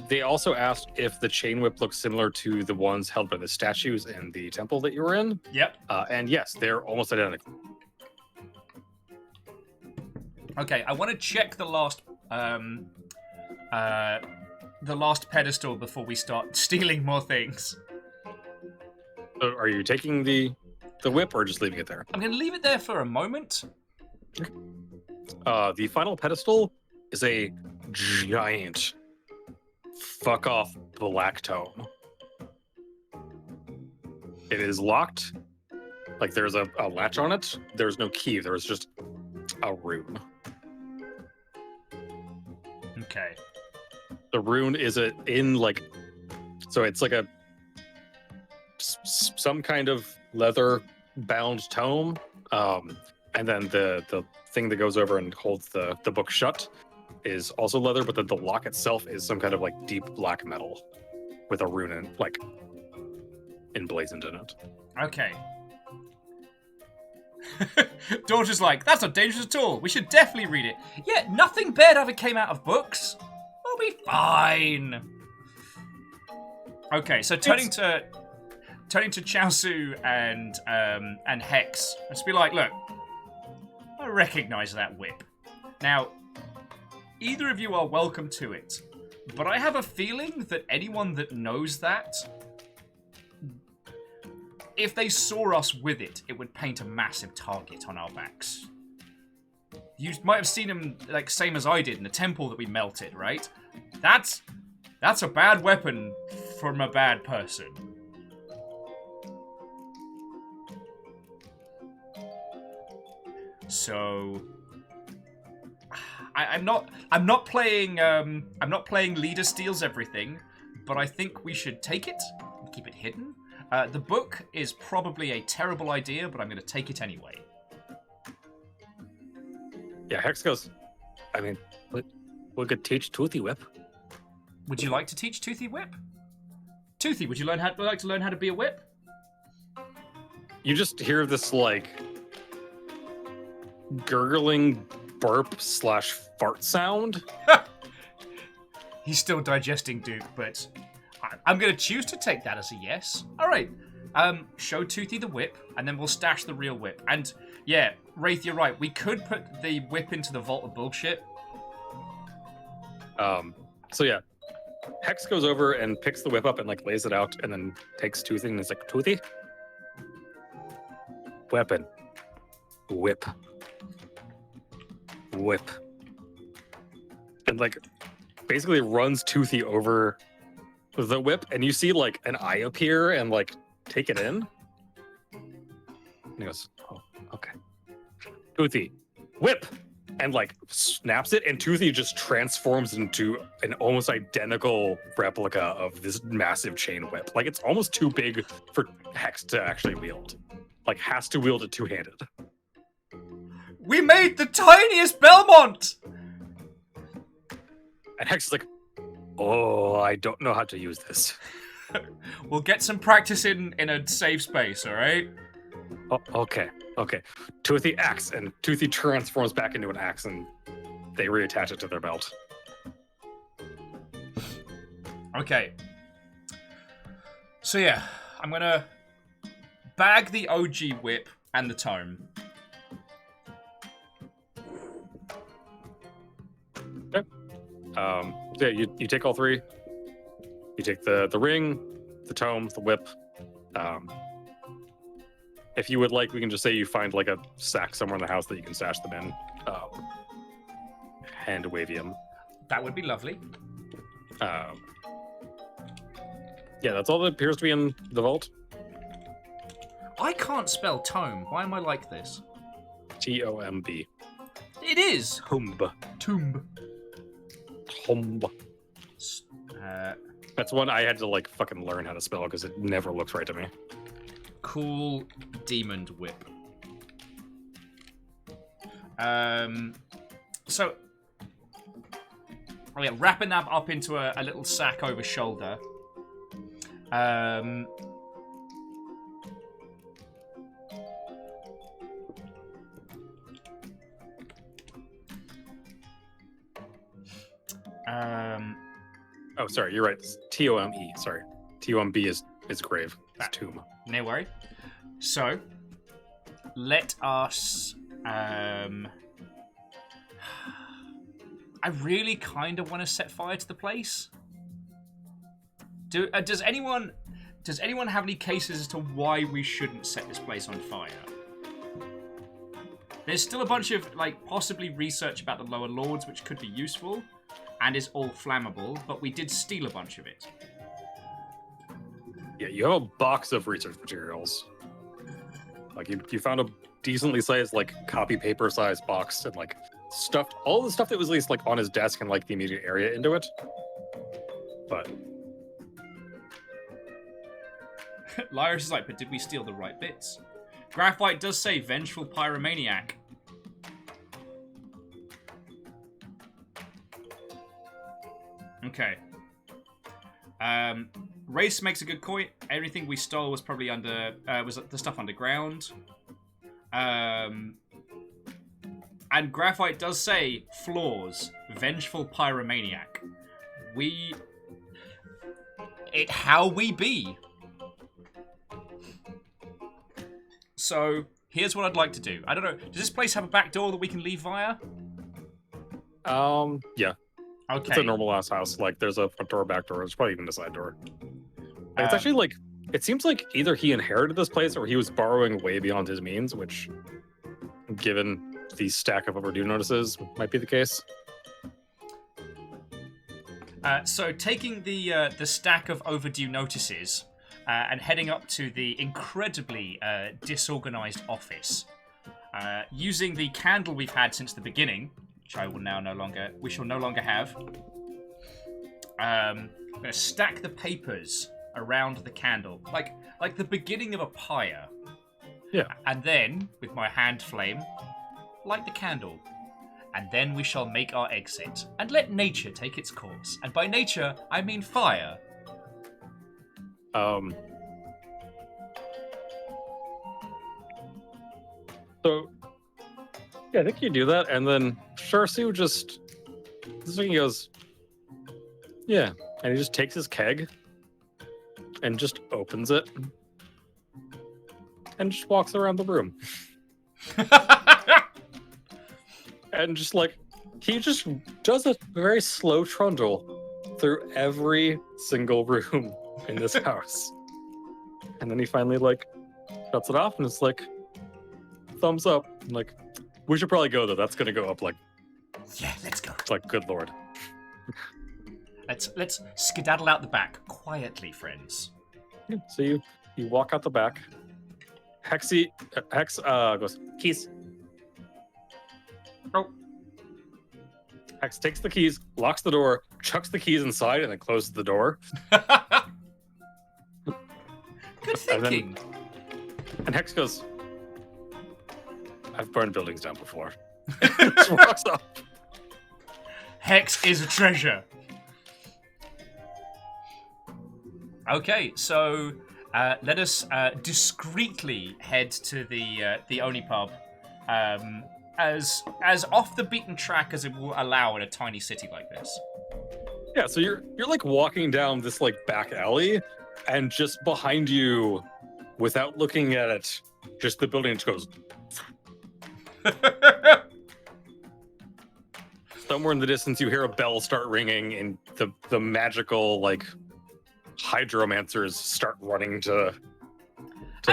They also asked if the chain whip looks similar to the ones held by the statues in the temple that you were in. Yep. And yes, they're almost identical. Okay, I want to check the last pedestal before we start stealing more things. So are you taking the whip or just leaving it there? I'm going to leave it there for a moment. The final pedestal is a giant fuck off black tome. It is locked. Like there's a latch on it. There's no key. There is just a rune. Okay. The rune is so it's like some kind of leather bound tome. And then the thing that goes over and holds the book shut is also leather, but then the lock itself is some kind of like deep black metal with a rune emblazoned in it. Okay. Daughter's like, that's not dangerous at all. We should definitely read it. Yeah, nothing bad ever came out of books. We'll be fine. Okay, so turning to Chaosu and Hex, let's be like, look, I recognize that whip. Now, either of you are welcome to it, but I have a feeling that anyone that knows that, if they saw us with it, it would paint a massive target on our backs. You might have seen him, like, same as I did in the temple that we melted, right? That's a bad weapon from a bad person. So I'm not playing leader steals everything, but I think we should take it and keep it hidden. The book is probably a terrible idea, but I'm going to take it anyway. Yeah, Hex goes, I mean, we could teach Toothy Whip. Would you like to teach Toothy Whip? Toothy, would you like to learn how to be a whip? You just hear this, like, gurgling burp/fart sound. He's still digesting Duke, but I'm going to choose to take that as a yes. All right. Show Toothy the whip, and then we'll stash the real whip. And yeah, Wraith, you're right. We could put the whip into the vault of bullshit. So yeah, Hex goes over and picks the whip up and like lays it out, and then takes Toothy and is like, Toothy, weapon, whip, and like basically runs Toothy over the whip, and you see like an eye appear and like take it in. And he goes, oh, okay. Toothy, whip, and like snaps it, and Toothy just transforms into an almost identical replica of this massive chain whip. Like it's almost too big for Hex to actually wield. Like has to wield it two-handed. We made the tiniest Belmont! And Hex is like, oh, I don't know how to use this. We'll get some practice in a safe space, all right? Oh, okay. Toothy axe, and Toothy transforms back into an axe, and they reattach it to their belt. Okay. So yeah, I'm gonna bag the OG whip and the tome. Okay. Yeah, you take all three. You take the ring, the tome, the whip. If you would like, we can just say you find like a sack somewhere in the house that you can stash them in. Hand wavy them. That would be lovely. Yeah, that's all that appears to be in the vault. I can't spell tome. Why am I like this? Tomb. It is! Tomb. Tomb. That's one I had to like fucking learn how to spell because it never looks right to me. Cool demon whip. So, oh yeah, wrapping that up into a little sack over shoulder. Oh, sorry, you're right. It's T-O-M-E. Sorry, T-O-M-B is grave. It's tomb. No worry. So, let us. I really kind of want to set fire to the place. Does anyone have any cases as to why we shouldn't set this place on fire? There's still a bunch of like possibly research about the lower lords, which could be useful, and is all flammable. But we did steal a bunch of it. Yeah, you have a box of research materials. Like you found a decently sized like copy paper sized box and like stuffed all the stuff that was at least like on his desk and like the immediate area into it. But Lyris is like, but did we steal the right bits? Graphite does say vengeful pyromaniac. Okay. Race makes a good point. Everything we stole was probably was the stuff underground. And Graphite does say flaws. Vengeful pyromaniac. How we be. So, here's what I'd like to do. I don't know, does this place have a back door that we can leave via? Yeah. Okay. It's a normal ass house. Like, there's a front door, back door. There's probably even a side door. Like, it's actually like, it seems like either he inherited this place or he was borrowing way beyond his means, which, given the stack of overdue notices, might be the case. So taking the stack of overdue notices and heading up to the incredibly disorganized office, using the candle we've had since the beginning, which we shall no longer have. I'm going to stack the papers around the candle, like the beginning of a pyre. Yeah. And then, with my hand flame, light the candle. And then we shall make our exit, and let nature take its course. And by nature, I mean fire. So, yeah, I think you do that, and then Sharsu just... This thing goes... Yeah, and he just takes his keg, and just opens it, and just walks around the room. And just like, he just does a very slow trundle through every single room in this house. And then he finally like shuts it off and it's like, thumbs up. I'm like, we should probably go though. That's gonna go up like, yeah, let's go. It's like, good lord. Let's skedaddle out the back quietly, friends. Yeah, so you walk out the back. Hex goes, keys. Oh. Hex takes the keys, locks the door, chucks the keys inside, and then closes the door. Good thinking. And Hex goes, I've burned buildings down before. Just walks off. Hex is a treasure. Okay, so let us discreetly head to the Oni pub, as off the beaten track as it will allow in a tiny city like this. Yeah, so you're like walking down this like back alley, and just behind you, without looking at it, just the building just goes. Somewhere in the distance, you hear a bell start ringing, and the magical like hydromancers start running to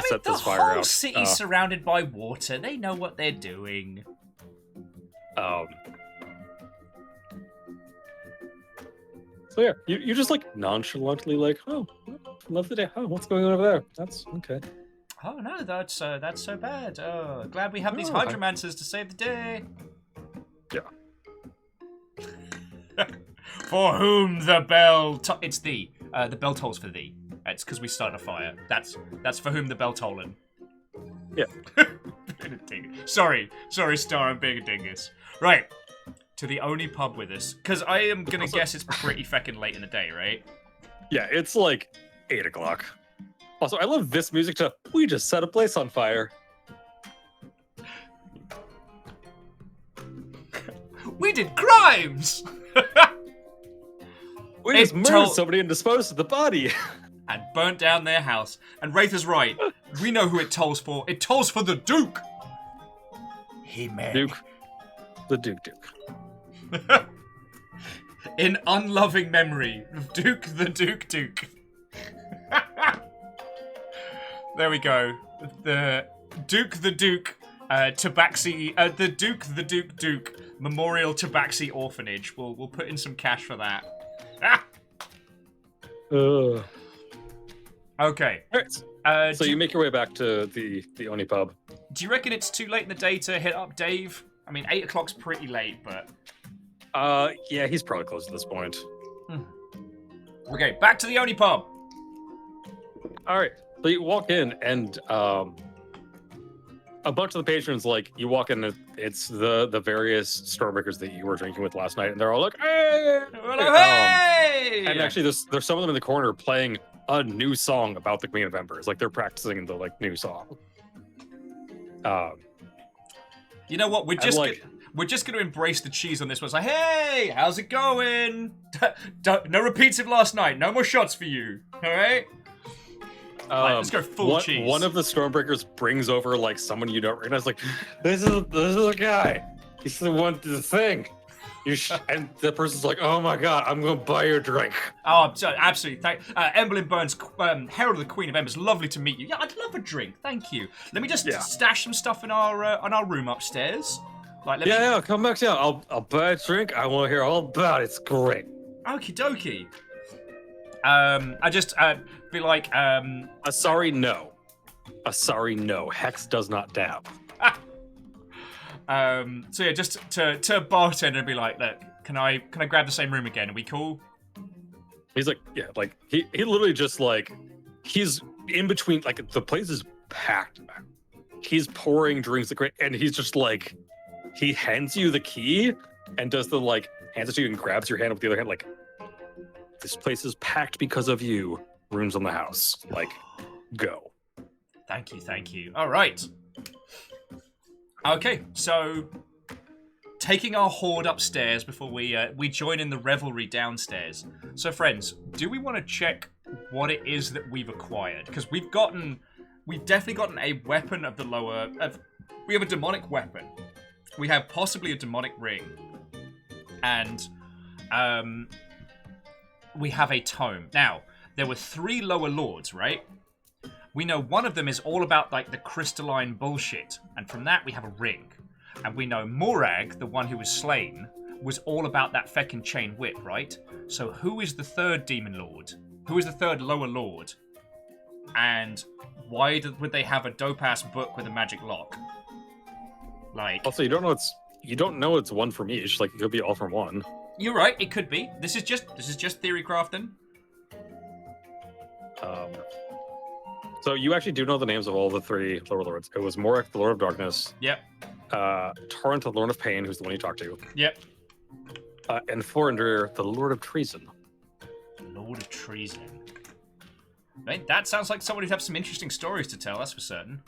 set this fire out. The whole city's surrounded by water. They know what they're doing. So yeah, you just like nonchalantly like, oh, love the day. Oh, what's going on over there? That's okay. Oh no, that's so bad. Oh, glad we have these hydromancers to save the day. Yeah. For whom the bell it's thee. The bell tolls for thee. It's because we started a fire. That's for whom the bell tollen. Yeah. Sorry, Star, I'm being a dingus. Right, to the Oni pub with us, because I am gonna guess it's pretty feckin' late in the day, right? Yeah, it's like 8 o'clock. Also, I love this music to, we just set a place on fire. We did crimes! We just murdered somebody and disposed of the body. And burnt down their house. And Wraith is right. We know who it tolls for. It tolls for the Duke! He may. Duke. The Duke. In unloving memory of Duke the Duke. There we go. The Duke Tabaxi, the Duke Memorial Tabaxi Orphanage. We'll put in some cash for that. Okay. All right. So you make your way back to the Oni pub. Do you reckon it's too late in the day to hit up Dave? I mean, 8 o'clock's pretty late, but... yeah, he's probably close at this point. Okay, back to the Oni pub. All right. So you walk in, and a bunch of the patrons, like, you walk in, it's the various Stormbreakers that you were drinking with last night, and they're all like, hey! Hey! And actually, there's some of them in the corner playing a new song about the Queen of Embers. Like, they're practicing the, like, new song. You know what? We're just going to embrace the cheese on this one. It's like, hey, how's it going? No repeats of last night. No more shots for you. All right? Let's go full cheese. One of the Stormbreakers brings over like someone you don't recognize. Like, this is a guy. He's the one to the thing. And the person's like, oh my god, I'm gonna buy your drink. Oh, absolutely. Emblem Burns, Herald of the Queen of Embers. Lovely to meet you. Yeah, I'd love a drink. Thank you. Let me just stash some stuff in our room upstairs. Like, come back down. I'll buy a drink. I want to hear all about it. It's great. Okie dokie. I just be like, a sorry no. Hex does not dab. So yeah, just to bartender and be like, look, can I grab the same room again? Are we cool? He's like, yeah, like he literally just like he's in between, like the place is packed. He's pouring drinks, and he's just like, he hands you the key and does the like hands it to you and grabs your hand with the other hand, like, this place is packed because of you. Rooms on the house, like, go. Thank you. All right. Okay, so taking our hoard upstairs before we join in the revelry downstairs. So, friends, do we want to check what it is that we've acquired? Because we've definitely gotten a weapon of the lower. We have a demonic weapon. We have possibly a demonic ring, and we have a tome. Now, there were 3 lower lords, right? We know one of them is all about, like, the crystalline bullshit. And from that, we have a ring. And we know Morag, the one who was slain, was all about that feckin' chain whip, right? So who is the 3rd demon lord? Who is the 3rd lower lord? And why would they have a dope-ass book with a magic lock? Like... Also, you don't know it's one from each. Like, it could be all from one. You're right, it could be. This is just theory crafting. So you actually do know the names of all the 3 lower lords. It was Morak, the Lord of Darkness. Yep. Torrent, the Lord of Pain, who's the one you talked to. Yep. And Thorinder, the Lord of Treason. Lord of Treason. Right, that sounds like someone who'd have some interesting stories to tell, that's for certain.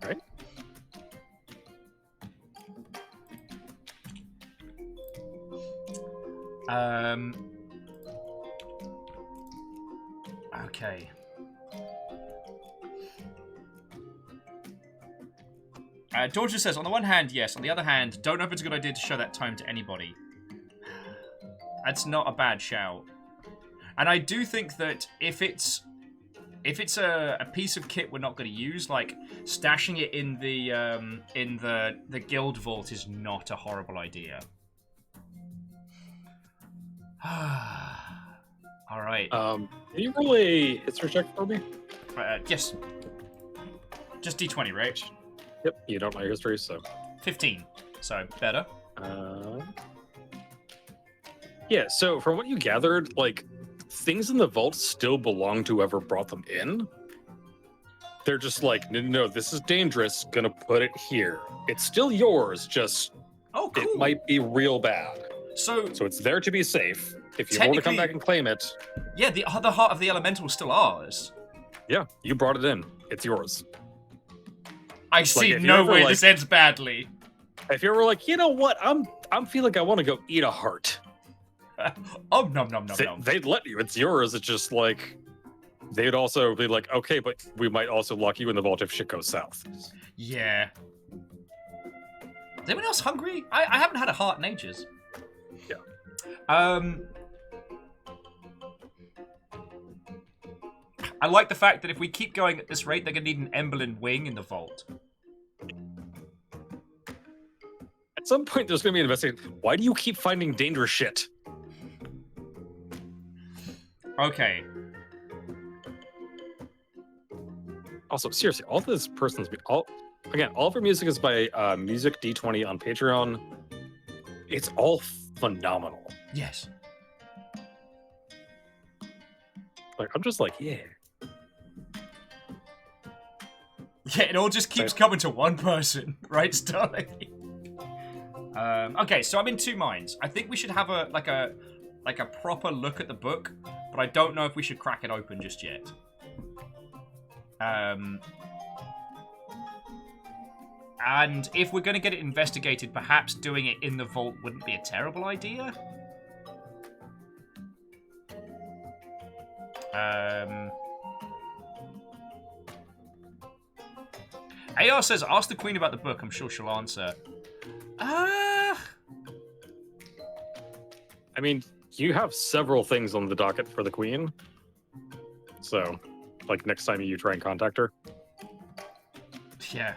Right. Okay. Georgia says, on the one hand, yes. On the other hand, don't know if it's a good idea to show that tome to anybody. That's not a bad shout. And I do think that if it's a piece of kit we're not going to use, like stashing it in the guild vault is not a horrible idea. All right. Can you roll a history check for me? Yes. Just D20, right? Yep. You don't know your history, so 15. So better. Yeah. So from what you gathered, like things in the vault still belong to whoever brought them in. They're just like, no, this is dangerous. Gonna put it here. It's still yours. Just oh, cool. It might be real bad. So it's there to be safe. If you want to come back and claim it. Yeah, the heart of the elemental is still ours. Yeah, you brought it in. It's yours. I see no way this ends badly. If you were like, you know what, I'm feeling like I want to go eat a heart. Oh, nom. They'd let you. It's yours. It's just like, they'd also be like, okay, but we might also lock you in the vault if shit goes south. Yeah. Is anyone else hungry? I haven't had a heart in ages. Yeah. I like the fact that if we keep going at this rate, they're going to need an Emberlin wing in the vault. At some point, there's going to be an investigation. Why do you keep finding dangerous shit? Okay. Also, seriously, all this all of our music is by Music D20 on Patreon. It's all phenomenal. Yes. Like, I'm just like, yeah. Yeah, it all just keeps coming to one person, right, Starling? Okay, so I'm in 2 minds. I think we should have a proper look at the book, but I don't know if we should crack it open just yet. And if we're going to get it investigated, perhaps doing it in the vault wouldn't be a terrible idea. AR says, ask the Queen about the book. I'm sure she'll answer. I mean, you have several things on the docket for the Queen. So, like, next time you try and contact her. Yeah.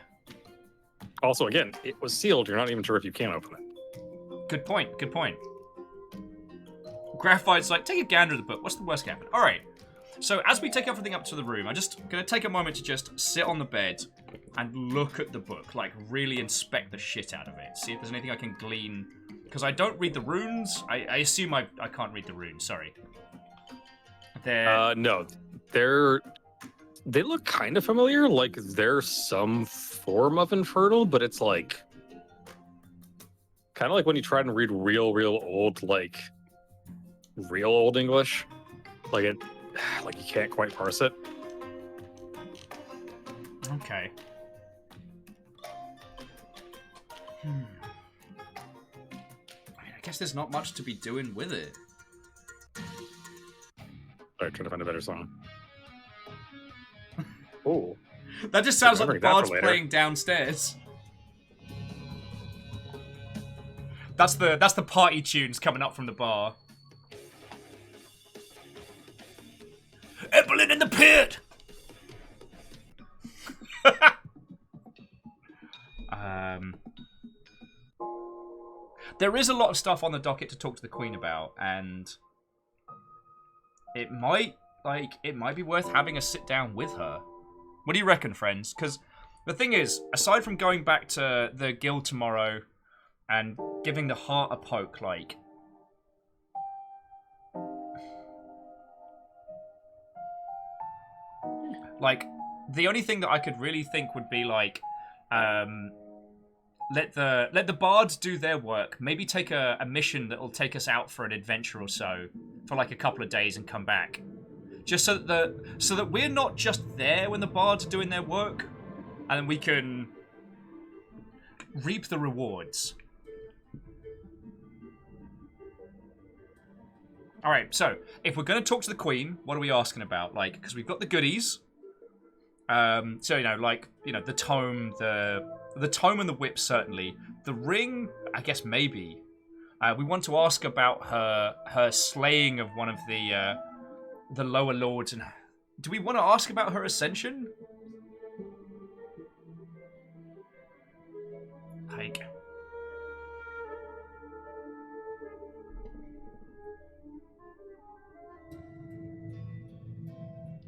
Also, again, it was sealed. You're not even sure if you can open it. Good point. Graphite's like, take a gander at the book. What's the worst happen? All right. So as we take everything up to the room, I'm just going to take a moment to just sit on the bed and look at the book. Like, really inspect the shit out of it. See if there's anything I can glean. Because I don't read the runes. I assume I can't read the runes, sorry. No. They look kind of familiar. Like, they're some form of infernal, but it's like... kind of like when you try and read real old, like... real old English. Like, you can't quite parse it. Okay. I guess there's not much to be doing with it. Sorry, trying to find a better song. Oh. That just sounds like the bard's playing downstairs. That's the party tunes coming up from the bar. Evelyn in the pit! There is a lot of stuff on the docket to talk to the Queen about, and it might be worth having a sit down with her. What do you reckon, friends? Because the thing is, aside from going back to the guild tomorrow and giving the heart a poke, like... like, the only thing that I could really think would be, like, let the bards do their work. Maybe take a mission that'll take us out for an adventure or so, for like a couple of days and come back. Just so that we're not just there when the bards are doing their work, and then we can reap the rewards. Alright, so, if we're going to talk to the Queen, what are we asking about? Like, because we've got the goodies. So, the tome, the tome and the whip, certainly. The ring, I guess maybe. We want to ask about her slaying of one of the lower lords. And do we want to ask about her ascension? Like...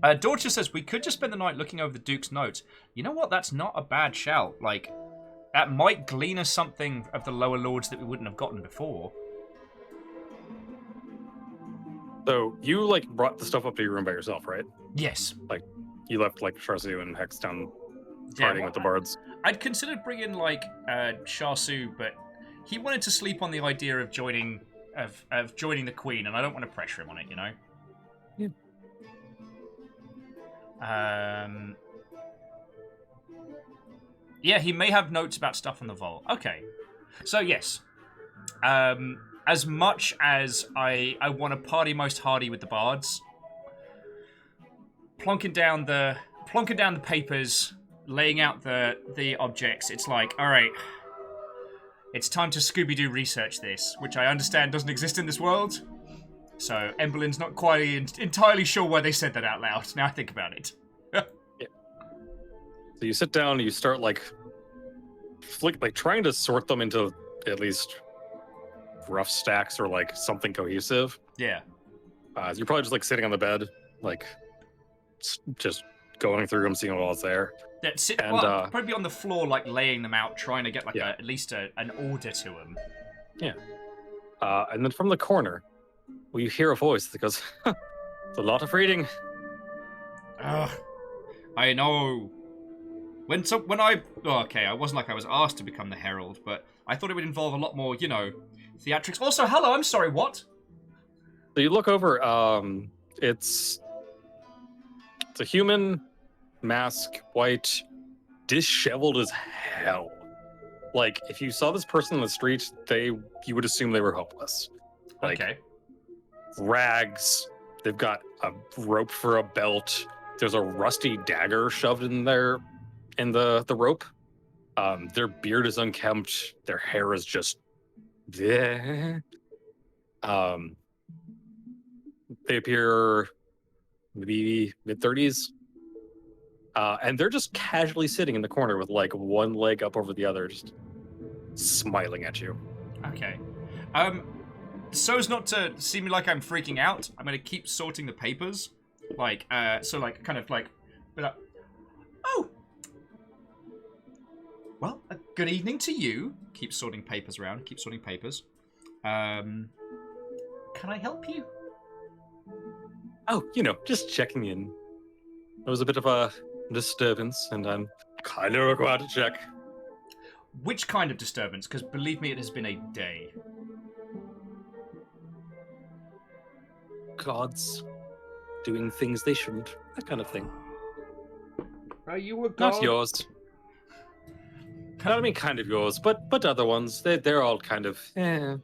Dorcha says, we could just spend the night looking over the Duke's notes. You know what? That's not a bad shout. Like, that might glean us something of the lower lords that we wouldn't have gotten before. So, you, like, brought the stuff up to your room by yourself, right? Yes. Like, you left, like, Sharsu and Hex down partying with the bards. I'd considered bringing, like, Sharsu, but he wanted to sleep on the idea of joining the Queen, and I don't want to pressure him on it, you know? Yeah. Yeah, he may have notes about stuff in the vault. Okay. So, yes. As much as I want to party most hardy with the bards, plonking down the papers, laying out the objects, it's like, alright, it's time to Scooby-Doo research this, which I understand doesn't exist in this world. So, Emberlin's not quite entirely sure why they said that out loud, now I think about it. Yeah. So you sit down and you start, trying to sort them into at least rough stacks or, like, something cohesive. Yeah. You're probably just, like, sitting on the bed, like, just going through them, seeing what all's there. Yeah, probably be on the floor, like, laying them out, trying to get, like, at least an order to them. Yeah. And then from the corner, you hear a voice that goes, it's a lot of reading. Ugh, I know. I wasn't like I was asked to become the Herald, but I thought it would involve a lot more, theatrics. Also, hello, I'm sorry, what? So you look over, it's a human, mask, white, disheveled as hell. Like, if you saw this person on the street, you would assume they were hopeless. Like, okay. Rags, they've got a rope for a belt, there's a rusty dagger shoved in there in the rope. Their beard is unkempt, their hair is just bleh. They appear maybe mid-30s. And they're just casually sitting in the corner with, like, one leg up over the other, just smiling at you. Okay. So as not to seem like I'm freaking out, I'm going to keep sorting the papers. Like, oh, Well, good evening to you. Keep sorting papers around. Can I help you? Oh, just checking in. There was a bit of a disturbance, and I'm kind of required to check. Which kind of disturbance? Because believe me, it has been a day. Gods doing things they shouldn't. That kind of thing. Are you a god? Not yours. I mean, kind of yours, but other ones. They're all kind of. They're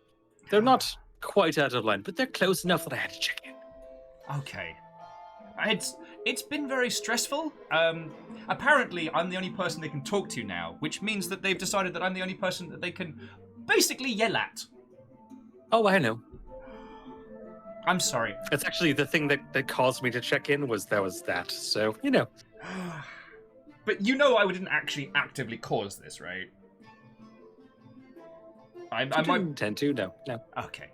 not quite out of line, but they're close enough that I had to check in. Okay. It's been very stressful. Apparently, I'm the only person they can talk to now, which means that they've decided that I'm the only person that they can basically yell at. Oh, I know. I'm sorry. It's actually the thing that caused me to check in was that. So, But you know I didn't actually actively cause this, right? I might intend to. No. Okay.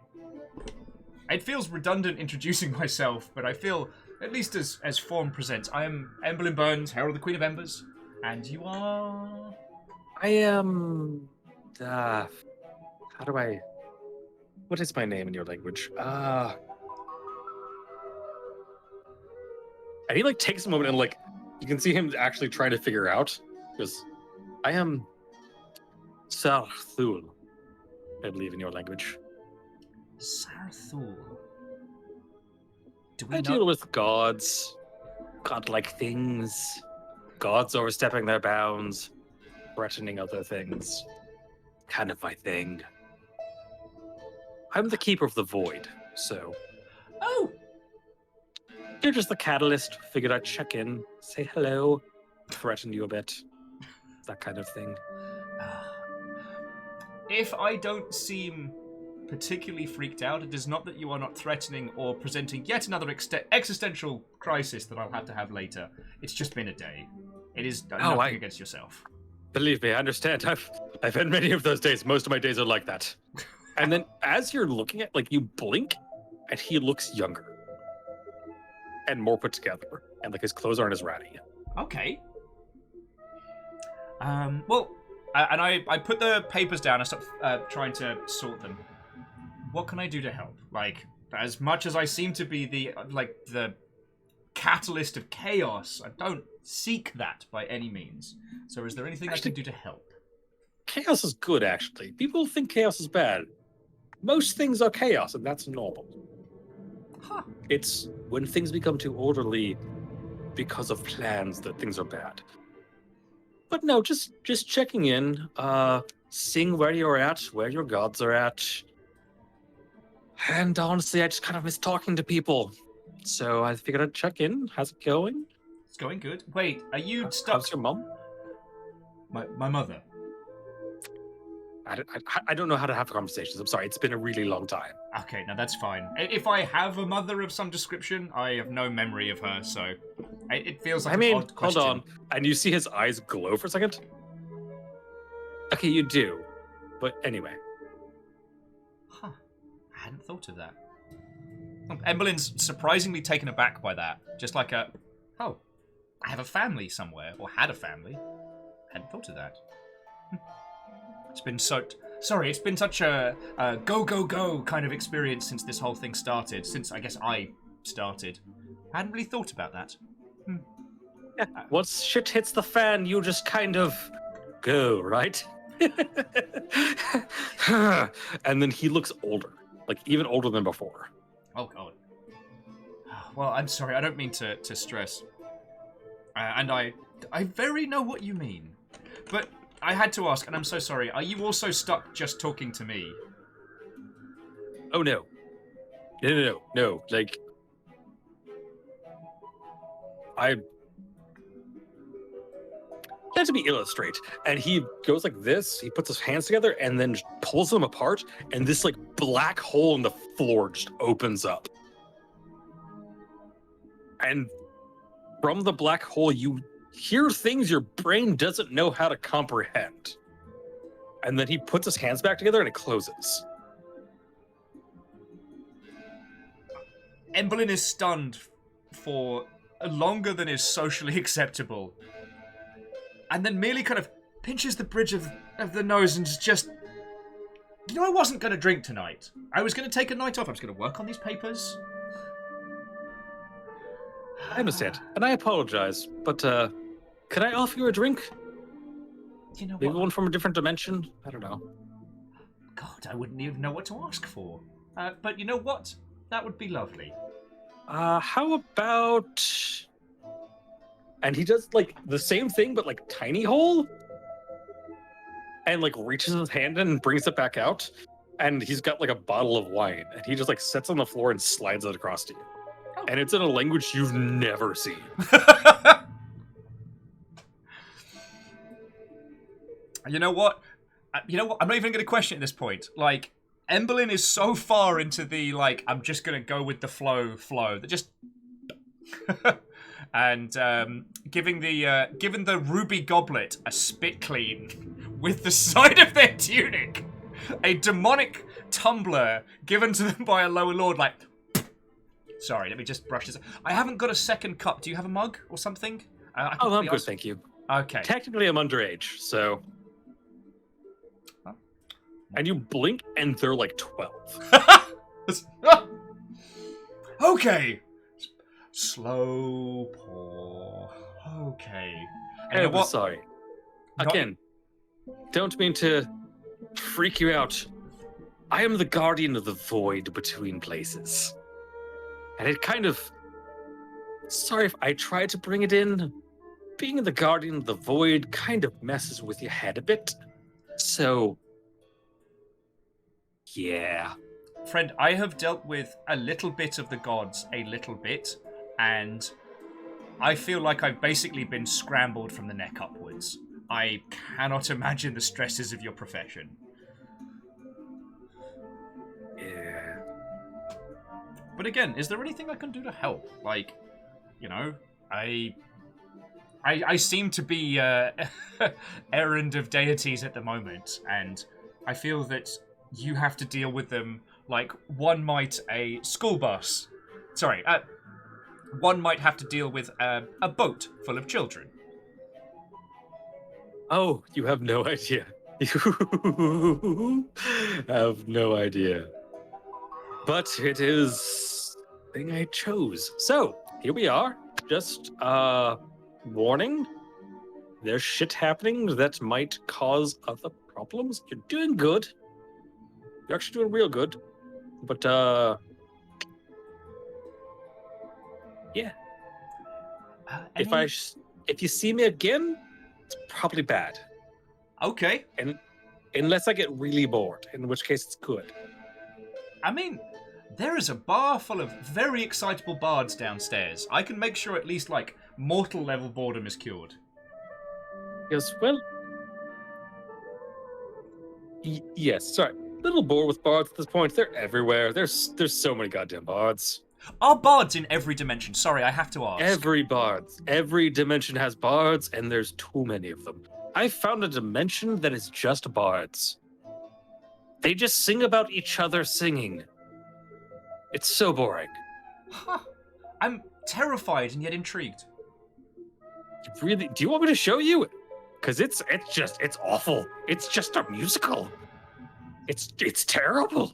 It feels redundant introducing myself, but I feel, at least as form presents, I am Emberlyn Burns, Herald of the Queen of Embers, and you are... I am... What is my name in your language? And he, takes a moment and, you can see him actually trying to figure out. Because I am... Sarthul, I believe, in your language. Sarthul. I deal with gods, godlike things, gods overstepping their bounds, threatening other things. Kind of my thing. I'm the keeper of the void, so... Oh! You're just the catalyst. Figured I'd check in, say hello, threaten you a bit. That kind of thing. If I don't seem particularly freaked out, it is not that you are not threatening or presenting yet another existential crisis that I'll have to have later. It's just been a day. It is nothing against yourself. Believe me, I understand. I've had many of those days. Most of my days are like that. And then as you're looking at, you blink, and he looks younger. And more put together. And, his clothes aren't as ratty. Okay. Well, and I put the papers down. I stopped trying to sort them. What can I do to help? As much as I seem to be the catalyst of chaos, I don't seek that by any means. So is there anything I can do to help? Chaos is good, actually. People think chaos is bad. Most things are chaos, and that's normal. Huh. It's when things become too orderly because of plans that things are bad. But no, just checking in, seeing where you're at, where your gods are at. And honestly, I just kind of miss talking to people. So I figured I'd check in. How's it going? It's going good. Wait, are you stuck? How's your mom? My mother. I don't know how to have conversations. I'm sorry. It's been a really long time. Okay, now that's fine. If I have a mother of some description, I have no memory of her, so it feels like an odd question. Hold on. And you see his eyes glow for a second? Okay, you do. But anyway. Huh. I hadn't thought of that. Emberlyn's surprisingly taken aback by that. Just like I have a family somewhere, or had a family. I hadn't thought of that. It's been it's been such a go kind of experience since this whole thing started. Since I guess I started, I hadn't really thought about that. Yeah. Once shit hits the fan, you just kind of go, right? And then he looks older, even older than before. Oh god. Well, I'm sorry. I don't mean to stress. And I very know what you mean, but. I had to ask, and I'm so sorry. Are you also stuck just talking to me? Oh, no. No. Let me illustrate. And he goes like this, he puts his hands together, and then just pulls them apart, and this, black hole in the floor just opens up. And from the black hole, you hear things your brain doesn't know how to comprehend. And then he puts his hands back together and it closes. Emberlyn is stunned for longer than is socially acceptable. And then merely kind of pinches the bridge of the nose and just... You know, I wasn't going to drink tonight. I was going to take a night off. I was going to work on these papers. I understand, and I apologize, but can I offer you a drink? You know Maybe what? one from a different dimension? I don't know. God, I wouldn't even know what to ask for. But you know what? That would be lovely. How about... And he does, like, the same thing, but, like, tiny hole? And, like, reaches his hand in and brings it back out. And he's got, like, a bottle of wine. And he just, like, sets on the floor and slides it across to you. Oh. And it's in a language you've never seen. You know what? I'm not even going to question it at this point. Like, Emberlyn is so far into the, like, I'm just going to go with the flow that just... and giving the ruby goblet a spit clean with the side of their tunic, a demonic tumbler given to them by a lower lord, like... Sorry, let me just brush this. I haven't got a second cup. Do you have a mug or something? I'm good, thank you. Okay. Technically, I'm underage, so... Huh? And you blink, and they're like 12. Okay. Slow pour. Okay. And you know what? Sorry. Again, don't mean to freak you out. I am the guardian of the void between places. And it kind of... Sorry if I tried to bring it in. Being the guardian of the void kind of messes with your head a bit. So... Yeah. Friend, I have dealt with a little bit of the gods a little bit, and I feel like I've basically been scrambled from the neck upwards. I cannot imagine the stresses of your profession. Yeah. But again, is there anything I can do to help? Like, you know, I seem to be errand of deities at the moment, and I feel that you have to deal with them like one might a school bus. Sorry, one might have to deal with a boat full of children. Oh, you have no idea. You have no idea. But it is the thing I chose. So, here we are. Just, warning. There's shit happening that might cause other problems. You're doing good. You're actually doing real good. But, yeah. If you see me again, it's probably bad. Okay. And unless I get really bored, in which case it's good. I mean, there is a bar full of very excitable bards downstairs. I can make sure at least, like, mortal level boredom is cured. Yes, well... yes, sorry. Little bored with bards at this point. They're everywhere. There's so many goddamn bards. Are bards in every dimension? Sorry, I have to ask. Every dimension has bards, and there's too many of them. I found a dimension that is just bards. They just sing about each other singing. It's so boring. Huh. I'm terrified and yet intrigued. Really? Do you want me to show you? Because it's awful. It's just a musical. It's terrible.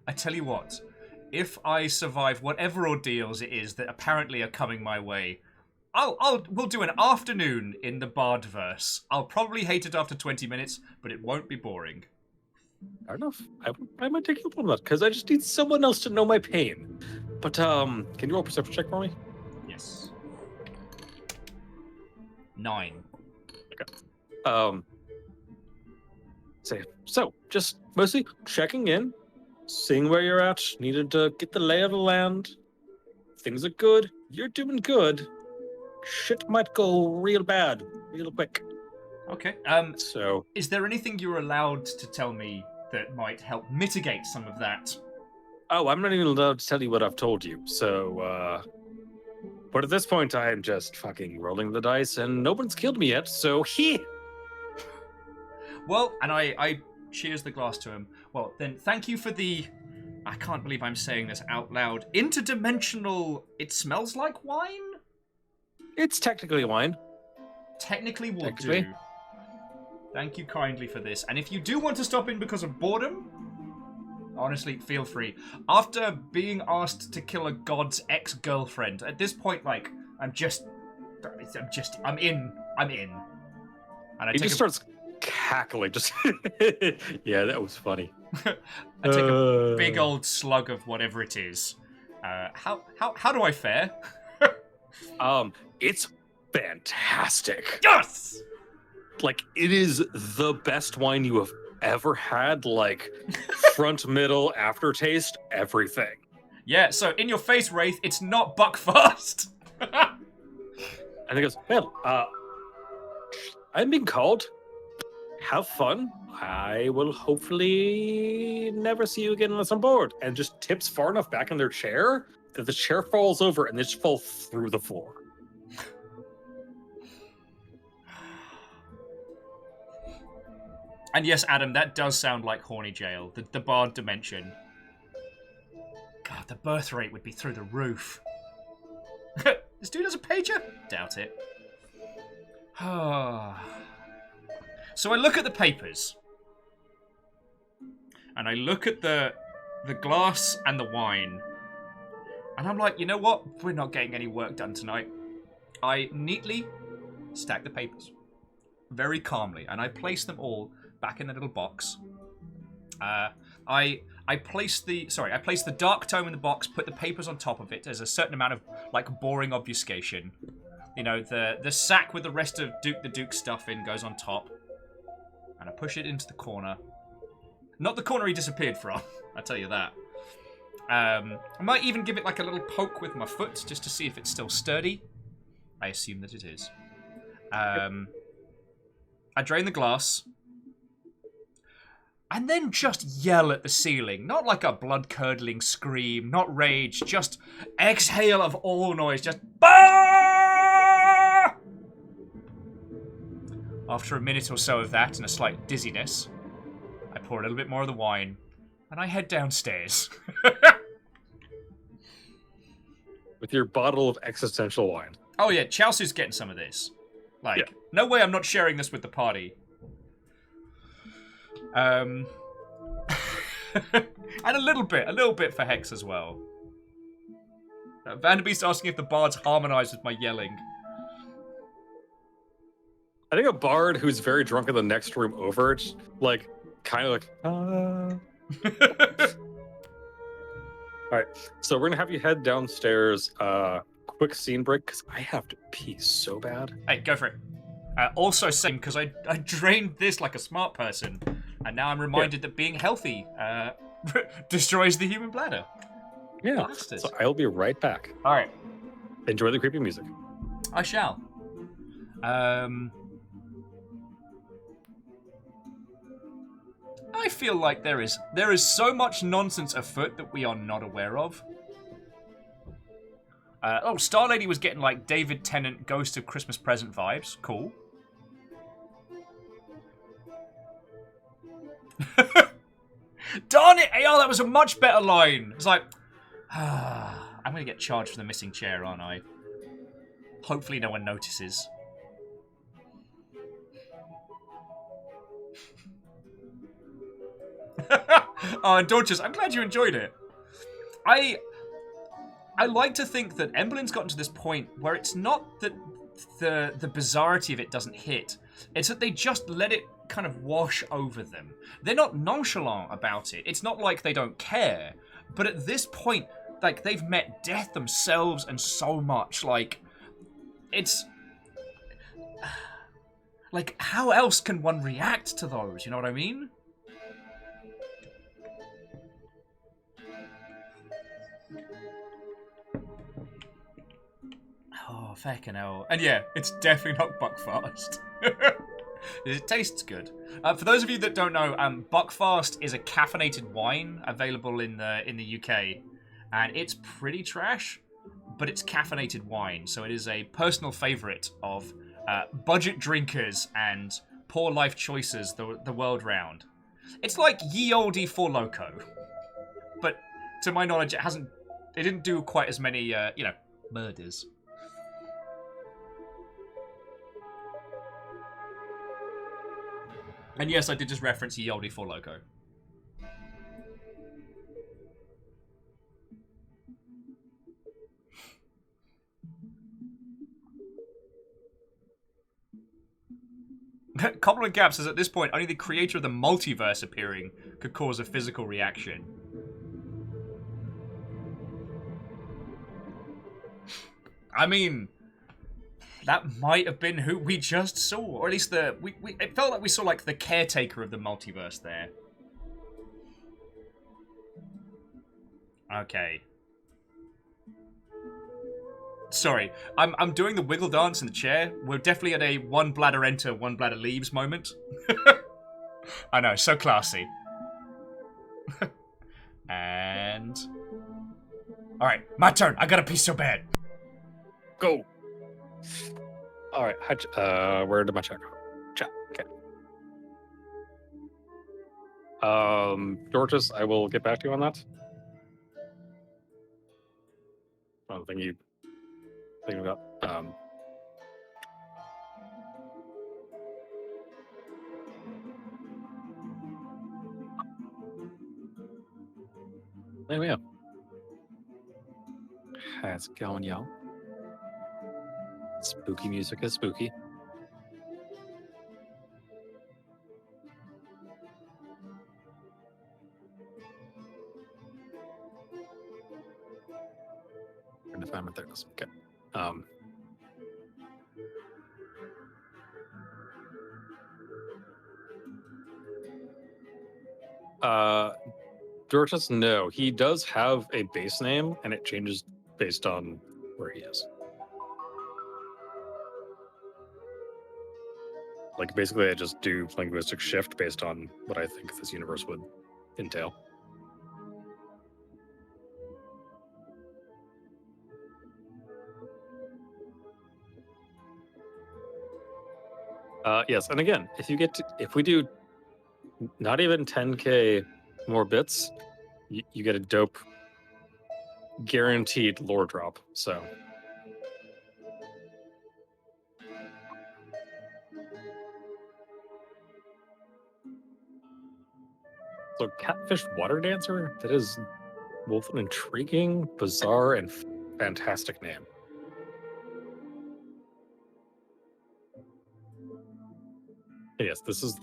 I tell you what, if I survive whatever ordeals it is that apparently are coming my way, we'll do an afternoon in the Bardverse. I'll probably hate it after 20 minutes, but it won't be boring. Fair enough. I might take you up on that, because I just need someone else to know my pain. But, can you roll a perception check for me? Yes. 9. Okay. So, just mostly checking in, seeing where you're at, needed to get the lay of the land. Things are good. You're doing good. Shit might go real bad, real quick. Okay. So, is there anything you're allowed to tell me that might help mitigate some of that? oh, I'm not even allowed to tell you what I've told you. So, but at this point, I am just fucking rolling the dice, and no one's killed me yet. So, Well, and I cheers the glass to him. Well, then thank you for the... I can't believe I'm saying this out loud. Interdimensional... It smells like wine? It's technically wine. Technically will Technically. do. Thank you kindly for this. And if you do want to stop in because of boredom, honestly, feel free. After being asked to kill a god's ex-girlfriend, at this point, like, I'm in. And He just starts cackling. Just yeah, that was funny. I take a big old slug of whatever it is. How do I fare? It's fantastic. Yes! Like, it is the best wine you have ever had. Like, front, middle, aftertaste, everything. Yeah, so in your face, Wraith, it's not Buckfast. And he goes, well, I'm being called. Have fun. I will hopefully never see you again unless I'm bored. And just tips far enough back in their chair that the chair falls over and they just fall through the floor. And yes, Adam, that does sound like horny jail. The bard dimension. God, the birth rate would be through the roof. This dude has a pager? Doubt it. So I look at the papers. And I look at the glass and the wine. And I'm like, you know what? We're not getting any work done tonight. I neatly stack the papers. Very calmly. And I place them all back in the little box. I place the dark tome in the box, put the papers on top of it. There's a certain amount of, like, boring obfuscation. You know, the sack with the rest of the Duke stuff in goes on top. And I push it into the corner. Not the corner he disappeared from, I'll tell you that. I might even give it, like, a little poke with my foot, just to see if it's still sturdy. I assume that it is. I drain the glass. And then just yell at the ceiling. Not like a blood-curdling scream, not rage, just exhale of all noise, just bah! After a minute or so of that and a slight dizziness, I pour a little bit more of the wine, and I head downstairs. With your bottle of existential wine. Oh yeah, Chelsea's getting some of this. Like, no way I'm not sharing this with the party. And a little bit for Hex as well. Vanderbeest asking if the bards harmonize with my yelling. I think a bard who's very drunk in the next room over, like, kind of like, Alright, so we're gonna have you head downstairs. Quick scene break, because I have to pee so bad. Hey, go for it. Also same, because I drained this like a smart person, and now I'm reminded that being healthy destroys the human bladder. Yeah, Bastard. so I'll be right back. Alright. Enjoy the creepy music. I shall. I feel like there is so much nonsense afoot that we are not aware of. Star Lady was getting like David Tennant Ghost of Christmas Present vibes. Cool. Darn it! AR, that was a much better line. It's like, I'm gonna get charged for the missing chair, aren't I? Hopefully no one notices. Oh, and Dorches, I'm glad you enjoyed it. I like to think that Emberlin's gotten to this point where it's not that the bizarrity of it doesn't hit. It's that they just let it kind of wash over them. They're not nonchalant about it. It's not like they don't care. But at this point, like, they've met death themselves and so much. Like, it's... Like, how else can one react to those? You know what I mean? Oh, feckin' hell. And yeah, it's definitely not Buckfast. It tastes good. For those of you that don't know, Buckfast is a caffeinated wine available in the UK. And it's pretty trash, but it's caffeinated wine. So it is a personal favourite of budget drinkers and poor life choices the world round. It's like ye olde Four Loko. But to my knowledge, it didn't do quite as many, murders. And yes, I did just reference Yoldi for Loco. Cobbler and Gap says at this point, only the creator of the multiverse appearing could cause a physical reaction. I mean, that might have been who we just saw, or at least it felt like we saw like the caretaker of the multiverse there. Okay. Sorry, I'm doing the wiggle dance in the chair. We're definitely at a one bladder enter, one bladder leaves moment. I know, so classy. And all right, my turn. I gotta pee so bad. Go. All right. Where did my chat go? Chat. Okay. Georges, I will get back to you on that. I don't think you think about. There we go. How's it going, y'all? Spooky music is spooky. Trying to find what there goes. Okay. Georges, no, he does have a base name, and it changes based on where he is. Like, basically, I just do linguistic shift based on what I think this universe would entail. Yes, and again, if we do not even 10k more bits, you get a dope guaranteed lore drop. So Catfish Water Dancer, that is both an intriguing, bizarre, and fantastic name. Yes, this is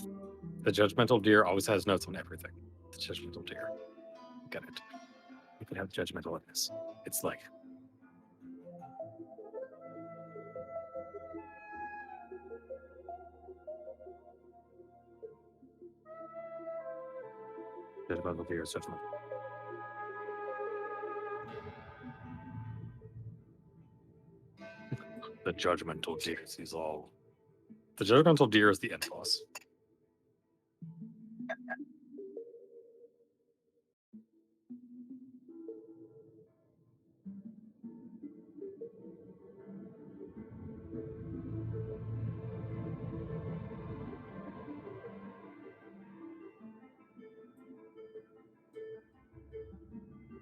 the Judgmental Deer always has notes on everything. The Judgmental Deer. Got it. You can have judgmental in this. It's like Judgmental Deer is judgmental. The Judgmental Deer sees all. The Judgmental Deer is the end boss.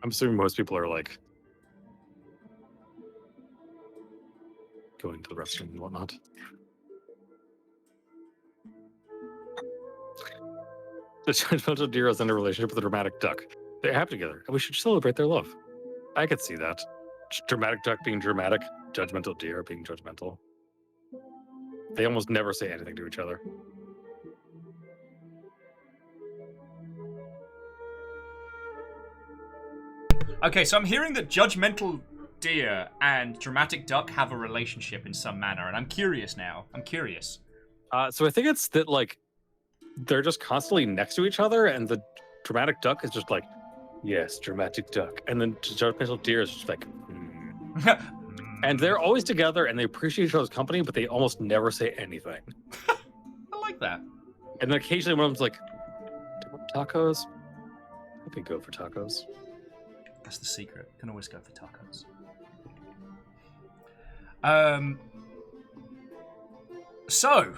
I'm assuming most people are like going to the restroom and whatnot. The Judgmental Deer is in a relationship with a dramatic duck. They're happy together, and we should celebrate their love. I could see that. Dramatic duck being dramatic, Judgmental Deer being judgmental. They almost never say anything to each other. Okay, so I'm hearing that Judgmental Deer and Dramatic Duck have a relationship in some manner, and I'm curious now. I'm curious. So I think it's that, like, they're just constantly next to each other, and the Dramatic Duck is just like, yes, Dramatic Duck. And then Judgmental Deer is just like, And they're always together, and they appreciate each other's company, but they almost never say anything. I like that. And then occasionally one of them's like, do you want tacos? I could go for tacos. That's the secret. Can always go for tacos. So,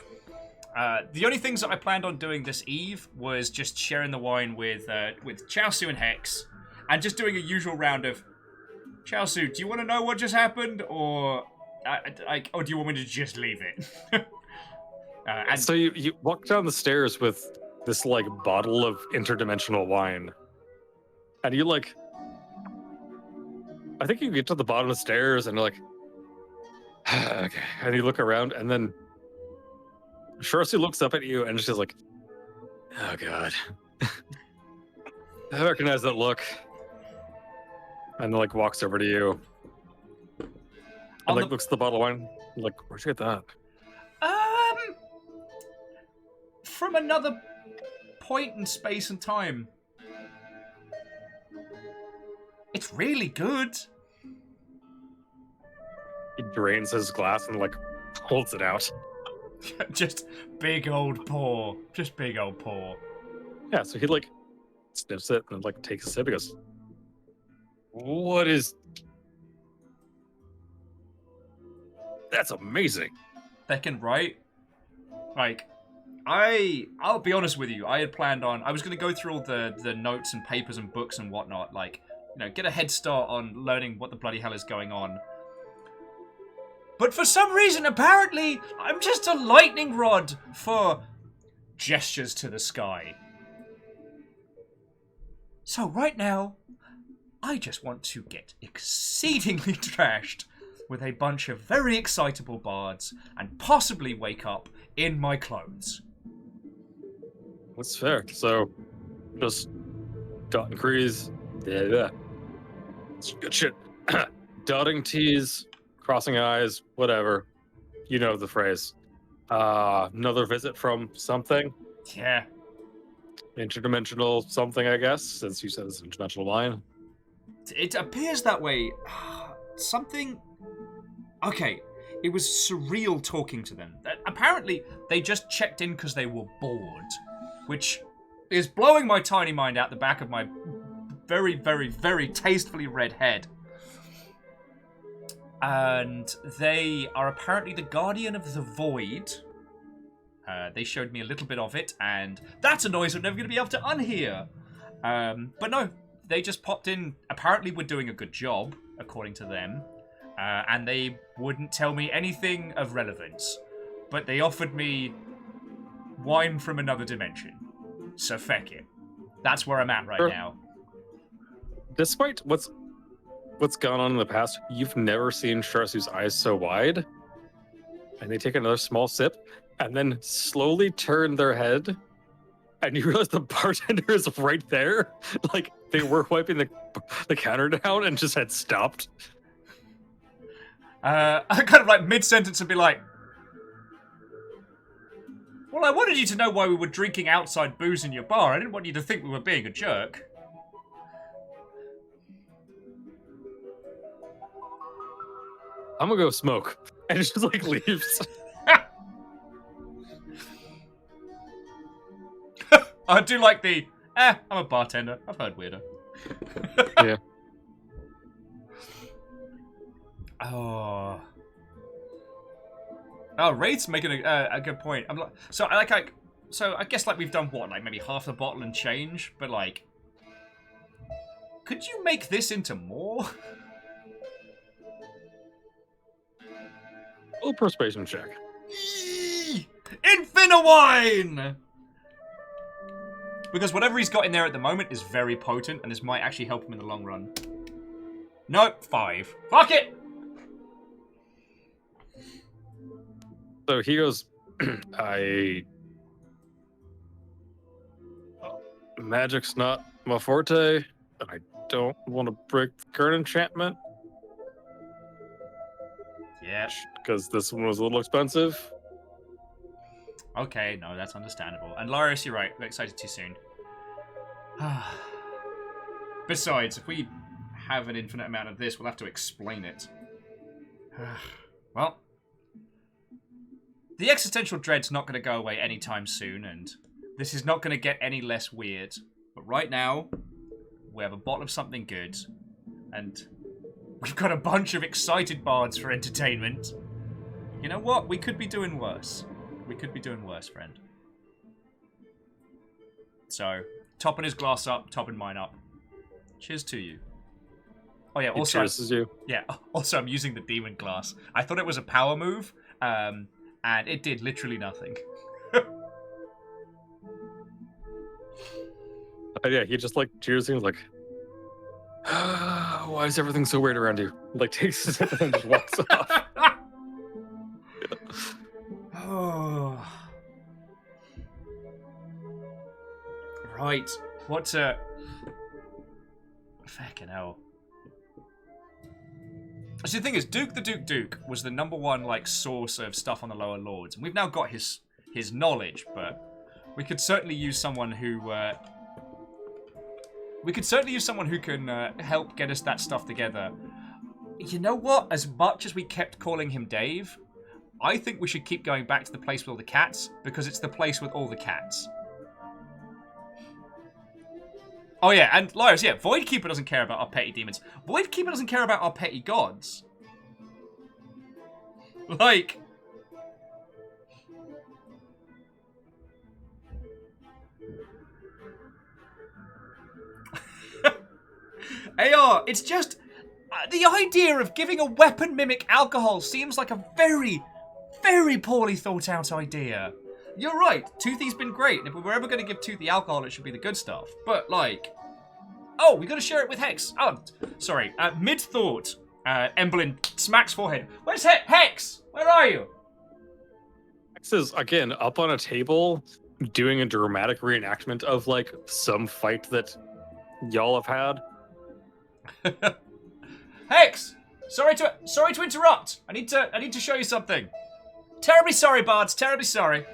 the only things that I planned on doing this eve was just sharing the wine with Chaosu and Hex, and just doing a usual round of, Chaosu, do you want to know what just happened, or do you want me to just leave it? And so you walk down the stairs with this like bottle of interdimensional wine, and you like, I think you get to the bottom of the stairs and you're like, okay, and you look around, and then Shorty looks up at you and she's like, oh god, I recognize that look, and like walks over to you and like looks at the bottle of wine, like, where'd you get that? From another point in space and time. It's really good. He drains his glass and like holds it out. Just big old paw. Just big old paw. Yeah, so he like sniffs it and like takes a sip. He goes, what is... That's amazing. Second, right? Like, I'll be honest with you, I had planned on, I was going to go through all the notes and papers and books and whatnot, like, you know, get a head start on learning what the bloody hell is going on. But for some reason, apparently, I'm just a lightning rod for gestures to the sky. So right now, I just want to get exceedingly trashed with a bunch of very excitable bards and possibly wake up in my clothes. That's fair. So, just dotting T's, yeah. It's good shit. Dotting T's, crossing I's, whatever. You know the phrase. Another visit from something. Yeah. Interdimensional something, I guess, since you said it's interdimensional line. It appears that way. Something... Okay, it was surreal talking to them. Apparently, they just checked in because they were bored, which is blowing my tiny mind out the back of my very, very, very tastefully red head. And they are apparently the guardian of the void. They showed me a little bit of it, and that's a noise I'm never going to be able to unhear. But no, they just popped in. Apparently, we're doing a good job, according to them. And they wouldn't tell me anything of relevance. But they offered me wine from another dimension. So feck it. That's where I'm at right now. Despite what's gone on in the past, you've never seen Sharsu's eyes so wide. And they take another small sip, and then slowly turn their head, and you realize the bartender is right there. Like, they were wiping the counter down and just had stopped. I kind of like mid-sentence and be like, well, I wanted you to know why we were drinking outside booze in your bar. I didn't want you to think we were being a jerk. I'm gonna go smoke. And it just like leaves. I do like the, I'm a bartender. I've heard weirder. Yeah. Oh, Raid's making a good point. I'm like, so I guess like we've done what, like maybe half the bottle and change, but like, could you make this into more? Little persuasion check. Infinawine! Because whatever he's got in there at the moment is very potent, and this might actually help him in the long run. Nope, 5. Fuck it! So he goes, magic's not my forte, and I don't want to break the current enchantment. Yeah. Because this one was a little expensive. Okay, no, that's understandable. And Larius, you're right. We're excited too soon. Besides, if we have an infinite amount of this, we'll have to explain it. Well, the existential dread's not going to go away anytime soon, and this is not going to get any less weird. But right now, we have a bottle of something good, and we've got a bunch of excited bards for entertainment. You know what? We could be doing worse. We could be doing worse, friend. So, topping his glass up, topping mine up. Cheers to you. Oh yeah, also, cheers you. Yeah, also I'm using the demon glass. I thought it was a power move, and it did literally nothing. Yeah, he just like cheers and like, why is everything so weird around you? Like takes a sip and just walks off. Oh. Right. What's fucking hell. So the thing is, Duke the Duke was the ¡1 like source of stuff on the lower lords, and we've now got his knowledge, but we could certainly use someone who can help get us that stuff together. You know what? As much as we kept calling him Dave, I think we should keep going back to the place with all the cats, because it's the place with all the cats. Oh yeah, and Lyros, yeah, Voidkeeper doesn't care about our petty demons. Voidkeeper doesn't care about our petty gods. Like... AR, it's just... the idea of giving a weapon mimic alcohol seems like a very, very poorly thought out idea. You're right, Toothy's been great, and if we were ever going to give Toothy alcohol, it should be the good stuff. But, like... Oh, we got to share it with Hex. Oh, sorry. Mid-thought, Emblem smacks forehead. Where's Hex? Where are you? Hex is, again, up on a table, doing a dramatic reenactment of, like, some fight that y'all have had. Hex! Sorry to interrupt. I need to show you something. Terribly sorry, Bards. Terribly sorry.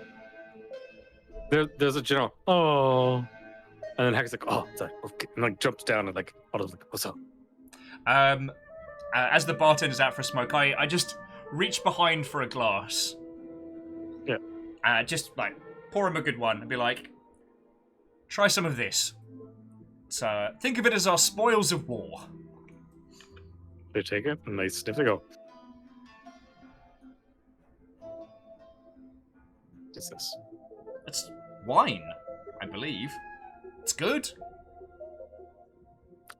There's a general, oh... And then Hex is like, oh, sorry. Okay. And like jumps down and like, Otto's like, what's up? As the bartender's out for a smoke, I just reach behind for a glass. Yeah. Just like pour him a good one and be like, try some of this. So think of it as our spoils of war. They take it and they sniff and go, what's this? It's wine, I believe. It's good.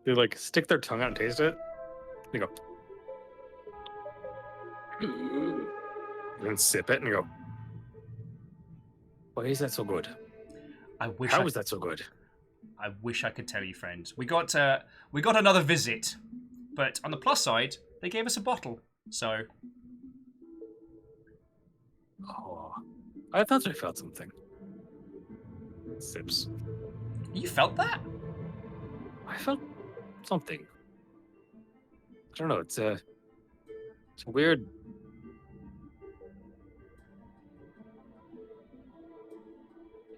They like stick their tongue out and taste it. They go, and then sip it and go, why is that so good? How is that so good? I wish I could tell you, friends. We got another visit, but on the plus side, they gave us a bottle. So, oh, I thought I felt something. Sips. You felt that? I felt something. I don't know. It's a weird.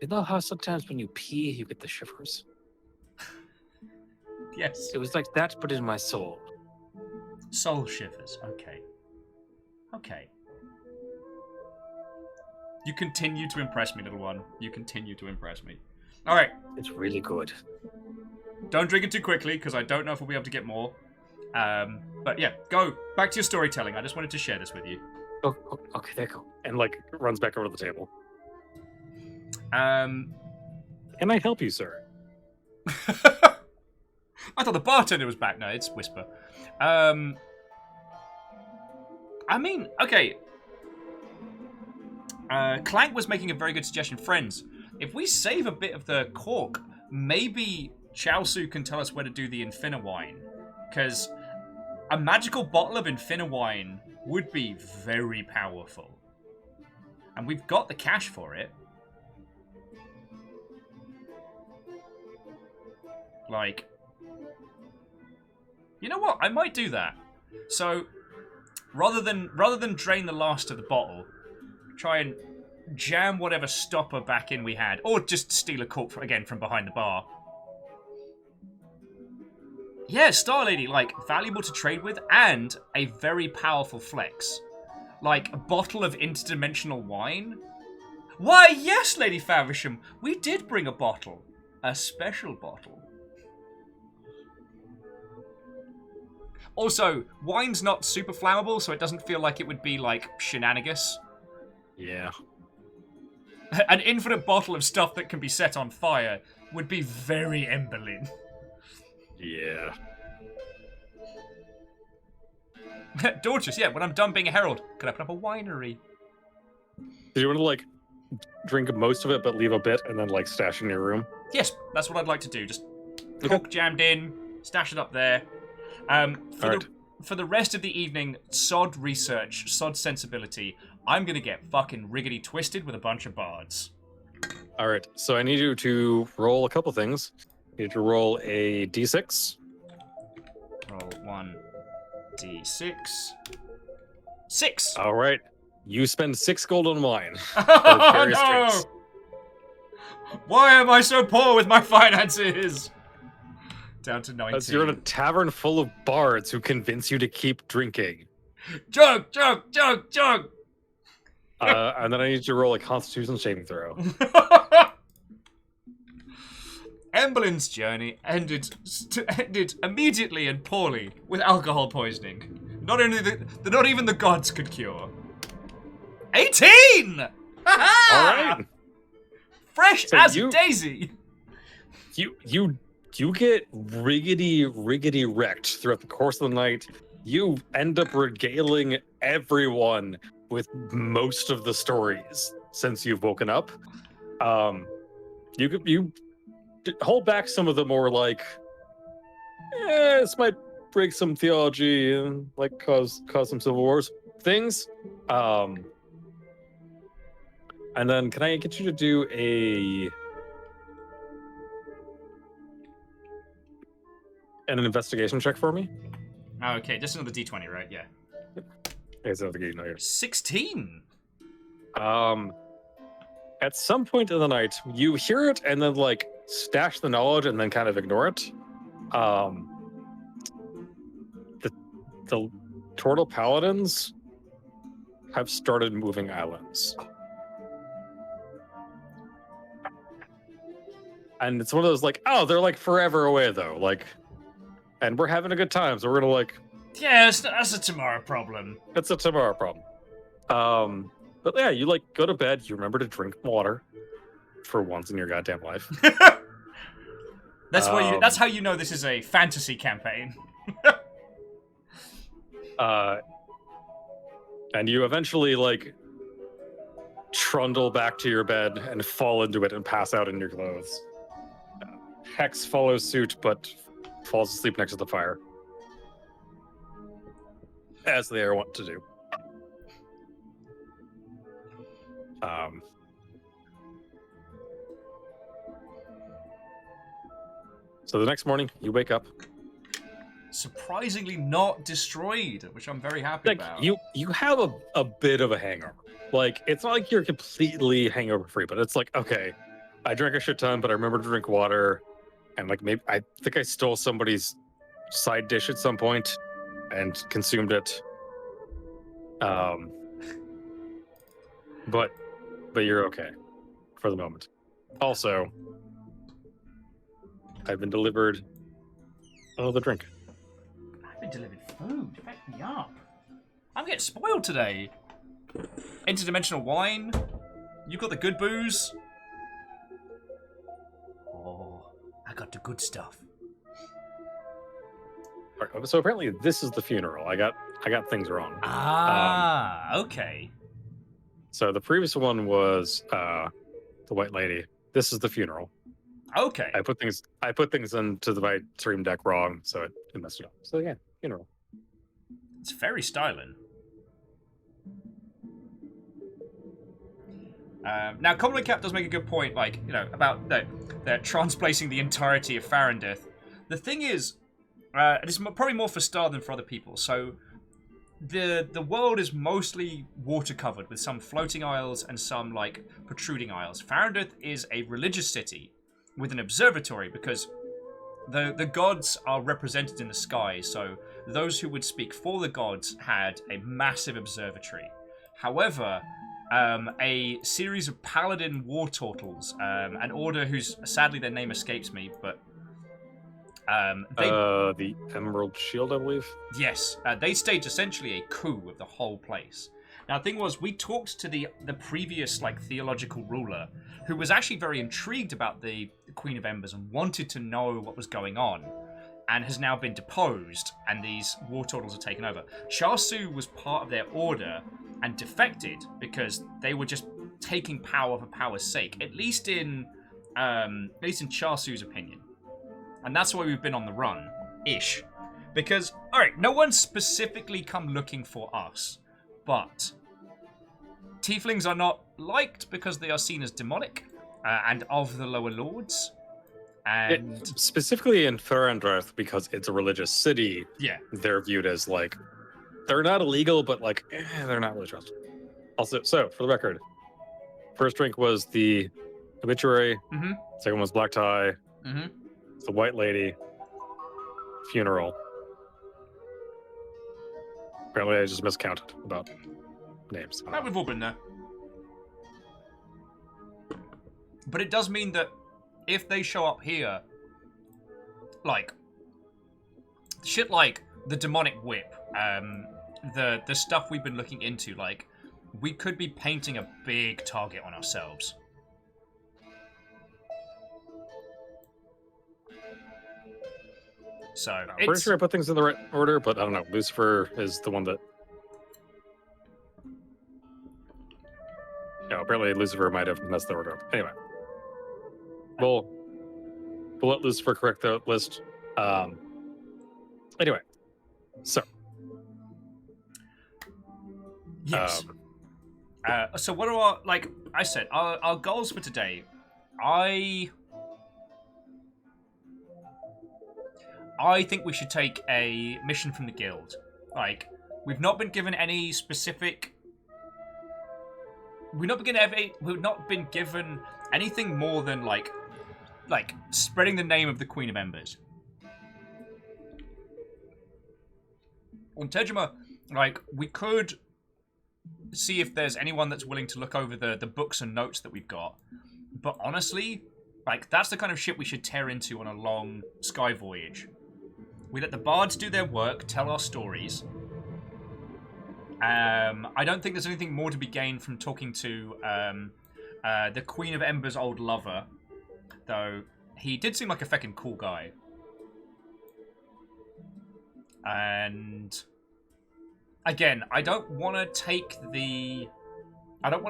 You know how sometimes when you pee, you get the shivers? Yes. It was like that, but in my soul. Soul shivers. Okay. Okay. You continue to impress me, little one. You continue to impress me. All right. It's really good. Don't drink it too quickly, because I don't know if we'll be able to get more. But yeah, go back to your storytelling. I just wanted to share this with you. Oh, okay, there you go. And like runs back over to the table. Can I help you, sir? I thought the bartender was back. No, it's Whisper. I mean, okay. Clank was making a very good suggestion. Friends, if we save a bit of the cork, maybe Chaosu can tell us where to do the Infinawine. Because a magical bottle of Infinawine would be very powerful. And we've got the cash for it. Like, you know what? I might do that. So, rather than drain the last of the bottle, try and jam whatever stopper back in we had, or just steal a cork again from behind the bar. Yeah, Star Lady, like, valuable to trade with and a very powerful flex. Like, a bottle of interdimensional wine. Why, yes, Lady Faversham, we did bring a bottle. A special bottle. Also, wine's not super flammable, so it doesn't feel like it would be, like, shenanigans. Yeah. An infinite bottle of stuff that can be set on fire would be very Emberlin. Yeah. Dorcas, yeah, when I'm done being a herald, can I put up a winery? Do you want to like drink most of it, but leave a bit, and then like stash in your room? Yes, that's what I'd like to do. Just Okay. cork jammed in, stash it up there. Alright. For the rest of the evening, sod research, sod sensibility, I'm gonna get fucking riggedy twisted with a bunch of bards. All right. So I need you to roll a couple things. You need to roll a d6. Roll 1d6. 6! All right. You spend 6 gold on wine. Oh, various no! drinks. Why am I so poor with my finances? Down to 19. As you're in a tavern full of bards who convince you to keep drinking. Jug, jug, jug, jug! And then I need you to roll a Constitution saving throw. Emberlin's journey ended immediately and poorly with alcohol poisoning. Not even the gods could cure. 18! All right. Fresh So as you- a daisy. You get riggedy wrecked throughout the course of the night. You end up regaling everyone with most of the stories since you've woken up. You hold back some of the more like, this might break some theology and like cause some civil wars things. And then can I get you to do an investigation check for me? Okay, just another d20, right? Yeah. It's another game here. 16. At some point in the night, you hear it and then like stash the knowledge and then kind of ignore it. The Turtle Paladins have started moving islands. And it's one of those like, oh, they're like forever away though. Like, and we're having a good time, so we're gonna like, Yeah, that's a tomorrow problem. it's a tomorrow problem. But yeah, you like go to bed, you remember to drink water for once in your goddamn life. That's that's how you know this is a fantasy campaign. And you eventually like trundle back to your bed and fall into it and pass out in your clothes. Hex follows suit, but falls asleep next to the fire, as they are wont to do. So the next morning, you wake up. Surprisingly not destroyed, which I'm very happy Like about. you have a bit of a hangover. Like it's not like you're completely hangover free, but it's like, okay, I drank a shit ton, but I remember to drink water, and like maybe I think I stole somebody's side dish at some point and consumed it. But you're okay for the moment. Also, I've been delivered another drink. I've been delivered food. Back me up. I'm getting spoiled today. Interdimensional wine. You've got the good booze. Oh, I got the good stuff. All right, so apparently this is the funeral. I got things wrong. Ah, okay. So the previous one was the White Lady. This is the funeral. Okay. I put things into the stream deck wrong, so it messed it up. So yeah, funeral. It's very styling. Now, Common Cap does make a good point, like, you know, about they're transplacing the entirety of Farandith. The thing is, it's probably more for Star than for other people. So, the world is mostly water covered with some floating isles and some like protruding isles. Farandith is a religious city with an observatory because the gods are represented in the sky. So those who would speak for the gods had a massive observatory. However, a series of paladin war turtles, an order whose sadly their name escapes me, but the Emerald Shield, I believe. yes, they staged essentially a coup of the whole place. Now, the thing was, we talked to the previous like theological ruler, who was actually very intrigued about the Queen of Embers and wanted to know what was going on, and has now been deposed, and these war turtles are taken over. Charsu was part of their order and defected because they were just taking power for power's sake. At least in Charsu's opinion, and that's why we've been on the run, ish. Because all right, no one's specifically come looking for us, but tieflings are not liked because they are seen as demonic and of the lower lords. And specifically in Thurandreth, because it's a religious city, yeah, they're viewed as like, they're not illegal, but like, they're not really trusted. Also, so for the record, first drink was the obituary, second one was black tie, the white lady, funeral. Apparently I just miscounted about names. We've all been there. But it does mean that if they show up here, like shit like the demonic whip, the stuff we've been looking into, like we could be painting a big target on ourselves. So I'm pretty sure I put things in the right order, but I don't know. Lucifer is the one that. Yeah, apparently Lucifer might have messed the order up. Anyway, we'll let Lucifer correct the list. Anyway, so yes. So what are our, like I said, our goals for today? I think we should take a mission from the guild. Like, we've not been given any specific. We've not been given anything more than like spreading the name of the Queen of Embers. On Tejima, like, we could see if there's anyone that's willing to look over the books and notes that we've got. But honestly, like, that's the kind of shit we should tear into on a long sky voyage. We let the bards do their work, tell our stories. I don't think there's anything more to be gained from talking to the Queen of Embers' old lover, though he did seem like a feckin' cool guy. And again, I don't want to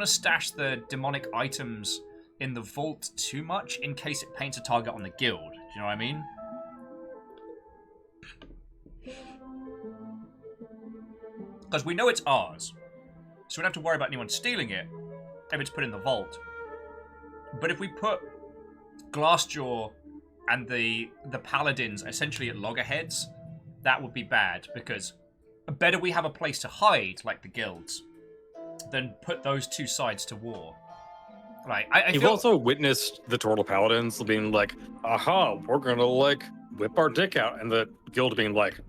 stash the demonic items in the vault too much in case it paints a target on the guild. Do you know what I mean? Because we know it's ours, so we don't have to worry about anyone stealing it if it's put in the vault. But if we put Glassjaw and the paladins essentially at loggerheads, that would be bad, because better we have a place to hide, like the guilds, than put those two sides to war. Like, You've also witnessed the Turtle Paladins being like, aha, we're gonna like whip our dick out, and the guild being like,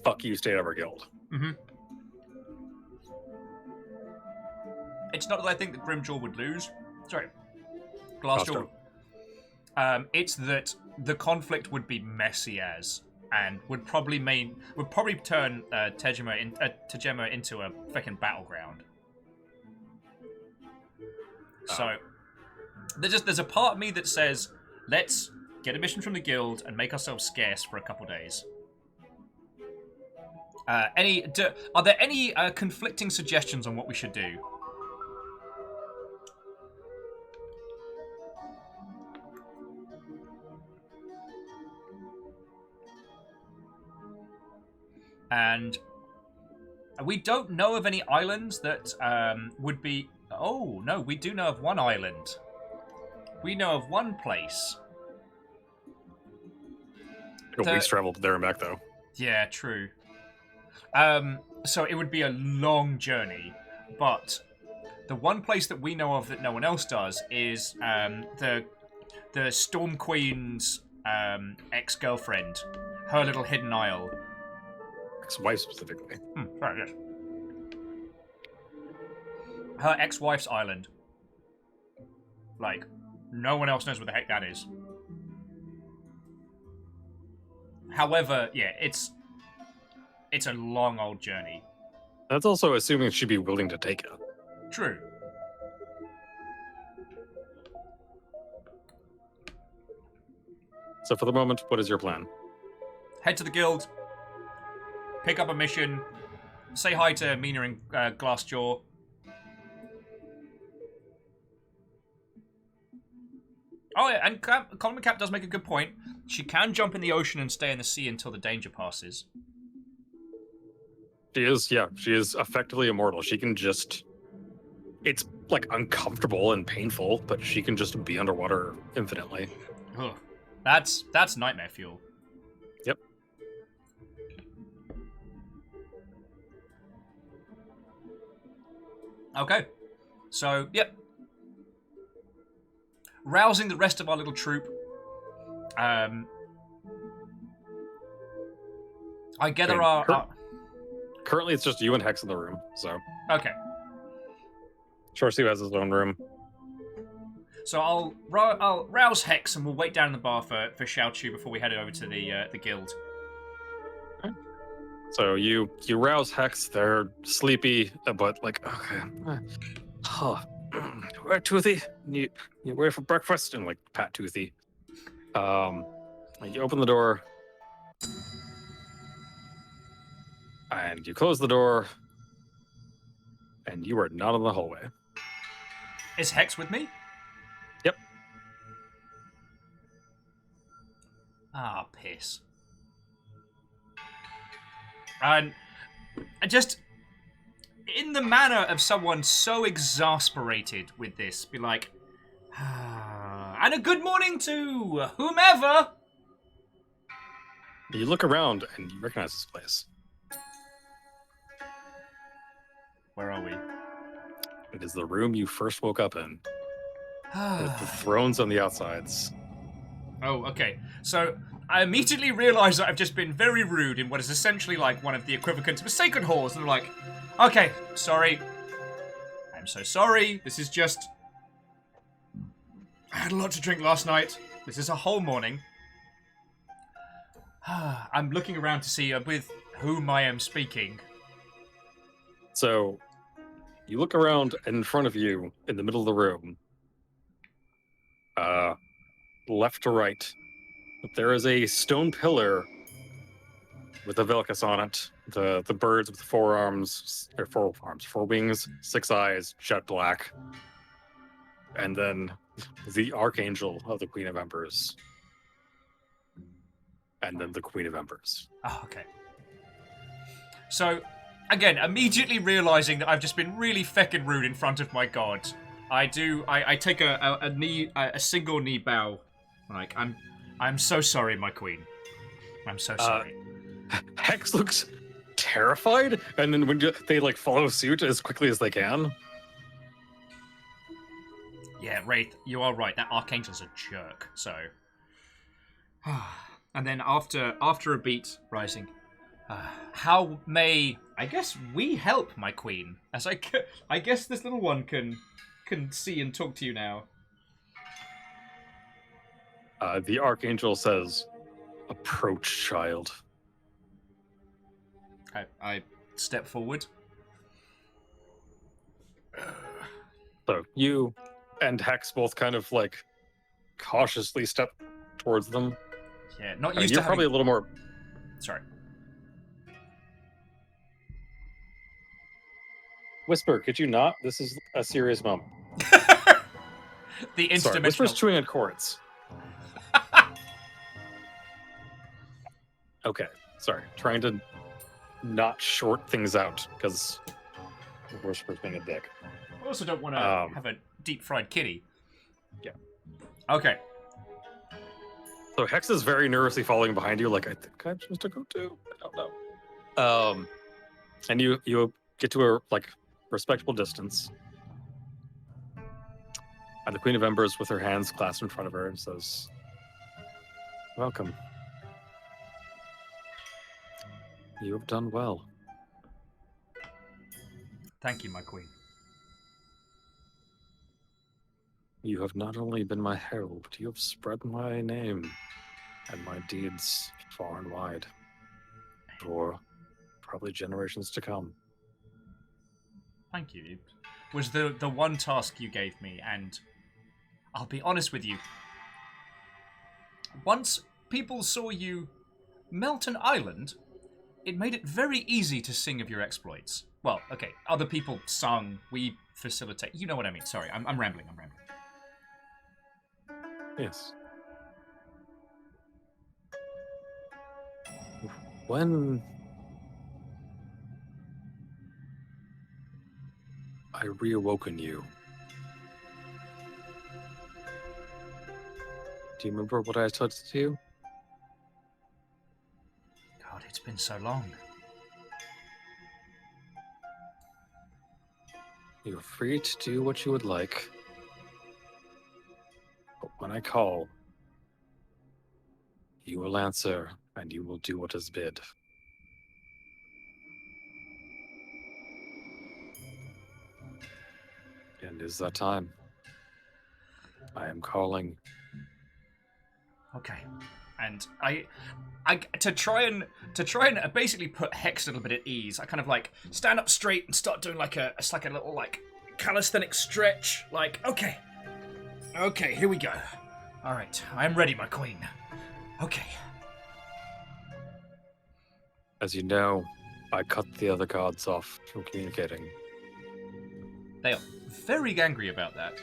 fuck you, stay out of our guild. Mm-hmm. It's not that I think that Grimjaw would lose. Sorry. Glassjaw. It's that the conflict would be messy as, and would probably turn Tejima into a fucking battleground. So there's a part of me that says, let's get a mission from the guild and make ourselves scarce for a couple days. Are there any conflicting suggestions on what we should do? And we don't know of any islands that would be... Oh, no, we do know of one island. We know of one place. You'll at least travel there and back, though. Yeah, true. So it would be a long journey, but the one place that we know of that no one else does is the Storm Queen's ex-girlfriend, her little hidden isle. Ex-wife, specifically. Right, yes. Her ex-wife's island. Like, no one else knows what the heck that is. However, yeah, it's a long old journey. That's also assuming she'd be willing to take it. True. So for the moment, what is your plan? Head to the guild, pick up a mission, say hi to Mina and Glassjaw, Oh, yeah, and Colin Cap does make a good point. She can jump in the ocean and stay in the sea until the danger passes. She is effectively immortal. She can just... It's, like, uncomfortable and painful, but she can just be underwater infinitely. Ugh. That's nightmare fuel. Yep. Okay. So, yep. Rousing the rest of our little troop. I gather our... Currently, it's just you and Hex in the room, so... Okay. Chorsu has his own room. So I'll rouse Hex and we'll wait down in the bar for Xiao Chu before we head over to the guild. So you rouse Hex. They're sleepy, but like, okay. Where, Toothy? You ready for breakfast? And like, pat Toothy. You open the door. And you close the door. And you are not in the hallway. Is Hex with me? Yep. Ah, piss. And just in the manner of someone so exasperated with this, be like, and a good morning to whomever. You look around and you recognize this place. Where are we? It is the room you first woke up in, with the thrones on the outsides. Oh, okay. So I immediately realise that I've just been very rude in what is essentially like one of the equivalents of a sacred halls. And I'm like, okay, sorry. I'm so sorry. This is just... I had a lot to drink last night. This is a whole morning. I'm looking around to see with whom I am speaking. So, you look around, and in front of you, in the middle of the room, left to right, there is a stone pillar with a Velcus on it. The birds with four wings, 6 eyes, jet black. And then the Archangel of the Queen of Embers. And then the Queen of Embers. Oh, okay. So, again, immediately realising that I've just been really feckin' rude in front of my god, I take a single knee bow. Like, I'm so sorry, my queen. I'm so sorry. Hex looks terrified, and then when they like follow suit as quickly as they can. Yeah, Wraith, you are right. That Archangel's a jerk. So, and then after a beat, rising. How may I guess we help, my queen? As I guess this little one can see and talk to you now. The Archangel says, "Approach, child." I step forward. So you and Hex both kind of like cautiously step towards them. Yeah, not used to you're probably a little more. Sorry. Whisper, could you not? This is a serious moment. The interdimensional. Sorry, Whisper's chewing on cords. Okay, sorry. Trying to not short things out because Whisper's being a dick. I also don't want to have a deep fried kitty. Yeah. Okay. So Hex is very nervously following behind you, like, I think I'm supposed to go too. I don't know. And you get to a like respectable distance. And the Queen of Embers, with her hands clasped in front of her, says, "Welcome. You have done well." Thank you, my queen. You have not only been my herald, but you have spread my name and my deeds far and wide for probably generations to come. Thank you. It was the one task you gave me, and I'll be honest with you. Once people saw you melt an island, it made it very easy to sing of your exploits. Well, okay, other people sung, we facilitate. You know what I mean. Sorry, I'm rambling. Yes. When I reawoken you, do you remember what I said to you? God, it's been so long. You're free to do what you would like. But when I call, you will answer, and you will do what is bid. And it is that time. I am calling. Okay, and I to try and basically put Hex a little bit at ease. I kind of like stand up straight and start doing it's like a little like calisthenic stretch. Like, okay, here we go. All right, I'm ready, my queen. Okay. As you know, I cut the other gods off from communicating. They are very angry about that.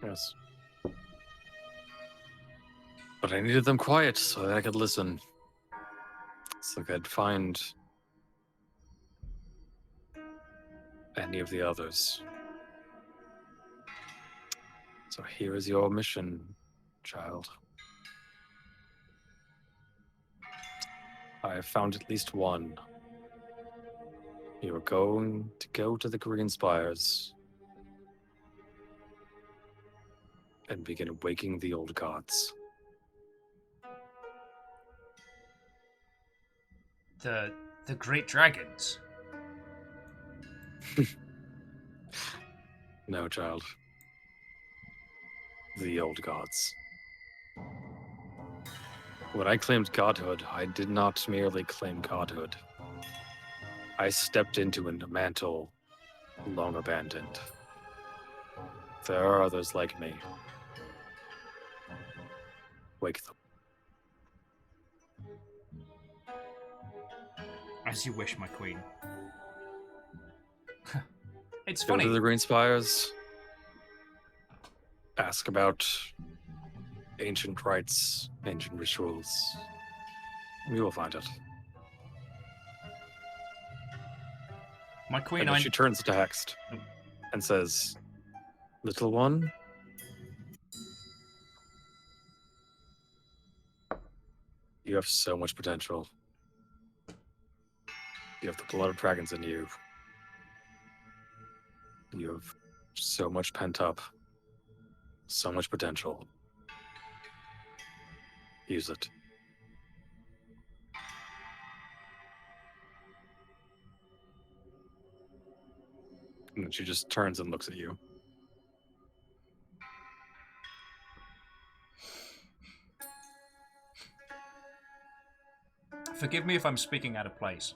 Yes. But I needed them quiet so that I could listen. So I could find any of the others. So here is your mission, child. I have found at least one. You are going to go to the Green Spires and begin waking the old gods. The great dragons. No, child. The old gods. When I claimed godhood, I did not merely claim godhood. I stepped into a mantle long abandoned. There are others like me. Wake them. As you wish, my queen. It's Go funny. to the Green Spires. Ask about ancient rites, ancient rituals. You will find it. My queen, And then she turns to Hext and says, "Little one, you have so much potential. You have the blood of dragons in you. You have so much pent up, so much potential. Use it." And then she just turns and looks at you. Forgive me if I'm speaking out of place.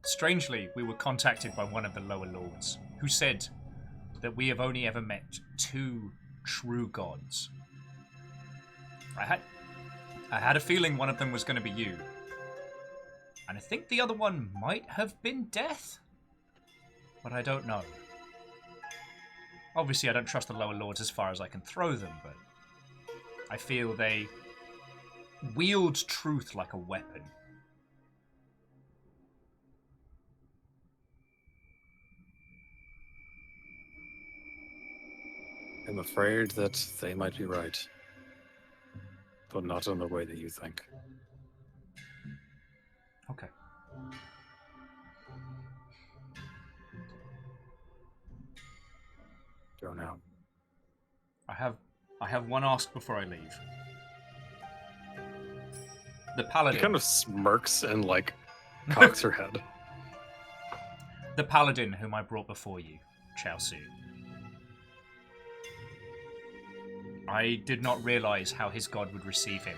Strangely, we were contacted by one of the lower lords, who said that we have only ever met two true gods. I had a feeling one of them was going to be you. And I think the other one might have been Death. But I don't know. Obviously, I don't trust the lower lords as far as I can throw them, but I feel they wield truth like a weapon. I'm afraid that they might be right. But not in the way that you think. Okay. Go now. I have one ask before I leave. The She paladin. kind of smirks and, like, cocks her head. The paladin whom I brought before you, Chao-Su. I did not realize how his god would receive him,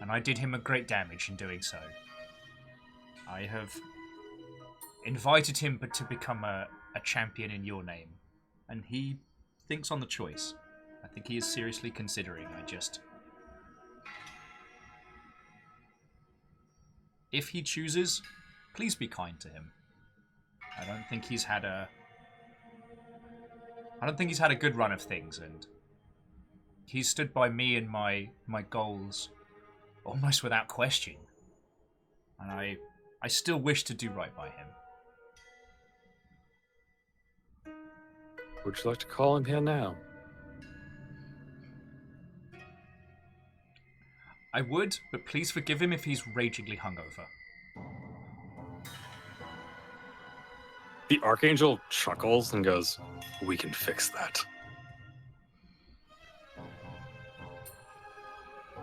and I did him a great damage in doing so. I have invited him to become a champion in your name, and he thinks on the choice. I think he is seriously considering. If he chooses, please be kind to him. I don't think he's had a good run of things, and He stood by me and my goals almost without question. And I still wish to do right by him. Would you like to call him here now? I would, but please forgive him if he's ragingly hungover. The Archangel chuckles and goes, "We can fix that."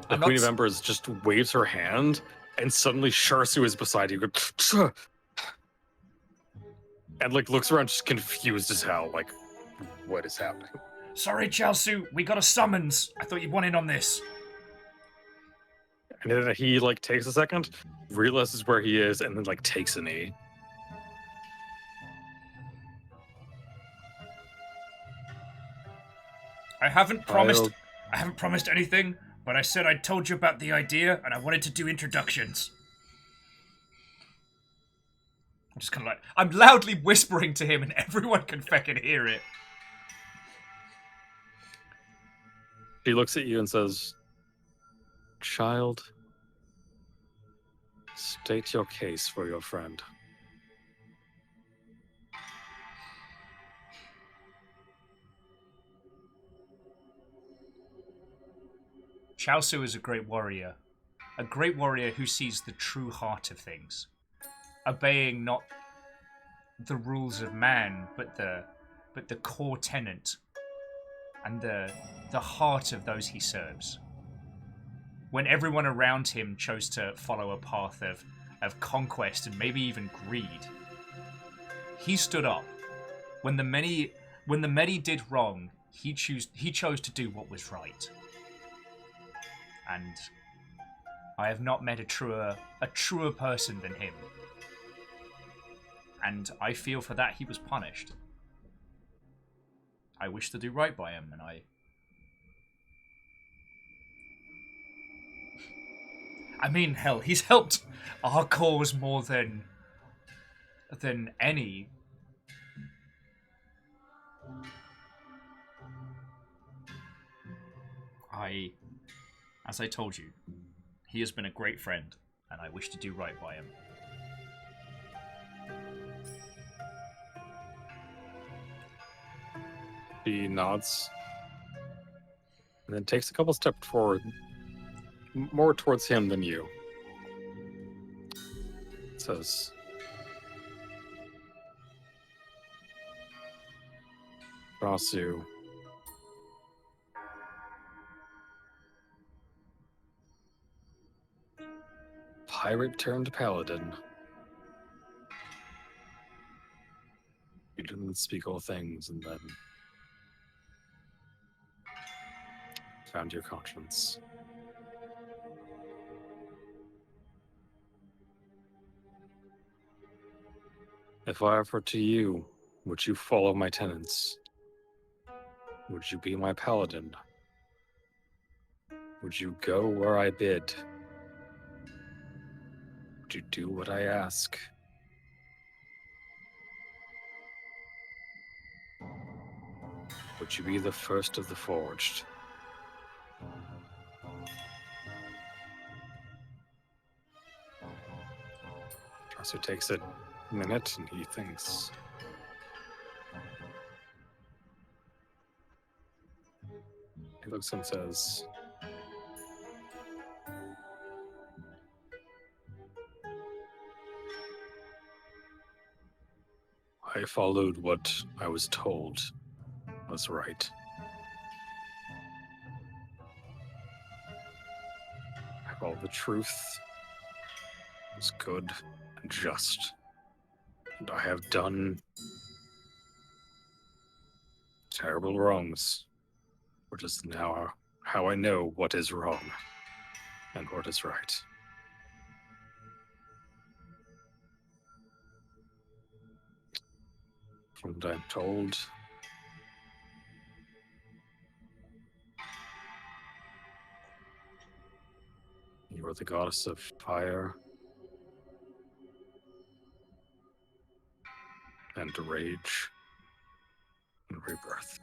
The Queen of Embers just waves her hand, and suddenly Sharsu is beside you. And like looks around just confused as hell, like, what is happening? Sorry, Chalsu, we got a summons. I thought you'd want in on this. And then he like takes a second, realizes where he is, and then like takes a knee. I haven't promised anything, but I said I'd told you about the idea and I wanted to do introductions. I'm just kind of like, I'm loudly whispering to him and everyone can feckin' hear it. He looks at you and says, "Child, state your case for your friend." Chaosu is a great warrior who sees the true heart of things, obeying not the rules of man, but the core tenet and the heart of those he serves. When everyone around him chose to follow a path of conquest and maybe even greed, he stood up. When the many did wrong, he chose to do what was right. And I have not met a truer person than him. And I feel for that he was punished. I wish to do right by him, and I mean, hell, he's helped our cause more than any. As I told you, he has been a great friend, and I wish to do right by him. He nods and then takes a couple steps forward, more towards him than you. Says, "Rasu, pirate turned paladin. You didn't speak all things and then found your conscience. If I offer to you, would you follow my tenets? Would you be my paladin? Would you go where I bid? Would you do what I ask? Would you be the first of the forged?" Trasu takes a minute and he thinks. He looks and says, "I followed what I was told was right. I followed the truth was good and just. And I have done terrible wrongs, which is now how I know what is wrong and what is right. From what I'm told, you are the goddess of fire and rage and rebirth.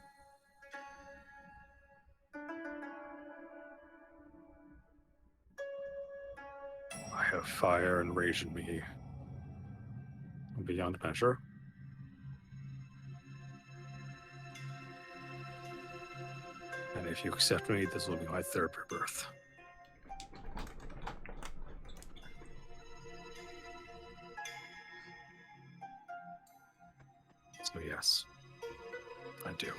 have fire and rage in me beyond measure. And if you accept me, this will be my third rebirth. So yes, I do.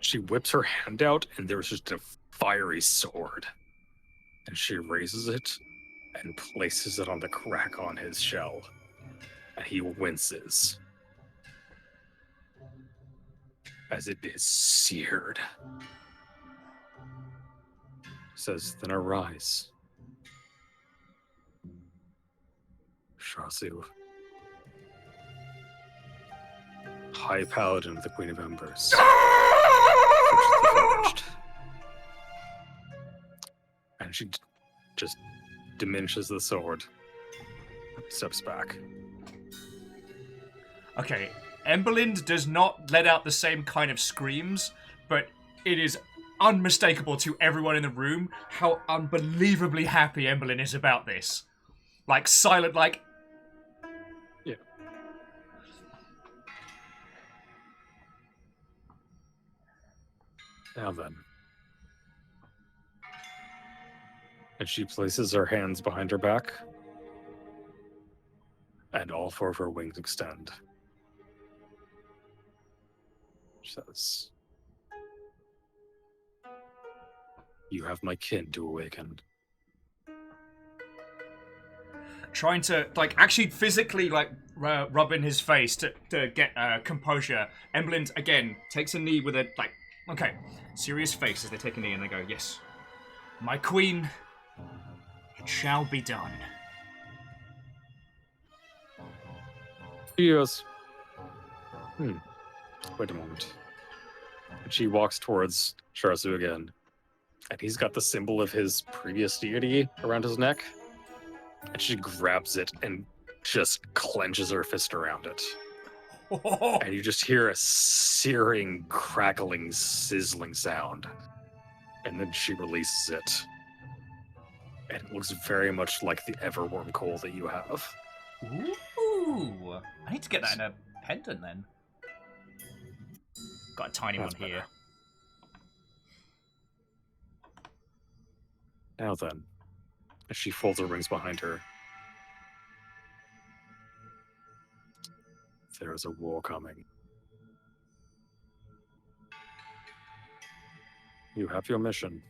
She whips her hand out, and there's just a fiery sword. And she raises it and places it on the crack on his shell. And he winces as it is seared. Says, then arise. Sharsu, High Paladin of the Queen of Embers. And she just diminishes the sword. Steps back. Okay, Emberlind does not let out the same kind of screams, but it is unmistakable to everyone in the room how unbelievably happy Emberlyn is about this. Like, silent, like... Yeah. Now then. And she places her hands behind her back, and all four of her wings extend. She says, you have my kin to awaken. Trying to, like, actually physically, like, rub in his face to get composure. Emberlind, again, takes a knee with a, like, okay, serious face as they take a knee and they go, yes, my queen, it shall be done. She goes, wait a moment. And she walks towards Sharsu again. And he's got the symbol of his previous deity around his neck. And she grabs it and just clenches her fist around it. And you just hear a searing, crackling, sizzling sound. And then she releases it. And it looks very much like the Everworm coal that you have. Ooh, I need to get that in a pendant then. Got a tiny That's one here. better. Now then, as she folds her rings behind her, there is a war coming. You have your mission.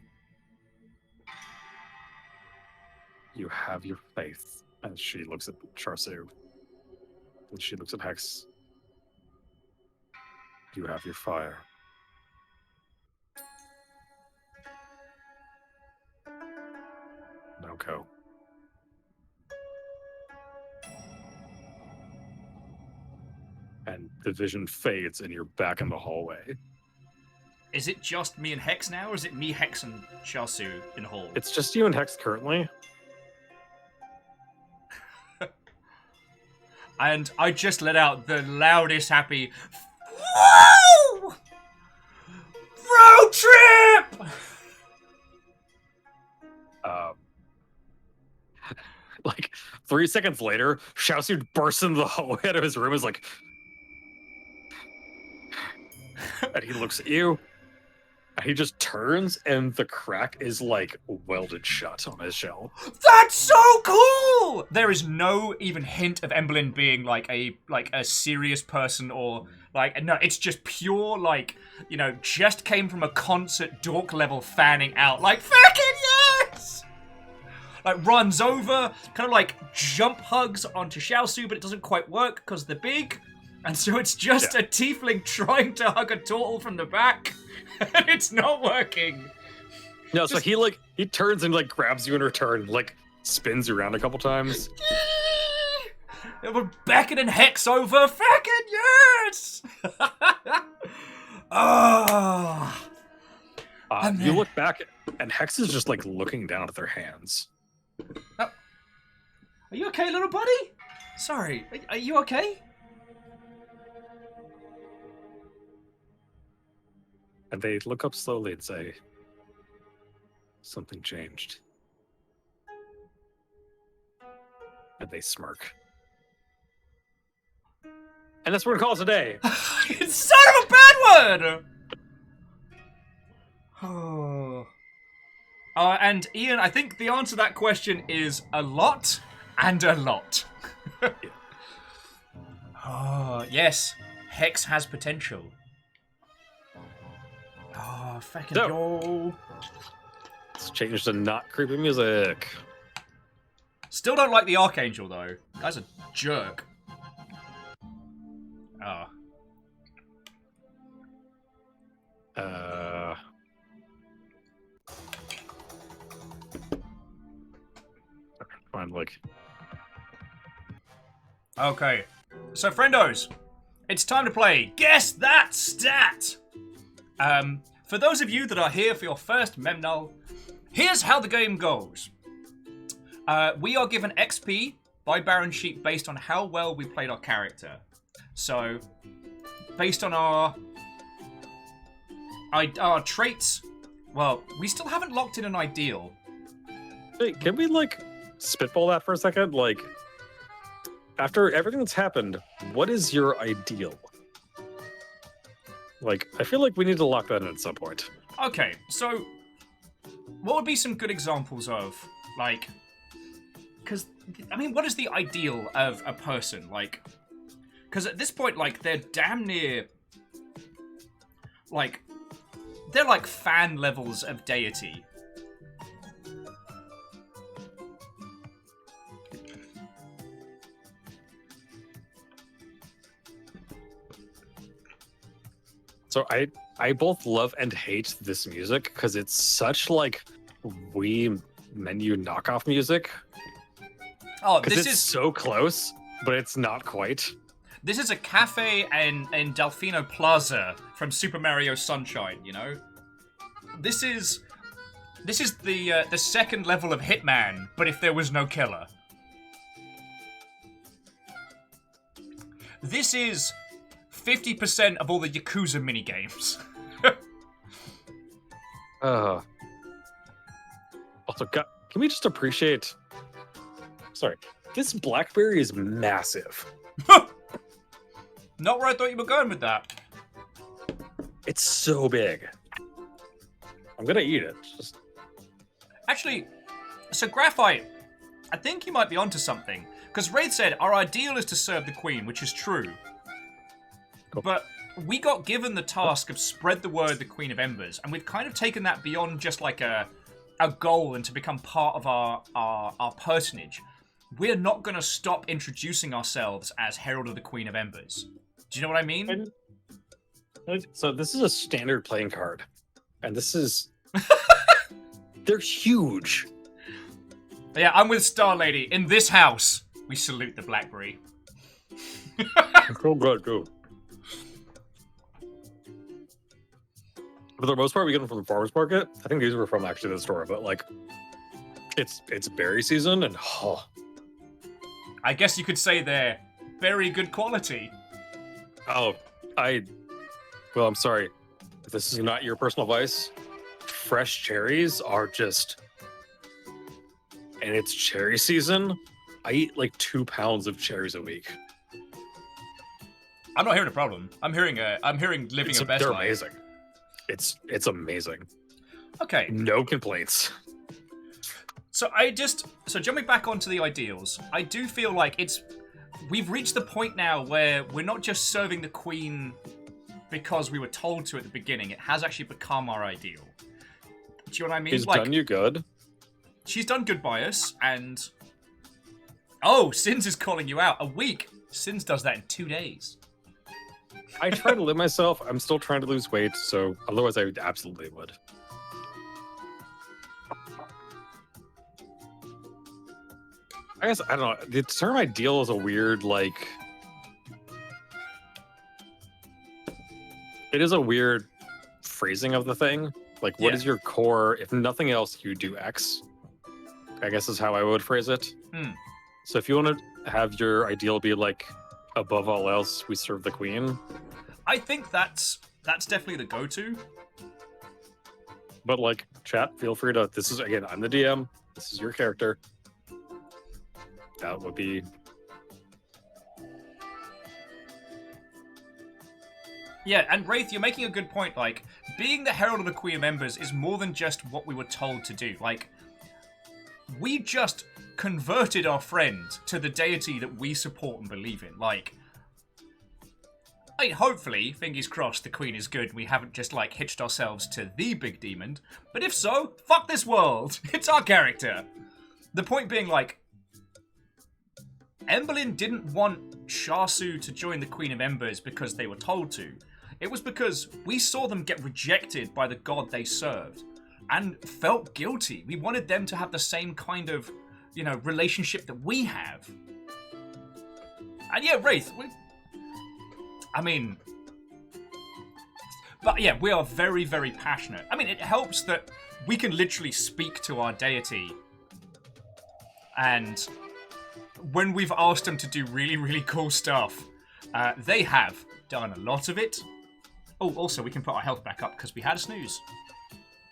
You have your faith. And she looks at Sharsu. And she looks at Hex. You have your fire. Now go. And the vision fades and you're back in the hallway. Is it just me and Hex now, or is it me, Hex, and Sharsu in the hall? It's just you and Hex currently. And I just let out the loudest happy Woo! Road trip! Like 3 seconds later, Sharsu bursts into the hallway out of his room, is like, and he looks at you, and he just turns, and the crack is like welded shut on his shell. That's so cool! There is no even hint of Emberlyn being like a serious person or like no, it's just pure like, you know, just came from a concert dork level fanning out like fucking yes! Like runs over, kind of like jump hugs onto Xiaosu, but it doesn't quite work because they're big. And so it's just a tiefling trying to hug a turtle from the back. And it's not working. No, so he turns and like grabs you in return, like spins you around a couple times. We're beckoning Hex over. Fucking yes! Oh. You look back, and Hex is just like looking down at their hands. Oh. Are you okay, little buddy? Sorry, are you okay? And they look up slowly and say, something changed. And they smirk. And that's what we're going to call it today. Son of a bad word! Oh. And Ian, I think the answer to that question is a lot and a lot. Oh, yes. Hex has potential. Oh, fucking So, yo. let's change to not creepy music. Still don't like the Archangel, though. Guy's a jerk. Oh. Fine, like. Okay. So, friendos, it's time to play Guess That Stat! For those of you that are here for your first Memnull, here's how the game goes. We are given XP by Baron Sheep based on how well we played our character. So, based on our traits, well, we still haven't locked in an ideal. Hey, can we, like, spitball that for a second? Like, after everything that's happened, what is your ideal? Like, I feel like we need to lock that in at some point. Okay, so what would be some good examples of, like, because, I mean, what is the ideal of a person? Like, because at this point, like, they're damn near, like, they're like fan levels of deity. So I both love and hate this music because it's such like Wii menu knockoff music. Oh, Because this it's is so close, but it's not quite. this is a cafe in Delfino Plaza from Super Mario Sunshine. You know, this is the second level of Hitman, but if there was no killer. This is 50% of all the Yakuza minigames. Also, God, can we just appreciate? Sorry, this blackberry is massive. Not where I thought you were going with that. It's so big. I'm gonna eat it. Just Actually, so Graphite, I think you might be onto something. Because Wraith said our ideal is to serve the Queen, which is true. Cool. But we got given the task of spread the word, the Queen of Embers, and we've kind of taken that beyond just like a goal and to become part of our personage. We're not going to stop introducing ourselves as Herald of the Queen of Embers. Do you know what I mean? So this is a standard playing card, and this is they're huge. Yeah, I'm with Star Lady. In this house, we salute the Blackberry. Oh god, go. For the most part, we get them from the farmers market. I think these were from actually the store, but like, it's berry season, and I guess you could say they're very good quality. well, I'm sorry. If this is not your personal vice, fresh cherries are just, and it's cherry season. I eat like 2 pounds of cherries a week. I'm not hearing a problem. I'm hearing living a best They're life. amazing. It's amazing. Okay. No complaints. So jumping back onto the ideals, I do feel like we've reached the point now where we're not just serving the Queen because we were told to at the beginning. It has actually become our ideal. Do you know what I mean? She's done you good. She's done good by us, and oh, Sins is calling you out. A week. Sins does that in 2 days. I try to live myself. I'm still trying to lose weight, so otherwise I absolutely would. I guess, I don't know. The term ideal is a weird, like... It is a weird phrasing of the thing. Like, what is your core? If nothing else, you do X. I guess is how I would phrase it. So if you want to have your ideal be like, above all else, we serve the Queen. I think that's definitely the go-to. But like, chat, feel free to. This is again, I'm the DM. This is your character. That would be. Yeah, and Wraith, you're making a good point. Like, being the Herald of the Queen of Embers is more than just what we were told to do. Like, we just converted our friend to the deity that we support and believe in. Like, I mean, hopefully, fingers crossed, the Queen is good and we haven't just, like, hitched ourselves to the big demon. But if so, fuck this world. It's our character. The point being, like, Emberlyn didn't want Sharsu to join the Queen of Embers because they were told to. It was because we saw them get rejected by the god they served and felt guilty. We wanted them to have the same kind of, you know, relationship that we have. And yeah, Wraith, but yeah, we are very, very passionate. I mean, it helps that we can literally speak to our deity, and when we've asked them to do really, really cool stuff, they have done a lot of it. Oh, also, we can put our health back up because we had a snooze.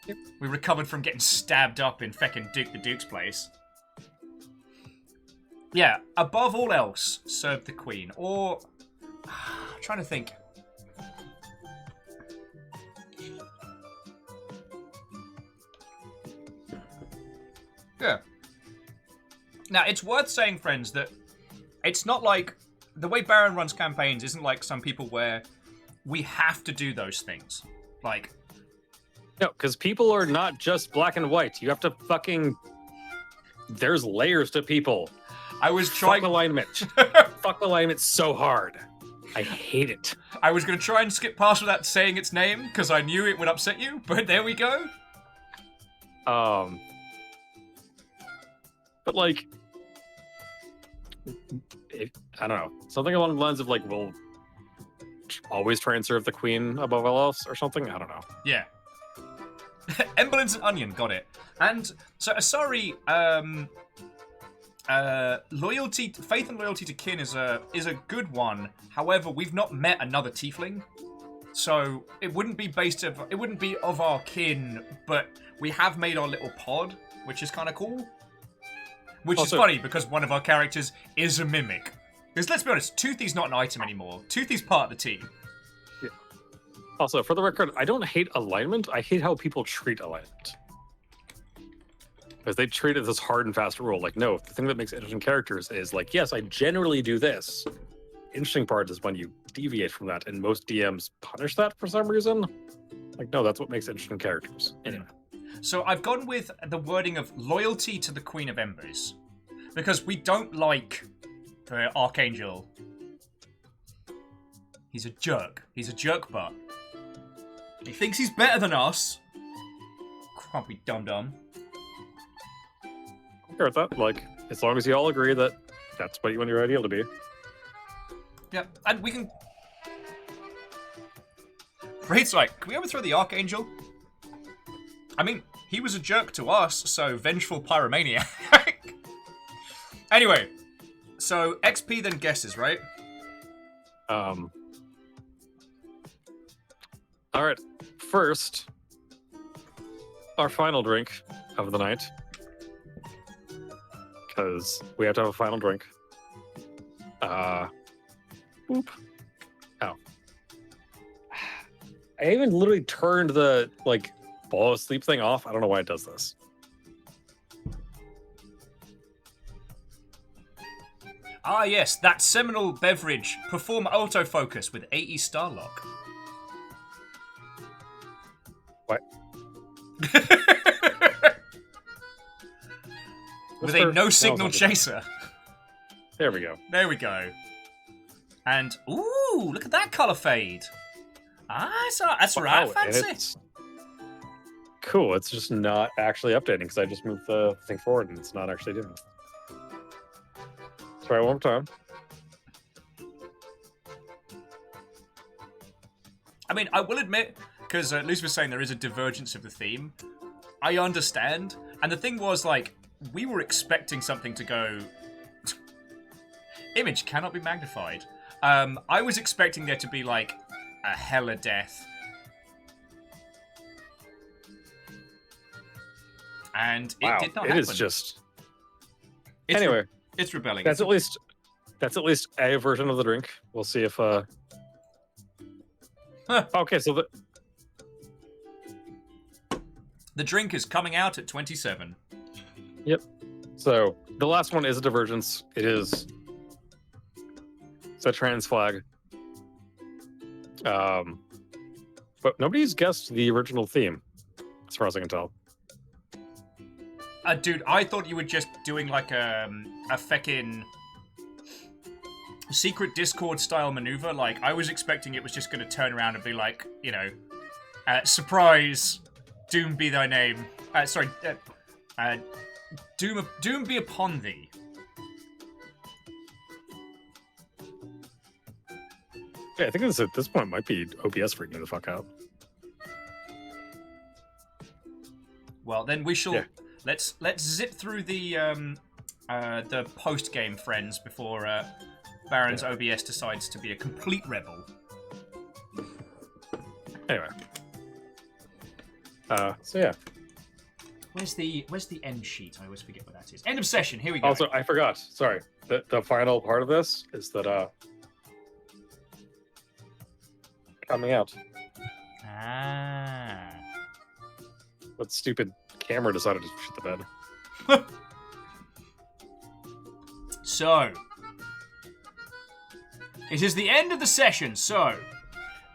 Yep. We recovered from getting stabbed up in feckin' Duke the Duke's place. Yeah, above all else, serve the Queen. Or, I'm trying to think. Yeah. Now, it's worth saying, friends, that it's not like... The way Baron runs campaigns isn't like some people where we have to do those things. Like... No, because people are not just black and white. You have to fucking... There's layers to people. I was trying... Fuck alignment. Fuck alignment so hard. I hate it. I was going to try and skip past without saying its name, because I knew it would upset you, but there we go. But like... I don't know. Something along the lines of like, we'll always try and serve the Queen above all else or something? I don't know. Yeah. Emberlyn's an onion, got it. And so Asari, faith and loyalty to kin is a good one. However, we've not met another tiefling, so it wouldn't be of our kin, but we have made our little pod, which is kind of cool. Which is funny because one of our characters is a mimic. Because let's be honest, Toothy's not an item anymore. Toothy's part of the team. Yeah. Also, for the record, I don't hate alignment. I hate how people treat alignment. Because they treat it as hard and fast rule. Like, no, the thing that makes interesting characters is like, yes, I generally do this. Interesting part is when you deviate from that, and most DMs punish that for some reason. Like, no, that's what makes interesting characters. Anyway. So I've gone with the wording of loyalty to the Queen of Embers. Because we don't like the Archangel. He's a jerk. He's a jerk butt. He thinks he's better than us. Crumpy dum-dum. I care with that. Like, as long as you all agree that that's what you want your ideal to be. Yeah, and we can... Raid's like, can we overthrow the Archangel? I mean, he was a jerk to us, so vengeful pyromaniac. Anyway, so XP then guesses, right? All right. First, our final drink of the night, because we have to have a final drink. Boop. Oh. I even literally turned the like ball of sleep thing off. I don't know why it does this. Ah, yes, that seminal beverage. Perform autofocus with AE Starlock. What? With a no-signal chaser. There we go. There we go. And, ooh, look at that colour fade. Ah, that's right, fancy. It's cool, it's just not actually updating because I just moved the thing forward and it's not actually doing it. Try it one more time. I mean, I will admit, because Lucy was saying there is a divergence of the theme. I understand. And the thing was, like, we were expecting something to go... Image cannot be magnified. I was expecting there to be, like, a hella death. And it Wow, did not it happen. is just... It's anyway, it's rebelling. that's at least a version of the drink. We'll see if... Huh. Okay, so The drink is coming out at 27. So the last one is a divergence. It is... It's a trans flag. But nobody's guessed the original theme, as far as I can tell. Dude, I thought you were just doing like a feckin' secret Discord style maneuver. Like, I was expecting it was just going to turn around and be like, you know, surprise, doom be thy name. Doom be upon thee. Yeah, I think this at this point might be OBS freaking the fuck out. Well, then we shall... Yeah. Let's zip through the post-game friends before Baron's OBS decides to be a complete rebel. Anyway. So yeah. Where's the end sheet? I always forget what that is. End of session. Here we go. Also, I forgot. Sorry. The final part of this is that coming out. Ah. What stupid camera decided to shit the bed. So, it is the end of the session. So,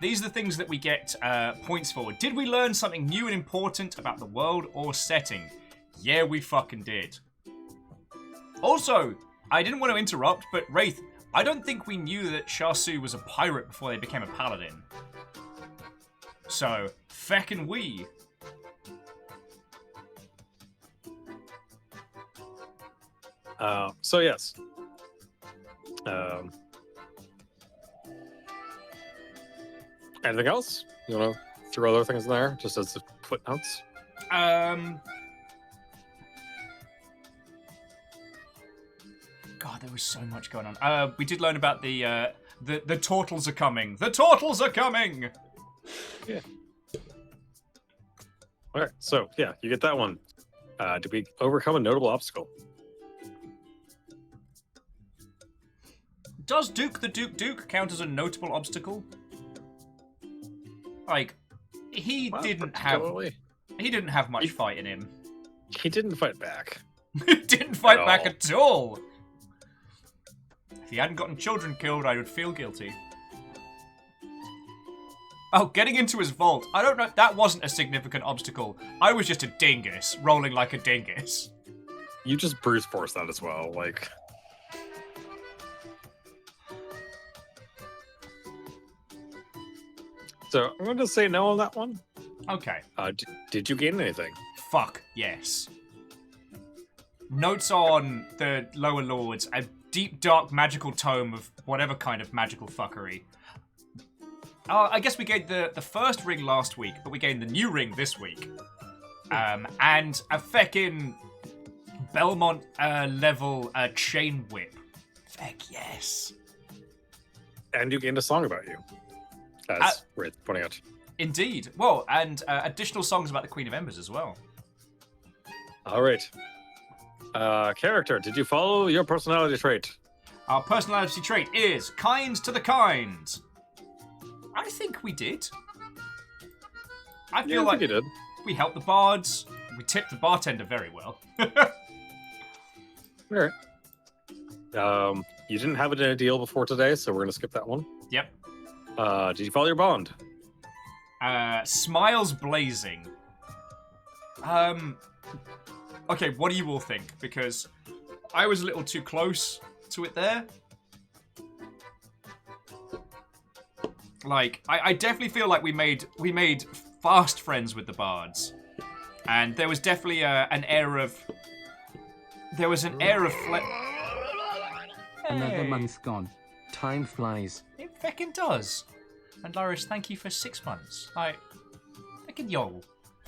these are the things that we get points for. Did we learn something new and important about the world or setting? Yeah, we fucking did. Also, I didn't want to interrupt, but Wraith, I don't think we knew that Sharsu was a pirate before they became a paladin. So, feckin' we. So yes. Anything else? You want to throw other things in there, just as the footnotes? God, there was so much going on. We did learn about the turtles are coming. The turtles are coming! Yeah. Alright, so yeah, you get that one. Did we overcome a notable obstacle? Does Duke the Duke count as a notable obstacle? Like, he didn't have much fight in him. He didn't fight back. He didn't fight At back all. at all. If he hadn't gotten children killed, I would feel guilty. Oh, getting into his vault. I don't know. That wasn't a significant obstacle. I was just a dingus, rolling like a dingus. You just brute force that as well, like... So, I'm going to say no on that one. Okay. Did you gain anything? Fuck, yes. Notes on the lower lords. A deep, dark, magical tome of whatever kind of magical fuckery. I guess we gained the first ring last week, but we gained the new ring this week. And a feckin' Belmont level chain whip. Feck yes. And you gained a song about you. As we're pointing out. Indeed. Well, and additional songs about the Queen of Embers as well. All right. Character, did you follow your personality trait? Our personality trait is kind to the kind. I think we did. I feel like you did. we helped the bards. We tipped the bartender very well. All right. You didn't have it in a deal before today, so we're going to skip that one. Yep. Did you follow your bond? Smiles blazing. Okay, what do you all think? Because I was a little too close to it there. Like, I definitely feel like we made fast friends with the bards, and there was definitely an air of Another month gone. Time flies. It feckin' does. And Laris, thank you for 6 months. Feckin' yo.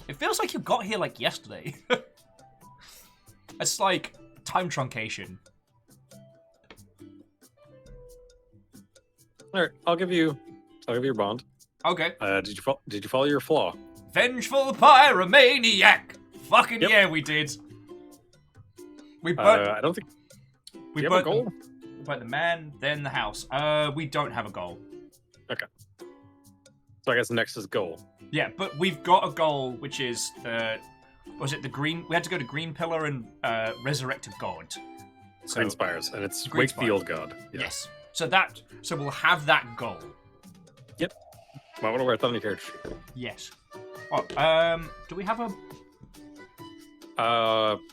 It feels like you got here like yesterday. It's like time truncation. All right, I'll give you your bond. Okay. Did you follow your flaw? Vengeful pyromaniac. Fucking Yep. yeah, we did. We burnt. I don't think we you have a burnt goal. We burnt the man, then the house. We don't have a goal. Okay. So I guess next is goal. Yeah, but we've got a goal, which is was it the green? We had to go to Green Pillar and resurrect a god. So, Green Spires, and it's Green Wakefield God. Yeah. Yes. So we'll have that goal. Yep. Might want to wear a thunder character sheet. Yes. Oh, do we have a?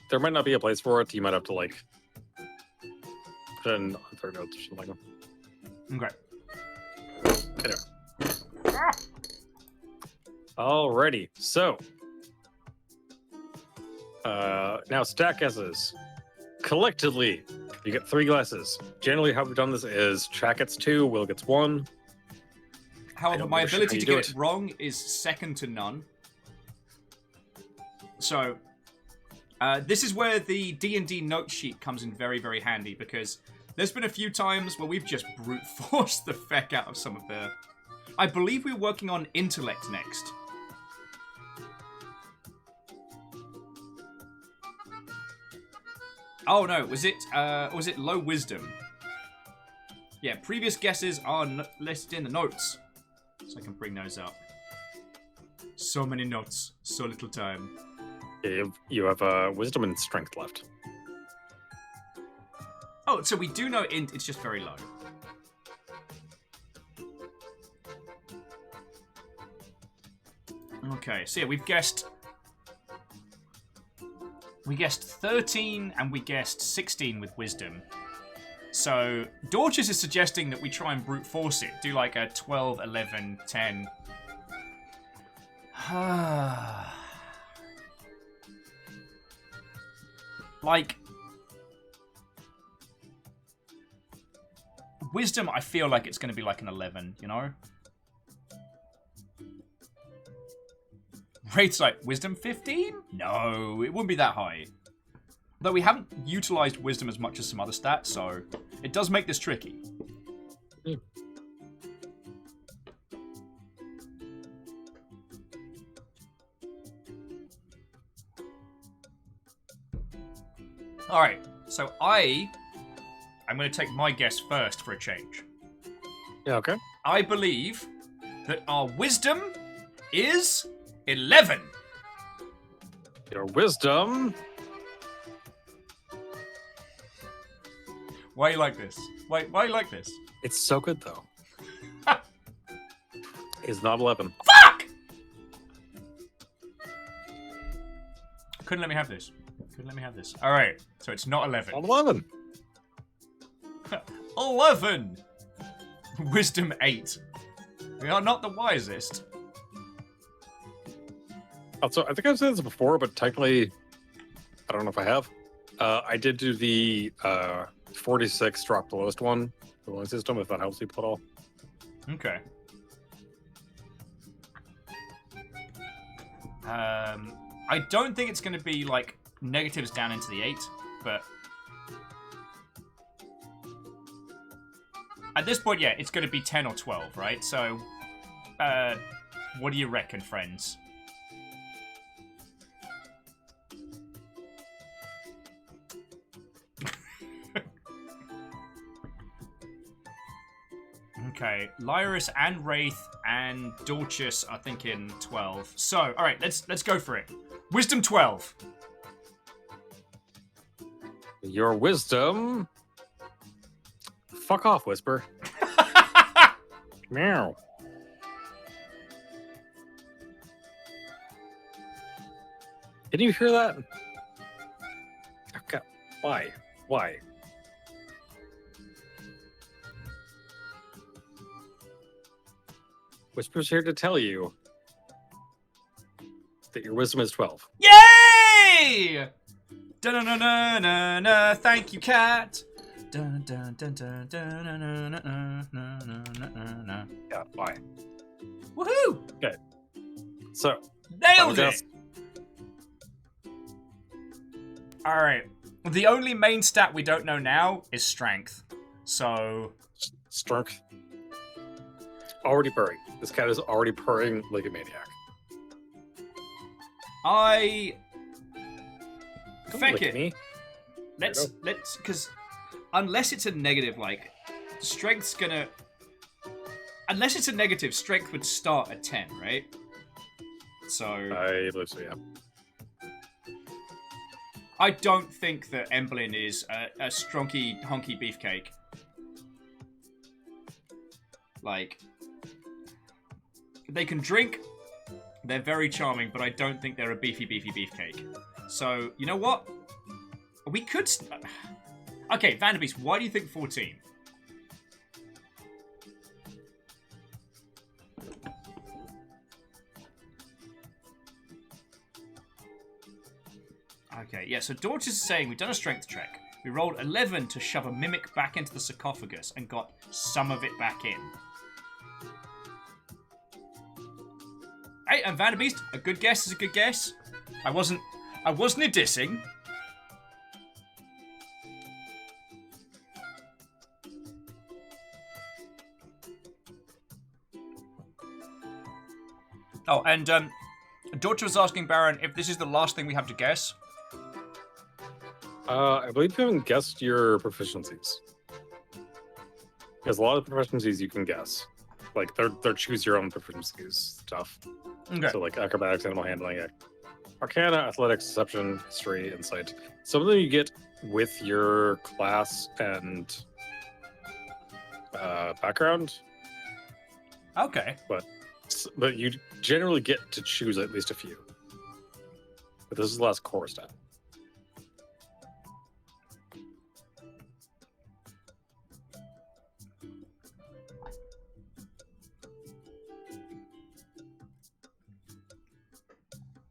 There might not be a place for it. You might have to like put it in other notes or something like that. Okay. Anyway. Alrighty, so now stack guesses. Collectively, you get 3 glasses. Generally, how we've done this is Track gets 2, Will gets 1. However, don't my give a shit ability how to you get do it wrong is second to none. So, this is where the D&D note sheet comes in very, very handy, because there's been a few times where we've just brute forced the feck out of some of the... I believe we're working on intellect next. Oh no, was it low wisdom? Yeah, previous guesses are listed in the notes. So I can bring those up. So many notes, so little time. Yeah, you have wisdom and strength left. Oh, so we do know it's just very low. Okay, so yeah, we guessed 13 and we guessed 16 with wisdom. So Dorches is suggesting that we try and brute force it. Do like a 12, 11, 10. Like, wisdom, I feel like it's going to be like an 11, you know? Wraith's like, wisdom 15? No, it wouldn't be that high. Though we haven't utilized wisdom as much as some other stats, so it does make this tricky. Mm. Alright, so I'm going to take my guess first for a change. Yeah, okay. I believe that our wisdom is 11. Your wisdom. Why you like this? Why you like this? It's so good though. Is not 11. Fuck! Couldn't let me have this. Couldn't let me have this. Alright, so it's not 11. Not 11. 11! Wisdom 8. We are not the wisest. Also, I think I've said this before, but technically, I don't know if I have. I did do the 46 drop the lowest one, the lowest system, if that helps you put all. Okay. I don't think it's going to be like negatives down into the 8, but at this point, yeah, it's going to be 10 or 12, right? So, what do you reckon, friends? Okay, Lyris and Wraith and Dorches are thinking 12. So, all right, let's go for it. Wisdom 12. Your wisdom. Fuck off, Whisper. Meow. Didn't you hear that? Okay. Why? Why? Whisper's here to tell you that your wisdom is 12. Yay! Da-na-na-na-na-na, thank you, cat. Dun, dun, dun, dun, dun, dun, dun, dun, dun, dun, dun. Yeah, why? Woohoo! Okay. So, Nailed guess. it! Alright. The only main stat we don't know now is strength. So... Strength. Already purring. This cat is already purring like a maniac. I Don't Feck lick it. me. Let's, because unless it's a negative, like, strength's gonna. Unless it's a negative, strength would start at 10, right? So. I believe so, yeah. I don't think that Emblin is a stronky, honky beefcake. Like, they can drink, they're very charming, but I don't think they're a beefy beefcake. So, you know what? We could... Okay, Vanderbeest, why do you think 14? Okay, yeah, so Dorch is saying we've done a strength check. We rolled 11 to shove a mimic back into the sarcophagus and got some of it back in. Hey, and Vanderbeest, a good guess is a good guess. I wasn't a dissing. Oh, and Dorch was asking Baron if this is the last thing we have to guess. I believe you haven't guessed your proficiencies. There's a lot of proficiencies you can guess. Like, they're choose your own proficiencies stuff. Okay. So, like, acrobatics, animal handling, arcana, athletics, deception, history, insight. Some of them you get with your class and background. Okay. But you generally get to choose at least a few. But this is the last core stat.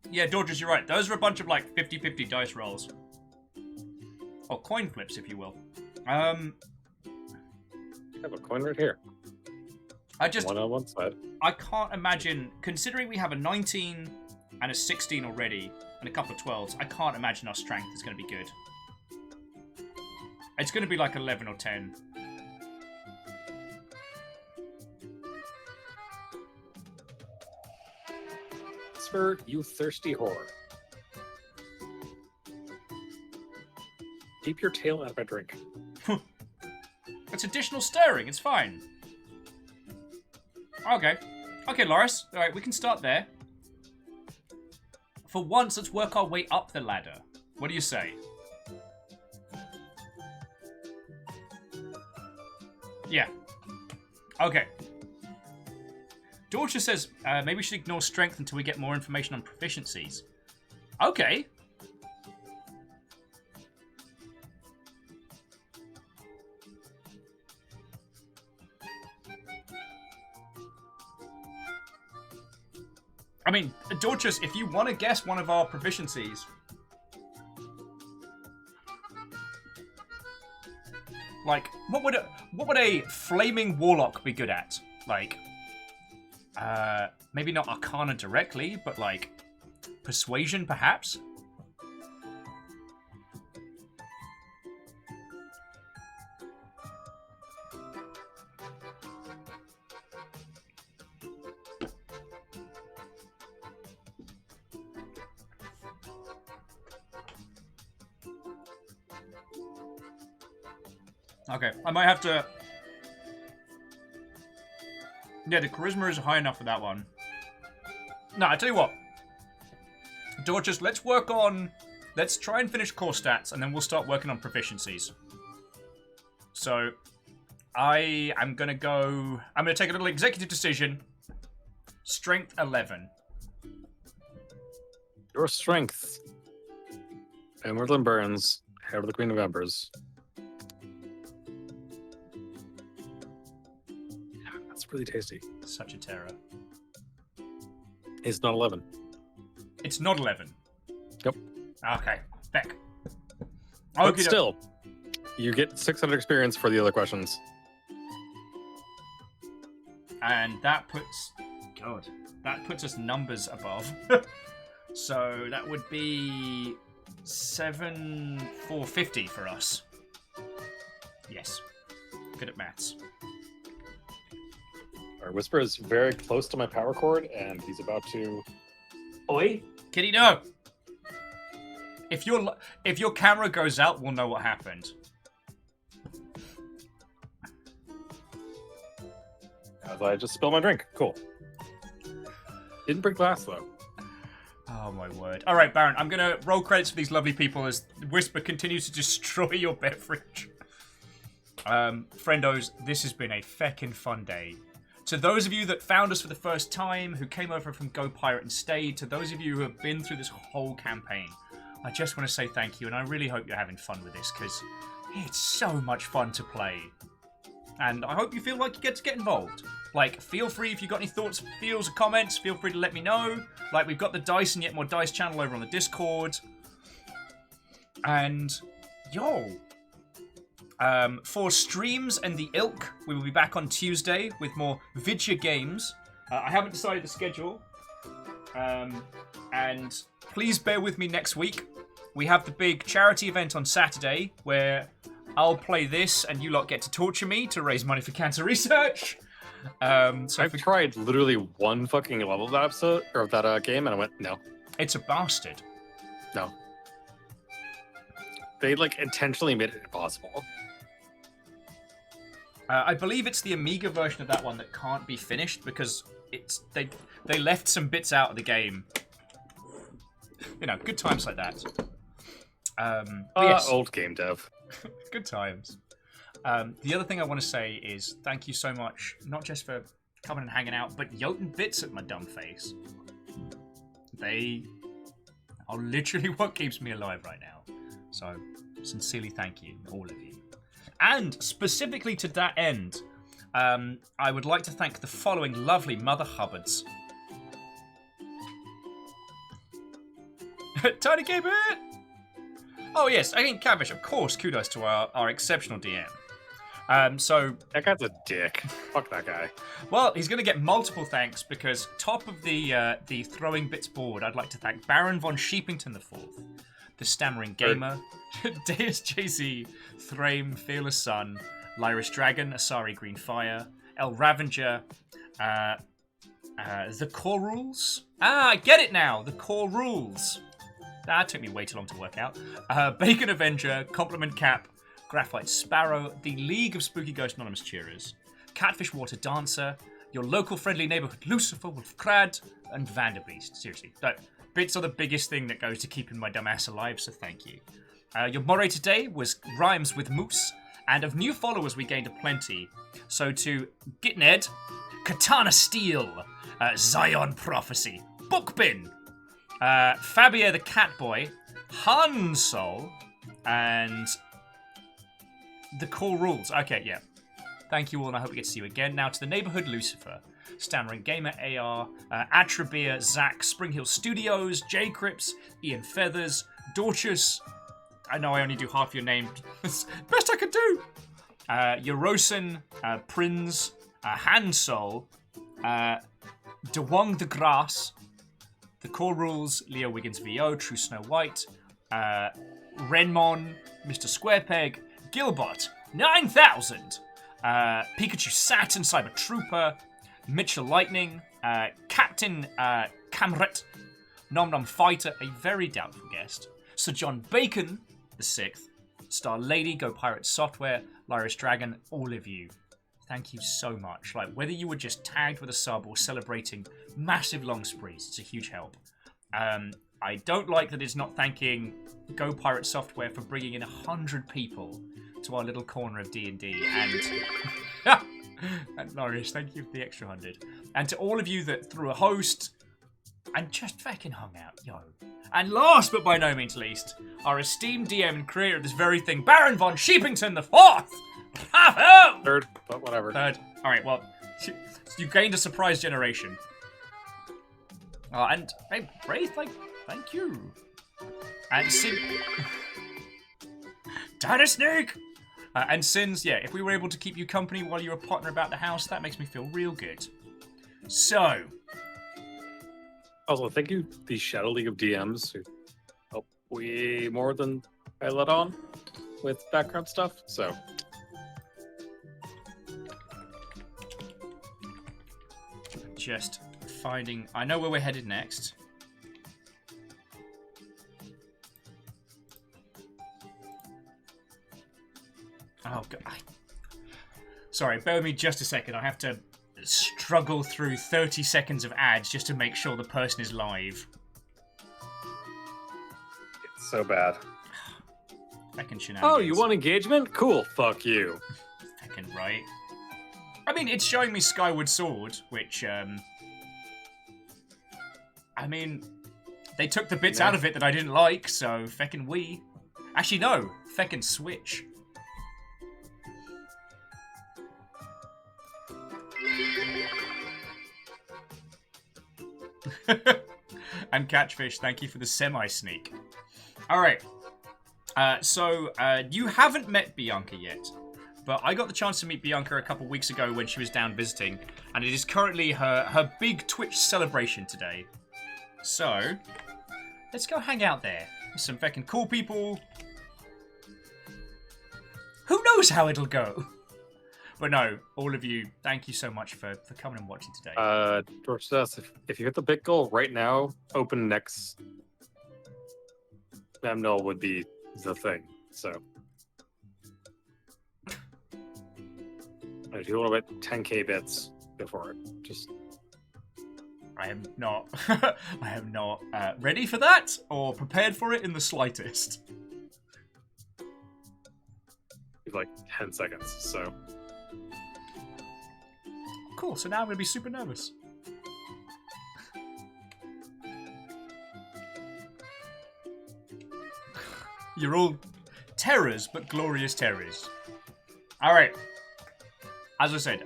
Yeah, Dodgers, you're right. Those are a bunch of, like, 50-50 dice rolls. Or coin flips, if you will. I have a coin right here. One on one side. I can't imagine, considering we have a 19 and a 16 already, and a couple of 12s, I can't imagine our strength is going to be good. It's going to be like 11 or 10. Whisper, you thirsty whore. Keep your tail out of my drink. It's additional stirring, it's fine. Okay. Okay, Loris. Alright, we can start there. For once, let's work our way up the ladder. What do you say? Yeah. Okay. Dorcha says, maybe we should ignore strength until we get more information on proficiencies. Okay. I mean, Dorchus, if you want to guess one of our proficiencies... Like, what would a flaming warlock be good at? Like, maybe not Arcana directly, but like, persuasion perhaps? Okay, I might have to... Yeah, the charisma is high enough for that one. No, I tell you what. Dorchus, let's work on... Let's try and finish core stats, and then we'll start working on proficiencies. So, I am going to go... I'm going to take a little executive decision. Strength 11. Your strength. Emerald Burns, hair of the Queen of Embers. That's really tasty. Such a terror. It's not 11. It's not 11. Yep. Okay, Beck. But still, you get 600 experience for the other questions. And that puts... God. That puts us numbers above. So that would be 7,450 for us. Yes. Good at maths. Our Whisper is very close to my power cord, and he's about to... Oi! Kitty, no! If your camera goes out, we'll know what happened. I just spilled my drink. Cool. Didn't break glass though. Oh my word. Alright, Baron, I'm gonna roll credits for these lovely people as Whisper continues to destroy your beverage. Friendos, this has been a feckin' fun day. To those of you that found us for the first time, who came over from Go Pirate and stayed, to those of you who have been through this whole campaign, I just want to say thank you, and I really hope you're having fun with this, because it's so much fun to play. And I hope you feel like you get to get involved. Like, feel free, if you've got any thoughts, feels, or comments, feel free to let me know. Like, we've got the Dice and Yet More Dice channel over on the Discord. And, yo, for streams and the ilk, we will be back on Tuesday with more Vidya games. I haven't decided the schedule. And please bear with me next week. We have the big charity event on Saturday where I'll play this and you lot get to torture me to raise money for cancer research. I've tried literally one fucking level of that episode, or of that game, and I went, no. It's a bastard. No. They, like, intentionally made it impossible. I believe it's the Amiga version of that one that can't be finished because they left some bits out of the game. You know, good times like that. Yes. Old game dev. Good times. The other thing I want to say is thank you so much, not just for coming and hanging out, but yoting bits at my dumb face. They are literally what keeps me alive right now. So, sincerely thank you, all of you. And specifically to that end, I would like to thank the following lovely Mother Hubbards. Tiny Gamer! Oh yes, I think Cavish, of course, kudos to our exceptional DM. So that guy's a dick. Fuck that guy. Well, he's going to get multiple thanks because top of the throwing bits board, I'd like to thank Baron von Sheepington IV, the Stammering Gamer, Deus JZ, Thrame, Fearless Sun, Lyris Dragon, Asari Green Fire, El Ravenger, The Core Rules. Ah, I get it now. The Core Rules. That took me way too long to work out. Bacon Avenger, Compliment Cap, Graphite Sparrow, the League of Spooky Ghost Anonymous Cheerers, Catfish Water Dancer, your local friendly neighborhood Lucifer, Wolf Crad, and Vanderbeast. Seriously, bits are the biggest thing that goes to keeping my dumbass alive, so thank you. Your moray today was Rhymes with Moose, and of new followers we gained aplenty. So to Gitned, Katana Steel, Zion Prophecy, Bookbin, Fabia the Catboy, Hansol, and The Core Rules. Okay, yeah. Thank you all, and I hope we get to see you again. Now to the neighborhood Lucifer, Stammering Gamer AR, Atrabia, Zach, Spring Hill Studios, J Crips, Ian Feathers, Dorchus. I know I only do half your name. Best I could do. Yorosin, Prinz, Hansol, DeWong the Grass, The Core Rules, Leo Wiggins VO, True Snow White, Renmon, Mr. Squarepeg, Gilbot, 9000, Pikachu Saturn, Cyber Trooper, Mitchell Lightning, Captain Camret, Nom Nom Fighter, a very doubtful guest, Sir John Bacon, the 6th, Star Lady, Go Pirate Software, Lyris Dragon, all of you. Thank you so much. Like, whether you were just tagged with a sub or celebrating massive long sprees, it's a huge help. I don't like that it's not thanking Go Pirate Software for bringing in 100 people to our little corner of D&D, and Norris, thank you for the extra 100. And to all of you that threw a host and just fucking hung out, yo. And last but by no means least, our esteemed DM and creator of this very thing, Baron von Sheepington IV. Bravo! Third, but whatever. Third. All right, well, you gained a surprise generation. And hey, Wraith, like, thank you. And Sin, Data Snake. And Sins, yeah, if we were able to keep you company while you were pottering about the house, that makes me feel real good. So. Also, thank you, the Shadow League of DMs, who help way more than I let on with background stuff, so. Just finding. I know where we're headed next. Oh, God. Sorry, bear with me just a second. I have to struggle through 30 seconds of ads just to make sure the person is live. It's so bad. Feckin' shenanigans. Oh, you want engagement? Cool. Fuck you. Feckin' right. I mean, it's showing me Skyward Sword, which, I mean, they took the bits out of it that I didn't like, so feckin' Wii. Actually, no. Feckin' Switch. And Catchfish, thank you for the semi-sneak. Alright. So, you haven't met Bianca yet, but I got the chance to meet Bianca a couple weeks ago when she was down visiting, and it is currently her big Twitch celebration today. So, let's go hang out there with some fucking cool people. Who knows how it'll go? But no, all of you, thank you so much for coming and watching today. George says, if you hit the big goal right now, open next Null would be the thing. So, if you want to bet 10k bits, go for it. Just, I am not, I am not ready for that or prepared for it in the slightest. like 10 seconds. So. Cool, so now I'm going to be super nervous. You're all terrors, but glorious terrors. Alright. As I said,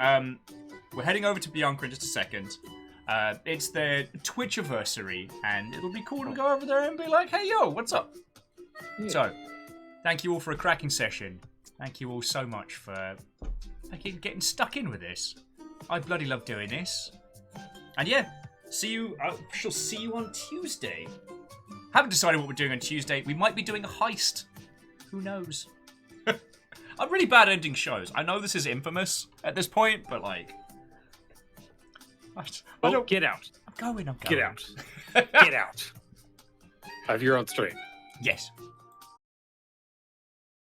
we're heading over to Bianca in just a second. It's their Twitch-iversary, and it'll be cool to go over there and be like, hey, yo, what's up? Yeah. So, thank you all for a cracking session. Thank you all so much for getting stuck in with this. I bloody love doing this. And yeah, see you. I shall see you on Tuesday. Haven't decided what we're doing on Tuesday. We might be doing a heist. Who knows? I'm really bad at ending shows. I know this is infamous at this point, but like, I don't get out. I'm going. Get out. Get out. Of your own stream. Yes.